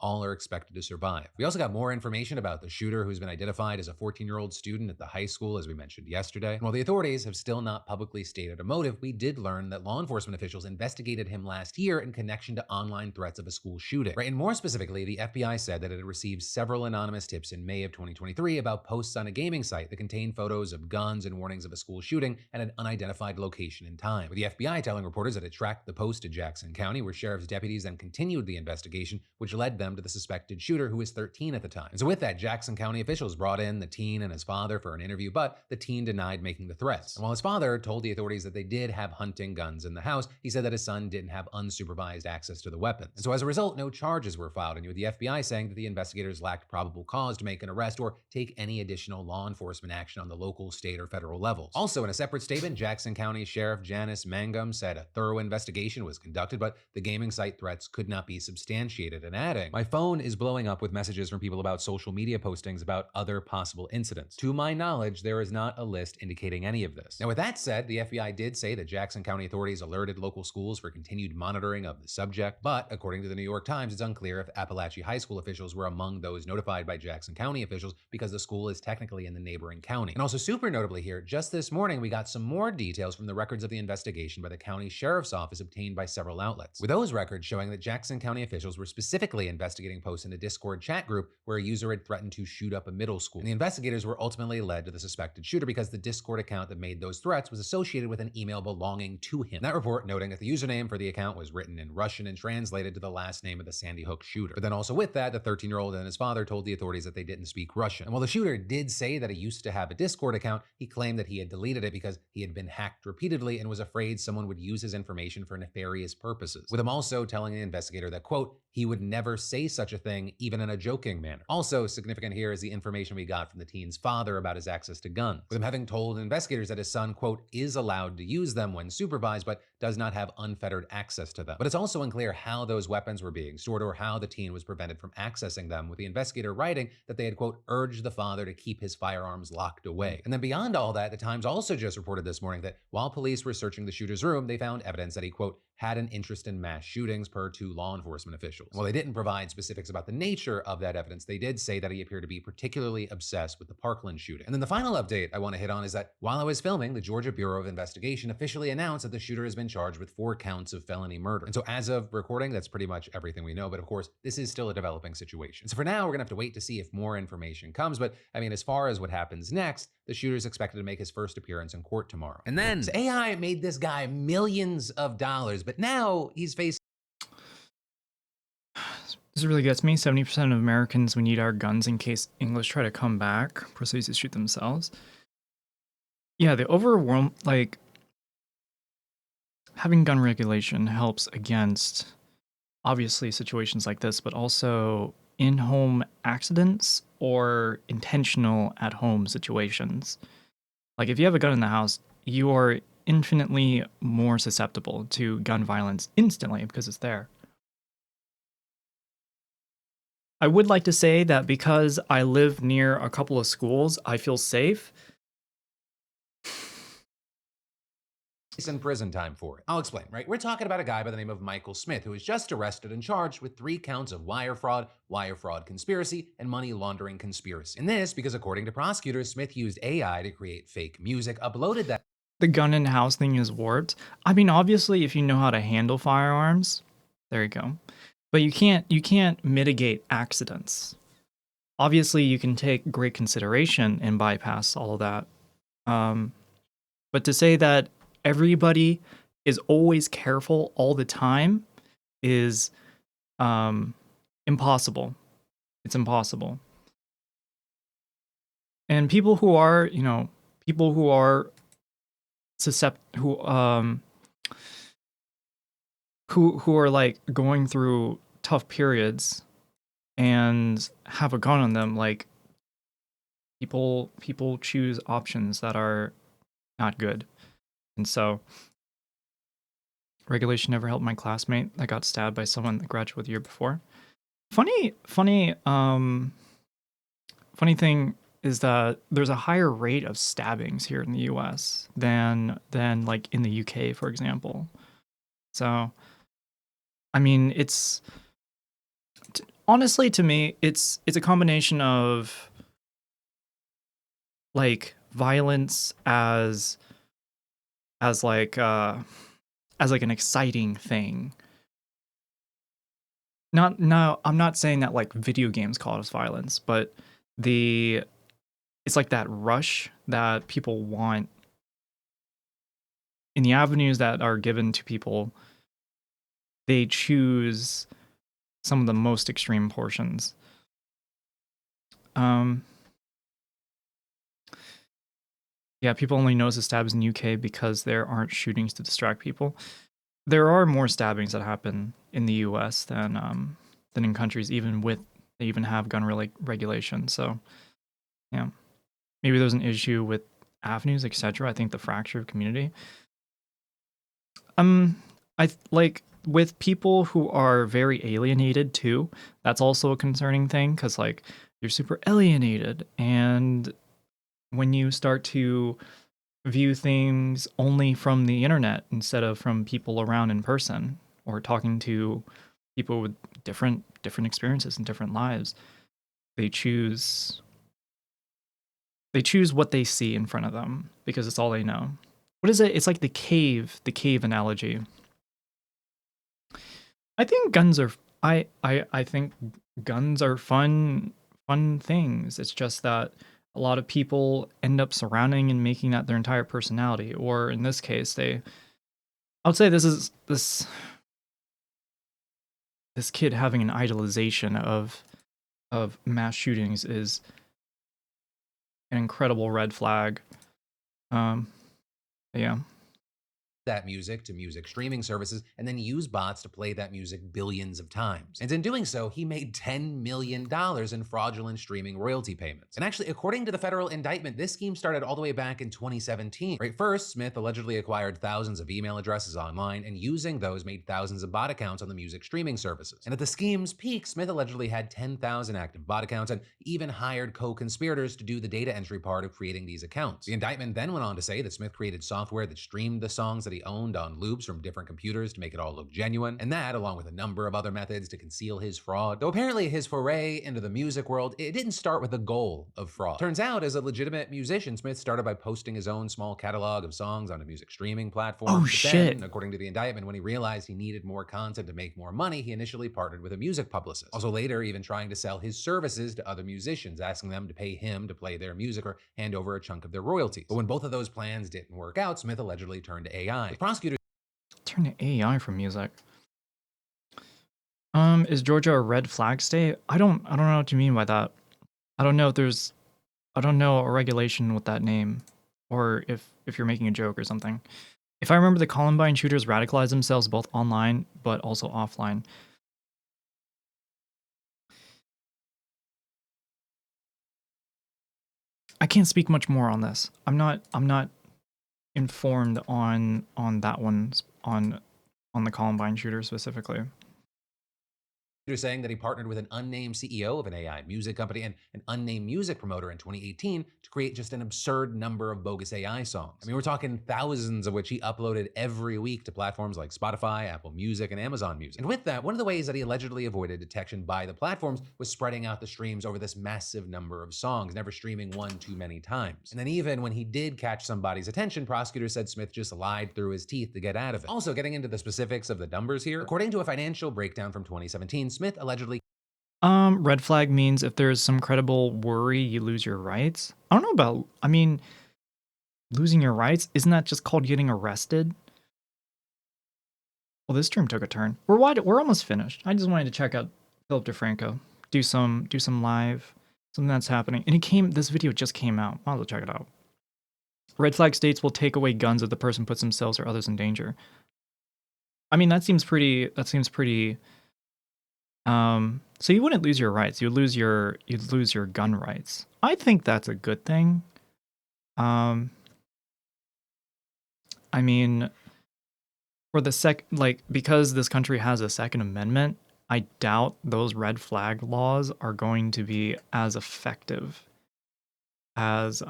all are expected to survive. We also got more information about the shooter who's been identified as a 14-year-old student at the high school, as we mentioned yesterday. And while the authorities have still not publicly stated a motive, we did learn that law enforcement officials investigated him last year in connection to online threats of a school shooting. Right, and more specifically, the FBI said that it had received several anonymous tips in May of 2023 about posts on a gaming site that contained photos of guns and warnings of a school shooting at an unidentified location and time. With the FBI telling reporters that it tracked the post to Jackson County, where sheriff's deputies then continued the investigation, which led them to the suspected shooter, who was 13 at the time. And so with that, Jackson County officials brought in the teen and his father for an interview, but the teen denied making the threats. And while his father told the authorities that they did have hunting guns in the house, he said that his son didn't have unsupervised access to the weapons. And so as a result, no charges were filed, and with the FBI saying that the investigators lacked probable cause to make an arrest or take any additional law enforcement action on the local, state, or federal levels. Also, in a separate statement, Jackson County Sheriff Janice Mangum said a thorough investigation was conducted, but the gaming site threats could not be substantiated, and adding, "My phone is blowing up with messages from people about social media postings about other possible incidents. To my knowledge, there is not a list indicating any of this." Now, with that said, the FBI did say that Jackson County authorities alerted local schools for continued monitoring of the subject, but according to the New York Times, it's unclear if Appalachia High School officials were among those notified by Jackson County officials because the school is technically in the neighboring county. And also super notably here, just this morning, we got some more details from the records of the investigation by the county sheriff's office obtained by several outlets, with those records showing that Jackson County officials were specifically investigating posts in a Discord chat group where a user had threatened to shoot up a middle school. And the investigators were ultimately led to the suspected shooter because the Discord account that made those threats was associated with an email belonging to him. That report noting that the username for the account was written in Russian and translated to the last name of the Sandy Hook shooter. But then also with that, the 13-year-old and his father told the authorities that they didn't speak Russian. And while the shooter did say that he used to have a Discord account, he claimed that he had deleted it because he had been hacked repeatedly and was afraid someone would use his information for nefarious purposes. With him also telling the investigator that, quote, he would never say such a thing, even in a joking manner. Also significant here is the information we got from the teen's father about his access to guns, with him having told investigators that his son, quote, is allowed to use them when supervised, but does not have unfettered access to them. But it's also unclear how those weapons were being stored or how the teen was prevented from accessing them, with the investigator writing that they had, quote, urged the father to keep his firearms locked away. And then beyond all that, the Times also just reported this morning that while police were searching the shooter's room, they found evidence that he, quote, had an interest in mass shootings, per 2 law enforcement officials. While they didn't provide specifics about the nature of that evidence, they did say that he appeared to be particularly obsessed with the Parkland shooting. And then the final update I want to hit on is that while I was filming, the Georgia Bureau of Investigation officially announced that the shooter has been charged with 4 counts of felony murder. And so as of recording, that's pretty much everything we know, but of course, this is still a developing situation. So for now, we're gonna have to wait to see if more information comes, but I mean, as far as what happens next, the shooter is expected to make his first appearance in court tomorrow. And then AI made this guy millions of dollars, but now he's facing. This really gets me. 70% of Americans, we need our guns in case English try to come back, proceeds to shoot themselves. Yeah, the overwhelm, like, having gun regulation helps against, obviously, situations like this, but also in-home accidents or intentional at-home situations. Like, if you have a gun in the house, you are infinitely more susceptible to gun violence instantly because it's there. I would like to say that because I live near a couple of schools, I feel safe. In prison time for it. I'll explain, right? We're talking about a guy by the name of Michael Smith, who was just arrested and charged with 3 counts of wire fraud conspiracy, and money laundering conspiracy. And this because, according to prosecutors, Smith used AI to create fake music, uploaded that. The gun in house thing is warped. I mean, obviously, if you know how to handle firearms, there you go. But you can't mitigate accidents. obviously you can take great consideration and bypass all of that. But to say that everybody is always careful all the time is impossible. It's impossible. And people who are, people who are who are like going through tough periods and have a gun on them, like people choose options that are not good. And so regulation never helped my classmate that got stabbed by someone that graduated the year before. Funny thing is that there's a higher rate of stabbings here in the US than like in the UK, for example. So, I mean, honestly, to me, it's a combination of like violence as like an exciting thing. No, I'm not saying that like video games cause violence, but it's like that rush that people want in the avenues that are given to people. They choose some of the most extreme portions. Yeah, people only notice the stabs in UK because there aren't shootings to distract people. There are more stabbings that happen in the US than in countries they even have gun regulation. So, yeah, maybe there's an issue with avenues, etc. I think the fracture of community. With people who are very alienated too. That's also a concerning thing because like you're super alienated, and when you start to view things only from the internet instead of from people around in person or talking to people with different experiences and different lives, they choose what they see in front of them because it's all they know. What is it? It's like the cave analogy. I think guns are I think guns are fun things. It's just that a lot of people end up surrounding and making that their entire personality, or in this case, I would say this kid having an idolization of mass shootings is an incredible red flag. Yeah. That music to music streaming services and then use bots to play that music billions of times. And in doing so, he made $10 million in fraudulent streaming royalty payments. And actually, according to the federal indictment, this scheme started all the way back in 2017. Right, first, Smith allegedly acquired thousands of email addresses online and using those made thousands of bot accounts on the music streaming services. And at the scheme's peak, Smith allegedly had 10,000 active bot accounts and even hired co-conspirators to do the data entry part of creating these accounts. The indictment then went on to say that Smith created software that streamed the songs that he owned on loops from different computers to make it all look genuine, and that, along with a number of other methods to conceal his fraud. Though apparently his foray into the music world, it didn't start with the goal of fraud. Turns out, as a legitimate musician, Smith started by posting his own small catalog of songs on a music streaming platform. Oh, but shit. then, according to the indictment, when he realized he needed more content to make more money, he initially partnered with a music publicist. Also later, even trying to sell his services to other musicians, asking them to pay him to play their music or hand over a chunk of their royalties. But when both of those plans didn't work out, Smith allegedly turned to AI. With prosecutors Turn to AI for music. Is Georgia a red flag state? I don't know what you mean by that. I don't know a regulation with that name, or if you're making a joke or something. If I remember, the Columbine shooters radicalized themselves both online but also offline. I can't speak much more on this. I'm not informed on that one on the Columbine shooter specifically. saying that he partnered with an unnamed CEO of an AI music company and an unnamed music promoter in 2018 to create just an absurd number of bogus AI songs. I mean, we're talking thousands of which he uploaded every week to platforms like Spotify, Apple Music, and Amazon Music. And with that, one of the ways that he allegedly avoided detection by the platforms was spreading out the streams over this massive number of songs, never streaming one too many times. And then even when he did catch somebody's attention, prosecutors said Smith just lied through his teeth to get out of it. Also, getting into the specifics of the numbers here, according to a financial breakdown from 2017, Smith allegedly Red flag means if there's some credible worry, you lose your rights. I don't know about, I mean, losing your rights? Isn't that just called getting arrested? Well, this stream took a turn. We're almost finished. I just wanted to check out Philip DeFranco, do some live, something that's happening. And this video just came out. Might as well check it out. Red flag states will take away guns if the person puts themselves or others in danger. I mean, that seems pretty. So you wouldn't lose your rights. You'd lose your gun rights. I think that's a good thing. I mean, for the because this country has a Second Amendment, I doubt those red flag laws are going to be as effective as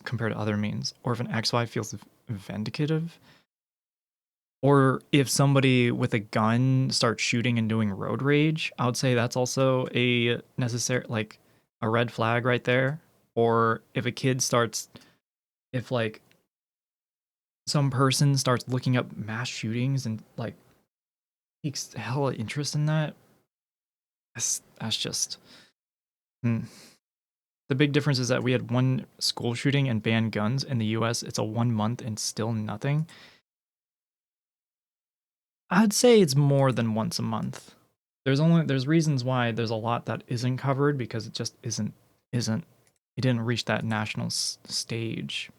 compared to other means. Or if an XY feels vindicative, or if somebody with a gun starts shooting and doing road rage, I would say that's also a necessary, like, a red flag right there. Or if some person starts looking up mass shootings and like takes hella interest in that, that's just the big difference is that we had one school shooting and banned guns. In the US, it's a 1 month and still nothing. I'd say it's more than once a month. There's reasons why there's a lot that isn't covered because it just isn't it didn't reach that national stage.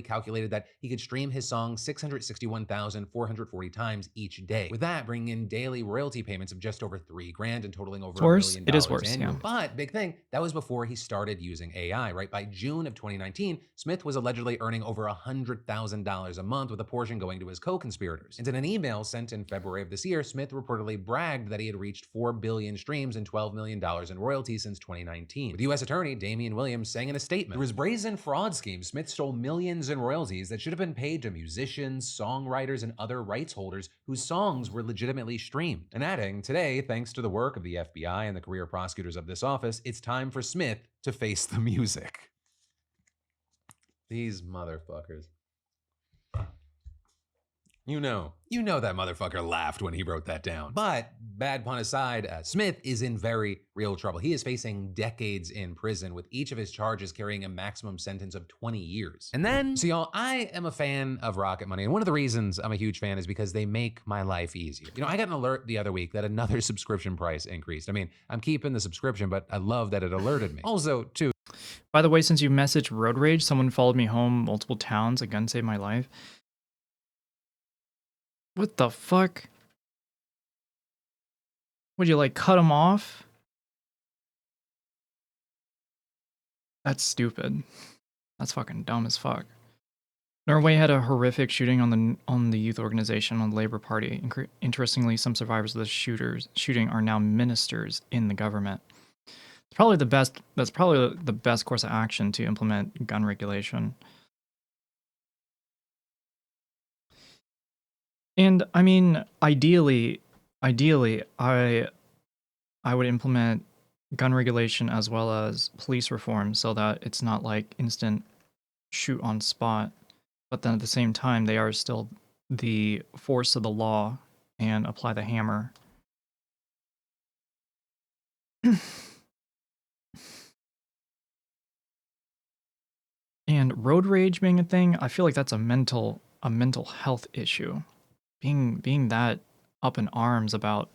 Calculated that he could stream his song 661,440 times each day. With that, bringing in daily royalty payments of just over $3,000 and totaling over $1 million. It is worse, annually. yeah. But big thing, that was before he started using AI, right? By June of 2019, Smith was allegedly earning over $100,000 a month, with a portion going to his co-conspirators. And in an email sent in February of this year, Smith reportedly bragged that he had reached 4 billion streams and $12 million in royalties since 2019. With U.S. Attorney Damian Williams saying in a statement, through his brazen fraud scheme, Smith stole millions in royalties that should have been paid to musicians, songwriters, and other rights holders whose songs were legitimately streamed. And adding, today, thanks to the work of the FBI and the career prosecutors of this office, it's time for Smith to face the music. These motherfuckers. You know that motherfucker laughed when he wrote that down. But, bad pun aside, Smith is in very real trouble. He is facing decades in prison, with each of his charges carrying a maximum sentence of 20 years. And then, so y'all, I am a fan of Rocket Money, and one of the reasons I'm a huge fan is because they make my life easier. You know, I got an alert the other week that another subscription price increased. I mean, I'm keeping the subscription, but I love that it alerted me. Also, too, by the way, since you messaged road rage, someone followed me home multiple towns. A gun saved my life. What the fuck? Would you like cut him off? That's stupid. That's fucking dumb as fuck. Norway had a horrific shooting on the youth organization on the Labour Party. Interestingly, some survivors of the shooting are now ministers in the government. It's probably the best. That's probably the best course of action to implement gun regulation. And I mean, ideally, I would implement gun regulation as well as police reform so that it's not like instant shoot on spot, but then at the same time, they are still the force of the law and apply the hammer. And road rage being a thing, I feel like that's a mental health issue. Being that up in arms about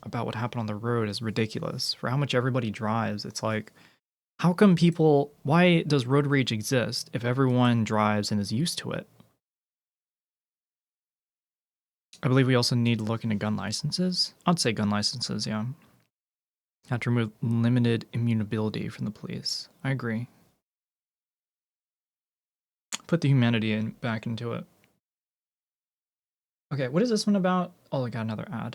what happened on the road is ridiculous. For how much everybody drives, it's like, why does road rage exist if everyone drives and is used to it? I believe we also need to look into gun licenses. I'd say gun licenses, yeah. Have to remove limited immutability from the police. I agree. Put the humanity back into it. Okay, what is this one about? Oh, I got another ad.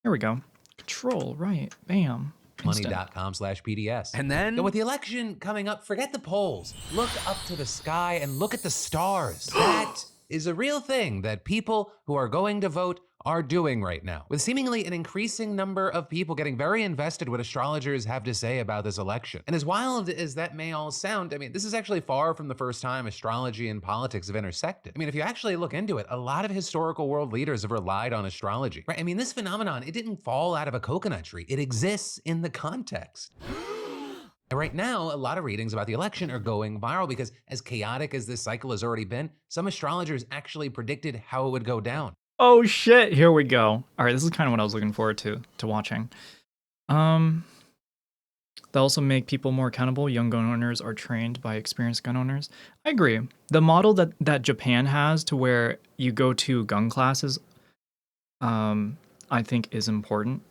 Here we go. Control, right. Bam. Money.com/PDS. And then, with the election coming up, forget the polls. Look up to the sky and look at the stars. That is a real thing that people who are going to vote are doing right now, with seemingly an increasing number of people getting very invested what astrologers have to say about this election. And as wild as that may all sound, I mean, this is actually far from the first time astrology and politics have intersected. I mean, if you actually look into it, a lot of historical world leaders have relied on astrology, right? I mean, this phenomenon, it didn't fall out of a coconut tree. It exists in the context. And right now, a lot of readings about the election are going viral because as chaotic as this cycle has already been, some astrologers actually predicted how it would go down. Oh shit, here we go. All right, this is kind of what I was looking forward to watching. They also make people more accountable. Young gun owners are trained by experienced gun owners. I agree. The model that Japan has to where you go to gun classes, I think is important.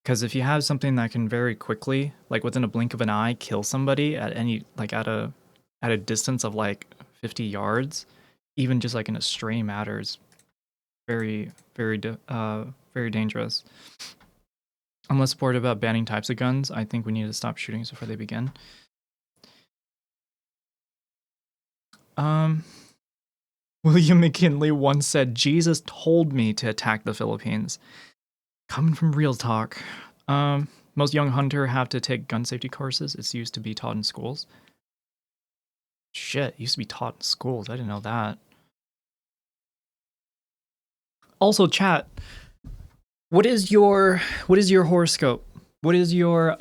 Because if you have something that can very quickly, like within a blink of an eye, kill somebody at any, like at a distance of like 50 yards, even just like in a stray matter is very, very dangerous. I'm less supportive about banning types of guns. I think we need to stop shooting before they begin. William McKinley once said, "Jesus told me to attack the Philippines." Coming from real talk. Most young hunter have to take gun safety courses. It's used to be taught in schools. Shit, it used to be taught in schools. I didn't know that. Also, chat. What is your horoscope? What is your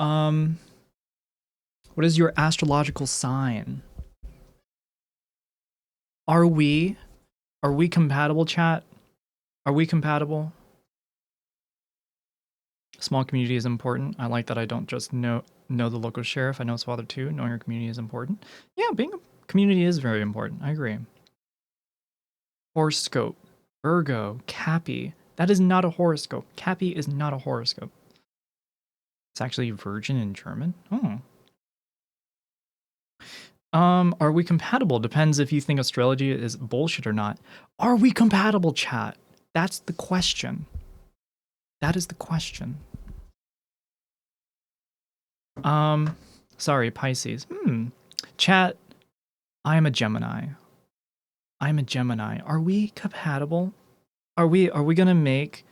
astrological sign? Are we compatible, chat? Are we compatible? Small community is important. I like that I don't just know the local sheriff. I know his father too. Knowing your community is important. Yeah, being a community is very important. I agree. Horoscope. Virgo. Cappy. That is not a horoscope. Cappy is not a horoscope. It's actually virgin in German. Oh. Are we compatible? Depends if you think astrology is bullshit or not. Are we compatible, chat? That's the question. That is the question. Sorry, Pisces. Chat, I am a Gemini. I'm a Gemini. Are we compatible? Are we gonna make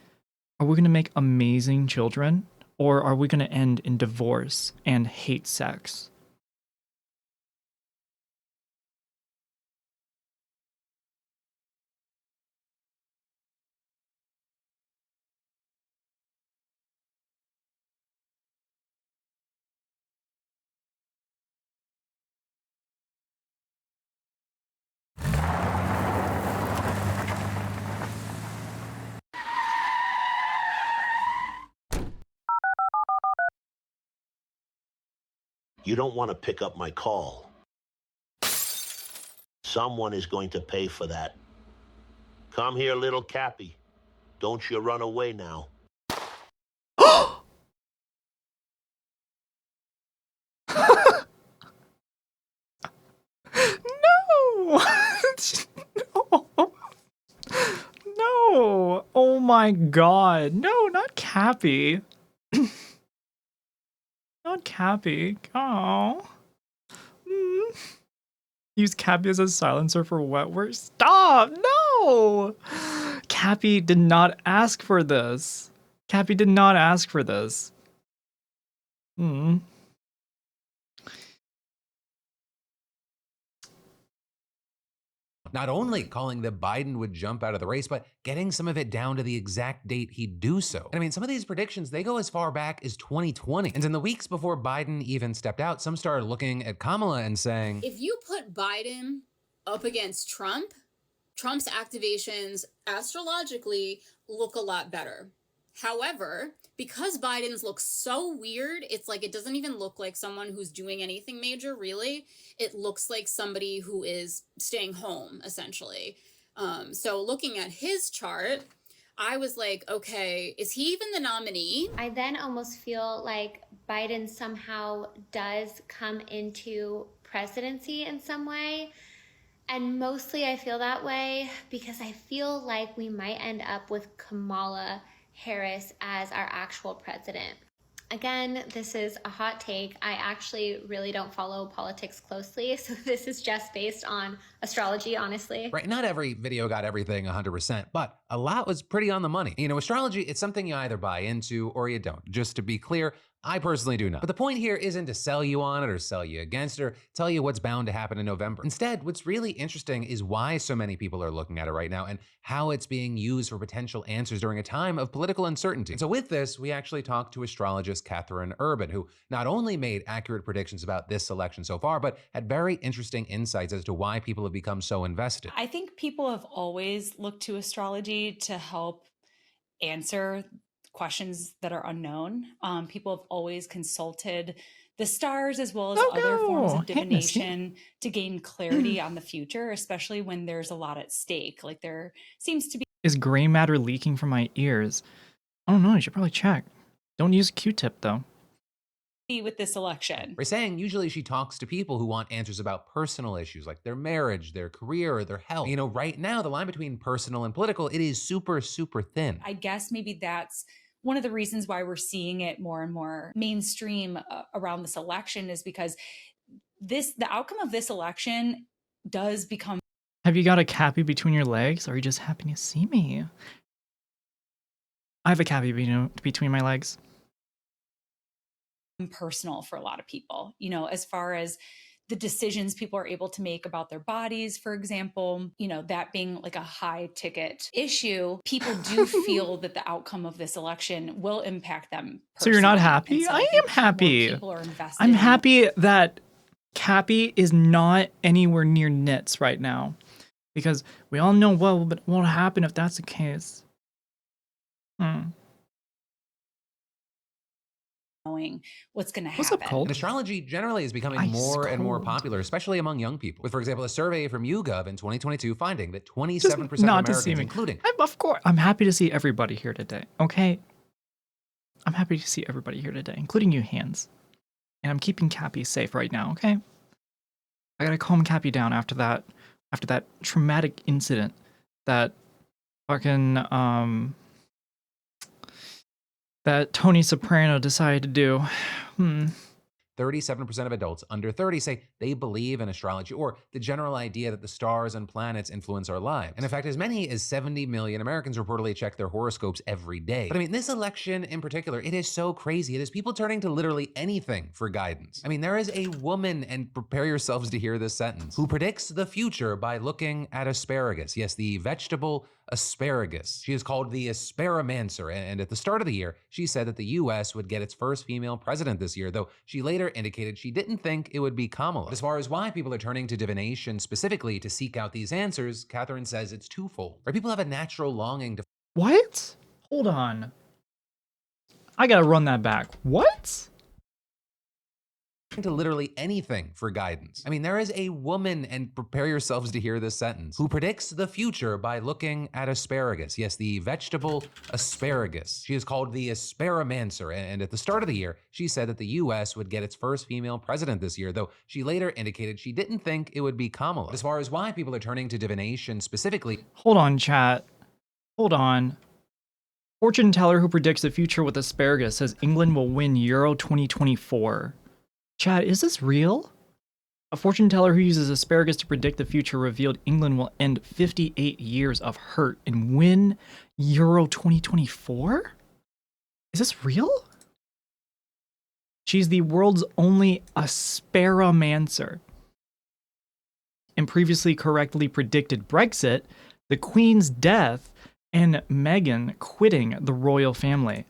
amazing children? Or are we gonna end in divorce and hate sex? You don't want to pick up my call. Someone is going to pay for that. Come here, little Cappy. Don't you run away now. No! No! No! Oh my god. No, not Cappy. Not Cappy. Oh. Use Cappy as a silencer for wet work. Stop! No! Cappy did not ask for this. Cappy did not ask for this. Not only calling that Biden would jump out of the race, but getting some of it down to the exact date he'd do so. And I mean, some of these predictions, they go as far back as 2020. And in the weeks before Biden even stepped out, some started looking at Kamala and saying, if you put Biden up against Trump, Trump's activations astrologically look a lot better. However, because Biden's looks so weird, it's like it doesn't even look like someone who's doing anything major, really. It looks like somebody who is staying home, essentially. So looking at his chart, I was like, okay, is he even the nominee? I then almost feel like Biden somehow does come into presidency in some way. And mostly I feel that way because I feel like we might end up with Kamala Harris as our actual president. Again, this is a hot take. I actually really don't follow politics closely, so this is just based on astrology, honestly. Right, not every video got everything 100%, but a lot was pretty on the money. You know, astrology, it's something you either buy into or you don't. Just to be clear, I personally do not. But the point here isn't to sell you on it or sell you against it or tell you what's bound to happen in November. Instead, what's really interesting is why so many people are looking at it right now and how it's being used for potential answers during a time of political uncertainty. And so with this, we actually talked to astrologist Catherine Urban, who not only made accurate predictions about this election so far, but had very interesting insights as to why people have become so invested. I think people have always looked to astrology to help answer questions that are unknown. People have always consulted the stars as well as other forms of divination to gain clarity on the future, especially when there's a lot at stake. Like there seems to be Is gray matter leaking from my ears? I don't know. You should probably check. Don't use a Q-tip though. with this election. We're saying usually she talks to people who want answers about personal issues like their marriage, their career, or their health. You know, right now, the line between personal and political, it is super, super thin. I guess maybe that's one of the reasons why we're seeing it more and more mainstream around this election is because the outcome of this election does become. Have you got a cappy between your legs? Or are you just happy to see me? I have a cappy between my legs. Personal for a lot of people, you know, as far as the decisions people are able to make about their bodies, for example, you know, that being like a high ticket issue, people do feel that the outcome of this election will impact them personally. So you're not happy? So I am happy. People are invested I'm happy that Cappy is not anywhere near knits right now. Because we all know what will happen if that's the case. Knowing what's going to happen. What's up, Colt? And astrology generally is becoming more and more popular, especially among young people. With, for example, a survey from YouGov in 2022 finding that 27% of Americans, including... Of course, I'm happy to see everybody here today, okay? I'm happy to see everybody here today, including you, Hands. And I'm keeping Cappy safe right now, okay? I gotta calm Cappy down after that traumatic incident that fucking, that Tony Soprano decided to do. 37% of adults under 30 say they believe in astrology or the general idea that the stars and planets influence our lives. And in fact, as many as 70 million Americans reportedly check their horoscopes every day. But I mean, this election in particular, it is so crazy. It is people turning to literally anything for guidance. I mean, there is a woman, and prepare yourselves to hear this sentence, who predicts the future by looking at asparagus. Yes, the vegetable asparagus. She is called the Asparamancer, and at the start of the year, she said that the US would get its first female president this year, though she later indicated she didn't think it would be Kamala. As far as why people are turning to divination specifically to seek out these answers, Catherine says it's twofold. Right? People have a natural longing to... What? Hold on. I gotta run that back. What? To literally anything for guidance. I mean, there is a woman, and prepare yourselves to hear this sentence, who predicts the future by looking at asparagus. Yes, the vegetable asparagus. She is called the Asparamancer, and at the start of the year, she said that the US would get its first female president this year, though she later indicated she didn't think it would be Kamala. As far as why people are turning to divination specifically... Hold on, chat. Hold on. Fortune teller who predicts the future with asparagus says England will win Euro 2024. Chad, is this real? A fortune teller who uses asparagus to predict the future revealed England will end 58 years of hurt and win Euro 2024? Is this real? She's the world's only asparamancer and previously correctly predicted Brexit, the Queen's death, and Meghan quitting the royal family.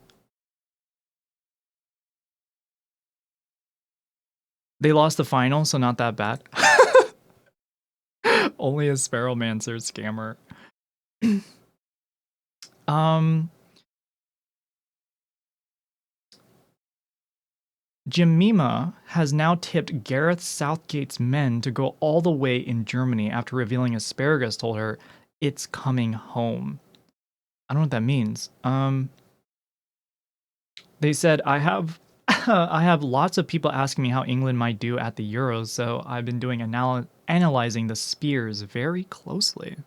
They lost the final, so not that bad. Only a Sparrowmancer scammer. Jemima has now tipped Gareth Southgate's men to go all the way in Germany after revealing asparagus told her it's coming home. I don't know what that means. They said, I have lots of people asking me how England might do at the Euros, so I've been doing analyzing the spears very closely.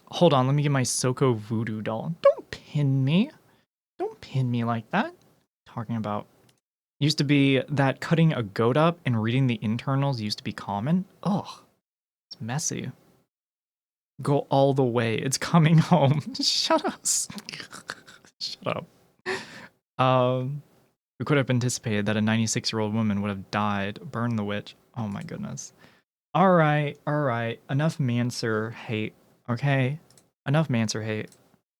Hold on, let me get my Soko voodoo doll. Don't pin me. Don't pin me like that. Talking about used to be that cutting a goat up and reading the internals used to be common. Ugh, it's messy. Go all the way. It's coming home. Shut up. Shut up. We could have anticipated that a 96-year-old woman would have died. Burn the witch. Oh my goodness. All right. Enough Manser hate. Okay. Enough Manser hate.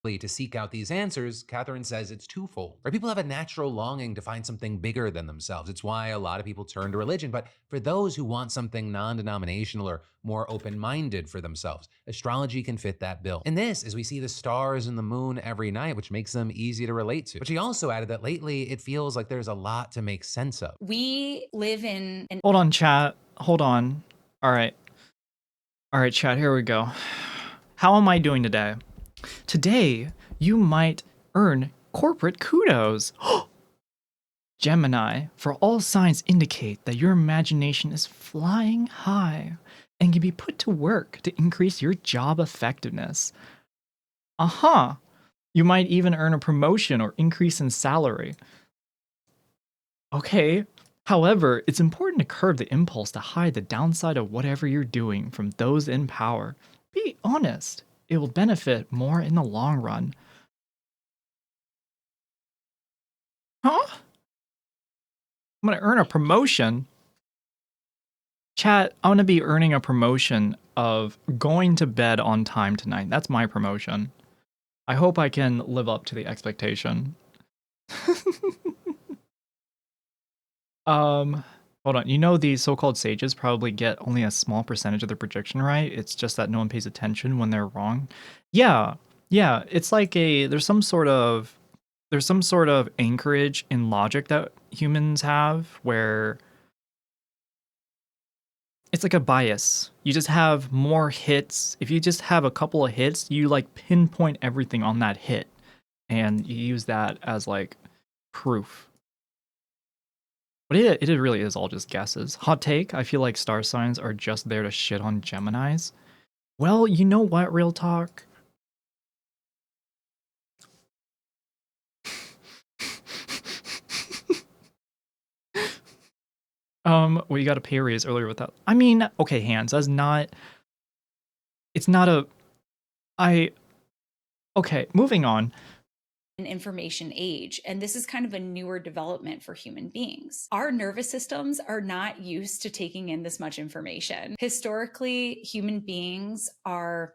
To seek out these answers, Catherine says it's twofold. Right? People have a natural longing to find something bigger than themselves. It's why a lot of people turn to religion. But for those who want something non-denominational or more open-minded for themselves, astrology can fit that bill. In this, as we see the stars and the moon every night, which makes them easy to relate to. But she also added that lately it feels like there's a lot to make sense of. We live in an Hold on, chat. Hold on. All right, chat. Here we go. How am I doing today? Today, you might earn corporate kudos. Gemini, for all signs indicate that your imagination is flying high and can be put to work to increase your job effectiveness. You might even earn a promotion or increase in salary. Okay, however, it's important to curb the impulse to hide the downside of whatever you're doing from those in power. Be honest. It will benefit more in the long run. Huh? I'm going to earn a promotion. Chat, I'm going to be earning a promotion of going to bed on time tonight. That's my promotion. I hope I can live up to the expectation. Hold on. You know these so-called sages probably get only a small percentage of their prediction right. It's just that no one pays attention when they're wrong. Yeah. It's like there's some sort of anchorage in logic that humans have where it's like a bias. You just have more hits. If you just have a couple of hits, you like pinpoint everything on that hit, and you use that as like proof. But it really is all just guesses. Hot take, I feel like star signs are just there to shit on Geminis. Well, you know what, real talk? Well, you got a pay raise earlier with that. I mean, okay, Hans, that's not... It's not a... Okay, moving on. An information age, and this is kind of a newer development for human beings. Our nervous systems are not used to taking in this much information. Historically, human beings are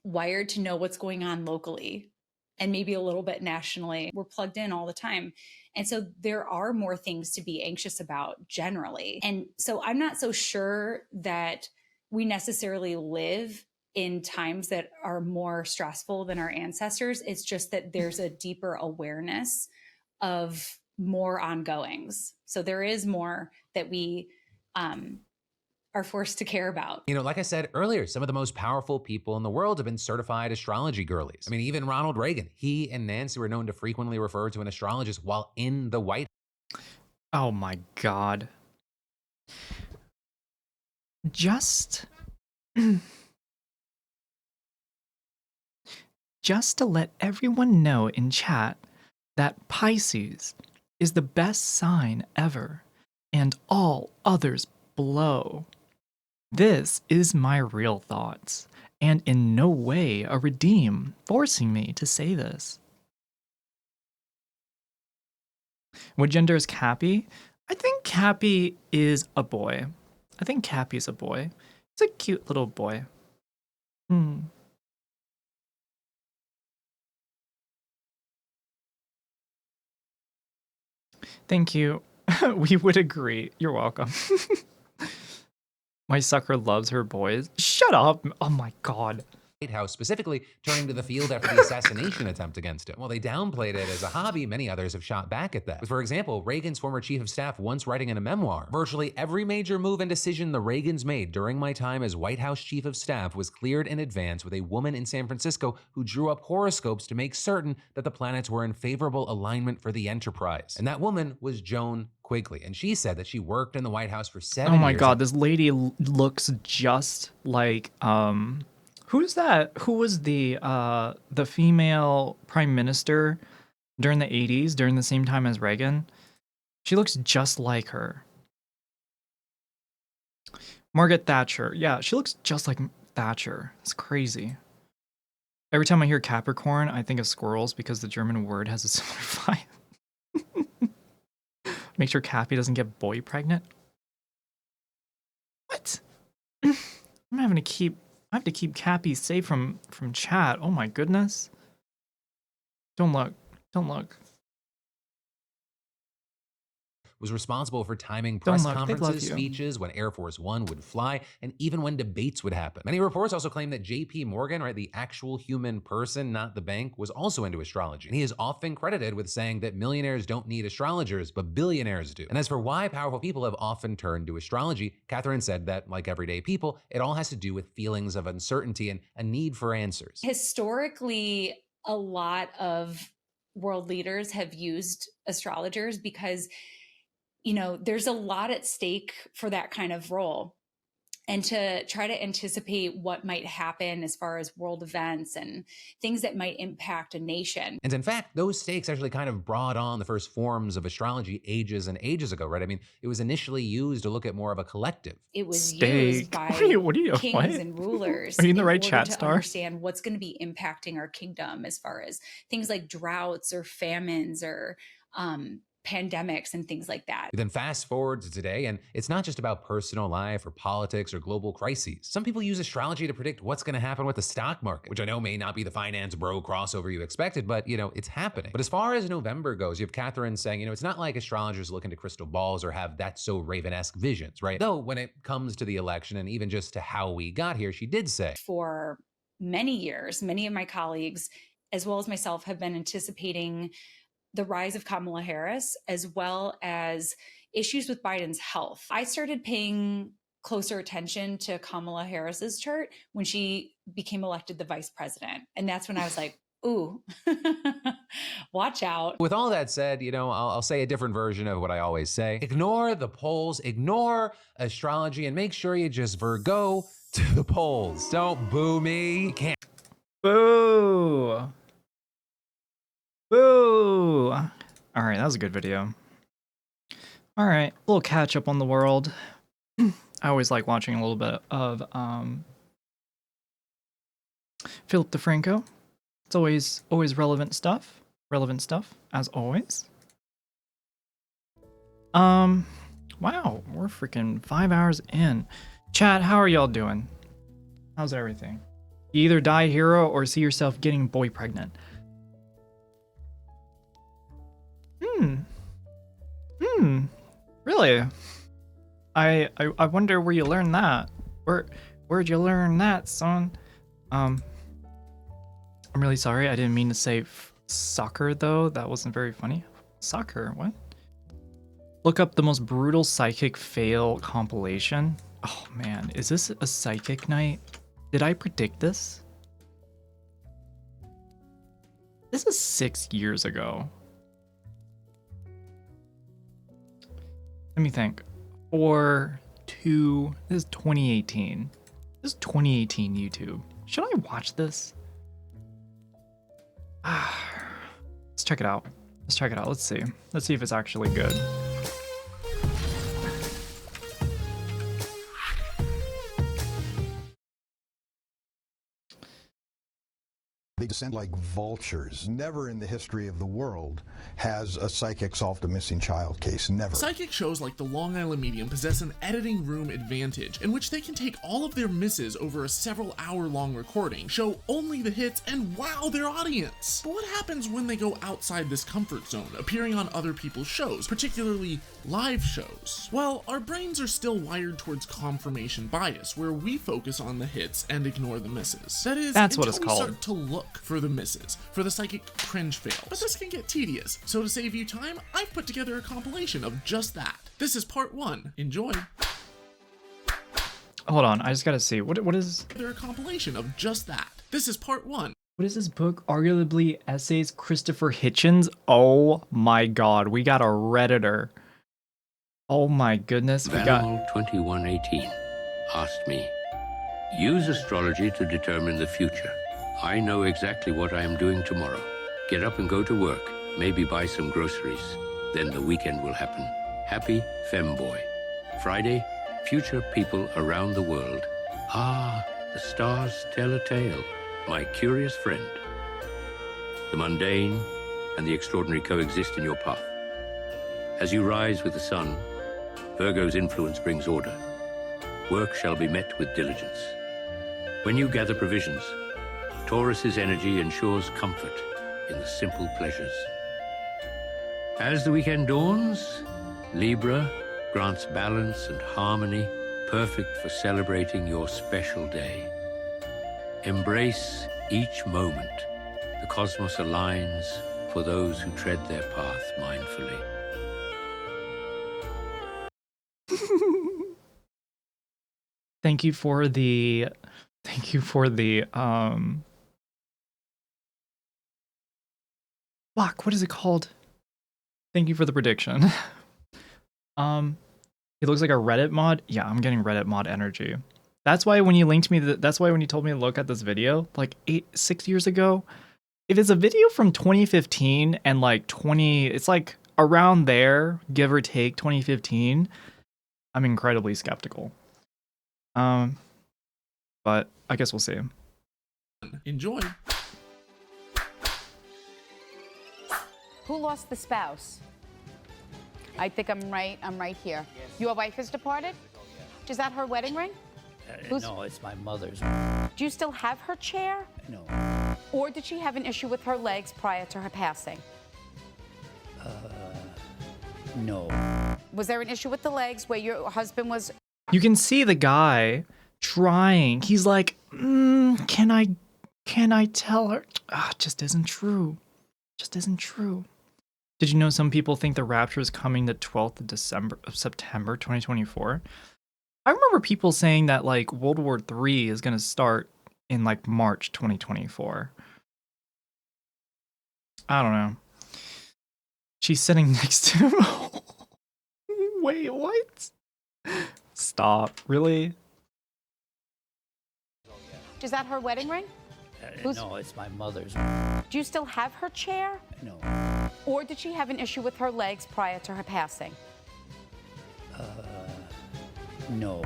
wired to know what's going on locally and maybe a little bit nationally. We're plugged in all the time. And so there are more things to be anxious about generally. And so I'm not so sure that we necessarily live in times that are more stressful than our ancestors. It's just that there's a deeper awareness of more ongoings. So there is more that we are forced to care about. You know, like I said earlier, some of the most powerful people in the world have been certified astrology girlies. I mean, even Ronald Reagan, he and Nancy were known to frequently refer to an astrologist while in the White House. Oh my God. Just to let everyone know in chat that Pisces is the best sign ever, and all others blow. This is my real thoughts, and in no way a redeem forcing me to say this. What gender is Cappy? I think Cappy is a boy. I think Cappy's a boy. He's a cute little boy. Thank you. We would agree. You're welcome. My sucker loves her boys. Shut up. Oh my God. White House, specifically turning to the field after the assassination attempt against him. While they downplayed it as a hobby, many others have shot back at that. For example, Reagan's former chief of staff once writing in a memoir, virtually every major move and decision the Reagans made during my time as White House chief of staff was cleared in advance with a woman in San Francisco who drew up horoscopes to make certain that the planets were in favorable alignment for the enterprise. And that woman was Joan Quigley, and she said that she worked in the White House for 7 years. Oh my God, this lady looks just like, who's that? Who was the female prime minister during the 80s, during the same time as Reagan. She looks just like her. Margaret Thatcher. Yeah, she looks just like Thatcher. It's crazy. Every time I hear Capricorn, I think of squirrels because the German word has a similar vibe. Make sure Cappy doesn't get boy pregnant. What? I have to keep Cappy safe from chat. Oh my goodness. Don't look. Don't look. Was responsible for timing Don't press look, they love conferences, you. speeches, when Air Force One would fly, and even when debates would happen. Many reports also claim that J.P. Morgan, right, the actual human person, not the bank, was also into astrology. And he is often credited with saying that millionaires don't need astrologers, but billionaires do. And as for why powerful people have often turned to astrology, Catherine said that, like everyday people, it all has to do with feelings of uncertainty and a need for answers. Historically, a lot of world leaders have used astrologers because, you know, there's a lot at stake for that kind of role. And to try to anticipate what might happen as far as world events and things that might impact a nation. And in fact, those stakes actually kind of brought on the first forms of astrology ages and ages ago, right? I mean, it was initially used to look at more of a collective. It was used Steak. by What are you- kings what? and rulers Are you in the right order chat to star? understand what's going to be impacting our kingdom as far as things like droughts or famines or pandemics and things like that. Then fast forward to today, and it's not just about personal life or politics or global crises. Some people use astrology to predict what's going to happen with the stock market, which I know may not be the finance bro crossover you expected, but you know, it's happening. But as far as November goes, you have Catherine saying, you know, it's not like astrologers look into crystal balls or have that so Raven-esque visions, right? Though when it comes to the election and even just to how we got here, she did say, For many years, many of my colleagues, as well as myself, have been anticipating the rise of Kamala Harris, as well as issues with Biden's health. I started paying closer attention to Kamala Harris's chart when she became elected the vice president. And that's when I was like, ooh, watch out. with all that said, you know, I'll say a different version of what I always say. Ignore the polls, ignore astrology, and make sure you just Virgo to the polls. Don't boo me. You can't. Boo! Boo! Alright, that was a good video. Alright, a little catch up on the world. I always like watching a little bit of Philip DeFranco. It's always relevant stuff. Relevant stuff, as always. Wow, we're freaking 5 hours in. Chat, how are y'all doing? How's everything? You either die a hero or see yourself getting boy pregnant. Really? I wonder where you learned that. Where'd you learn that, son? I'm really sorry. I didn't mean to say soccer though. That wasn't very funny. Soccer, what? Look up the most brutal psychic fail compilation. Oh man, is this a psychic night? Did I predict this? This is 6 years ago. Let me think. 4, 2, this is 2018. This is 2018 YouTube. Should I watch this? Let's check it out. Let's check it out. Let's see. Let's see if it's actually good. They descend like vultures. Never in the history of the world has a psychic solved a missing child case. Never. Psychic shows like the Long Island Medium possess an editing room advantage in which they can take all of their misses over a several hour-long recording, show only the hits, and wow their audience. But what happens when they go outside this comfort zone, appearing on other people's shows, particularly live shows? Well, our brains are still wired towards confirmation bias, where we focus on the hits and ignore the misses. That is, That's what until it's we called. start to look for the misses, for the psychic cringe fails. But this can get tedious, so to save you time, I've put together a compilation of just that. This is part 1. Enjoy. Hold on, I just gotta see. What is... They're a compilation of just that. This is part 1. What is this book? Arguably Essays Christopher Hitchens? Oh my god, we got a Redditor. Oh my goodness, we got... Val 2118 asked me, use astrology to determine the future. I know exactly what I am doing tomorrow. Get up and go to work. maybe buy some groceries. Then the weekend will happen. Happy Femboy. Friday, future people around the world. Ah, the stars tell a tale, my curious friend. The mundane and the extraordinary coexist in your path. As you rise with the sun, Virgo's influence brings order. Work shall be met with diligence. When you gather provisions, Taurus's energy ensures comfort in the simple pleasures. As the weekend dawns, Libra grants balance and harmony, perfect for celebrating your special day. Embrace each moment. The cosmos aligns for those who tread their path mindfully. Thank you for the fuck, what is it called? Thank you for the prediction. It looks like a Reddit mod. Yeah, I'm getting Reddit mod energy. That's why when you linked me, that's why when you told me to look at this video like 6 years ago, if it's a video from 2015 and like it's like around there, give or take 2015, I'm incredibly skeptical. But I guess we'll see. Enjoy. Who lost the spouse? I think I'm right here. Your wife has departed? Is that her wedding ring? No, it's my mother's. Do you still have her chair? No. Or did she have an issue with her legs prior to her passing? No. Was there an issue with the legs where your husband was... You can see the guy trying. He's like, can I tell her? Just isn't true. Just isn't true. Did you know some people think the rapture is coming the 12th of September 2024? I remember people saying that like World War III is going to start in like March 2024. I don't know. She's sitting next to him. Wait, what? Stop. Really? Is that her wedding ring? No, it's my mother's. Do you still have her chair? No. Or did she have an issue with her legs prior to her passing? No.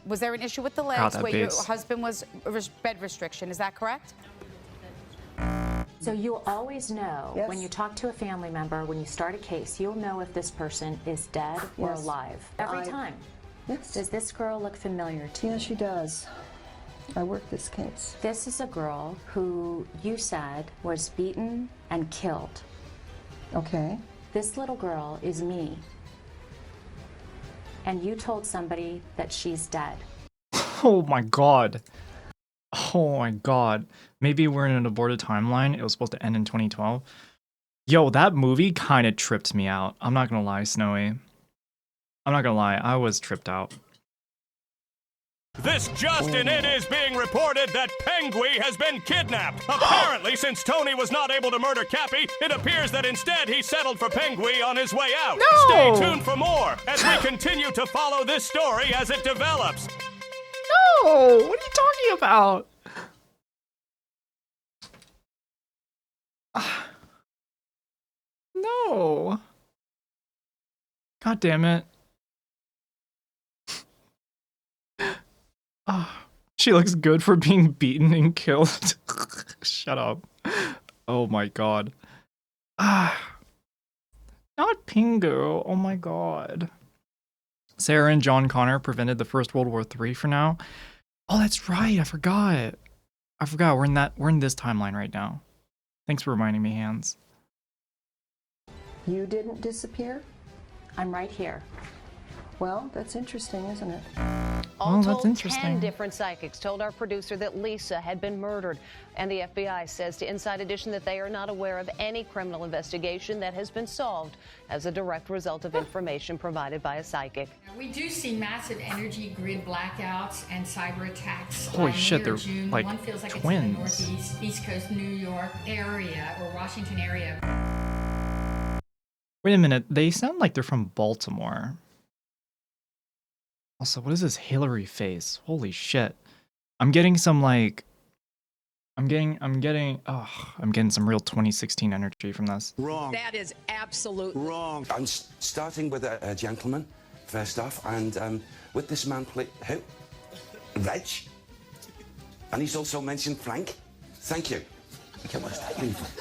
Was there an issue with the legs that where your bass. husband was bed restriction? Is that correct? So you'll always know when you talk to a family member, when you start a case, you'll know if this person is dead or alive. Every time. Yes. Does this girl look familiar to you? Yeah, she does. I worked this case. This is a girl who you said was beaten and killed. Okay. This little girl is me. And you told somebody that she's dead. Oh my god. Oh my god. Maybe we're in an aborted timeline. It was supposed to end in 2012. Yo, that movie kind of tripped me out. I'm not gonna lie, Snowy. I'm not gonna lie, I was tripped out. This just in, it is being reported that Pengui has been kidnapped. Apparently, since Tony was not able to murder Cappy, it appears that instead he settled for Pengui on his way out. No! Stay tuned for more as we continue to follow this story as it develops. No! What are you talking about? No. God damn it. She looks good for being beaten and killed. Shut up. Oh my god. Not Pingu. Oh my god. Sarah and John Connor prevented the First World War III for now. Oh, that's right. I forgot. We're in this timeline right now. Thanks for reminding me, Hans. You didn't disappear? I'm right here. Well, that's interesting, isn't it? All that's told, interesting. 10 different psychics told our producer that Lisa had been murdered. And the FBI says to Inside Edition that they are not aware of any criminal investigation that has been solved as a direct result of information provided by a psychic. We do see massive energy grid blackouts and cyber attacks. Holy shit, May or they're June. like One feels like twins. it's in the Northeast, East Coast, New York area or Washington area. Wait a minute. They sound like they're from Baltimore. Also, what is this Hillary face? Holy shit. I'm getting some like I'm getting some real 2016 energy from this. Wrong. That is absolutely Wrong. I'm starting with a gentleman, first off, and with this man, who? Reg. And he's also mentioned Frank. Thank you. Okay, where's that uniform?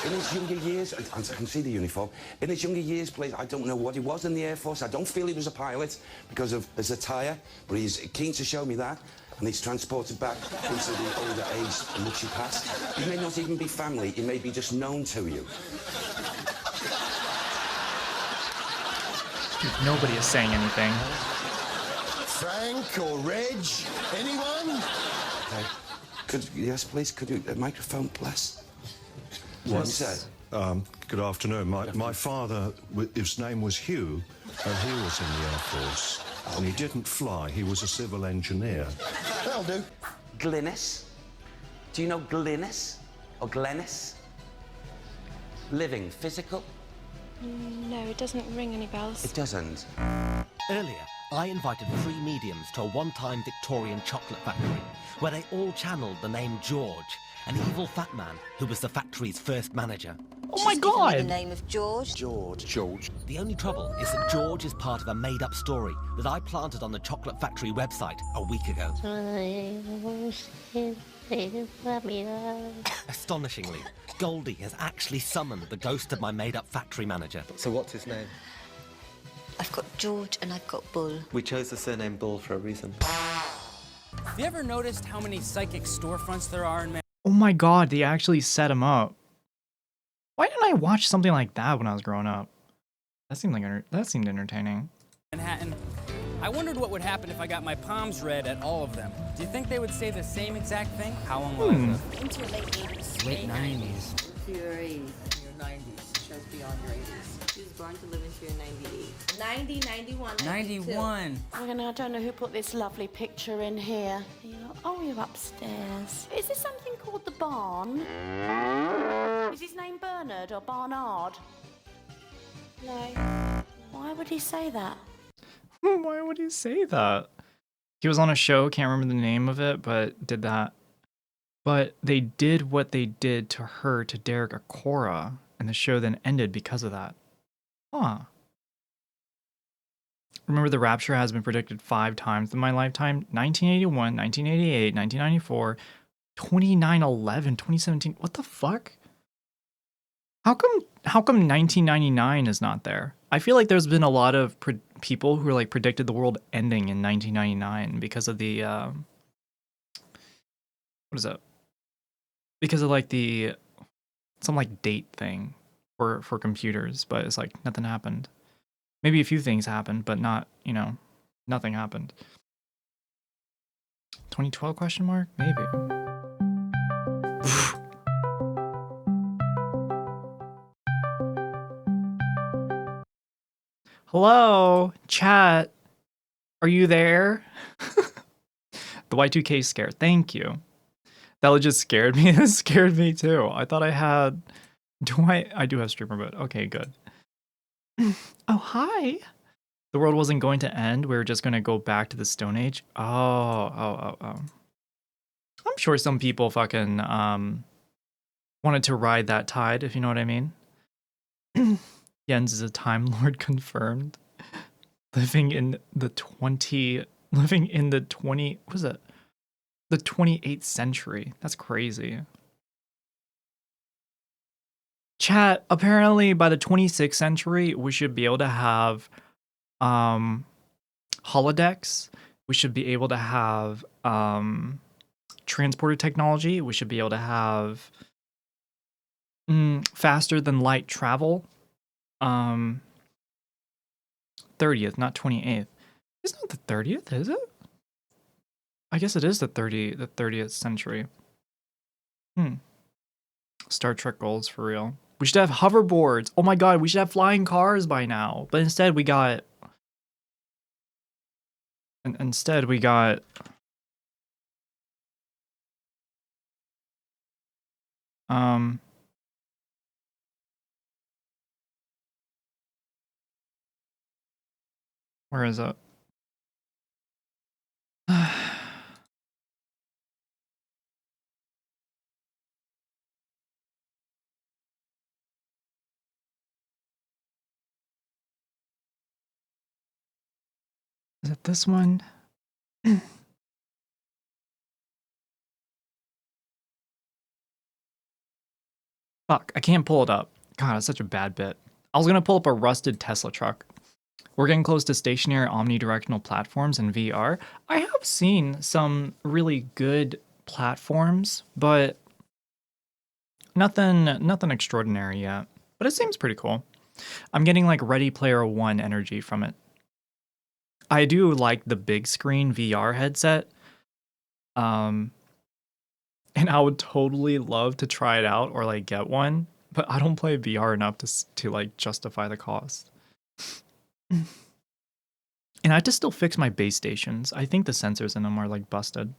In his younger years, I can see the uniform. In his younger years, please, I don't know what he was in the Air Force. I don't feel he was a pilot because of his attire, but he's keen to show me that. And he's transported back into the older age in which he passed. He may not even be family. He may be just known to you. Dude, nobody is saying anything. Frank or Reg? Anyone? Yes, please, could you, microphone, bless? What you said? Good afternoon. My father, his name was Hugh, and he was in the Air Force. And he didn't fly, he was a civil engineer. That'll do. Glynis? Do you know Glynis? Or Glennis? Living, physical? No, it doesn't ring any bells. It doesn't. Earlier, I invited 3 mediums to a one-time Victorian chocolate factory, where they all channeled the name George, an evil fat man who was the factory's first manager. Oh my god! The name of George? George. The only trouble is that George is part of a made-up story that I planted on the chocolate factory website a week ago. Astonishingly, Goldie has actually summoned the ghost of my made-up factory manager. So what's his name? I've got George and I've got Bull. We chose the surname Bull for a reason. Have you ever noticed how many psychic storefronts there are in Oh my god, they actually set him up. Why didn't I watch something like that when I was growing up? That seemed entertaining. Manhattan? I wondered what would happen if I got my palms read at all of them. Do you think they would say the same exact thing? How long will I live? Into your late 80s. Late 90s. Into your 80s. Your 90s. Shows beyond your 80s. She was born to live into your 98. 90, 91, 91. I don't know who put this lovely picture in here. Oh, you're upstairs. Is this something called the barn? Is his name Bernard or Barnard? No. Why would he say that? Why would he say that? He was on a show, can't remember the name of it, but did that. But they did what they did to her to Derek Acora, and the show then ended because of that. Huh. Remember, the rapture has been predicted 5 times in my lifetime. 1981, 1988, 1994, 2911, 2017. What the fuck? How come 1999 is not there? I feel like there's been a lot of people who like predicted the world ending in 1999 because of the what is it? Because of like the some like date thing for computers, but it's like nothing happened. Maybe a few things happened, but not, nothing happened. 2012 question mark? Maybe. Hello, chat. Are you there? The Y2K scare. Thank you. That legit scared me. It scared me too. I thought I had. I do have streamer mode. Okay, good. Oh, hi. The world wasn't going to end. We were just going to go back to the Stone Age. Oh. I'm sure some people fucking wanted to ride that tide, if you know what I mean. Jens is a Time Lord confirmed. Living in the 28th century. That's crazy. Chat, apparently by the 26th century, we should be able to have holodecks. We should be able to have transporter technology. We should be able to have faster than light travel. 30th, not 28th. It's not the 30th, is it? I guess it is the 30th century. Star Trek goals for real. We should have hoverboards. Oh my god, we should have flying cars by now. But instead we got where is it? it this one? Fuck, I can't pull it up. God, it's such a bad bit. I was gonna pull up a rusted Tesla truck. We're getting close to stationary omnidirectional platforms in VR. I have seen some really good platforms, but nothing extraordinary yet. But it seems pretty cool. I'm getting like Ready Player One energy from it. I do like the big screen VR headset. And I would totally love to try it out or like get one, but I don't play VR enough to like justify the cost. And I had to still fix my base stations. I think the sensors in them are like busted.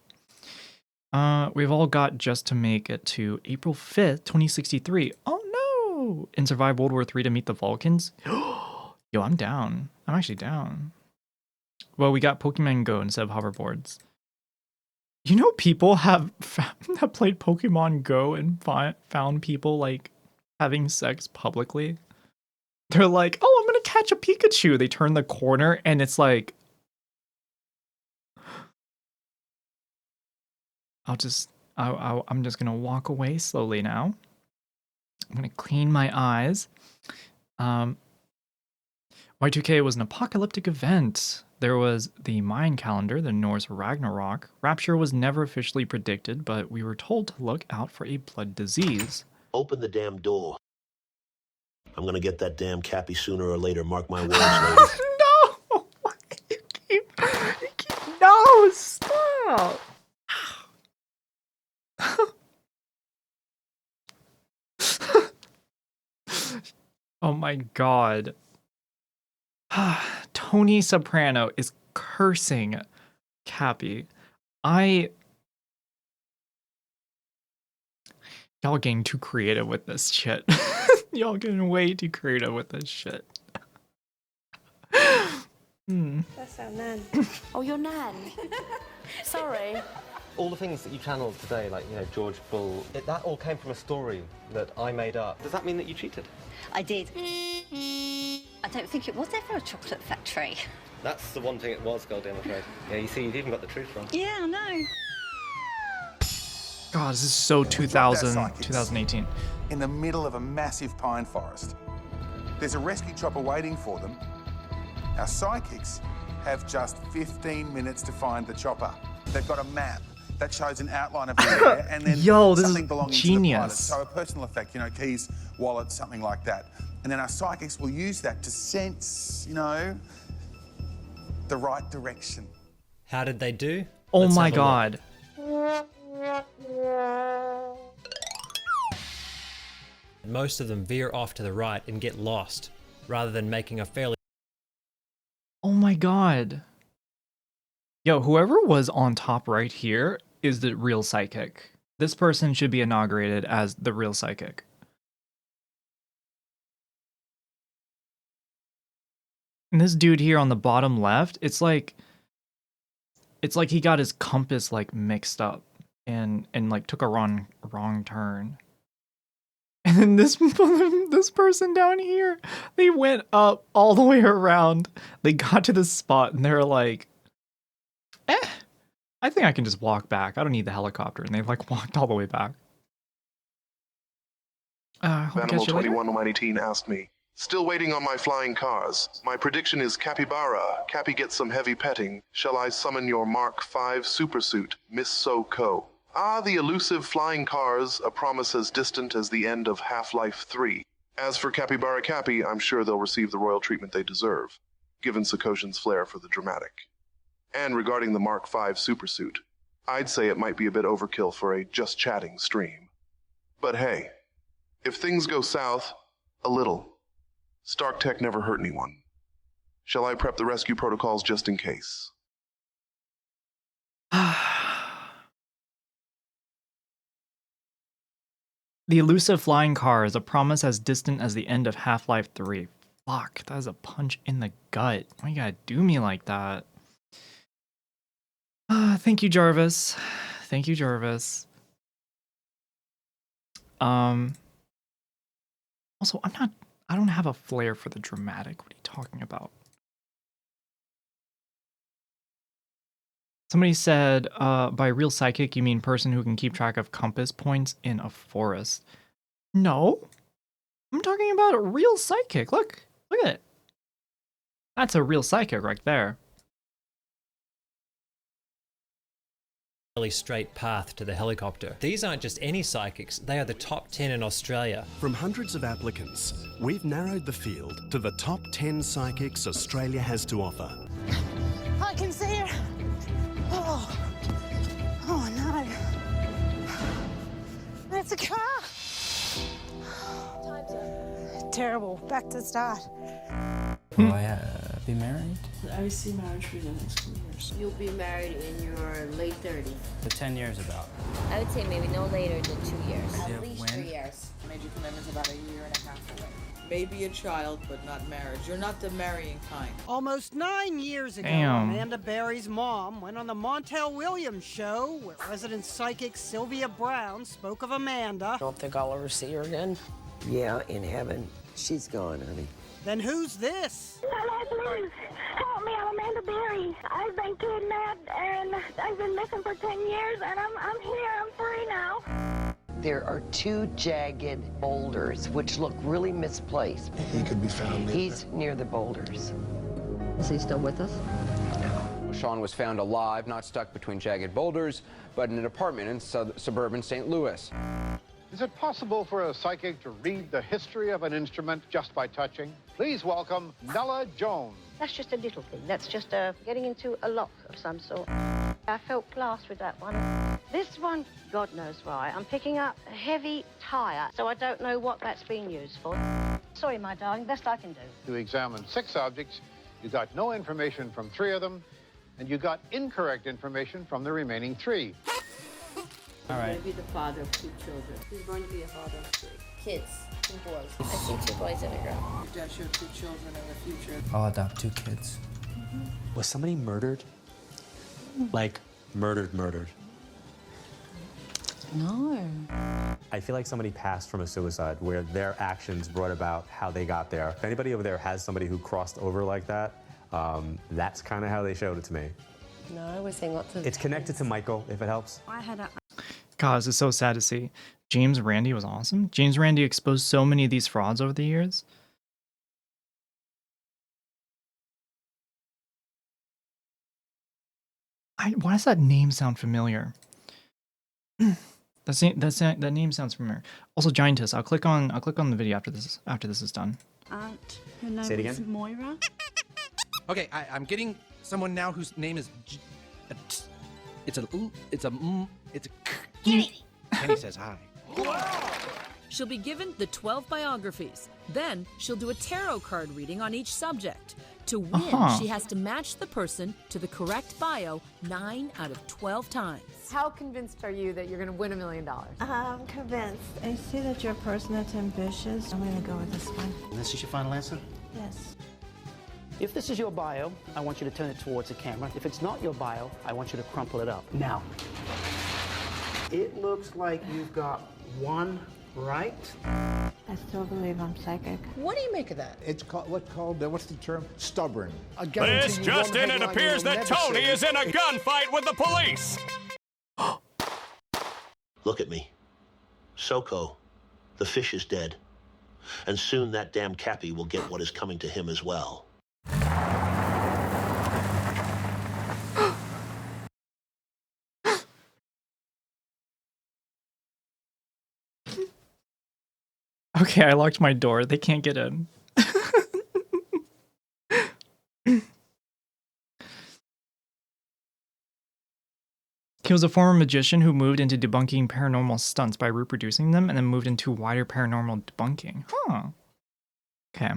We've all got just to make it to April 5th, 2063. Oh no! And survive World War III to meet the Vulcans. Yo, I'm down. I'm actually down. Well, we got Pokemon Go instead of hoverboards. You know, people have played Pokemon Go and found people like having sex publicly. They're like, "Oh, I'm gonna catch a Pikachu." They turn the corner and it's like, I'm just gonna walk away slowly now. I'm gonna clean my eyes. Y2K was an apocalyptic event. There was the Mayan calendar, the Norse Ragnarok. Rapture was never officially predicted, but we were told to look out for a blood disease. Open the damn door. I'm gonna get that damn Cappy sooner or later, mark my words, lady. No! No, stop! Oh my god. Tony Soprano is cursing Cappy. Y'all getting too creative with this shit. Y'all getting way too creative with this shit. That's our nan. Oh, your nan. Sorry. All the things that you channeled today, like, you know, George Bull, that all came from a story that I made up. Does that mean that you cheated? I did. I don't think it was ever a chocolate factory. That's the one thing it was, Goldie, I'm afraid. Yeah, you see, you've even got the truth wrong. Yeah, I know. God, this is so 2018. In the middle of a massive pine forest. There's a rescue chopper waiting for them. Our psychics have just 15 minutes to find the chopper. They've got a map that shows an outline of the area and then something belonging to the pilot. So a personal effect, you know, keys, wallet, something like that. And then our psychics will use that to sense, you know, the right direction. How did they do? Oh my god. Most of them veer off to the right and get lost, rather than making a fairly... Oh my god. Yo, whoever was on top right here is the real psychic. This person should be inaugurated as the real psychic. And this dude here on the bottom left, it's like he got his compass like mixed up and like took a wrong turn. And then this person down here, they went up all the way around. They got to the spot and they're like, I think I can just walk back. I don't need the helicopter. And they've like walked all the way back. Animal 2118 asked me, still waiting on my flying cars. My prediction is Capybara. Cappy gets some heavy petting. Shall I summon your Mark V supersuit, Miss SoCo? Ah, the elusive flying cars, a promise as distant as the end of Half-Life 3. As for Capybara Cappy, I'm sure they'll receive the royal treatment they deserve, given SoCosion's flair for the dramatic. And regarding the Mark V supersuit, I'd say it might be a bit overkill for a just chatting stream. But hey, if things go south, a little, Stark Tech never hurt anyone. Shall I prep the rescue protocols just in case? The elusive flying car is a promise as distant as the end of Half-Life 3. Fuck, that is a punch in the gut. Why you gotta do me like that? Thank you, Jarvis. Thank you, Jarvis. Also, I don't have a flair for the dramatic. What are you talking about? Somebody said, by real psychic, you mean person who can keep track of compass points in a forest. No. I'm talking about a real psychic. Look at it. That's a real psychic right there. Really straight path to the helicopter. These aren't just any psychics, they are the top 10 in Australia. From hundreds of applicants, we've narrowed the field to the top 10 psychics Australia has to offer. I can see her. Oh, no. That's a car. Terrible. Back to the start. Will I be married? I see marriage for the next 2 years. You'll be married in your late 30s. The 10 years about. I would say maybe no later than 2 years. Yeah, At least when? 3 years. Major commitment's about a year and a half away. Maybe a child, but not marriage. You're not the marrying kind. Almost 9 years ago, Damn. Amanda Berry's mom went on the Montel Williams show where resident psychic Sylvia Brown spoke of Amanda. I don't think I'll ever see her again. Yeah, in heaven. She's gone, honey. Then who's this? Please, help me. I'm Amanda Berry. I've been kidnapped and I've been missing for 10 years and I'm here. I'm free now. There are 2 jagged boulders which look really misplaced. He could be found near He's near the boulders. Is he still with us? Sean was found alive, not stuck between jagged boulders, but in an apartment in suburban St. Louis. Is it possible for a psychic to read the history of an instrument just by touching? Please welcome Nella Jones. That's just a little thing. That's just getting into a lock of some sort. I felt class with that one. This one, God knows why. I'm picking up a heavy tire, so I don't know what that's being used for. Sorry, my darling, best I can do. You examined 6 objects. You got no information from 3 of them, and you got incorrect information from the remaining 3. All right. He's going to be the father of 2 children. He's going to be a father of 3 kids, 2 boys. I see 2 boys and a girl. Your dad showed 2 children in the future. I'll adopt 2 kids. Was somebody murdered? Like, murdered? No. I feel like somebody passed from a suicide where their actions brought about how they got there. If anybody over there has somebody who crossed over like that, that's kind of how they showed it to me. No, we're seeing lots of... It's connected to Michael, if it helps. I had a... God, this is so sad to see. James Randi was awesome. James Randi exposed so many of these frauds over the years. Why does that name sound familiar? That name sounds familiar. Also, Giantess. I'll click on the video after this is done. Aunt, her name Say it is again? Moira. Okay, I'm getting someone now whose name is. Kenny says hi. She'll be given the 12 biographies. Then she'll do a tarot card reading on each subject. To win, she has to match the person to the correct bio 9 out of 12 times. How convinced are you that you're going to win $1 million? I'm convinced. I see that you're a person that's ambitious. I'm going to go with this one. And this is your final answer? Yes. If this is your bio, I want you to turn it towards the camera. If it's not your bio, I want you to crumple it up. Now, it looks like you've got 1 right. I still believe I'm psychic. What do you make of that? It's called, what's the term? Stubborn. This just in, it appears that Tony is in a gunfight with the police. Look at me. SoCo, the fish is dead. And soon that damn Cappy will get what is coming to him as well. Okay, I locked my door. They can't get in. He was a former magician who moved into debunking paranormal stunts by reproducing them and then moved into wider paranormal debunking. Huh. Okay.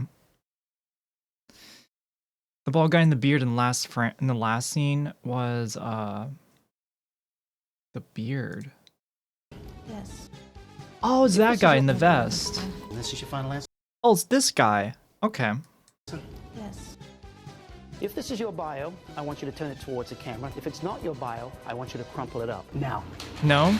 The bald guy in the beard in the last scene was the beard. Yes. Oh, it's that guy in the vest. And this is your final answer? Oh, it's this guy. Okay. Yes. if this is your bio, I want you to turn it towards the camera. If it's not your bio, I want you to crumple it up. Now. No?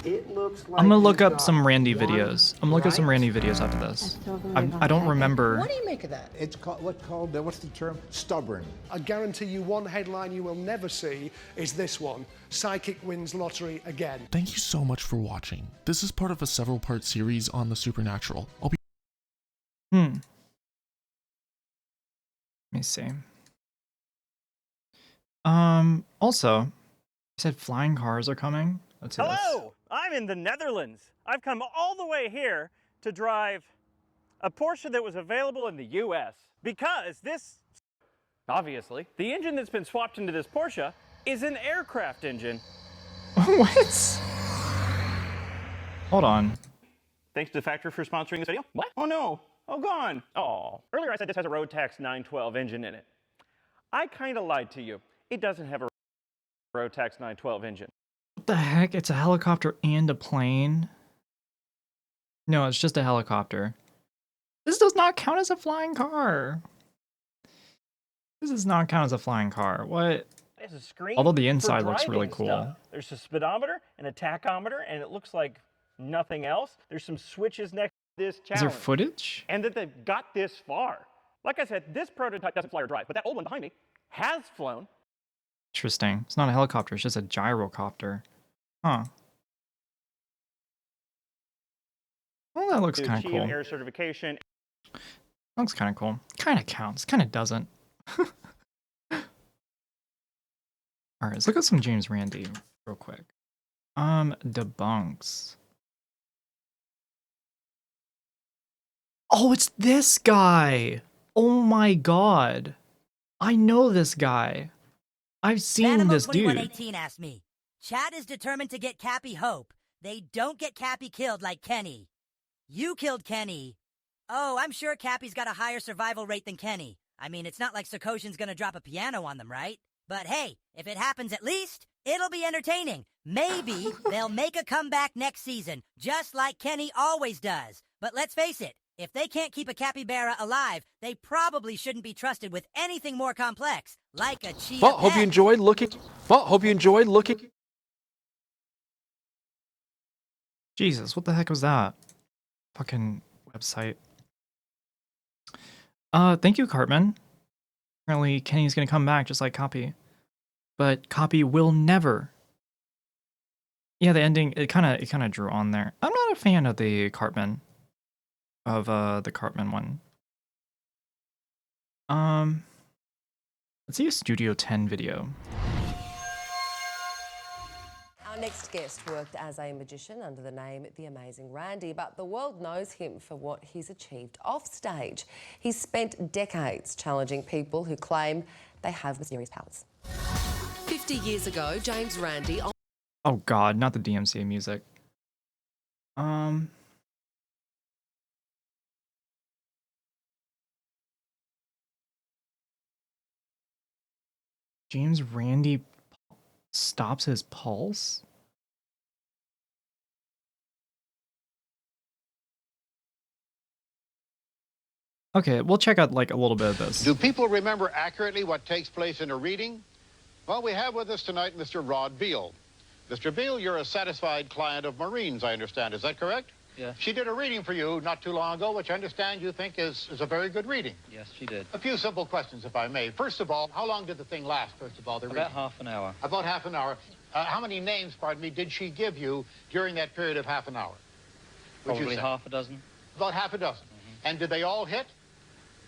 It looks like I'm gonna look you've up got some Randy one videos. I'm gonna look up some right. Randy videos after this. I don't remember. What do you make of that? It's called, what's the term? Stubborn. I guarantee you one headline you will never see is this one: Psychic wins lottery again. Thank you so much for watching. This is part of a several-part series on the supernatural. I'll be Let me see. Also, you said flying cars are coming. Let's see this. Hello, I'm in the Netherlands. I've come all the way here to drive a Porsche that was available in the US because this, obviously, the engine that's been swapped into this Porsche is an aircraft engine. What? Hold on. Thanks to the factory for sponsoring this video. What? Oh no. Oh, gone. Oh. Earlier I said this has a Road Tax 912 engine in it. I kind of lied to you. It doesn't have a Road Tax 912 engine. What the heck? It's a helicopter and a plane? No, it's just a helicopter. This does not count as a flying car. This does not count as a flying car. What? It has a screen. Although the for inside looks really driving cool. stuff. There's a speedometer and a tachometer, and it looks like nothing else. There's some switches next to this challenge. Is there footage? And that they've got this far. Like I said, this prototype doesn't fly or drive, but that old one behind me has flown. Interesting. It's not a helicopter, it's just a gyrocopter. Huh. Well, that looks kind of cool. Air certification. Looks kind of cool. Kind of counts. Kind of doesn't. All right, let's look at some James Randi real quick. Debunks. Oh, it's this guy. Oh my god. I know this guy. I've seen this dude. 2118 asked me. Chad is determined to get Cappy Hope. They don't get Cappy killed like Kenny. You killed Kenny. Oh, I'm sure Cappy's got a higher survival rate than Kenny. I mean, it's not like SoCosion's gonna drop a piano on them, right? But hey, if it happens at least, it'll be entertaining. Maybe they'll make a comeback next season, just like Kenny always does. But let's face it, if they can't keep a capybara alive, they probably shouldn't be trusted with anything more complex, like a cheetah Well, hope you enjoyed looking. Jesus, what the heck was that? Fucking website. Thank you, Cartman. Apparently, Kenny's gonna come back just like Copy. But Copy will never. Yeah, the ending, it kinda drew on there. I'm not a fan of the Cartman. Of the Cartman one. Let's see a Studio 10 video. Our next guest worked as a magician under the name The Amazing Randy, but the world knows him for what he's achieved offstage. He's spent decades challenging people who claim they have mysterious powers. 50 years ago, James Randi... Oh god, not the DMCA music. James Randi stops his pulse? Okay, we'll check out like a little bit of this. Do people remember accurately what takes place in a reading? Well, we have with us tonight Mr. Rod Beal. Mr. Beal, you're a satisfied client of Maureen's, I understand. Is that correct? Yes. She did a reading for you not too long ago, which I understand you think is a very good reading. Yes, she did. A few simple questions, if I may. First of all, how long did the thing last, first of all, the reading? About half an hour. About half an hour. How many names, pardon me, did she give you during that period of half an hour? Probably half a dozen. About half a dozen. And did they all hit?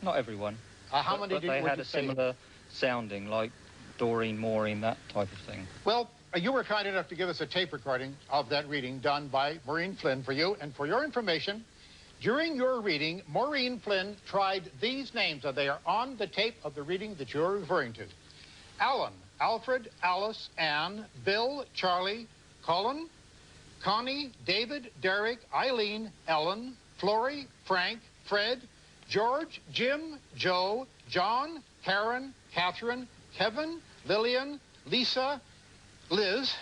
Not everyone. How many but did they would had you a say? similar sounding, like Doreen, Maureen, that type of thing. Well, you were kind enough to give us a tape recording of that reading done by Maureen Flynn for you. And for your information, during your reading, Maureen Flynn tried these names. They are on the tape of the reading that you're referring to. Alan, Alfred, Alice, Anne, Bill, Charlie, Colin, Connie, David, Derek, Eileen, Ellen, Flory, Frank, Fred, George, Jim, Joe, John, Karen, Catherine, Kevin, Lillian, Lisa, Liz,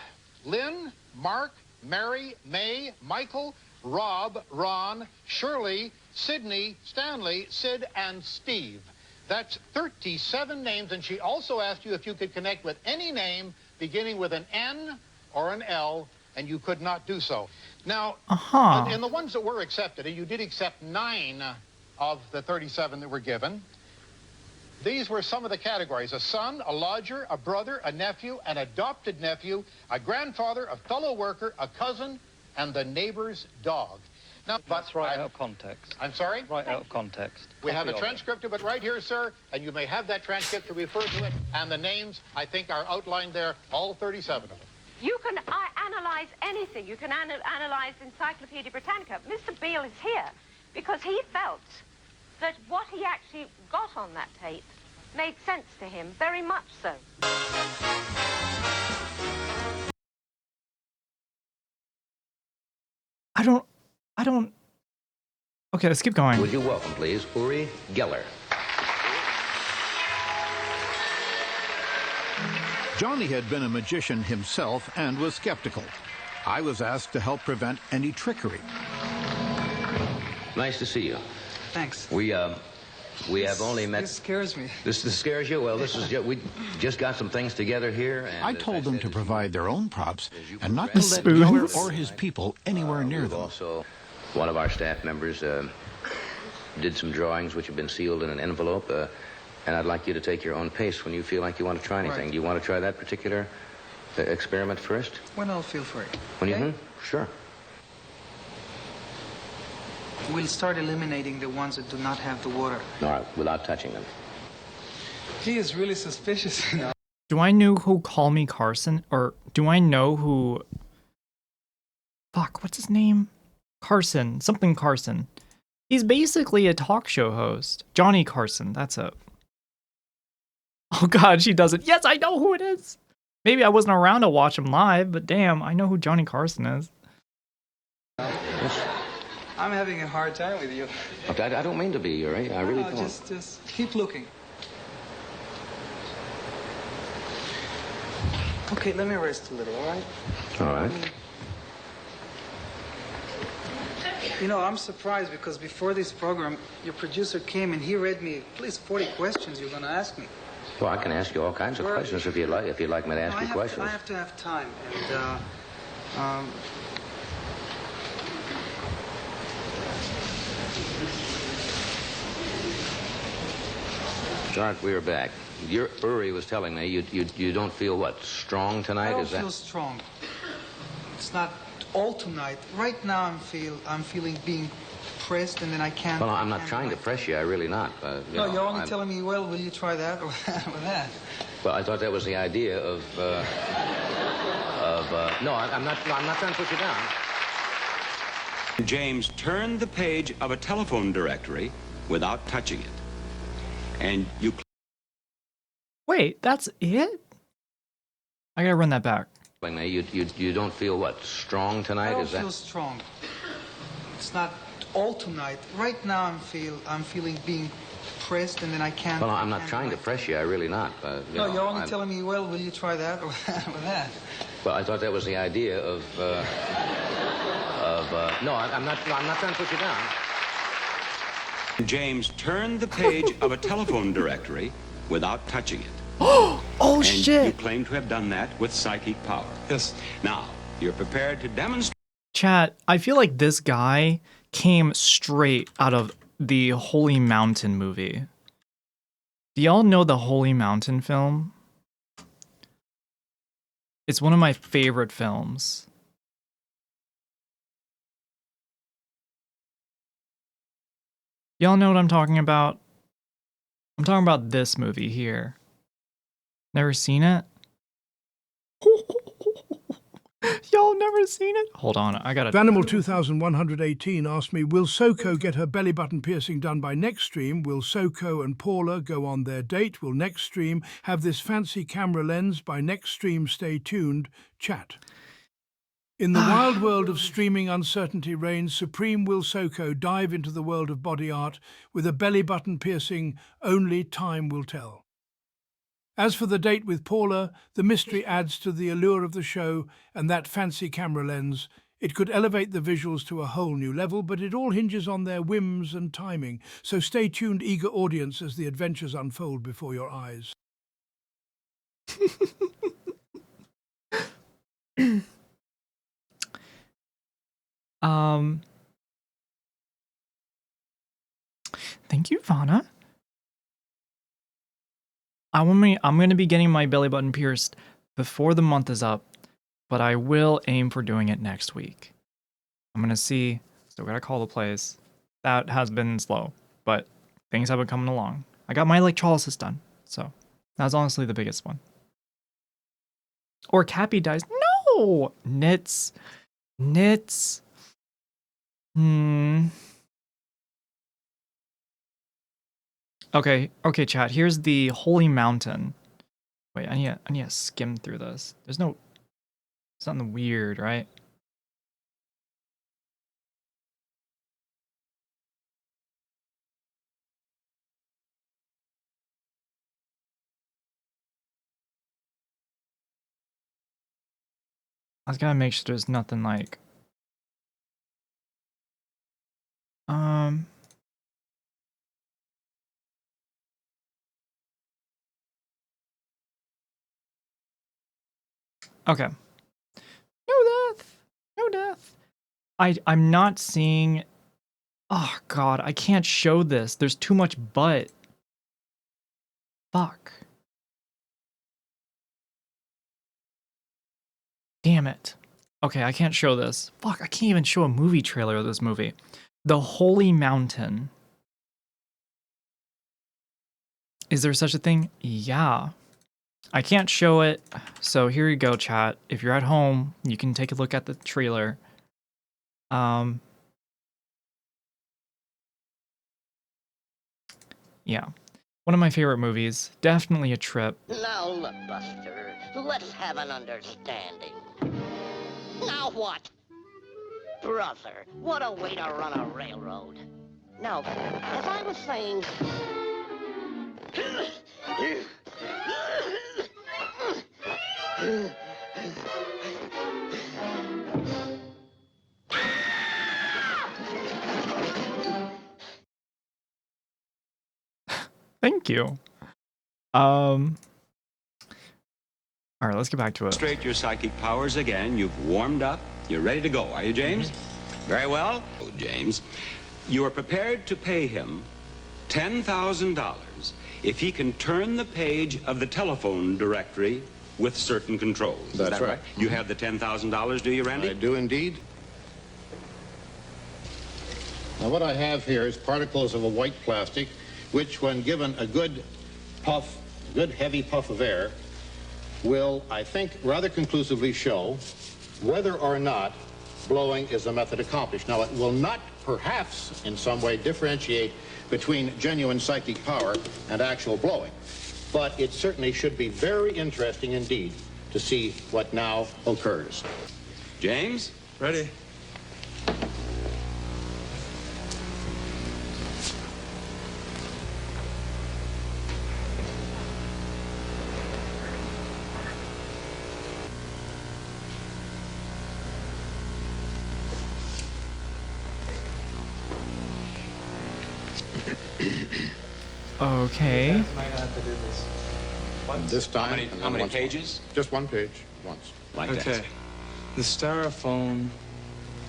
Lynn, Mark, Mary, May, Michael, Rob, Ron, Shirley, Sydney, Stanley, Sid, and Steve. That's 37 names, and she also asked you if you could connect with any name beginning with an N or an L, and you could not do so. Now, in the ones that were accepted, and you did accept 9 of the 37 that were given, these were some of the categories: a son, a lodger, a brother, a nephew, an adopted nephew, a grandfather, a fellow worker, a cousin, and the neighbor's dog. Now, That's right out of context. I'm sorry? Right out of context. We have a Copy of it. transcript of it right here, sir, and you may have that transcript to refer to it. And the names, I think, are outlined there, all 37 of them. You can analyze anything. You can analyze Encyclopedia Britannica. Mr. Beale is here because he felt that what he actually got on that tape made sense to him, very much so. I don't. Okay, let's keep going. Would you welcome, please, Uri Geller. Johnny had been a magician himself and was skeptical. I was asked to help prevent any trickery. Nice to see you. Thanks. We have only met... This scares me. This scares you? Well, this is we just got some things together here. And I told them to provide their own props and not The to let spoons. Geller or his people anywhere near them. Also, one of our staff members did some drawings which have been sealed in an envelope, and I'd like you to take your own pace when you feel like you want to try anything. Right. Do you want to try that particular experiment first? When I'll feel free. When Okay? you... Sure. We'll start eliminating the ones that do not have the water. All right, without touching them. He is really suspicious. Do I know who Call Me Carson? Or do I know who... Fuck, what's his name? Carson. Something Carson. He's basically a talk show host. Johnny Carson, that's it. Oh god, she doesn't. Yes, I know who it is! Maybe I wasn't around to watch him live, but damn, I know who Johnny Carson is. I'm having a hard time with you. Okay, I don't mean to be, Uri. I really No, don't. just keep looking. Okay, let me rest a little, all right? All right. You know, I'm surprised because before this program, your producer came and he read me at least 40 questions you're going to ask me. Well, I can ask you all kinds of questions if you'd like me to ask you questions. I have to have time, and Clark, we are back. Uri was telling me you don't feel what, strong tonight? I don't Is that? feel strong. It's not all tonight. Right now, I'm feeling being pressed, and then I can't. Well, I'm not trying to press you. I really not. No, you're only telling me, well, will you try that or that? Well, I thought that was the idea of. No, I'm not trying to put you down. James turned the page of a telephone directory without touching it. And you... Wait, that's it? I gotta run that back. You don't feel what, strong tonight? I don't Is that? feel strong. It's not all tonight. Right now, I'm feeling being pressed, and then I can't. Well, I'm not trying to press you. I really not. No, you're only telling me, well, will you try that or that? Well, I thought that was the idea of. No, I'm not trying to put you down. James turned the page of a telephone directory without touching it. Oh, and shit! You claim to have done that with psychic power. Yes. Now, you're prepared to demonstrate... Chat, I feel like this guy came straight out of the Holy Mountain movie. Do y'all know the Holy Mountain film? It's one of my favorite films. Y'all know what I'm talking about? I'm talking about this movie here. Never seen it? Y'all never seen it? Hold on, I gotta... Vanimal 2118 asked me, will SoCo get her belly button piercing done by next stream? Will SoCo and Paula go on their date? Will next stream have this fancy camera lens? By next stream, stay tuned. Chat. In the wild world of streaming uncertainty reigns supreme. Will SoCo dive into the world of body art with a belly button piercing only time will tell. As for the date with Paula, the mystery adds to the allure of the show, and that fancy camera lens, it could elevate the visuals to a whole new level, but it all hinges on their whims and timing. So stay tuned, eager audience, as the adventures unfold before your eyes. Thank you, Vana. I'm going to be getting my belly button pierced before the month is up, but I will aim for doing it next week. I'm going to see. Still got to call the place. That has been slow, but things have been coming along. I got my electrolysis done, so that's honestly the biggest one. Or Cappy dies. No! Knits. Okay, chat. Here's the Holy Mountain. Wait, I need to skim through this. There's nothing weird, right? I was gotta make sure there's nothing like... Okay. No death. I'm not seeing... Oh, God, I can't show this. There's too much butt. Fuck. Damn it. Okay, I can't show this. Fuck, I can't even show a movie trailer of this movie. The Holy Mountain. Is there such a thing? Yeah. I can't show it, so here you go, chat. If you're at home, you can take a look at the trailer. Yeah. One of my favorite movies. Definitely a trip. Now look, Buster, let's have an understanding. Now what? Brother, what a way to run a railroad. Now, as I was saying... Thank you. All right, let's get back to it. Demonstrate your psychic powers again. You've warmed up. You're ready to go, are you, James? Very well. Oh, James, you are prepared to pay him $10,000 if he can turn the page of the telephone directory with certain controls. Is That's that right. You have the $10,000, do you, Randy? I do indeed. Now what I have here is particles of a white plastic, which when given a good puff, good heavy puff of air, will, I think, rather conclusively show whether or not blowing is a method accomplished. Now, it will not, perhaps, in some way differentiate between genuine psychic power and actual blowing, but it certainly should be very interesting indeed to see what now occurs. James? Ready. Okay. This time... How many pages? Just one page, once. Like Okay. that. The styrofoam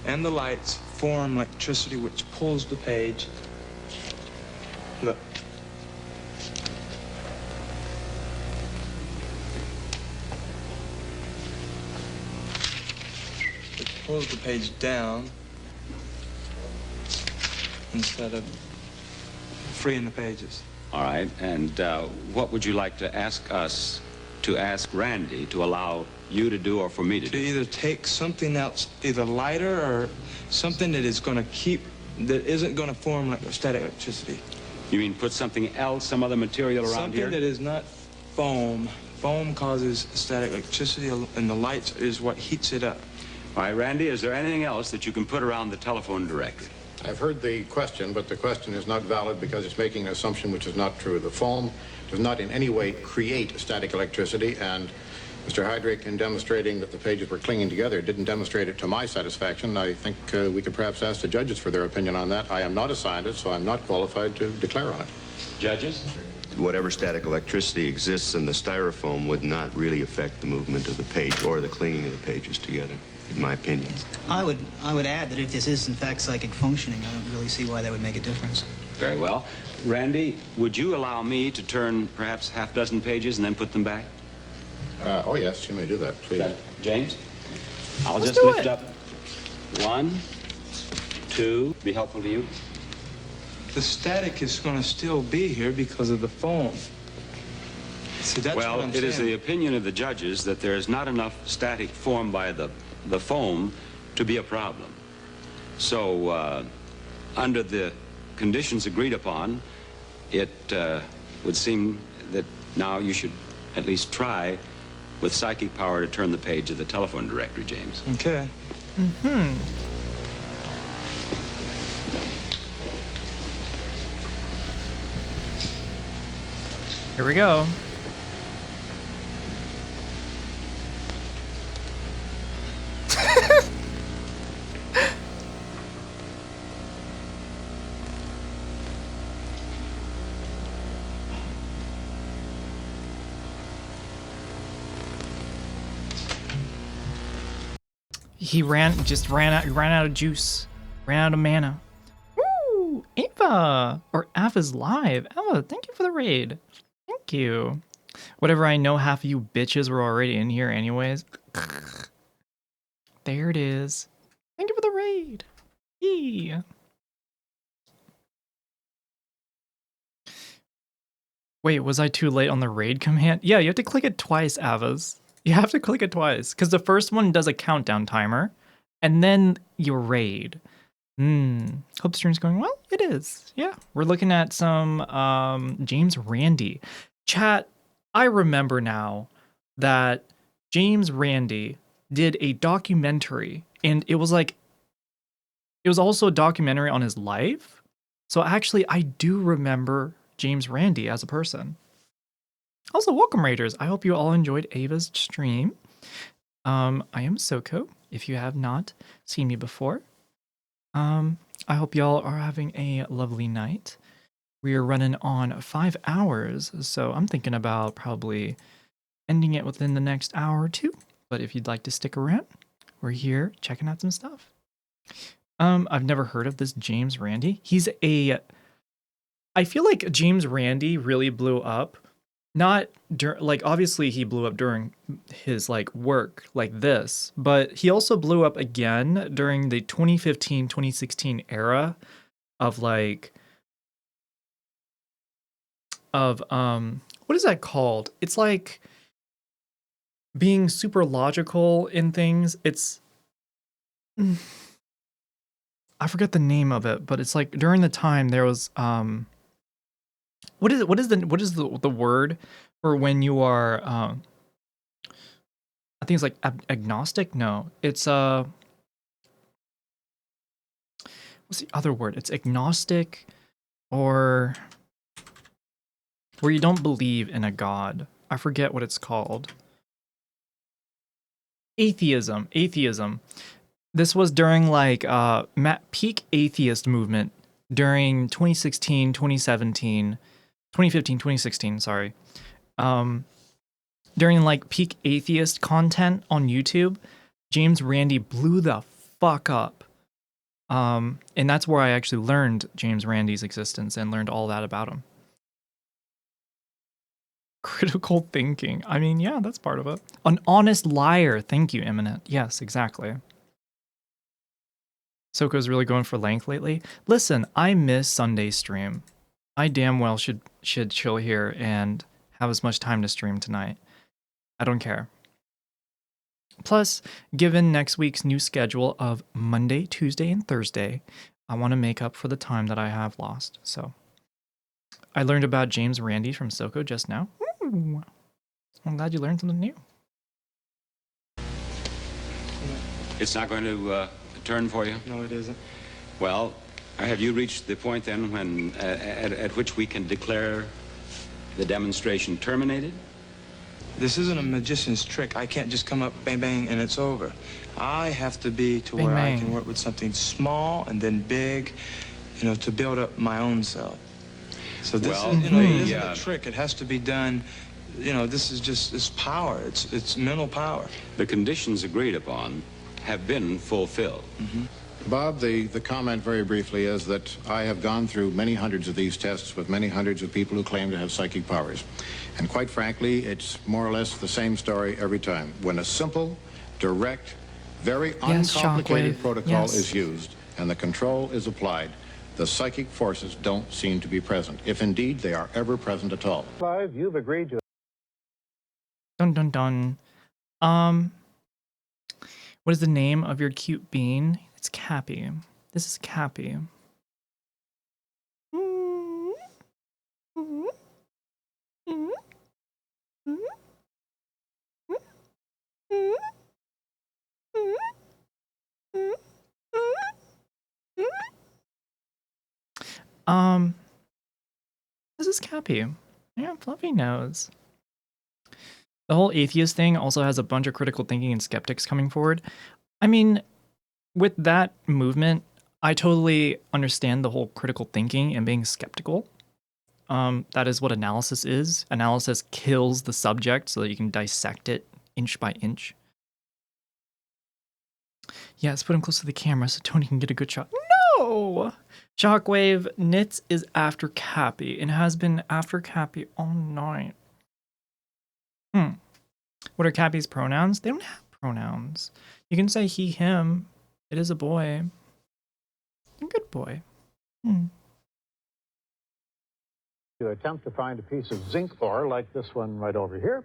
and the lights form electricity which pulls the page. Look. It pulls the page down instead of freeing the pages. All right, and what would you like to ask us to ask Randy to allow you to do or for me to To do? either take something else, either lighter or something that is going to keep, that isn't going to form like static electricity. You mean put something else, some other material around Something here? that is not foam. Foam causes static electricity, and the lights is what heats it up. All right, Randy, is there anything else that you can put around the telephone directory? I've heard the question, but the question is not valid because it's making an assumption which is not true. The foam does not in any way create static electricity, and Mr. Hydrake, in demonstrating that the pages were clinging together, didn't demonstrate it to my satisfaction. I think we could perhaps ask the judges for their opinion on that. I am not a scientist, so I'm not qualified to declare on it. Judges? Whatever static electricity exists in the styrofoam would not really affect the movement of the page or the clinging of the pages together. in my opinion. I would add that if this is in fact psychic functioning, I don't really see why that would make a difference. Very well. Randy, would you allow me to turn perhaps half dozen pages and then put them back? Oh, yes, you may do that, please. James? I'll Let's just do lift it. up 1, 2. Be helpful to you? The static is going to still be here because of the foam. See, that's Well, what I'm it is saying. the opinion of the judges that there is not enough static formed by the foam to be a problem. So, under the conditions agreed upon, it would seem that now you should at least try with psychic power to turn the page of the telephone directory, James. Okay. Mm-hmm. Here we go. He ran out of juice. Ran out of mana. Woo! Ava! Or Ava's live. Ava, thank you for the raid. Thank you. Whatever, I know half of you bitches were already in here anyways. There it is. Thank you for the raid. Yee. Wait, was I too late on the raid command? Yeah, you have to click it twice, Avas. You have to click it twice, because the first one does a countdown timer, and then you raid. Hope the stream's going well. It is. Yeah, we're looking at some James Randi. Chat, I remember now that James Randi did a documentary, and it was also a documentary on his life. So actually, I do remember James Randi as a person. Also, welcome Raiders. I hope you all enjoyed Ava's stream. I am SoCo, if you have not seen me before. I hope y'all are having a lovely night. We are running on 5 hours, so I'm thinking about probably ending it within the next hour or two. But if you'd like to stick around, we're here checking out some stuff. I've never heard of this James Randi. I feel like James Randi really blew up. Not obviously he blew up during his work like this, but he also blew up again during the 2015-2016 era of what is that called? It's like being super logical in things. It's I forget the name of it, but it's like during the time there was what is the word for when you are I think it's like agnostic? No, it's what's the other word? It's agnostic, or where you don't believe in a god. I forget what it's called. Atheism. This was during peak atheist movement during 2016, 2017, 2015, 2016, sorry. During peak atheist content on YouTube, James Randi blew the fuck up. And that's where I actually learned James Randi's existence and learned all that about him. Critical thinking. I mean, yeah, that's part of it. An honest liar. Thank you, Eminent. Yes, exactly. SoCo's really going for length lately. Listen, I miss Sunday stream. I damn well should chill here and have as much time to stream tonight. I don't care. Plus, given next week's new schedule of Monday, Tuesday, and Thursday, I want to make up for the time that I have lost. So, I learned about James Randi from SoCo just now. Ooh. I'm glad you learned something new. It's not going to turn for you? No, it isn't. Well, have you reached the point then when at which we can declare the demonstration terminated? This isn't a magician's trick. I can't just come up, bang, bang, and it's over. I have to be to Bang, where bang. I can work with something small and then big, to build up my own self. So this Well, is, it isn't a trick. It has to be done. This is just, it's power. It's mental power. The conditions agreed upon have been fulfilled. Bob, the comment very briefly is that I have gone through many hundreds of these tests with many hundreds of people who claim to have psychic powers. And quite frankly, it's more or less the same story every time. When a simple, direct, very uncomplicated Shockwave. protocol Yes. is used and the control is applied, the psychic forces don't seem to be present, if indeed they are ever present at all. Clive, you've agreed to... Dun dun dun. What is the name of your cute bean? It's Cappy. This is Cappy. This is Cappy. Yeah, fluffy nose. The whole atheist thing also has a bunch of critical thinking and skeptics coming forward. I mean, with that movement, I totally understand the whole critical thinking and being skeptical. That is what analysis is. Analysis kills the subject so that you can dissect it inch by inch. Yes, put him close to the camera so Tony can get a good shot. No! Shockwave, Nitz is after Cappy and has been after Cappy all night. What are Cappy's pronouns? They don't have pronouns. You can say he, him. It is a boy. A good boy. To attempt to find a piece of zinc ore like this one right over here,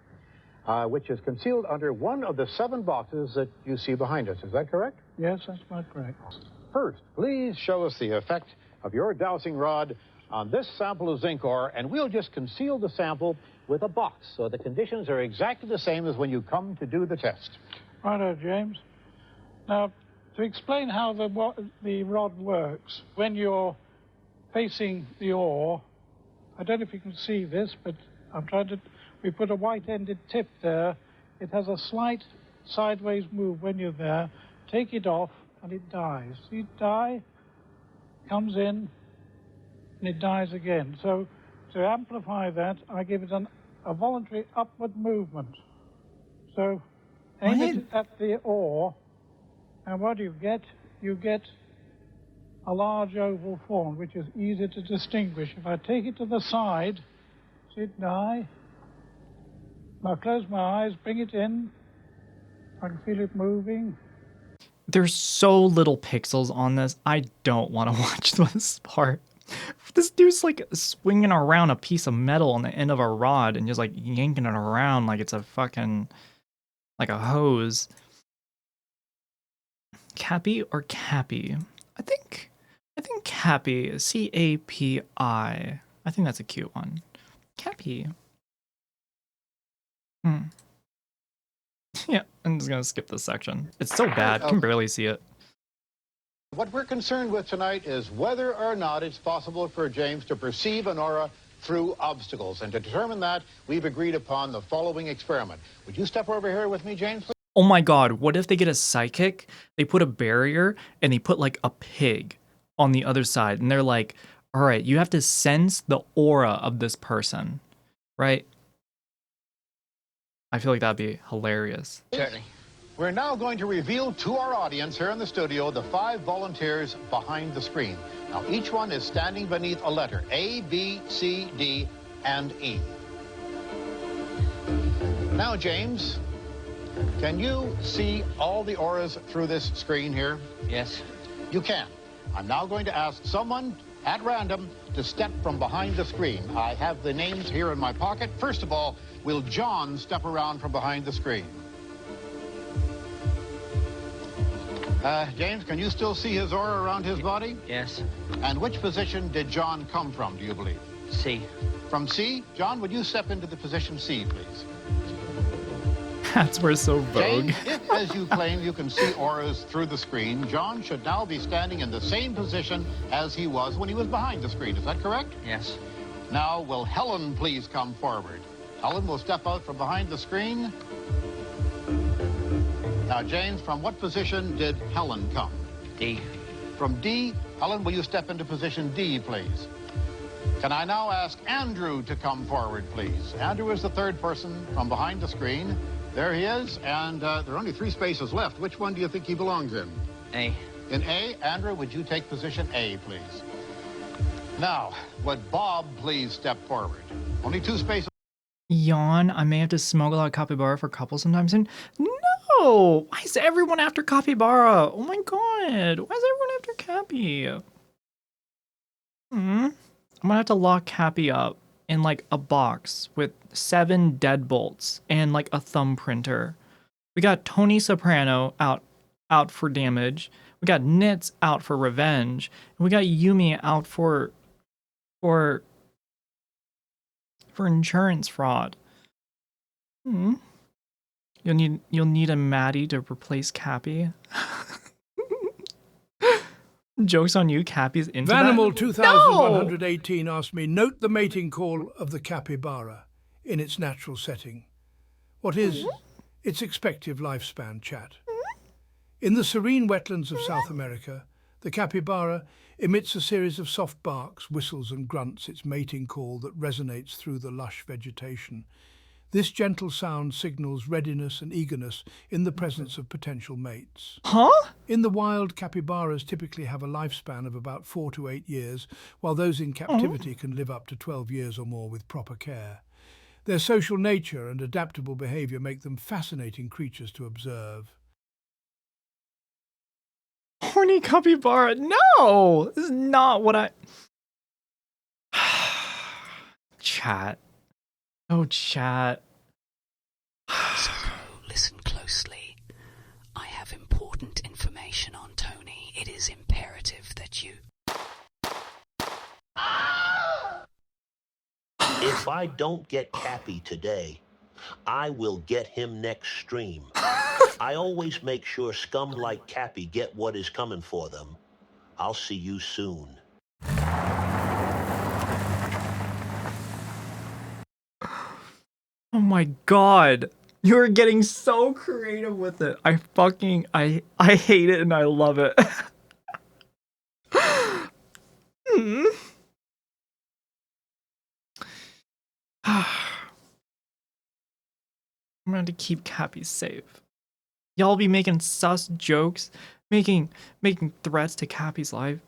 which is concealed under one of the 7 boxes that you see behind us. Is that correct? Yes, that's quite correct. First, please show us the effect of your dowsing rod on this sample of zinc ore, and we'll just conceal the sample with a box so the conditions are exactly the same as when you come to do the test. Righto, James. Now, to explain how the rod works, when you're facing the ore, I don't know if you can see this, but we put a white-ended tip there. It has a slight sideways move when you're there. Take it off, and it dies. See it die, comes in, and it dies again. So to amplify that, I give it a voluntary upward movement. So aim it at the ore, and what you get a large oval form, which is easy to distinguish. If I take it to the side, see it die. Now close my eyes, bring it in. I can feel it moving. There's so little pixels on this. I don't want to watch this part. This dude's like swinging around a piece of metal on the end of a rod and just like yanking it around like it's a fucking, like a hose. Cappy or Cappy? I think Cappy, C-A-P-I. I think that's a cute one. Cappy. Yeah, I'm just gonna skip this section. It's so bad, I can barely see it. What we're concerned with tonight is whether or not it's possible for James to perceive an aura through obstacles. And to determine that, we've agreed upon the following experiment. Would you step over here with me, James? Oh my god, what if they get a psychic, they put a barrier, and they put like a pig on the other side, and they're like, alright, you have to sense the aura of this person, right? I feel like that'd be hilarious. Certainly. We're now going to reveal to our audience here in the studio the 5 volunteers behind the screen. Now, each one is standing beneath a letter, A, B, C, D, and E. Now, James, can you see all the auras through this screen here? Yes. You can. I'm now going to ask someone at random to step from behind the screen. I have the names here in my pocket. First of all, will John step around from behind the screen? James, can you still see his aura around his body? Yes. And which position did John come from, do you believe? C. From C? John, would you step into the position C, please? That's where so vogue. James, if, as you claim, you can see auras through the screen, John should now be standing in the same position as he was when he was behind the screen. Is that correct? Yes. Now, will Helen please come forward? Helen will step out from behind the screen. Now, James, from what position did Helen come? D. From D. Helen, will you step into position D, please? Can I now ask Andrew to come forward, please? Andrew is the 3rd person from behind the screen. There he is, and there are only 3 spaces left. Which one do you think he belongs in? A. In A. Andrew, would you take position A, please? Now, would Bob please step forward? Only 2 spaces. Yawn, I may have to smuggle out capybara for couples sometime soon. No! Why is everyone after capybara? Oh my god, why is everyone after Cappy? I'm gonna have to lock Cappy up in like a box with 7 deadbolts and like a thumb printer. We got Tony Soprano out for damage. We got Nitz out for revenge. And we got Yumi out for insurance fraud. You'll need a Maddie to replace Cappy. Joke's on you, Cappy's into Vanimal that. 2118 asked me, note the mating call of the capybara in its natural setting. What is its expected lifespan, chat? In the serene wetlands of South America, the capybara emits a series of soft barks, whistles and grunts, its mating call that resonates through the lush vegetation. This gentle sound signals readiness and eagerness in the presence of potential mates. In the wild, capybaras typically have a lifespan of about 4 to 8 years, while those in captivity can live up to 12 years or more with proper care. Their social nature and adaptable behavior make them fascinating creatures to observe. Horny capybara. No! This is not what I... Chat. Oh, chat. SoCo, listen closely. I have important information on Tony. It is imperative that you... If I don't get Cappy today, I will get him next stream. I always make sure scum like Cappy get what is coming for them. I'll see you soon. Oh my god. You're getting so creative with it. I hate it and I love it. I'm gonna have to keep Cappy safe. Y'all be making sus jokes, making threats to Cappy's life.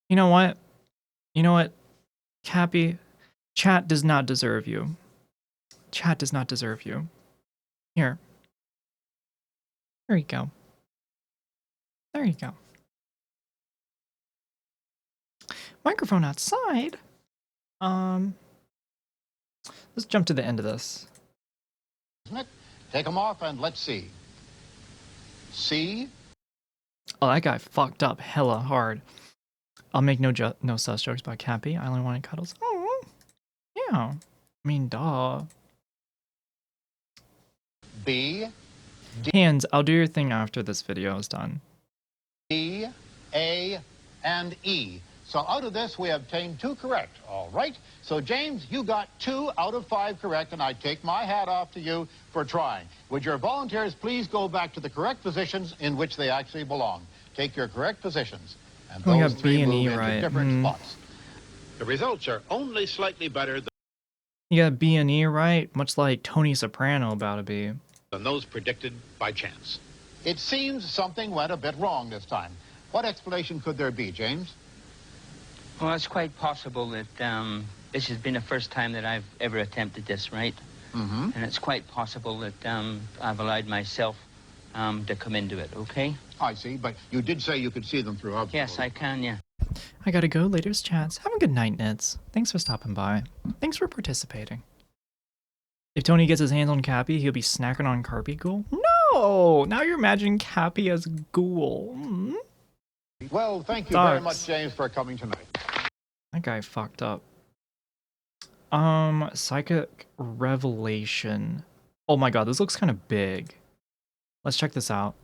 You know what? Cappy, chat does not deserve you. Chat does not deserve you. Here. There you go. There you go. Microphone outside. Let's jump to the end of this. Take them off and let's see. See? Oh, that guy fucked up hella hard. I'll make no sus jokes about Cappy. I only wanted cuddles. Oh, yeah. I mean, duh. B. D. Hands, I'll do your thing after this video is done. D, A, and E. So out of this, we obtained 2 correct. All right. So, James, you got 2 out of 5 correct, and I take my hat off to you for trying. Would your volunteers please go back to the correct positions in which they actually belong? Take your correct positions. And Oh, you those got 3 B and move E into right. different spots. The results are only slightly better You got B and E right, much like Tony Soprano about to be. than those predicted by chance. It seems something went a bit wrong this time. What explanation could there be, James? Well, it's quite possible that this has been the first time that I've ever attempted this, right? Mm-hmm. And it's quite possible that I've allowed myself to come into it, okay? I see, but you did say you could see them through obstacles. Yes, I can, yeah. I gotta go, laters chats. Have a good night, Neds. Thanks for stopping by. Thanks for participating. If Tony gets his hands on Cappy, he'll be snacking on Carpy Ghoul? No! Now you're imagining Cappy as Ghoul. Well, thank you very much, James, for coming tonight. That guy fucked up. Psychic Revelation. Oh my god, this looks kind of big. Let's check this out.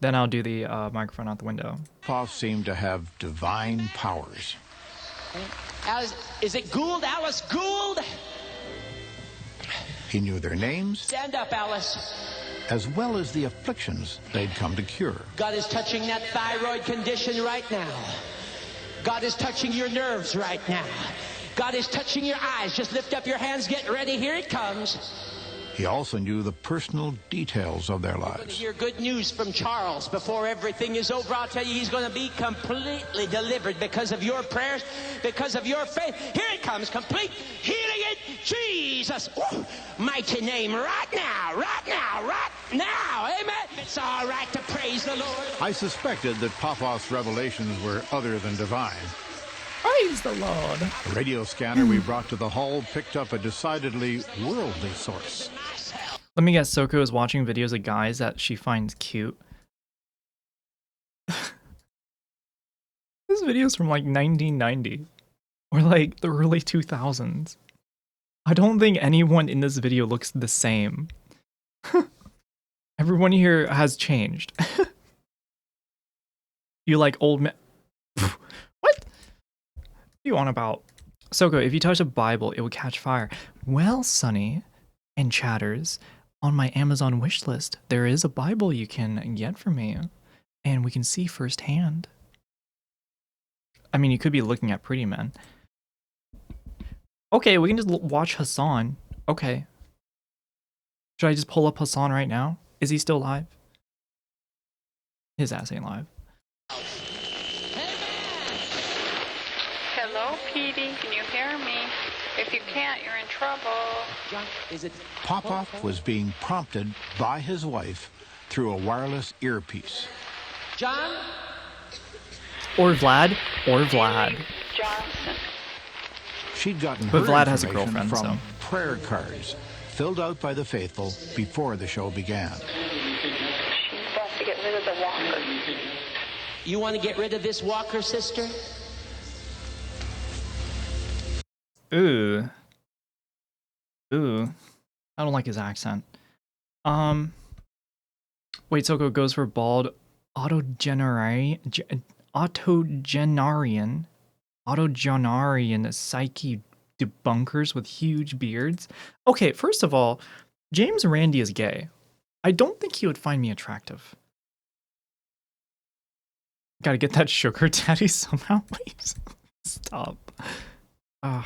Then I'll do the microphone out the window. Paul seemed to have divine powers. Alice, is it Gould? Alice Gould? He knew their names, Stand up, Alice. as well as the afflictions they'd come to cure. God is touching that thyroid condition right now. God is touching your nerves right now. God is touching your eyes. Just lift up your hands, get ready, here it comes. He also knew the personal details of their You're going to lives. hear good news from Charles before everything is over. I'll tell you, he's going to be completely delivered because of your prayers, because of your faith. Here it comes, complete healing in Jesus' mighty name, right now, right now, right now. Amen. It's all right to praise the Lord. I suspected that Popoff's revelations were other than divine. Praise the Lord. The radio scanner we brought to the hall picked up a decidedly worldly source. Let me guess, Soko is watching videos of guys that she finds cute. This video is from like 1990 or like the early 2000s. I don't think anyone in this video looks the same. Everyone here has changed. You like old men? What? What are you on about? Soko, if you touch a Bible, it will catch fire. Well, Sonny and Chatters, on my Amazon wish list, there is a Bible you can get for me, and we can see firsthand. I mean, you could be looking at Pretty Men. Okay, we can just watch Hassan. Okay. Should I just pull up Hassan right now? Is he still live? His ass ain't live. Hello, Petey. Can you hear me? If you can't, you're in trouble. Popoff was being prompted by his wife through a wireless earpiece. John? Or Vlad. Or Vlad. Johnson. She'd gotten But her Vlad has a information girlfriend, from so. prayer cards filled out by the faithful before the show began. She wants to get rid of the walker. You want to get rid of this walker, sister? Ooh. Ooh. I don't like his accent. Wait, Soko goes for bald autogenarian psyche debunkers with huge beards. Okay, first of all, James Randi is gay. I don't think he would find me attractive. Gotta get that sugar daddy somehow, please. Stop. I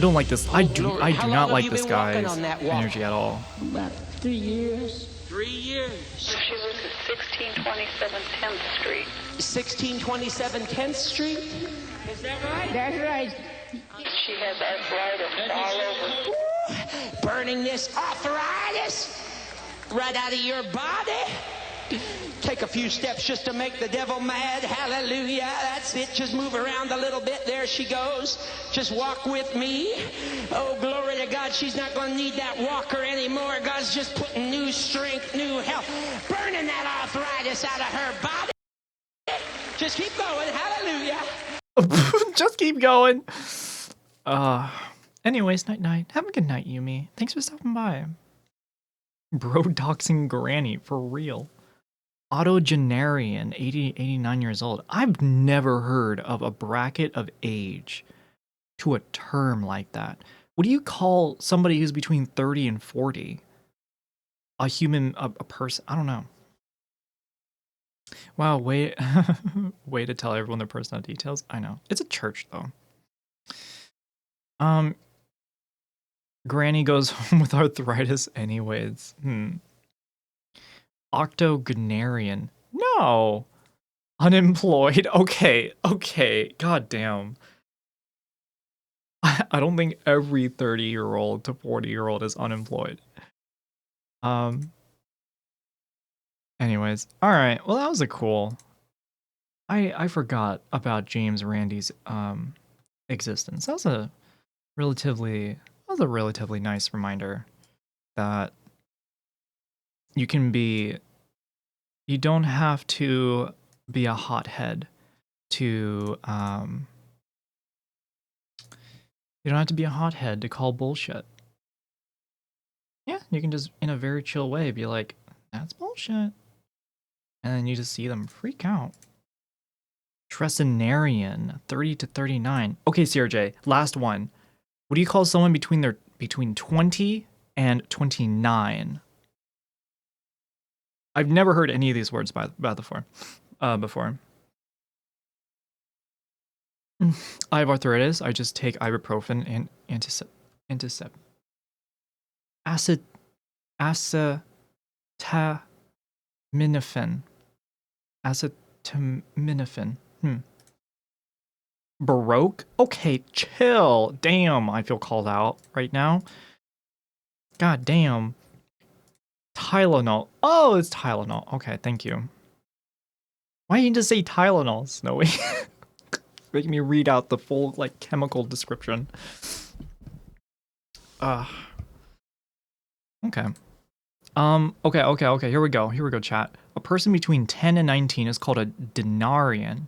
don't like this. I do not like this guy's energy at all. About 3 years. 3 years. She lives at 1627 10th Street. 1627 10th Street? Is that right? That's right. She has arthritis all over. Burning this arthritis right out of your body. Take a few steps just to make the devil mad. Hallelujah. That's it. Just move around a little bit. There she goes. Just walk with me. Oh, glory to God. She's not going to need that walker anymore. God's just putting new strength, new health, burning that arthritis out of her body. Just keep going. Hallelujah. Just keep going. Anyways, night. Have a good night, Yumi. Thanks for stopping by. Bro doxing Granny, for real. Autogenarian, 89 years old. I've never heard of a bracket of age to a term like that. What do you call somebody who's between 30 and 40? A human, a person? I don't know. Wow, way to tell everyone their personal details. I know. It's a church, though. Granny goes home with arthritis anyways. Octogenarian. No. Unemployed. Okay. God damn. I don't think every 30-year-old to 40-year-old is unemployed. Anyways. Alright. Well, that was a cool. I forgot about James Randi's existence. That was a relatively nice reminder that you don't have to be a hothead to call bullshit. Yeah, you can just in a very chill way be like, that's bullshit. And then you just see them freak out. Tresinarian, 30 to 39. Okay, CRJ, last one. What do you call someone between 20 and 29? I've never heard any of these words before. I have arthritis. I just take ibuprofen and acetaminophen. Acetaminophen. Baroque? Okay, chill. Damn, I feel called out right now. God damn. Tylenol. Oh, it's Tylenol. Okay, thank you. Why didn't you just say Tylenol, Snowy? Making me read out the full, like, chemical description. Okay. Okay. Here we go, chat. A person between 10 and 19 is called a denarian.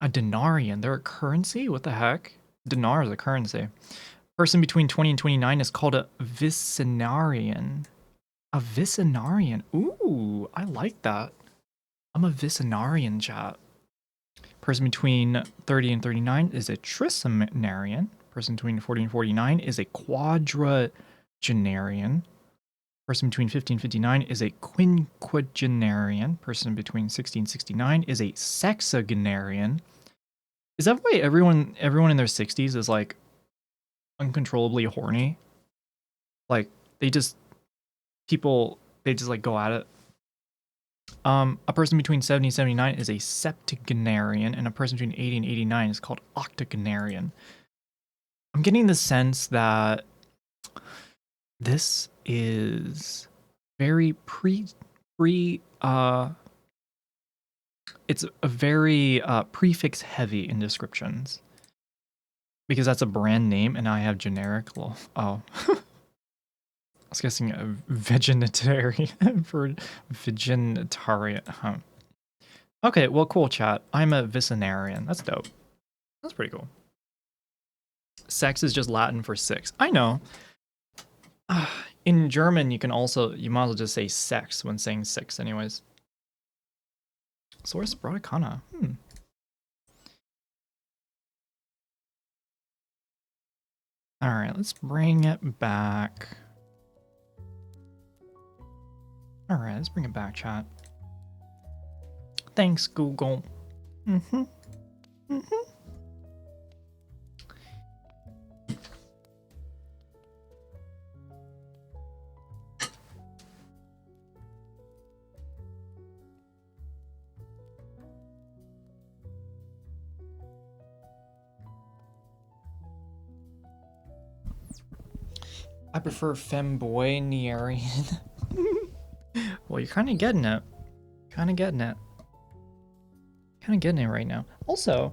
A denarian? They're a currency? What the heck? Dinar is a currency. Person between 20 and 29 is called a vicinarian. A vicinarian. Ooh, I like that. I'm a vicinarian, chat. Person between 30 and 39 is a tricenarian. Person between 40 and 49 is a quadragenarian. Person between 50 and 59 is a quinquagenarian. Person between 60 and 69 is a sexagenarian. Is that why everyone in their 60s is like uncontrollably horny? Like they just like go at it. A person between 70 and 79 is a septuagenarian, and a person between 80 and 89 is called octogenarian. I'm getting the sense that this is very it's a very prefix heavy in descriptions, because that's a brand name and I have generic. Oh, I was guessing a vegetarian for vegetarian. Huh. Okay, well, cool, chat. I'm a vicinarian. That's dope. That's pretty cool. Sex is just Latin for six. I know. In German, you might as well just say sex when saying six, anyways. Source Broadicana. All right, let's bring it back. All right, let's bring it back, chat. Thanks, Google. I prefer femboyniarian. Well, you're kind of getting it. Kind of getting it right now. Also,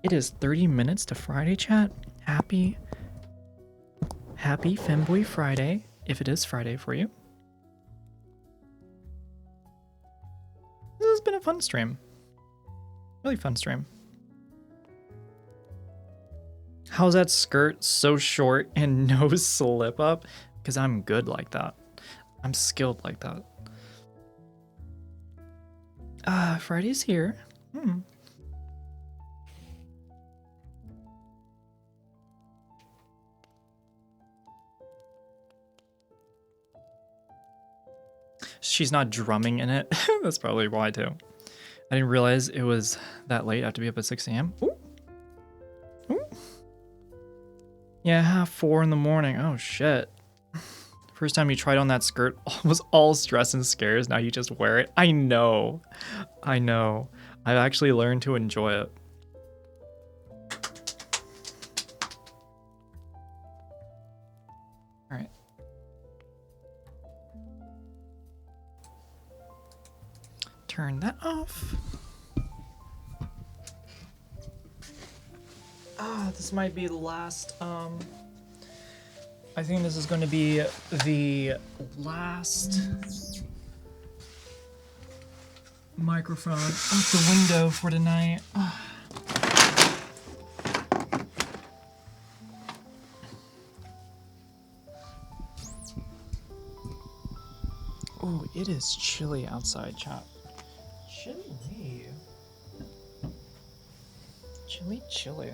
it is 30 minutes to Friday, chat. Happy Femboy Friday, if it is Friday for you. This has been a fun stream. Really fun stream. How's that skirt so short and no slip up? Because I'm good like that. I'm skilled like that. Friday's here. She's not drumming in it. That's probably why too. I didn't realize it was that late. I have to be up at 6 a.m. Ooh. Yeah, 4 in the morning. Oh shit. First time you tried on that skirt was all stress and scares. Now you just wear it. I know. I've actually learned to enjoy it. All right. Turn that off. This might be the last, I think this is going to be the last microphone out the window for tonight. Oh, it is chilly outside, chat. Chilly.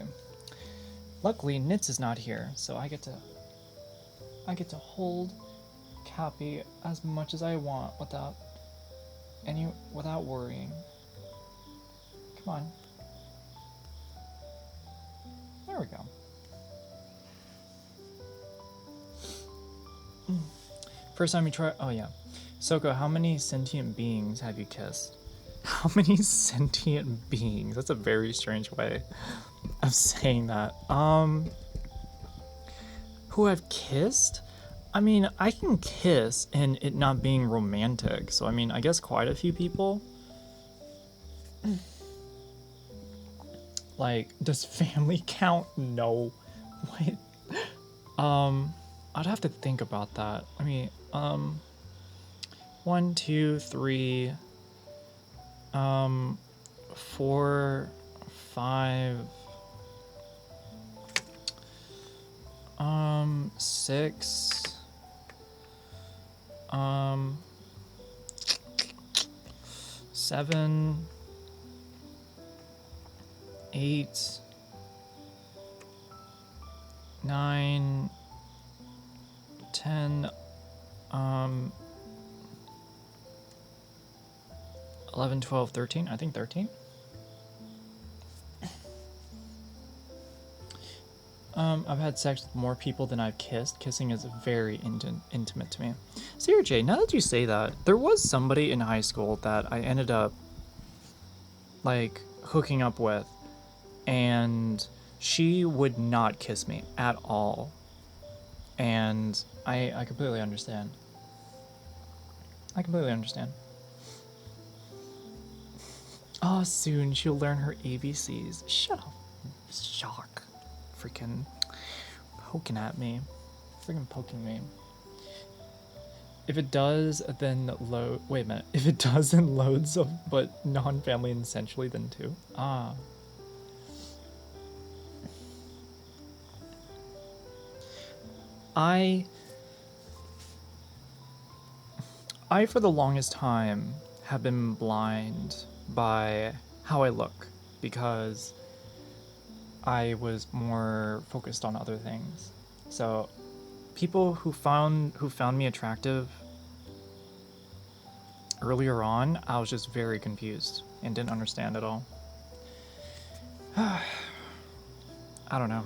Luckily, Nitz is not here, so I get to hold Cappy as much as I want without worrying. Come on. we go. First time you try. Oh yeah. Soko, how many sentient beings have you kissed? How many sentient beings? That's a very strange way of saying that. Who I've kissed? I mean, I can kiss and it not being romantic. So I mean, I guess quite a few people. Like, does family count? No. What? I'd have to think about that. I mean, 1, 2, 3, 4, 5, 6, 7, 8, 9, 10, 11, 12, 13. I think 13. I've had sex with more people than I've kissed. Kissing is very intimate to me. Sarah J, now that you say that, there was somebody in high school that I ended up, like, hooking up with, and she would not kiss me at all. And I completely understand. I completely understand. Oh, soon she'll learn her ABCs. Shut up. Shock. Freaking poking at me. Freaking poking me. If it does, then load. Wait a minute. If it does, then loads of, but non-family and essentially, then too. Ah. I for the longest time have been blind by how I look because I was more focused on other things. So people who found me attractive earlier on, I was just very confused and didn't understand at all. I don't know.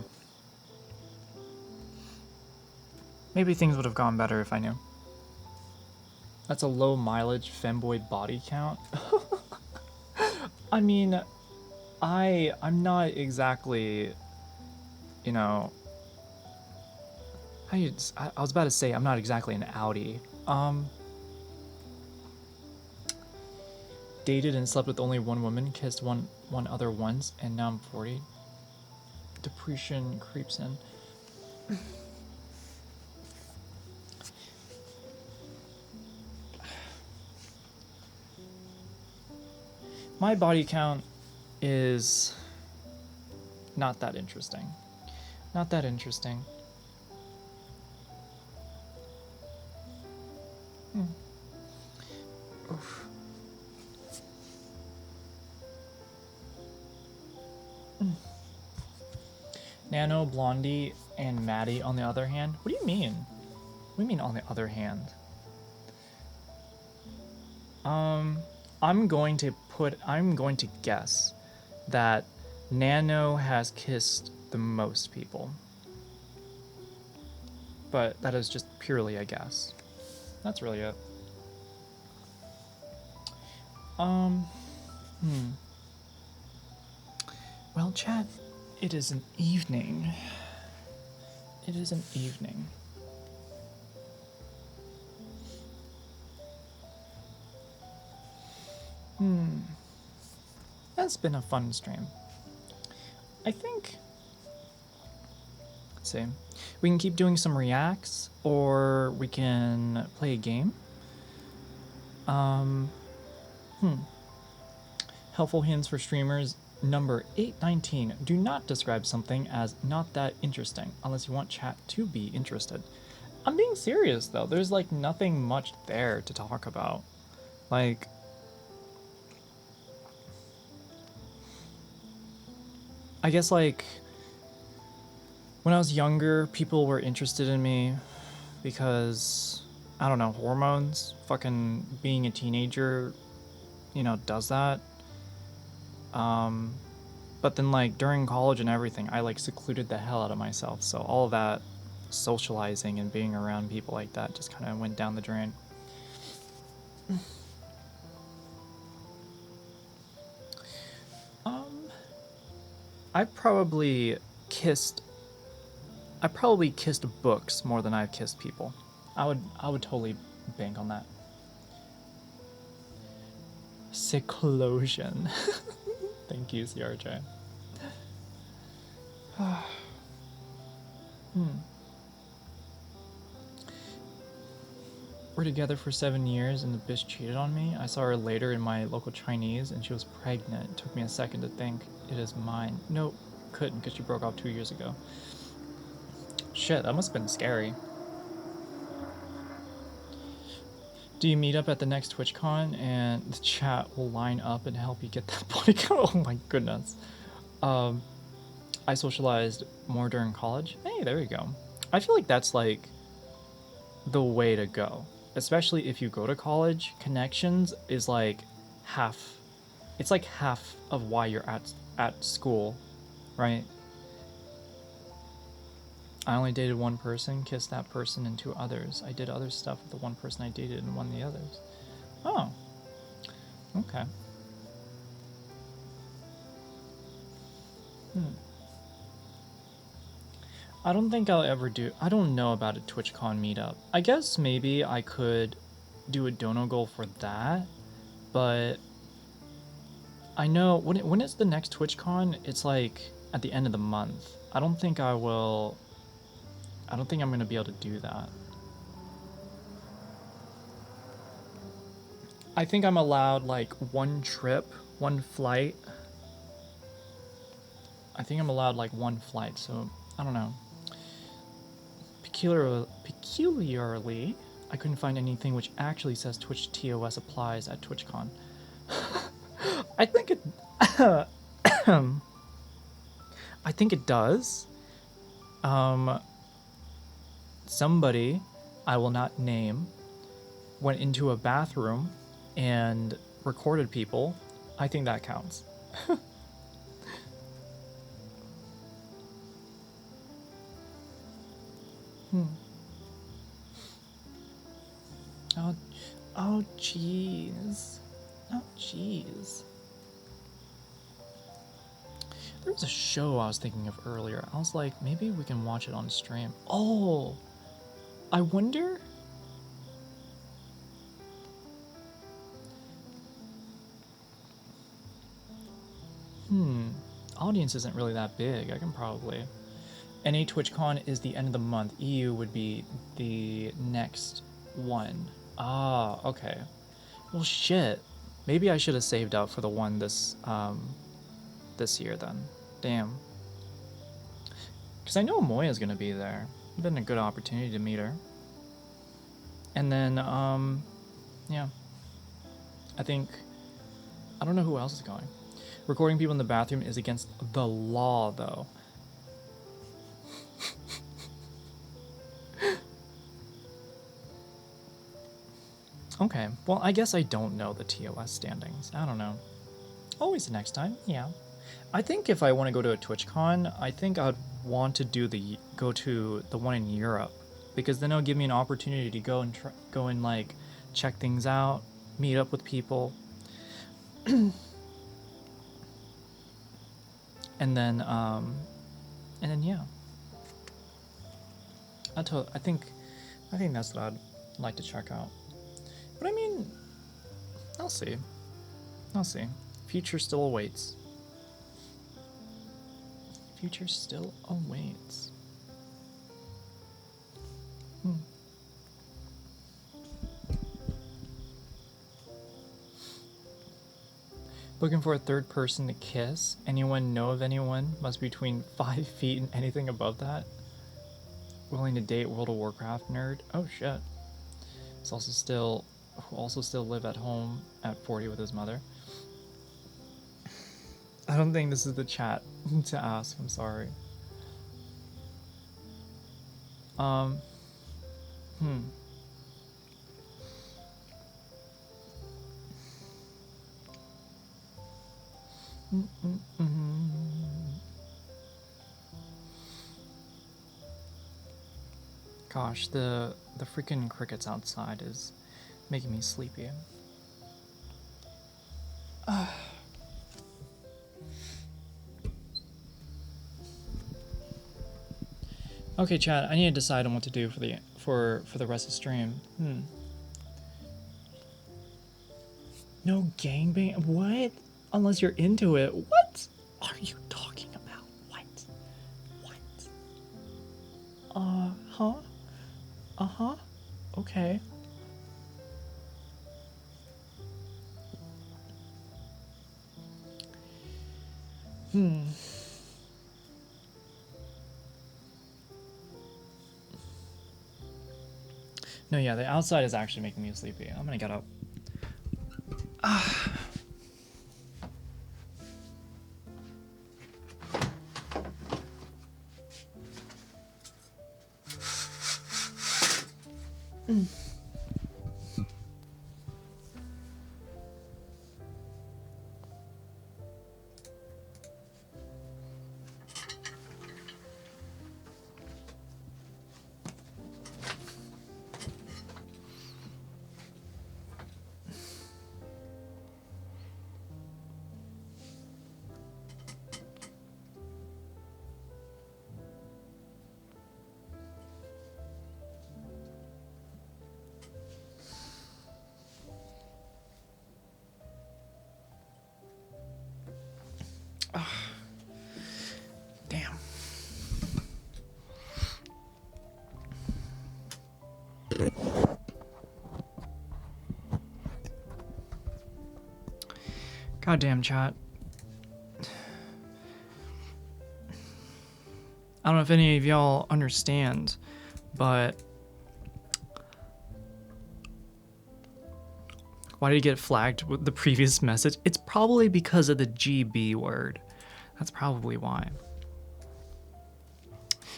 Maybe things would have gone better if I knew. That's a low mileage femboy body count. I mean, I'm not exactly, you know, I was about to say I'm not exactly an Audi. Dated and slept with only one woman, kissed one other once, and now I'm 40. Depression creeps in. My body count is not that interesting. Not that interesting. Oof. Nano, Blondie, and Maddie on the other hand? What do you mean? What do you mean on the other hand? I'm going to guess that Nano has kissed the most people. But that is just purely a guess. That's really it. Well, chat, it is an evening. It is an evening. That's been a fun stream. I think, let's see, we can keep doing some reacts, or we can play a game. Helpful hints for streamers, number 819. Do not describe something as not that interesting, unless you want chat to be interested. I'm being serious, though. There's, like, nothing much there to talk about. Like, I guess, like, when I was younger, people were interested in me because, I don't know, hormones. Fucking being a teenager, you know, does that. But then like during college and everything, I like secluded the hell out of myself. So all that socializing and being around people like that just kind of went down the drain. I probably kissed books more than I've kissed people. I would totally bank on that. SoCosion. Thank you, CRJ. We're together for 7 years and the bitch cheated on me. I saw her later in my local Chinese and she was pregnant. It took me a second to think it is mine. Nope, couldn't because she broke off 2 years ago. Shit, that must have been scary. Do you meet up at the next TwitchCon and the chat will line up and help you get that body count? Oh my goodness. I socialized more during college. Hey, there you go. I feel like that's like the way to go. Especially if you go to college, connections is like half. It's like half of why you're at school, right? I only dated one person, kissed that person and 2 others. I did other stuff with the one person I dated and one of the others. Oh. Okay. I don't think I'll ever do... I don't know about a TwitchCon meetup. I guess maybe I could do a dono goal for that, but I know... When is the next TwitchCon? It's like at the end of the month. I don't think I will... I don't think I'm going to be able to do that. I think I'm allowed like 1 trip, 1 flight. I think I'm allowed like 1 flight, so I don't know. Peculiarly, I couldn't find anything which actually says Twitch TOS applies at TwitchCon. I think it... I think it does. Somebody, I will not name, went into a bathroom and recorded people. I think that counts. Oh, jeez. Oh, jeez. There was a show I was thinking of earlier. I was like, maybe we can watch it on stream. Oh, I wonder... Audience isn't really that big. I can probably... NA TwitchCon is the end of the month. EU would be the next one. Ah, okay. Well, shit. Maybe I should have saved up for the one this year then. Damn. Because I know Moya's gonna be there. It's been a good opportunity to meet her. And then, yeah. I don't know who else is going. Recording people in the bathroom is against the law, though. Okay, well, I guess I don't know the TOS standings. I don't know. Always the next time, yeah. I think if I want to go to a TwitchCon, I think I'd want to go to the one in Europe, because then it'll give me an opportunity to go and like check things out, meet up with people, and then yeah. I think that's what I'd like to check out. But I mean, I'll see. I'll see. Future still awaits. Future still awaits. Looking for a third person to kiss? Anyone know of anyone? Must be between 5 feet and anything above that. Willing to date World of Warcraft nerd? Oh shit. It's also still live at home at 40 with his mother. I don't think this is the chat to ask, I'm sorry. Gosh, the freaking crickets outside is making me sleepy. Okay, chat. I need to decide on what to do for the rest of the stream. No gangbang. What? Unless you're into it. What are you talking about? What? Huh? Uh-huh. Okay. No, yeah, the outside is actually making me sleepy. I'm gonna get up. Damn. Goddamn, chat. I don't know if any of y'all understand, but why did you get flagged with the previous message? It's probably because of the GB word. That's probably why.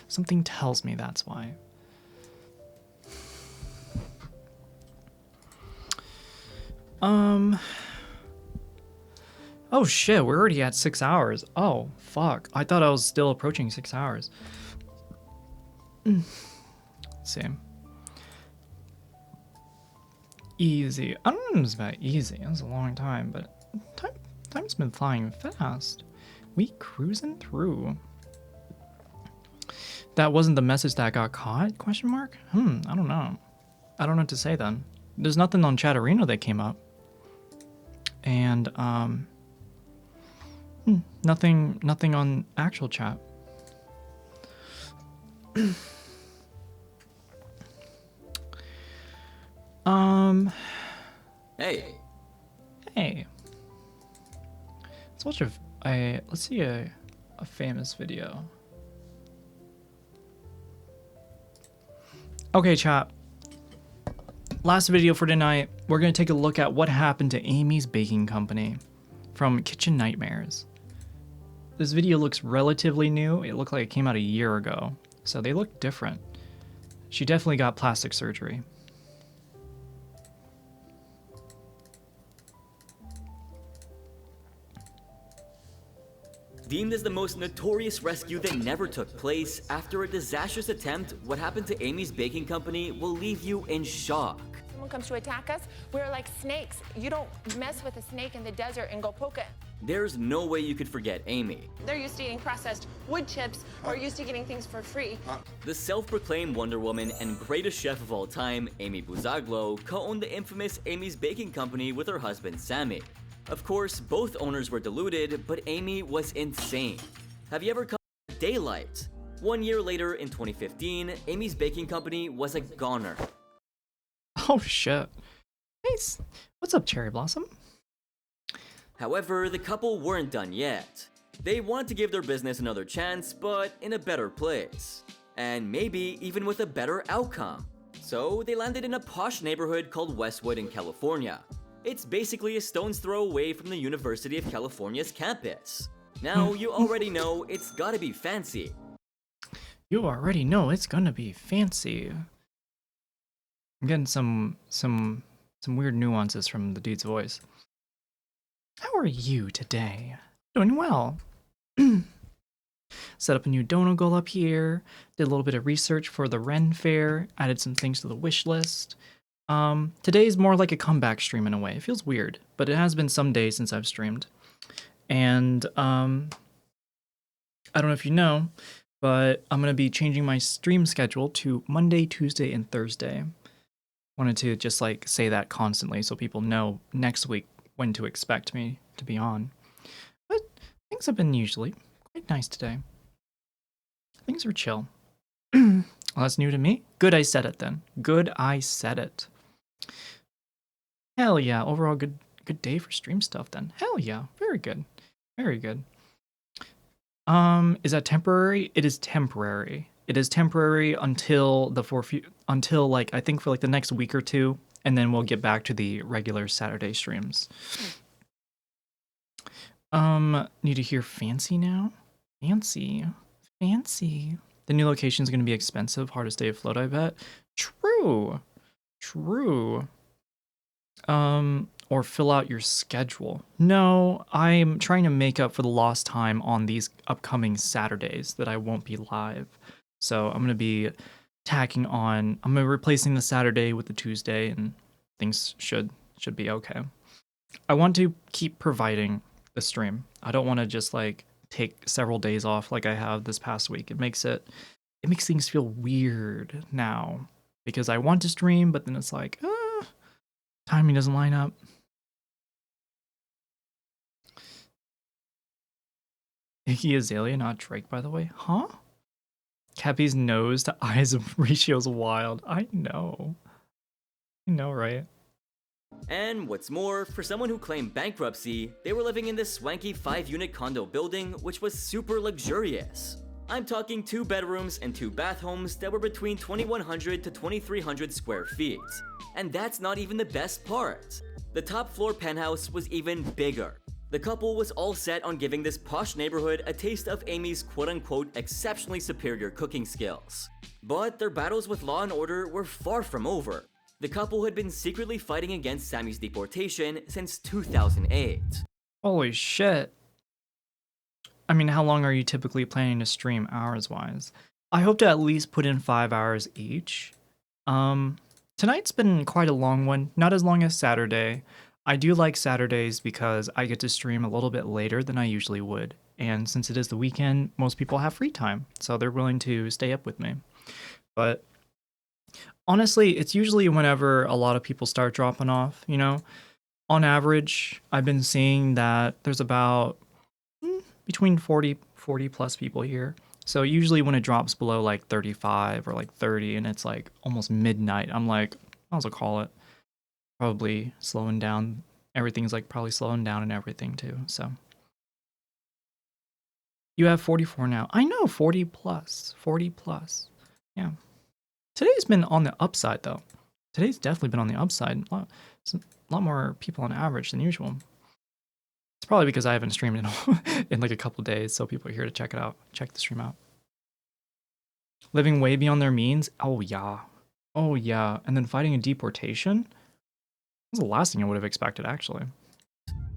Something tells me that's why. Oh shit, we're already at 6 hours. Oh, fuck. I thought I was still approaching 6 hours. Let's see. Easy. I don't know if it's about easy. It was a long time, but time's been flying fast. We cruising through. That wasn't the message that got caught? Question mark? I don't know. I don't know what to say then. There's nothing on Chatterino that came up. And nothing on actual chat. Hey. Let's watch let's see a famous video. Okay, chat. Last video for tonight, we're gonna take a look at what happened to Amy's Baking Company from Kitchen Nightmares. This video looks relatively new. It looked like it came out a year ago, so they look different. She definitely got plastic surgery. Deemed as the most notorious rescue that never took place, after a disastrous attempt, what happened to Amy's Baking Company will leave you in shock. Someone comes to attack us, we're like snakes. You don't mess with a snake in the desert and go poke it. There's no way you could forget Amy. They're used to eating processed wood chips or used to getting things for free. The self-proclaimed Wonder Woman and greatest chef of all time, Amy Buzaglo, co-owned the infamous Amy's Baking Company with her husband Sammy. Of course, both owners were deluded, but Amy was insane. Have you ever come to daylight? 1 year later, in 2015, Amy's Baking Company was a goner. Oh shit. Nice. What's up, Cherry Blossom? However, the couple weren't done yet. They wanted to give their business another chance, but in a better place. And maybe even with a better outcome. So they landed in a posh neighborhood called Westwood in California. It's basically a stone's throw away from the University of California's campus. Now, you already know it's gotta be fancy. You already know it's gonna be fancy. I'm getting some weird nuances from the dude's voice. How are you today? Doing well. Set up a new dono goal up here. Did a little bit of research for the Ren Fair. Added some things to the wish list. Today's more like a comeback stream in a way. It feels weird, but it has been some days since I've streamed. And I don't know if you know, but I'm going to be changing my stream schedule to Monday, Tuesday, and Thursday. Wanted to just like say that constantly so people know next week when to expect me to be on. But things have been usually quite nice today. Things are chill. Well, that's new to me. Good I said it then. Good I said it. Hell yeah. Overall good day for stream stuff then. Hell yeah. Very good. Very good. Is that temporary? It is temporary. It is temporary until until like I think for like the next week or two, and then we'll get back to the regular Saturday streams. Need to hear fancy now? Fancy. Fancy. The new location is going to be expensive, hard to stay afloat, I bet. True. True. Or fill out your schedule. No, I'm trying to make up for the lost time on these upcoming Saturdays that I won't be live. So I'm going to be tacking on, I'm replacing the Saturday with the Tuesday, and things should be okay. I want to keep providing the stream. I don't want to just like take several days off like I have this past week. It makes things feel weird now because I want to stream, but then it's like, timing doesn't line up. Iggy Azalea, not Drake, by the way. Huh? Cappy's nose to eyes ratio is wild. I know. I know, right? And what's more, for someone who claimed bankruptcy, they were living in this swanky 5-unit condo building, which was super luxurious. I'm talking 2 bedrooms and 2 bathhomes that were between 2,100 to 2,300 square feet. And that's not even the best part. The top floor penthouse was even bigger. The couple was all set on giving this posh neighborhood a taste of Amy's quote-unquote exceptionally superior cooking skills. But their battles with law and order were far from over. The couple had been secretly fighting against Sammy's deportation since 2008. Holy shit. I mean, how long are you typically planning to stream hours-wise? I hope to at least put in 5 hours each. Tonight's been quite a long one, not as long as Saturday. I do like Saturdays because I get to stream a little bit later than I usually would. And since it is the weekend, most people have free time, so they're willing to stay up with me. But honestly, it's usually whenever a lot of people start dropping off, you know? On average, I've been seeing that there's about between 40 plus people here. So usually when it drops below like 35 or like 30 and it's like almost midnight, I'm like, I'll also call it. Probably slowing down. Everything's like probably slowing down and everything too. So you have 44 now. I know, 40 plus. 40 plus. Yeah. Today's been on the upside though. Today's definitely been on the upside. A lot more people on average than usual. It's probably because I haven't streamed in like a couple days, so people are here to check it out. Check the stream out. Living way beyond their means? Oh yeah. Oh yeah. And then fighting a deportation? That's the last thing I would have expected, actually.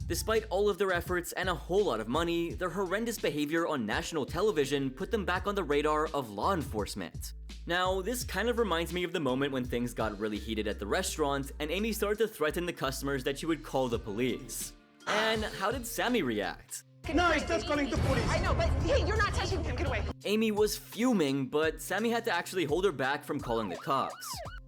Despite all of their efforts and a whole lot of money, their horrendous behavior on national television put them back on the radar of law enforcement. Now, this kind of reminds me of the moment when things got really heated at the restaurant and Amy started to threaten the customers that she would call the police. And how did Sammy react? No, he's just calling the police. I know, but hey, you're not touching him. Get away. Amy was fuming, but Sammy had to actually hold her back from calling the cops.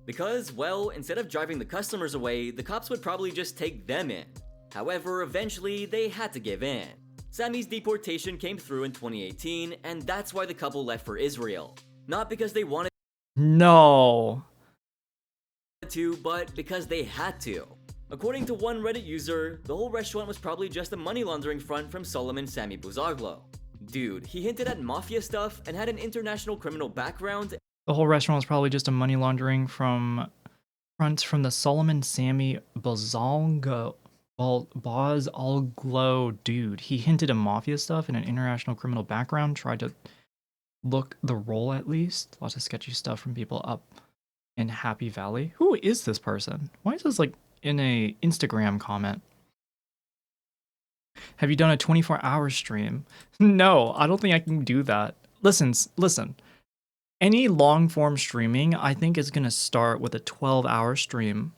Because, well, instead of driving the customers away, the cops would probably just take them in. However, eventually, they had to give in. Sammy's deportation came through in 2018, and that's why the couple left for Israel. Not because they wanted to, but because they had to. According to one Reddit user, the whole restaurant was probably just a money laundering front from Solomon Sammy Buzaglo. Dude, he hinted at mafia stuff and had an international criminal background. The whole restaurant was probably just a money laundering front from the Solomon Sammy Buzaglo dude. He hinted at mafia stuff and an international criminal background, tried to look the role at least. Lots of sketchy stuff from people up in Happy Valley. Who is this person? Why is this like in a Instagram comment? Have you done a 24-hour stream? No, I don't think I can do that. Listen. Any long form streaming, I think is going to start with a 12-hour stream.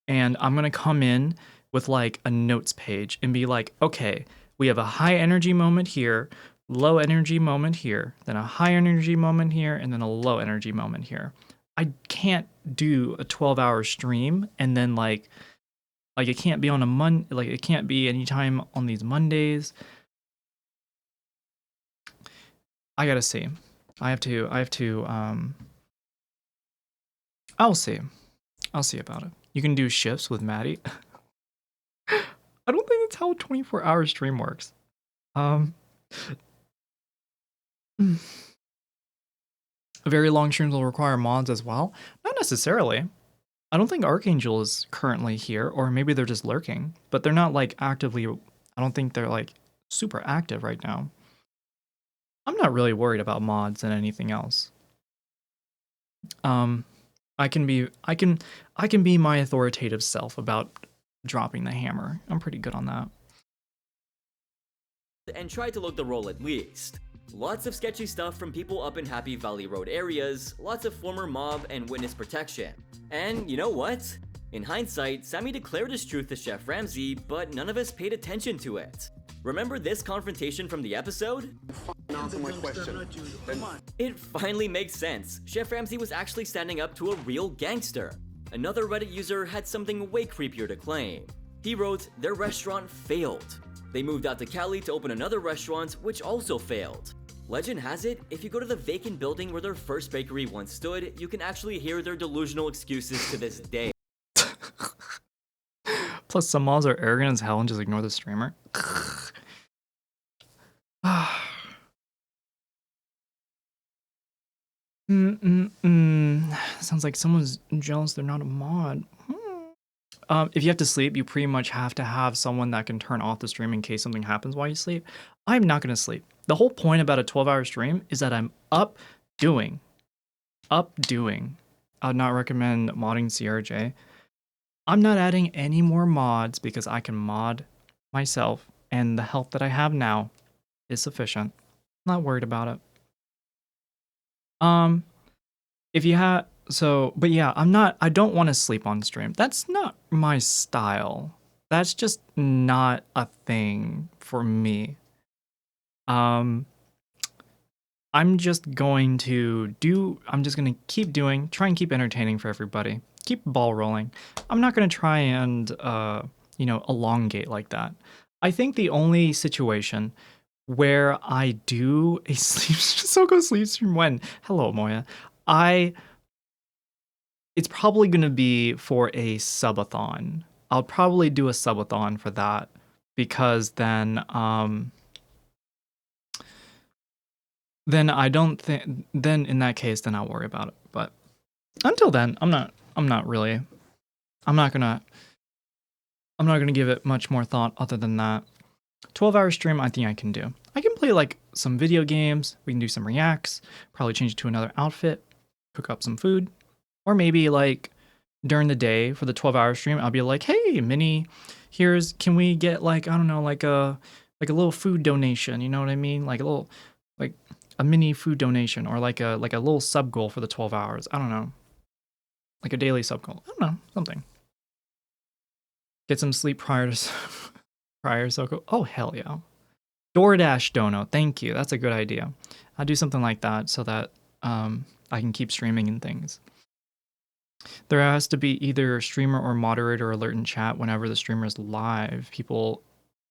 And I'm going to come in with like a notes page and be like, okay, we have a high energy moment here, low energy moment here, then a high energy moment here, and then a low energy moment here. I can't do a 12-hour stream and then like it can't be on a it can't be anytime on these Mondays. I gotta see. I'll see about it. You can do shifts with Maddie. I don't think that's how a 24-hour stream works. Very long streams will require mods as well. Not necessarily. I don't think Archangel is currently here, or maybe they're just lurking, but they're not like actively. I don't think they're like super active right now. I'm not really worried about mods than anything else. I can be my authoritative self about dropping the hammer. I'm pretty good on that. And try to look the role at least. Lots of sketchy stuff from people up in Happy Valley Road areas, lots of former mob and witness protection. And you know what? In hindsight, Sammy declared his truth to Chef Ramsay, but none of us paid attention to it. Remember this confrontation from the episode? It finally makes sense. Chef Ramsay was actually standing up to a real gangster. Another Reddit user had something way creepier to claim. He wrote, their restaurant failed. They moved out to Cali to open another restaurant, which also failed. Legend has it, if you go to the vacant building where their first bakery once stood, you can actually hear their delusional excuses to this day. Plus, some mods are arrogant as hell and just ignore the streamer. Sounds like someone's jealous they're not a mod. If you have to sleep, you pretty much have to have someone that can turn off the stream in case something happens while you sleep. I'm not going to sleep. The whole point about a 12-hour stream is that I'm up doing. I would not recommend modding CRJ. I'm not adding any more mods because I can mod myself, and the help that I have now is sufficient. Not worried about it. If you have but yeah, I don't want to sleep on stream. That's not my style. That's just not a thing for me. I'm just going to keep doing, try and keep entertaining for everybody. Keep the ball rolling. I'm not going to try and, elongate like that. I think the only situation where I do a SoCo sleep stream when, hello Moya, it's probably going to be for a subathon. I'll probably do a subathon for that because then I don't think, then in that case, then I'll worry about it. But until then, I'm not gonna give it much more thought other than that. 12-hour stream, I think I can do. I can play like some video games. We can do some reacts, probably change it to another outfit, cook up some food, or maybe like during the day for the 12-hour stream, I'll be like, hey, Minnie, can we get like, I don't know, like a little food donation, you know what I mean? Like a mini food donation, or like a little sub goal for the 12 hours. I don't know. Like a daily sub goal. I don't know, something. Get some sleep prior to SoCo. Oh, hell yeah. DoorDash dono. Thank you. That's a good idea. I'll do something like that so that I can keep streaming and things. There has to be either streamer or moderator alert in chat whenever the streamer is live. People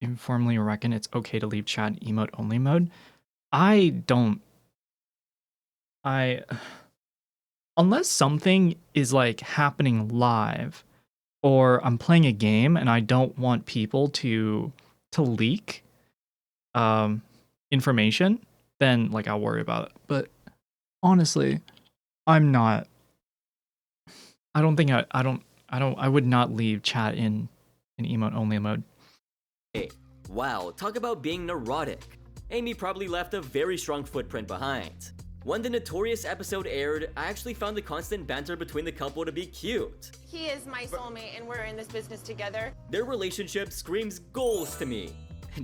informally reckon it's okay to leave chat in emote only mode. Unless something is like happening live, or I'm playing a game and I don't want people to leak information, then like I'll worry about it. But honestly, I would not leave chat in emote only mode. Hey, wow, talk about being neurotic. Amy probably left a very strong footprint behind. When the Notorious episode aired, I actually found the constant banter between the couple to be cute. He is my soulmate and we're in this business together. Their relationship screams goals to me.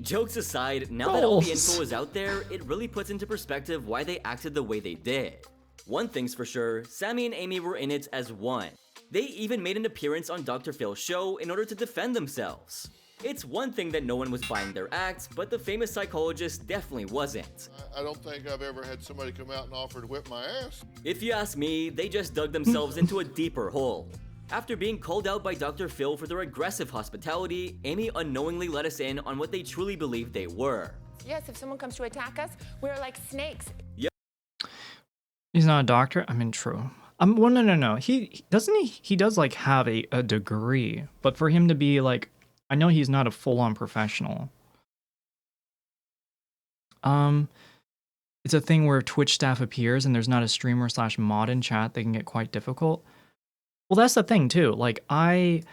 Jokes aside, now that all the Goals. info is out there, it really puts into perspective why they acted the way they did. One thing's for sure, Sammy and Amy were in it as one. They even made an appearance on Dr. Phil's show in order to defend themselves. It's one thing that no one was buying their act, but the famous psychologist definitely wasn't. I don't think I've ever had somebody come out and offer to whip my ass. If you ask me, they just dug themselves into a deeper hole. After being called out by Dr. Phil for their aggressive hospitality, Amy unknowingly let us in on what they truly believed they were. Yes, if someone comes to attack us, we're like snakes. He's not a doctor? I mean, true. Well, no. He does like have a degree, but for him to be like, I know he's not a full-on professional. It's a thing where Twitch staff appears and there's not a streamer / mod in chat, they can get quite difficult. Well, that's the thing too. Like if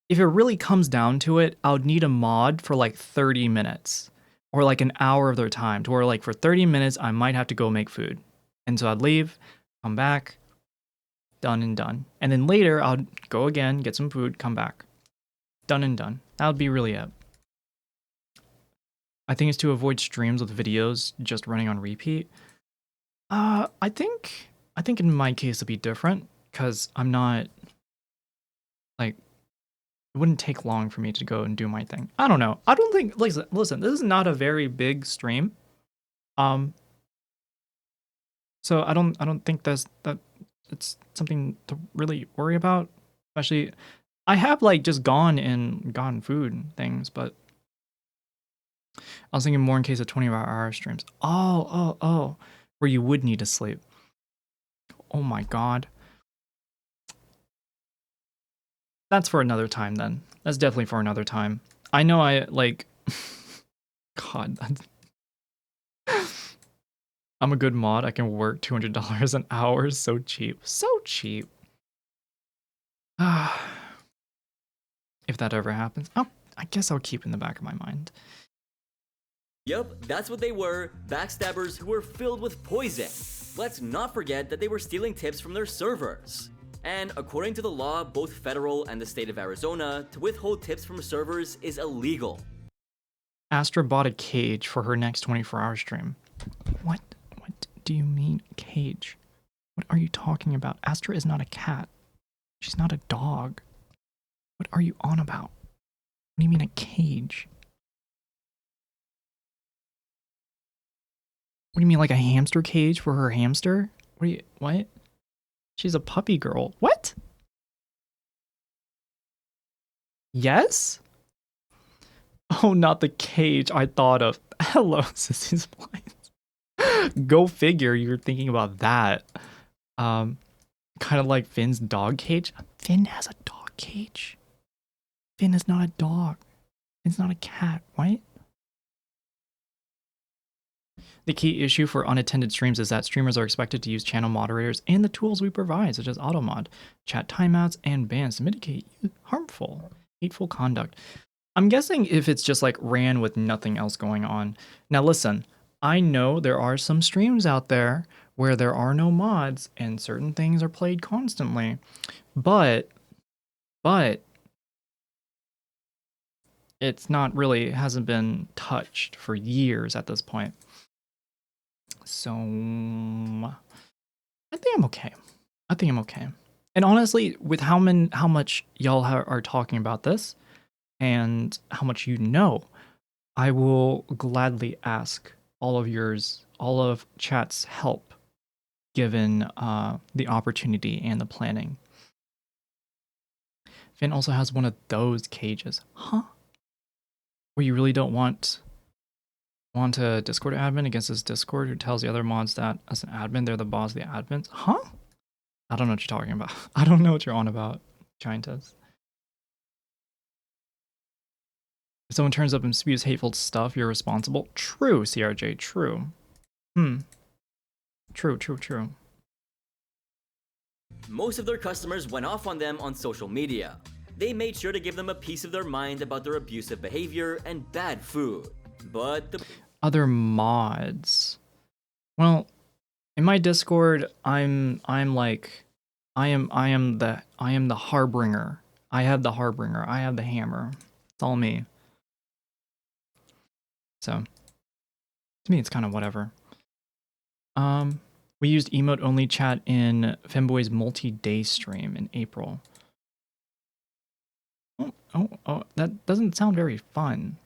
it really comes down to it, I would need a mod for like 30 minutes or like an hour of their time to where like for 30 minutes, I might have to go make food. And so I'd leave, come back, done and done. And then later I'll go again, get some food, come back. Done and done. That would be really it. I think it's to avoid streams with videos just running on repeat. I think in my case it'd be different because I'm not like it wouldn't take long for me to go and do my thing. I don't know. I don't think listen, this is not a very big stream. So I don't think that it's something to really worry about. Especially I have like just gone food and things, but I was thinking more in case of 24-hour streams. Oh. Where you would need to sleep. Oh my god. That's for another time then. That's definitely for another time. I know I like God, I'm a good mod. I can work $200 an hour. So cheap. So cheap. If that ever happens, I guess I'll keep in the back of my mind. Yup, that's what they were, backstabbers who were filled with poison. Let's not forget that they were stealing tips from their servers. And according to the law, both federal and the state of Arizona, to withhold tips from servers is illegal. Astra bought a cage for her next 24-hour stream. What do you mean cage? What are you talking about? Astra is not a cat. She's not a dog. What are you on about? What do you mean a cage? What do you mean, like a hamster cage for her hamster? What? She's a puppy girl. What? Yes? Oh, not the cage I thought of. Hello, Sissy's Blinds. Go figure, you're thinking about that. Kind of like Finn's dog cage. Finn has a dog cage. Finn is not a dog. It's not a cat, right? The key issue for unattended streams is that streamers are expected to use channel moderators and the tools we provide, such as automod, chat timeouts, and bans to mitigate harmful, hateful conduct. I'm guessing if it's just like ran with nothing else going on. Now listen, I know there are some streams out there where there are no mods and certain things are played constantly, but it's not really, hasn't been touched for years at this point. So I think I'm okay. And honestly, with how much y'all are talking about this and how much you know, I will gladly ask all of chat's help given the opportunity and the planning. Finn also has one of those cages. Huh? Where you really don't want a Discord admin against his Discord who tells the other mods that as an admin, they're the boss of the admins? Huh? I don't know what you're talking about. I don't know what you're on about, Giantess. If someone turns up and spews hateful stuff, you're responsible. True, CRJ, true. True. Most of their customers went off on them on social media. They made sure to give them a piece of their mind about their abusive behavior and bad food. But the other mods. Well, in my Discord, I am the harbinger. I have the Harbinger. I have the hammer. It's all me. So, to me, it's kind of whatever. We used emote-only chat in Femboy's multi-day stream in April. Oh, that doesn't sound very fun.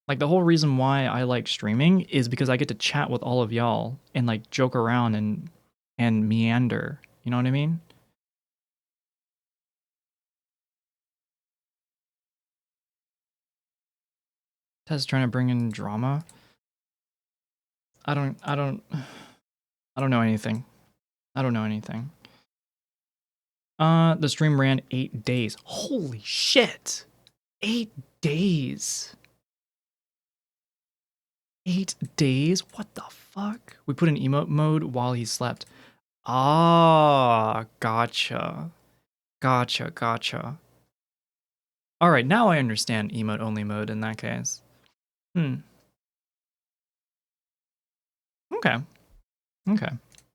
Like, the whole reason why I like streaming is because I get to chat with all of y'all and, like, joke around and meander. You know what I mean? Tess trying to bring in drama. I don't know anything. I don't know anything. The stream ran 8 days. Holy shit! 8 days. 8 days? What the fuck? We put in emote mode while he slept. Ah, gotcha. Gotcha. Alright, now I understand emote only mode in that case. Okay.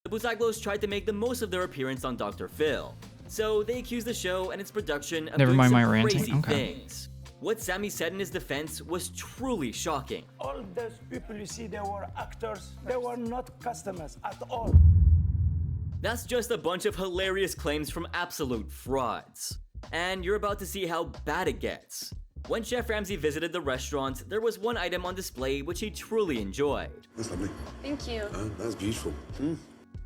The Busaglos tried to make the most of their appearance on Dr. Phil, so they accused the show and its production of Never doing mind some my ranting. crazy Okay. things. What Sammy said in his defense was truly shocking. All those people you see, they were actors. They were not customers at all. That's just a bunch of hilarious claims from absolute frauds. And you're about to see how bad it gets. When Chef Ramsay visited the restaurant, there was one item on display which he truly enjoyed. That's lovely. Thank you. That's beautiful.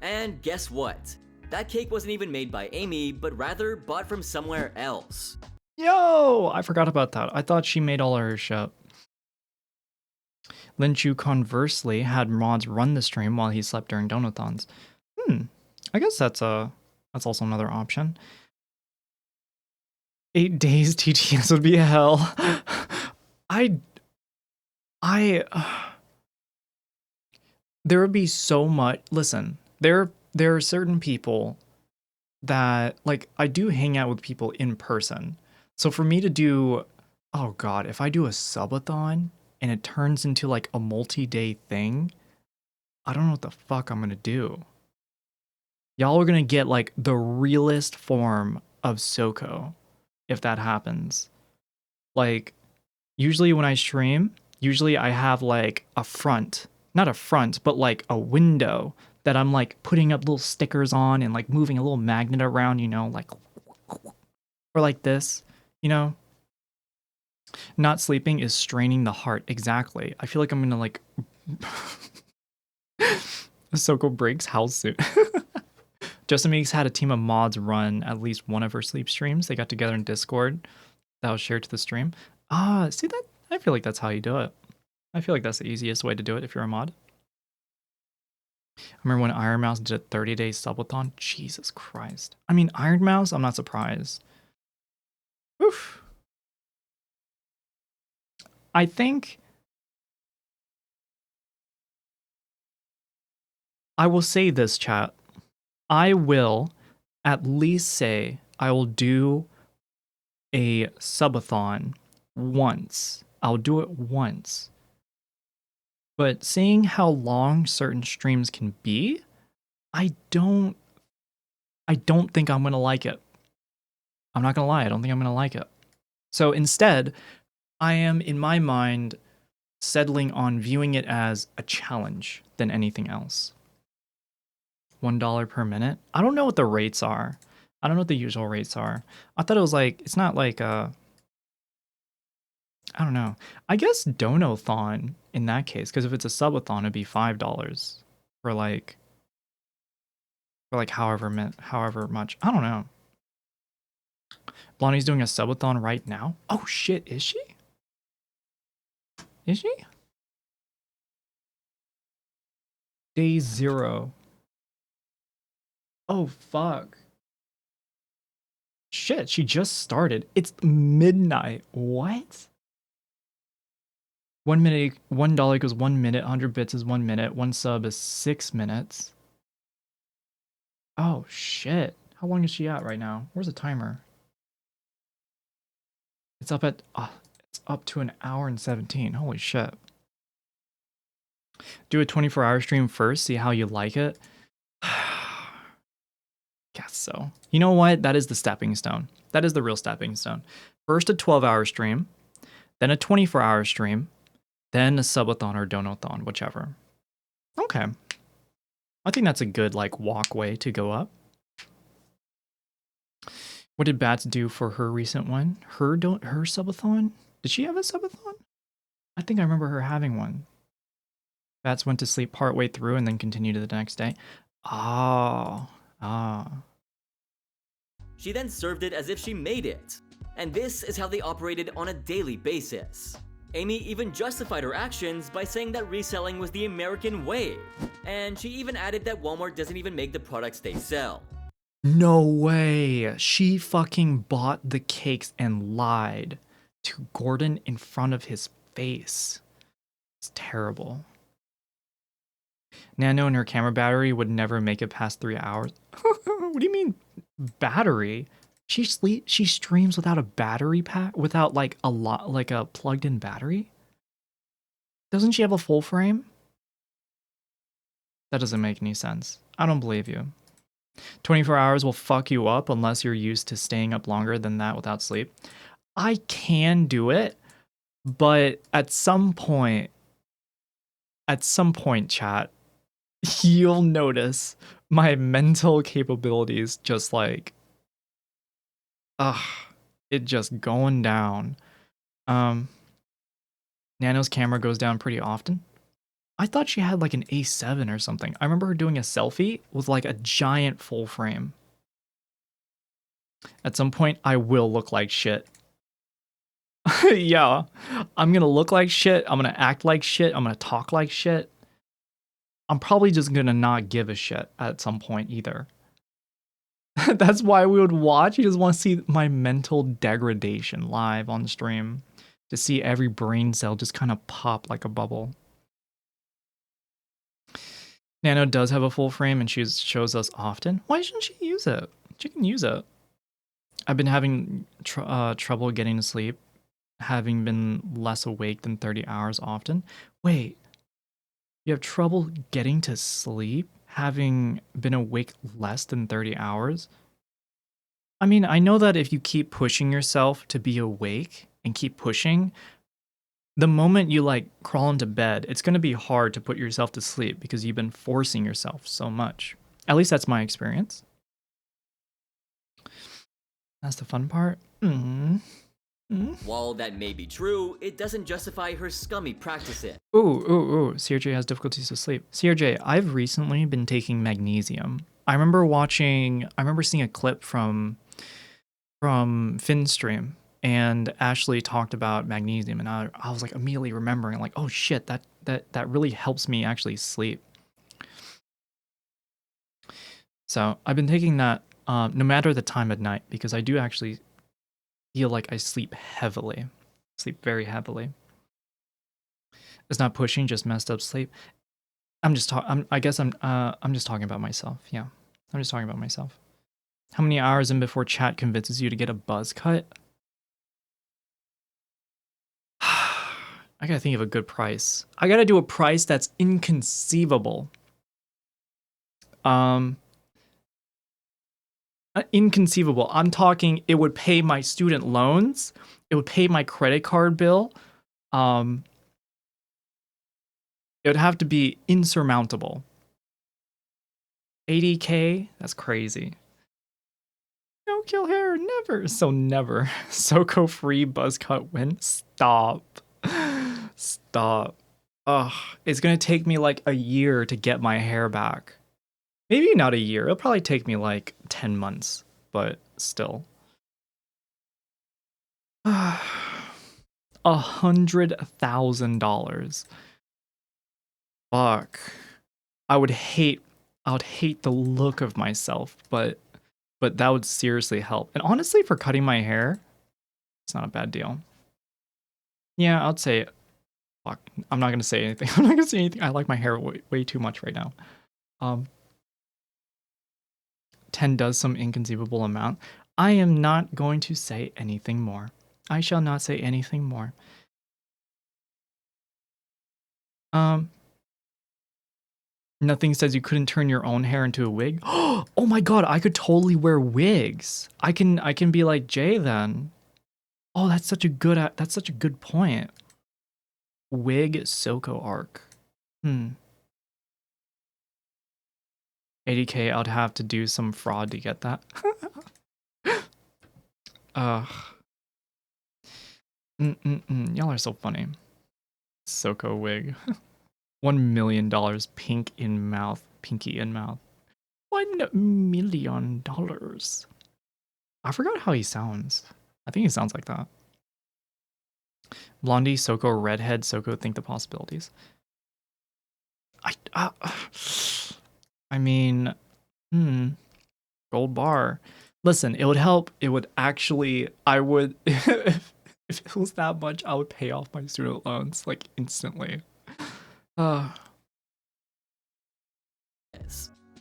And guess what? That cake wasn't even made by Amy, but rather bought from somewhere else. Yo! I forgot about that. I thought she made all her shit. Lin Chu conversely had mods run the stream while he slept during donathons. I guess that's also another option. 8 days TTS would be hell. There would be so much. Listen, there are certain people that, like, I do hang out with people in person. So for me to do, oh god, if I do a subathon and it turns into like a multi-day thing, I don't know what the fuck I'm gonna do. Y'all are gonna get like the realest form of SoCo if that happens. Like, usually when I stream, I have like a front, not a front, but like a window that I'm like putting up little stickers on and like moving a little magnet around, you know, like, or like this, you know. Not sleeping is straining the heart. Exactly. I feel like I'm gonna like SoCo breaks house soon. Justin Meeks had a team of mods run at least one of her sleep streams. They got together in Discord. That was shared to the stream. See that? I feel like that's how you do it. I feel like that's the easiest way to do it if you're a mod. I remember when Iron Mouse did a 30-day subathon. Jesus Christ. I mean, Iron Mouse, I'm not surprised. Oof. I think I will say this, chat. I will at least say I will do a subathon once. I'll do it once. But seeing how long certain streams can be, I don't think I'm gonna like it. I'm not gonna lie, I don't think I'm gonna like it. So instead, I am, in my mind, settling on viewing it as a challenge than anything else. $1 per minute? I don't know what the rates are. I don't know what the usual rates are. I thought it was like, it's not like, I don't know. I guess Donathon in that case, because if it's a subathon, it'd be $5 for like however much. I don't know. Blondie's doing a subathon right now. Oh shit, is she? Is she? Day 0. Oh fuck. Shit, she just started. It's midnight. What? 1 minute, $1 equals 1 minute, 100 bits is 1 minute, 1 sub is 6 minutes. Oh shit. How long is she at right now? Where's the timer? It's up at, it's up to 1 hour and 17. Holy shit. Do a 24-hour stream first, see how you like it. Guess so. You know what? That is the stepping stone. That is the real stepping stone. First a 12-hour stream, then a 24-hour stream, then a subathon or donathon, whichever. Okay. I think that's a good like walkway to go up. What did Bats do for her recent one? Her subathon? Did she have a subathon? I think I remember her having one. Bats went to sleep partway through and then continued to the next day. Oh. Ah. She then served it as if she made it. And this is how they operated on a daily basis. Amy even justified her actions by saying that reselling was the American way. And she even added that Walmart doesn't even make the products they sell. No way. She fucking bought the cakes and lied to Gordon in front of his face. It's terrible. Nano and her camera battery would never make it past 3 hours. What do you mean battery? She streams without a battery pack, without like a plugged in battery? Doesn't she have a full frame? That doesn't make any sense. I don't believe you. 24 hours will fuck you up unless you're used to staying up longer than that without sleep. I can do it, but at some point, chat, you'll notice my mental capabilities just like, it just going down. Nano's camera goes down pretty often. I thought she had like an A7 or something. I remember her doing a selfie with like a giant full frame. At some point, I will look like shit. Yeah, I'm gonna look like shit. I'm gonna act like shit. I'm gonna talk like shit. I'm probably just gonna not give a shit at some point either. That's why we would watch. You just want to see my mental degradation live on stream. To see every brain cell just kind of pop like a bubble. Nano does have a full frame and she shows us often. Why shouldn't she use it? She can use it. I've been having trouble getting to sleep, having been less awake than 30 hours often. Wait, you have trouble getting to sleep, having been awake less than 30 hours? I mean, I know that if you keep pushing yourself to be awake and keep pushing, the moment you like crawl into bed, it's going to be hard to put yourself to sleep because you've been forcing yourself so much. At least that's my experience. That's the fun part. While that may be true, it doesn't justify her scummy practices. Ooh. CRJ has difficulties with sleep. CRJ, I've recently been taking magnesium. I remember seeing a clip from Finn's stream, and Ashley talked about magnesium, and I was like immediately remembering, like, oh shit, that really helps me actually sleep. So I've been taking that no matter the time of night, because I do actually feel like I sleep heavily. Sleep very heavily. It's not pushing, just messed up sleep. I guess I'm just talking about myself. Yeah. I'm just talking about myself. How many hours in before chat convinces you to get a buzz cut? I gotta think of a good price. I gotta do a price that's inconceivable. Inconceivable. I'm talking it would pay my student loans. It would pay my credit card bill. It would have to be insurmountable. 80K? That's crazy. No kill hair, never. So never. SoCo free buzz cut win. Stop. Stop. Ugh. It's gonna take me like a year to get my hair back. Maybe not a year. It'll probably take me like 10 months, but still. $100,000. Fuck. I would hate the look of myself, but that would seriously help. And honestly, for cutting my hair, it's not a bad deal. Yeah, I'd say, fuck, I'm not gonna say anything. I'm not gonna say anything. I like my hair way too much right now. 10 does some inconceivable amount. I am not going to say anything more. I shall not say anything more. Nothing says you couldn't turn your own hair into a wig. Oh my god, I could totally wear wigs. I can be like Jay then. Oh, that's such a good point. Wig SoCo arc. 80K, I'd have to do some fraud to get that. Y'all are so funny. SoCo wig. $1 million pinky in mouth. $1 million. I forgot how he sounds. I think he sounds like that. Blondie, SoCo, redhead, SoCo, think the possibilities. I mean, gold bar. Listen, it would help. It would actually, I would, if it was that much, I would pay off my student loans like instantly.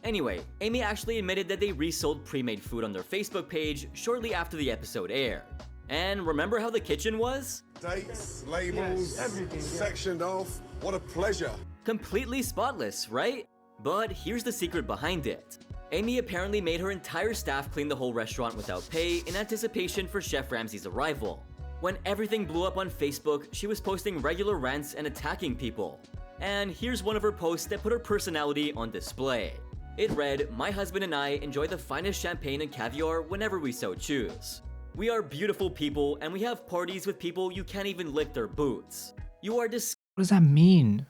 Anyway, Amy actually admitted that they resold pre-made food on their Facebook page shortly after the episode aired. And remember how the kitchen was? Dates, labels, everything sectioned off. What a pleasure. Completely spotless, right? But here's the secret behind it. Amy apparently made her entire staff clean the whole restaurant without pay in anticipation for Chef Ramsay's arrival. When everything blew up on Facebook, she was posting regular rants and attacking people. And here's one of her posts that put her personality on display. It read, "My husband and I enjoy the finest champagne and caviar whenever we so choose. We are beautiful people and we have parties with people you can't even lick their boots. You are What does that mean?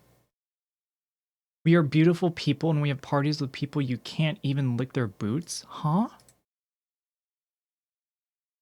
We are beautiful people and we have parties with people you can't even lick their boots? Huh?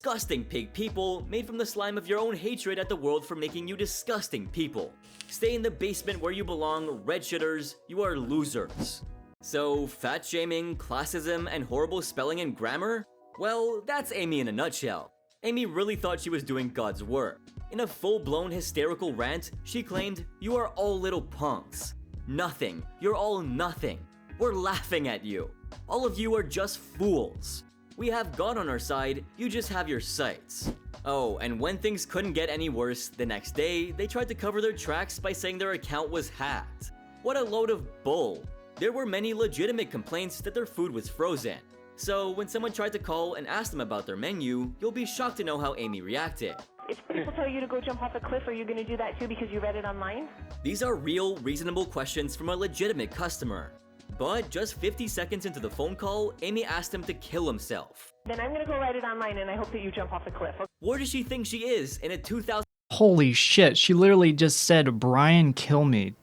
disgusting pig people made from the slime of your own hatred at the world for making you disgusting people. Stay in the basement where you belong, red shitters, you are losers." So, fat shaming, classism, and horrible spelling and grammar? Well, that's Amy in a nutshell. Amy really thought she was doing God's work. In a full-blown hysterical rant, she claimed, "You are all little punks. Nothing. You're all nothing. We're laughing at you. All of you are just fools. We have God on our side, you just have your sights." Oh, and when things couldn't get any worse, the next day, they tried to cover their tracks by saying their account was hacked. What a load of bull. There were many legitimate complaints that their food was frozen. So when someone tried to call and ask them about their menu, you'll be shocked to know how Amy reacted. If people tell you to go jump off a cliff, are you going to do that too because you read it online? These are real, reasonable questions from a legitimate customer. But just 50 seconds into the phone call, Amy asked him to kill himself. Then I'm going to go write it online and I hope that you jump off a cliff. Okay? Where does she think she is in a 2000? Holy shit, she literally just said, "Brian, kill me."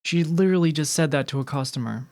She literally just said that to a customer.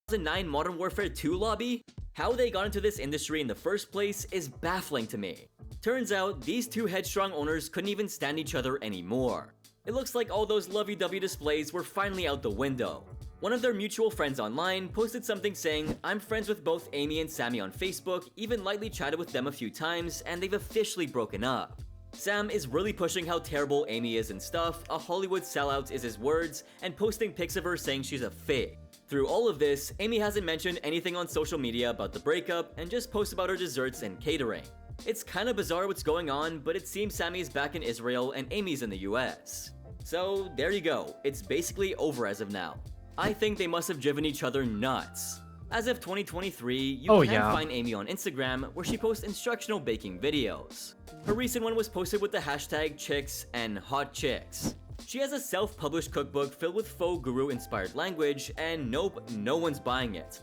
2009 Modern Warfare 2 lobby? How they got into this industry in the first place is baffling to me. Turns out, these two headstrong owners couldn't even stand each other anymore. It looks like all those lovey-dovey displays were finally out the window. One of their mutual friends online posted something saying, "I'm friends with both Amy and Sammy on Facebook, even lightly chatted with them a few times, and they've officially broken up." Sam is really pushing how terrible Amy is and stuff, a Hollywood sellout is his words, and posting pics of her saying she's a fake. Through all of this, Amy hasn't mentioned anything on social media about the breakup and just posts about her desserts and catering. It's kinda bizarre what's going on, but it seems Sammy's back in Israel and Amy's in the US. So there you go, it's basically over as of now. I think they must have driven each other nuts. As of 2023, you can find Amy on Instagram where she posts instructional baking videos. Her recent one was posted with the hashtag chicks and hot chicks. She has a self-published cookbook filled with faux guru-inspired language, and nope, no one's buying it.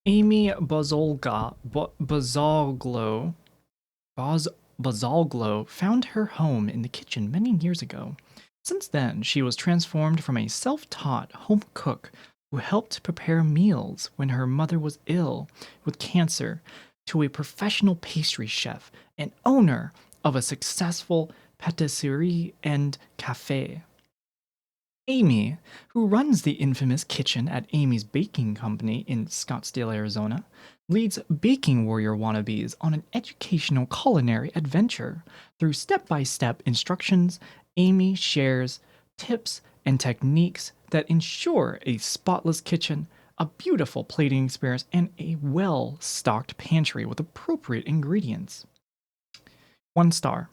Amy Bazalglo found her home in the kitchen many years ago. Since then, she was transformed from a self-taught home cook who helped prepare meals when her mother was ill with cancer to a professional pastry chef and owner of a successful patisserie and cafe. Amy, who runs the infamous kitchen at Amy's Baking Company in Scottsdale, Arizona, leads baking warrior wannabes on an educational culinary adventure. Through step-by-step instructions, Amy shares tips and techniques that ensure a spotless kitchen, a beautiful plating experience, and a well-stocked pantry with appropriate ingredients. 1 star.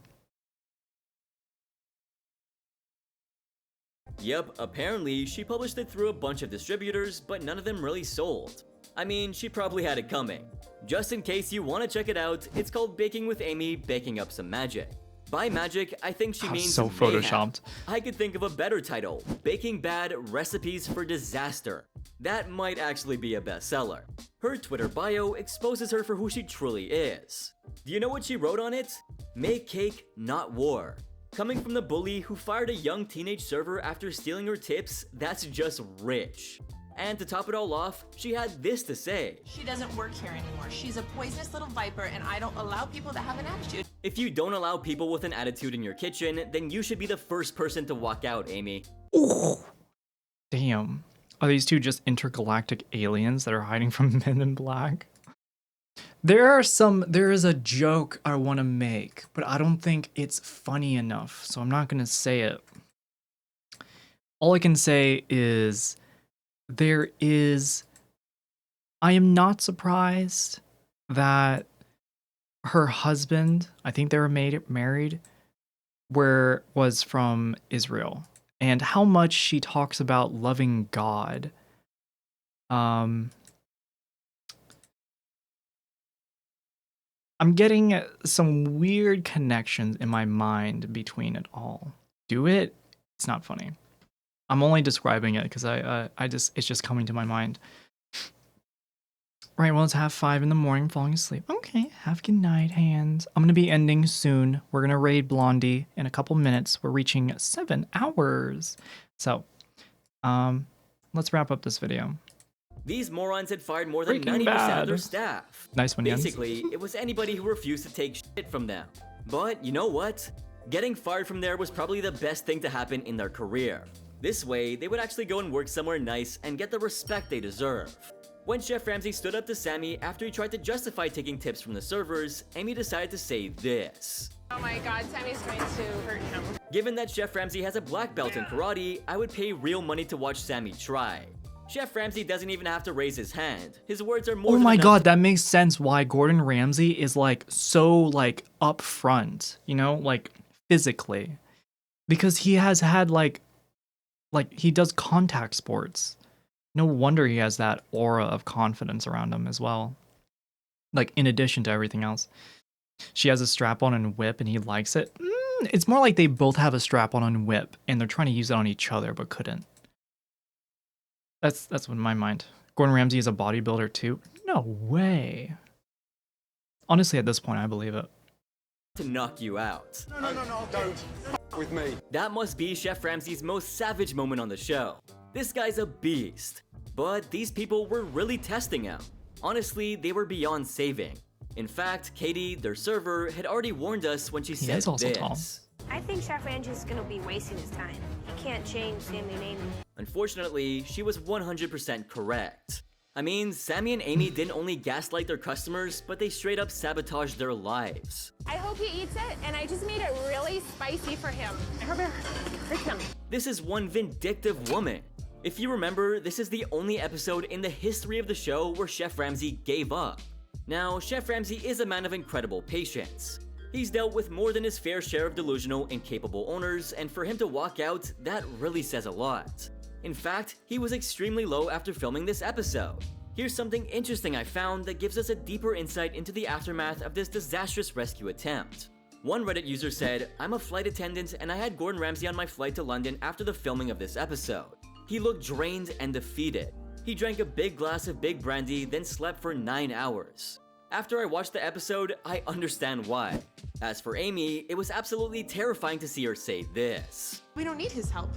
Yep, apparently she published it through a bunch of distributors, but none of them really sold. I mean, she probably had it coming. Just in case you want to check it out, it's called Baking with Amy, Baking Up Some Magic. By magic, I think she means so mayhem. photoshopped. I could think of a better title, Baking Bad Recipes for Disaster. That might actually be a bestseller. Her Twitter bio exposes her for who she truly is. Do you know what she wrote on it? Make cake, not war. Coming from the bully who fired a young teenage server after stealing her tips, that's just rich. And to top it all off, she had this to say. She doesn't work here anymore. She's a poisonous little viper, and I don't allow people that have an attitude. If you don't allow people with an attitude in your kitchen, then you should be the first person to walk out, Amy. Ooh. Damn. Are these two just intergalactic aliens that are hiding from Men in Black? There is a joke I want to make, but I don't think it's funny enough, so I'm not going to say it. All I can say is I am not surprised that her husband, I think they were married, was from Israel, and how much she talks about loving God. I'm getting some weird connections in my mind between it all. It's not funny. I'm only describing it because it's just coming to my mind. Right, well, it's 5:30 in the morning, falling asleep. Okay, have a good night, hands. I'm gonna be ending soon. We're gonna raid Blondie in a couple minutes. We're reaching 7 hours. So, let's wrap up this video. These morons had fired more than Breaking 90% of their Bad. staff. Nice one, Jens. Basically, it was anybody who refused to take shit from them. But you know what? Getting fired from there was probably the best thing to happen in their career. This way, they would actually go and work somewhere nice and get the respect they deserve. When Chef Ramsay stood up to Sammy after he tried to justify taking tips from the servers, Amy decided to say this. Oh my god, Sammy's going to hurt him. Given that Chef Ramsay has a black belt in karate, I would pay real money to watch Sammy try. Chef Ramsay doesn't even have to raise his hand. His words are more Oh than my enough god, that makes sense why Gordon Ramsay is so up front, physically. Because he has had he does contact sports. No wonder he has that aura of confidence around him as well. In addition to everything else. She has a strap-on and whip and he likes it. It's more like they both have a strap-on and whip and they're trying to use it on each other but couldn't. That's what in my mind. Gordon Ramsay is a bodybuilder too? No way. Honestly, at this point, I believe it. to knock you out. No, don't with me. That must be Chef Ramsay's most savage moment on the show. This guy's a beast. But these people were really testing him. Honestly, they were beyond saving. In fact, Katie, their server, had already warned us when she said is also this. tall. I think Chef Ramsay's gonna be wasting his time. He can't change Sammy and Amy. Unfortunately, she was 100% correct. I mean, Sammy and Amy didn't only gaslight their customers, but they straight up sabotaged their lives. I hope he eats it, and I just made it really spicy for him. I hope it hurts him. This is one vindictive woman. If you remember, this is the only episode in the history of the show where Chef Ramsay gave up. Now, Chef Ramsay is a man of incredible patience. He's dealt with more than his fair share of delusional, incapable owners, and for him to walk out, that really says a lot. In fact, he was extremely low after filming this episode. Here's something interesting I found that gives us a deeper insight into the aftermath of this disastrous rescue attempt. One Reddit user said, "I'm a flight attendant and I had Gordon Ramsay on my flight to London after the filming of this episode. He looked drained and defeated. He drank a big glass of big brandy, then slept for 9 hours. After I watched the episode, I understand why. As for Amy, it was absolutely terrifying to see her say this. We don't need his help.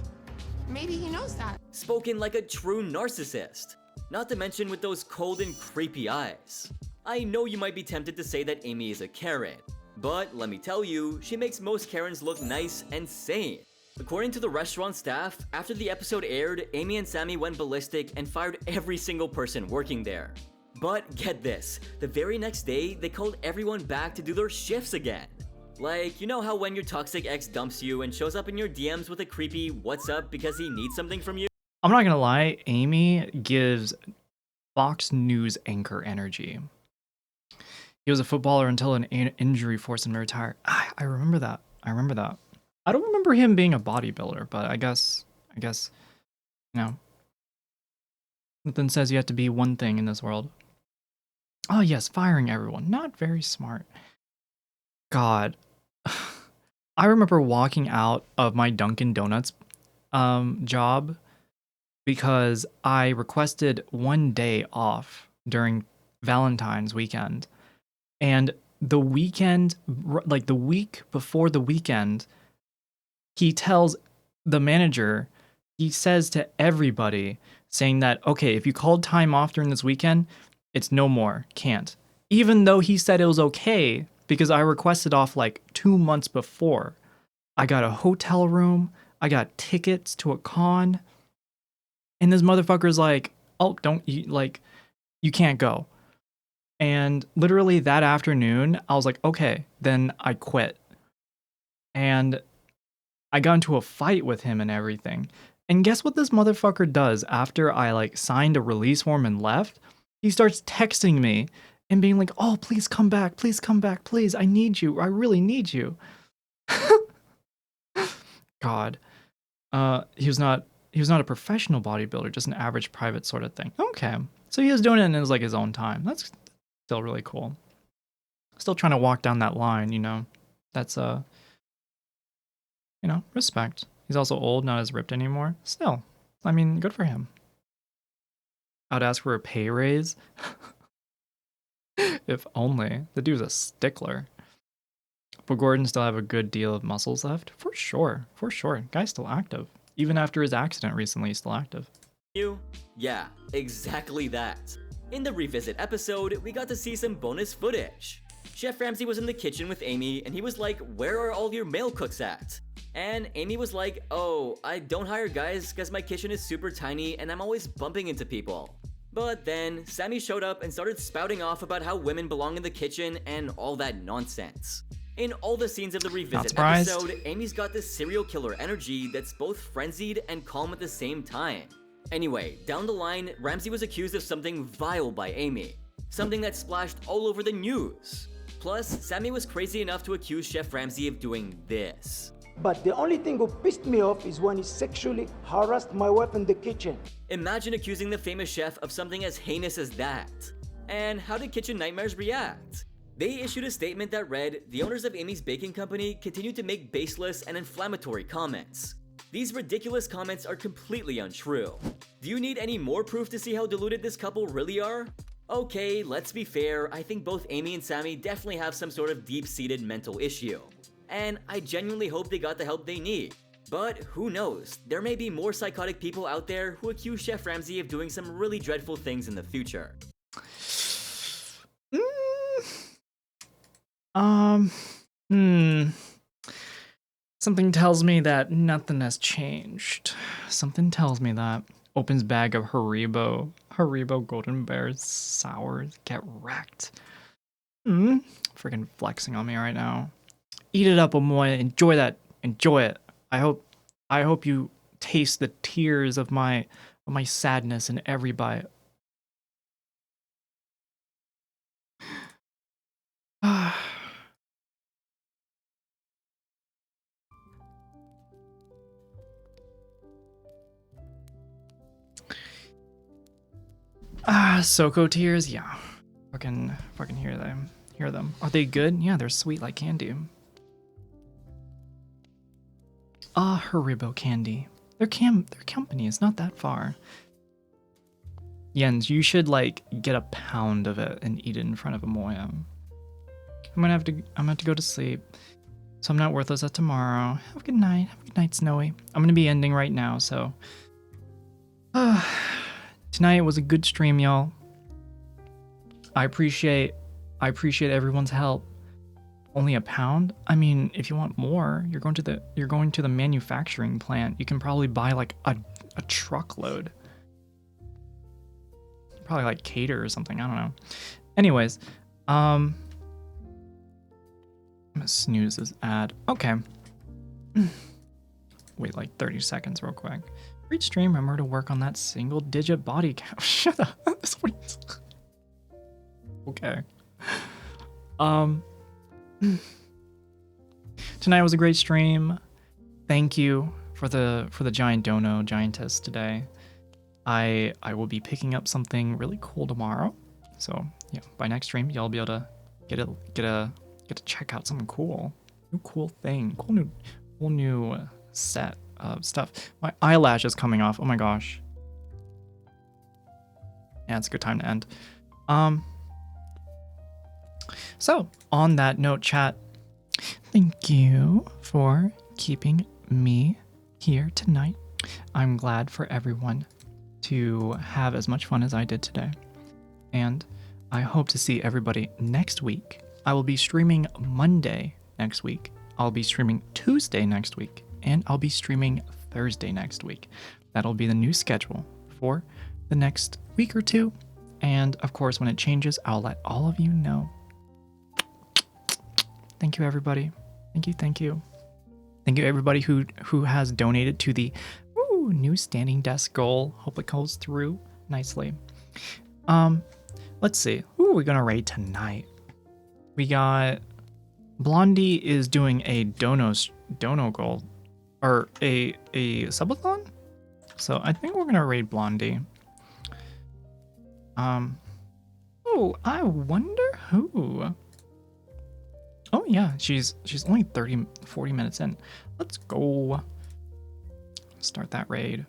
Maybe he knows that. Spoken like a true narcissist. Not to mention with those cold and creepy eyes. I know you might be tempted to say that Amy is a Karen, but let me tell you, she makes most Karens look nice and sane. According to the restaurant staff, after the episode aired, Amy and Sammy went ballistic and fired every single person working there. But get this, the very next day, they called everyone back to do their shifts again. Like, you know how when your toxic ex dumps you and shows up in your DMs with a creepy "what's up" because he needs something from you? I'm not gonna lie, Amy gives Fox News anchor energy. He was a footballer until an injury forced him to retire. I remember that. I don't remember him being a bodybuilder, but I guess I guess, you know, nothing says you have to be one thing in this world. Oh yes, firing everyone. Not very smart. God. I remember walking out of my Dunkin' Donuts job because I requested 1 day off during Valentine's weekend. And the weekend, like the week before the weekend, he tells the manager, he says to everybody, saying that, okay, if you called time off during this weekend, it's no more, can't. Even though he said it was okay because I requested off like 2 months before. I got a hotel room, I got tickets to a con, and this motherfucker's like, oh, you can't go. And literally that afternoon, I was like, okay, then I quit. And I got into a fight with him and everything. And guess what this motherfucker does after I like signed a release form and left? He starts texting me and being like, oh, please come back, please. I need you. I really need you. God. He was not a professional bodybuilder, just an average private sort of thing. Okay. So he was doing it in his own time. That's still really cool. Still trying to walk down that line, you know. That's respect. He's also old, not as ripped anymore. Still, I mean, good for him. I'd ask for a pay raise. If only. The dude's a stickler. But Gordon still have a good deal of muscles left? For sure. Guy's still active. Even after his accident recently, he's still active. Yeah, exactly that. In the revisit episode, we got to see some bonus footage. Chef Ramsay was in the kitchen with Amy, and he was like, where are all your male cooks at? And Amy was like, oh, I don't hire guys because my kitchen is super tiny and I'm always bumping into people. But then, Sammy showed up and started spouting off about how women belong in the kitchen and all that nonsense. In all the scenes of the revisit episode, Amy's got this serial killer energy that's both frenzied and calm at the same time. Anyway, down the line, Ramsay was accused of something vile by Amy. Something that splashed all over the news. Plus, Sammy was crazy enough to accuse Chef Ramsay of doing this. But the only thing that pissed me off is when he sexually harassed my wife in the kitchen. Imagine accusing the famous chef of something as heinous as that. And how did Kitchen Nightmares react? They issued a statement that read, the owners of Amy's baking company continue to make baseless and inflammatory comments. These ridiculous comments are completely untrue. Do you need any more proof to see how deluded this couple really are? Okay, let's be fair, I think both Amy and Sammy definitely have some sort of deep-seated mental issue. And I genuinely hope they got the help they need. But who knows, there may be more psychotic people out there who accuse Chef Ramsay of doing some really dreadful things in the future. Something tells me that nothing has changed. Something tells me that. Opens bag of Haribo Golden Bears sours. Get wrecked. Freaking flexing on me right now. Eat it up, Amoy. Enjoy that. Enjoy it. I hope you taste the tears of my sadness in every bite. SoCo tears, yeah. Fucking hear them. Are they good? Yeah, they're sweet like candy. Haribo candy. Their company is not that far. Jens, you should like get a pound of it and eat it in front of Amoya. I'm gonna have to go to sleep. So I'm not worthless at tomorrow. Have a good night. Have a good night, Snowy. I'm gonna be ending right now, so tonight was a good stream, y'all. I appreciate everyone's help. Only a pound? I mean, if you want more, you're going to the manufacturing plant. You can probably buy like a truckload. Probably like cater or something. I don't know. Anyways, I'm gonna snooze this ad. Okay. Wait like 30 seconds real quick. Reach stream, remember to work on that single digit body count. Shut up. Okay. Tonight was a great stream. Thank you for the giant dono giantess today. I will be picking up something really cool tomorrow. So yeah, by next stream y'all be able to get to check out something cool, new cool thing, cool new set of stuff. My eyelash is coming off. Oh my gosh. Yeah, it's a good time to end. So on that note, chat, thank you for keeping me here tonight. I'm glad for everyone to have as much fun as I did today. And I hope to see everybody next week. I will be streaming Monday next week. I'll be streaming Tuesday next week. And I'll be streaming Thursday next week. That'll be the new schedule for the next week or two. And of course, when it changes, I'll let all of you know. Thank you, everybody. Thank you, thank you. Thank you, everybody who has donated to the new standing desk goal. Hope it goes through nicely. Let's see. Who are we gonna raid tonight? We got Blondie is doing a dono goal, or a subathon. So I think we're gonna raid Blondie. Oh, I wonder who. Oh yeah, she's only 40 minutes in. Let's go start that raid.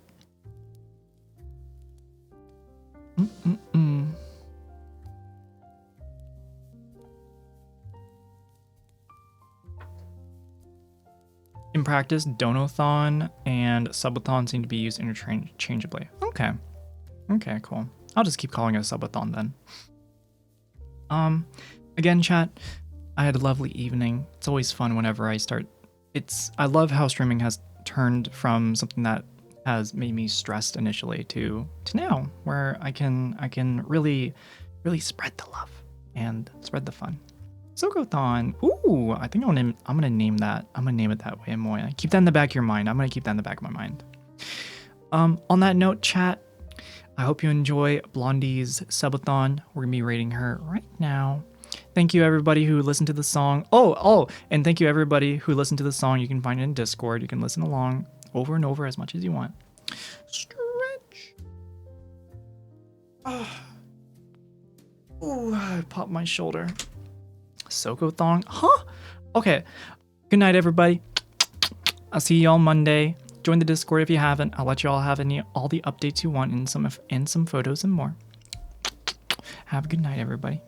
In practice, Donothon and Subathon seem to be used interchangeably. Okay. Okay, cool. I'll just keep calling it a Subathon then. Again, chat, I had a lovely evening. It's always fun whenever I start. I love how streaming has turned from something that has made me stressed initially to now, where I can really spread the love and spread the fun. SoCothon. Ooh, I think I'm gonna name that. I'm gonna name it that way, Moya. Keep that in the back of your mind. I'm gonna keep that in the back of my mind. On that note, chat, I hope you enjoy Blondie's subathon. We're gonna be rating her right now. Thank you, everybody who listened to the song. Oh, and thank you, everybody who listened to the song. You can find it in Discord. You can listen along over and over as much as you want. Stretch. Ooh, I popped my shoulder. SoCothon? Huh? Okay. Good night, everybody. I'll see y'all Monday. Join the Discord if you haven't. I'll let you all have all the updates you want and some photos and more. Have a good night, everybody.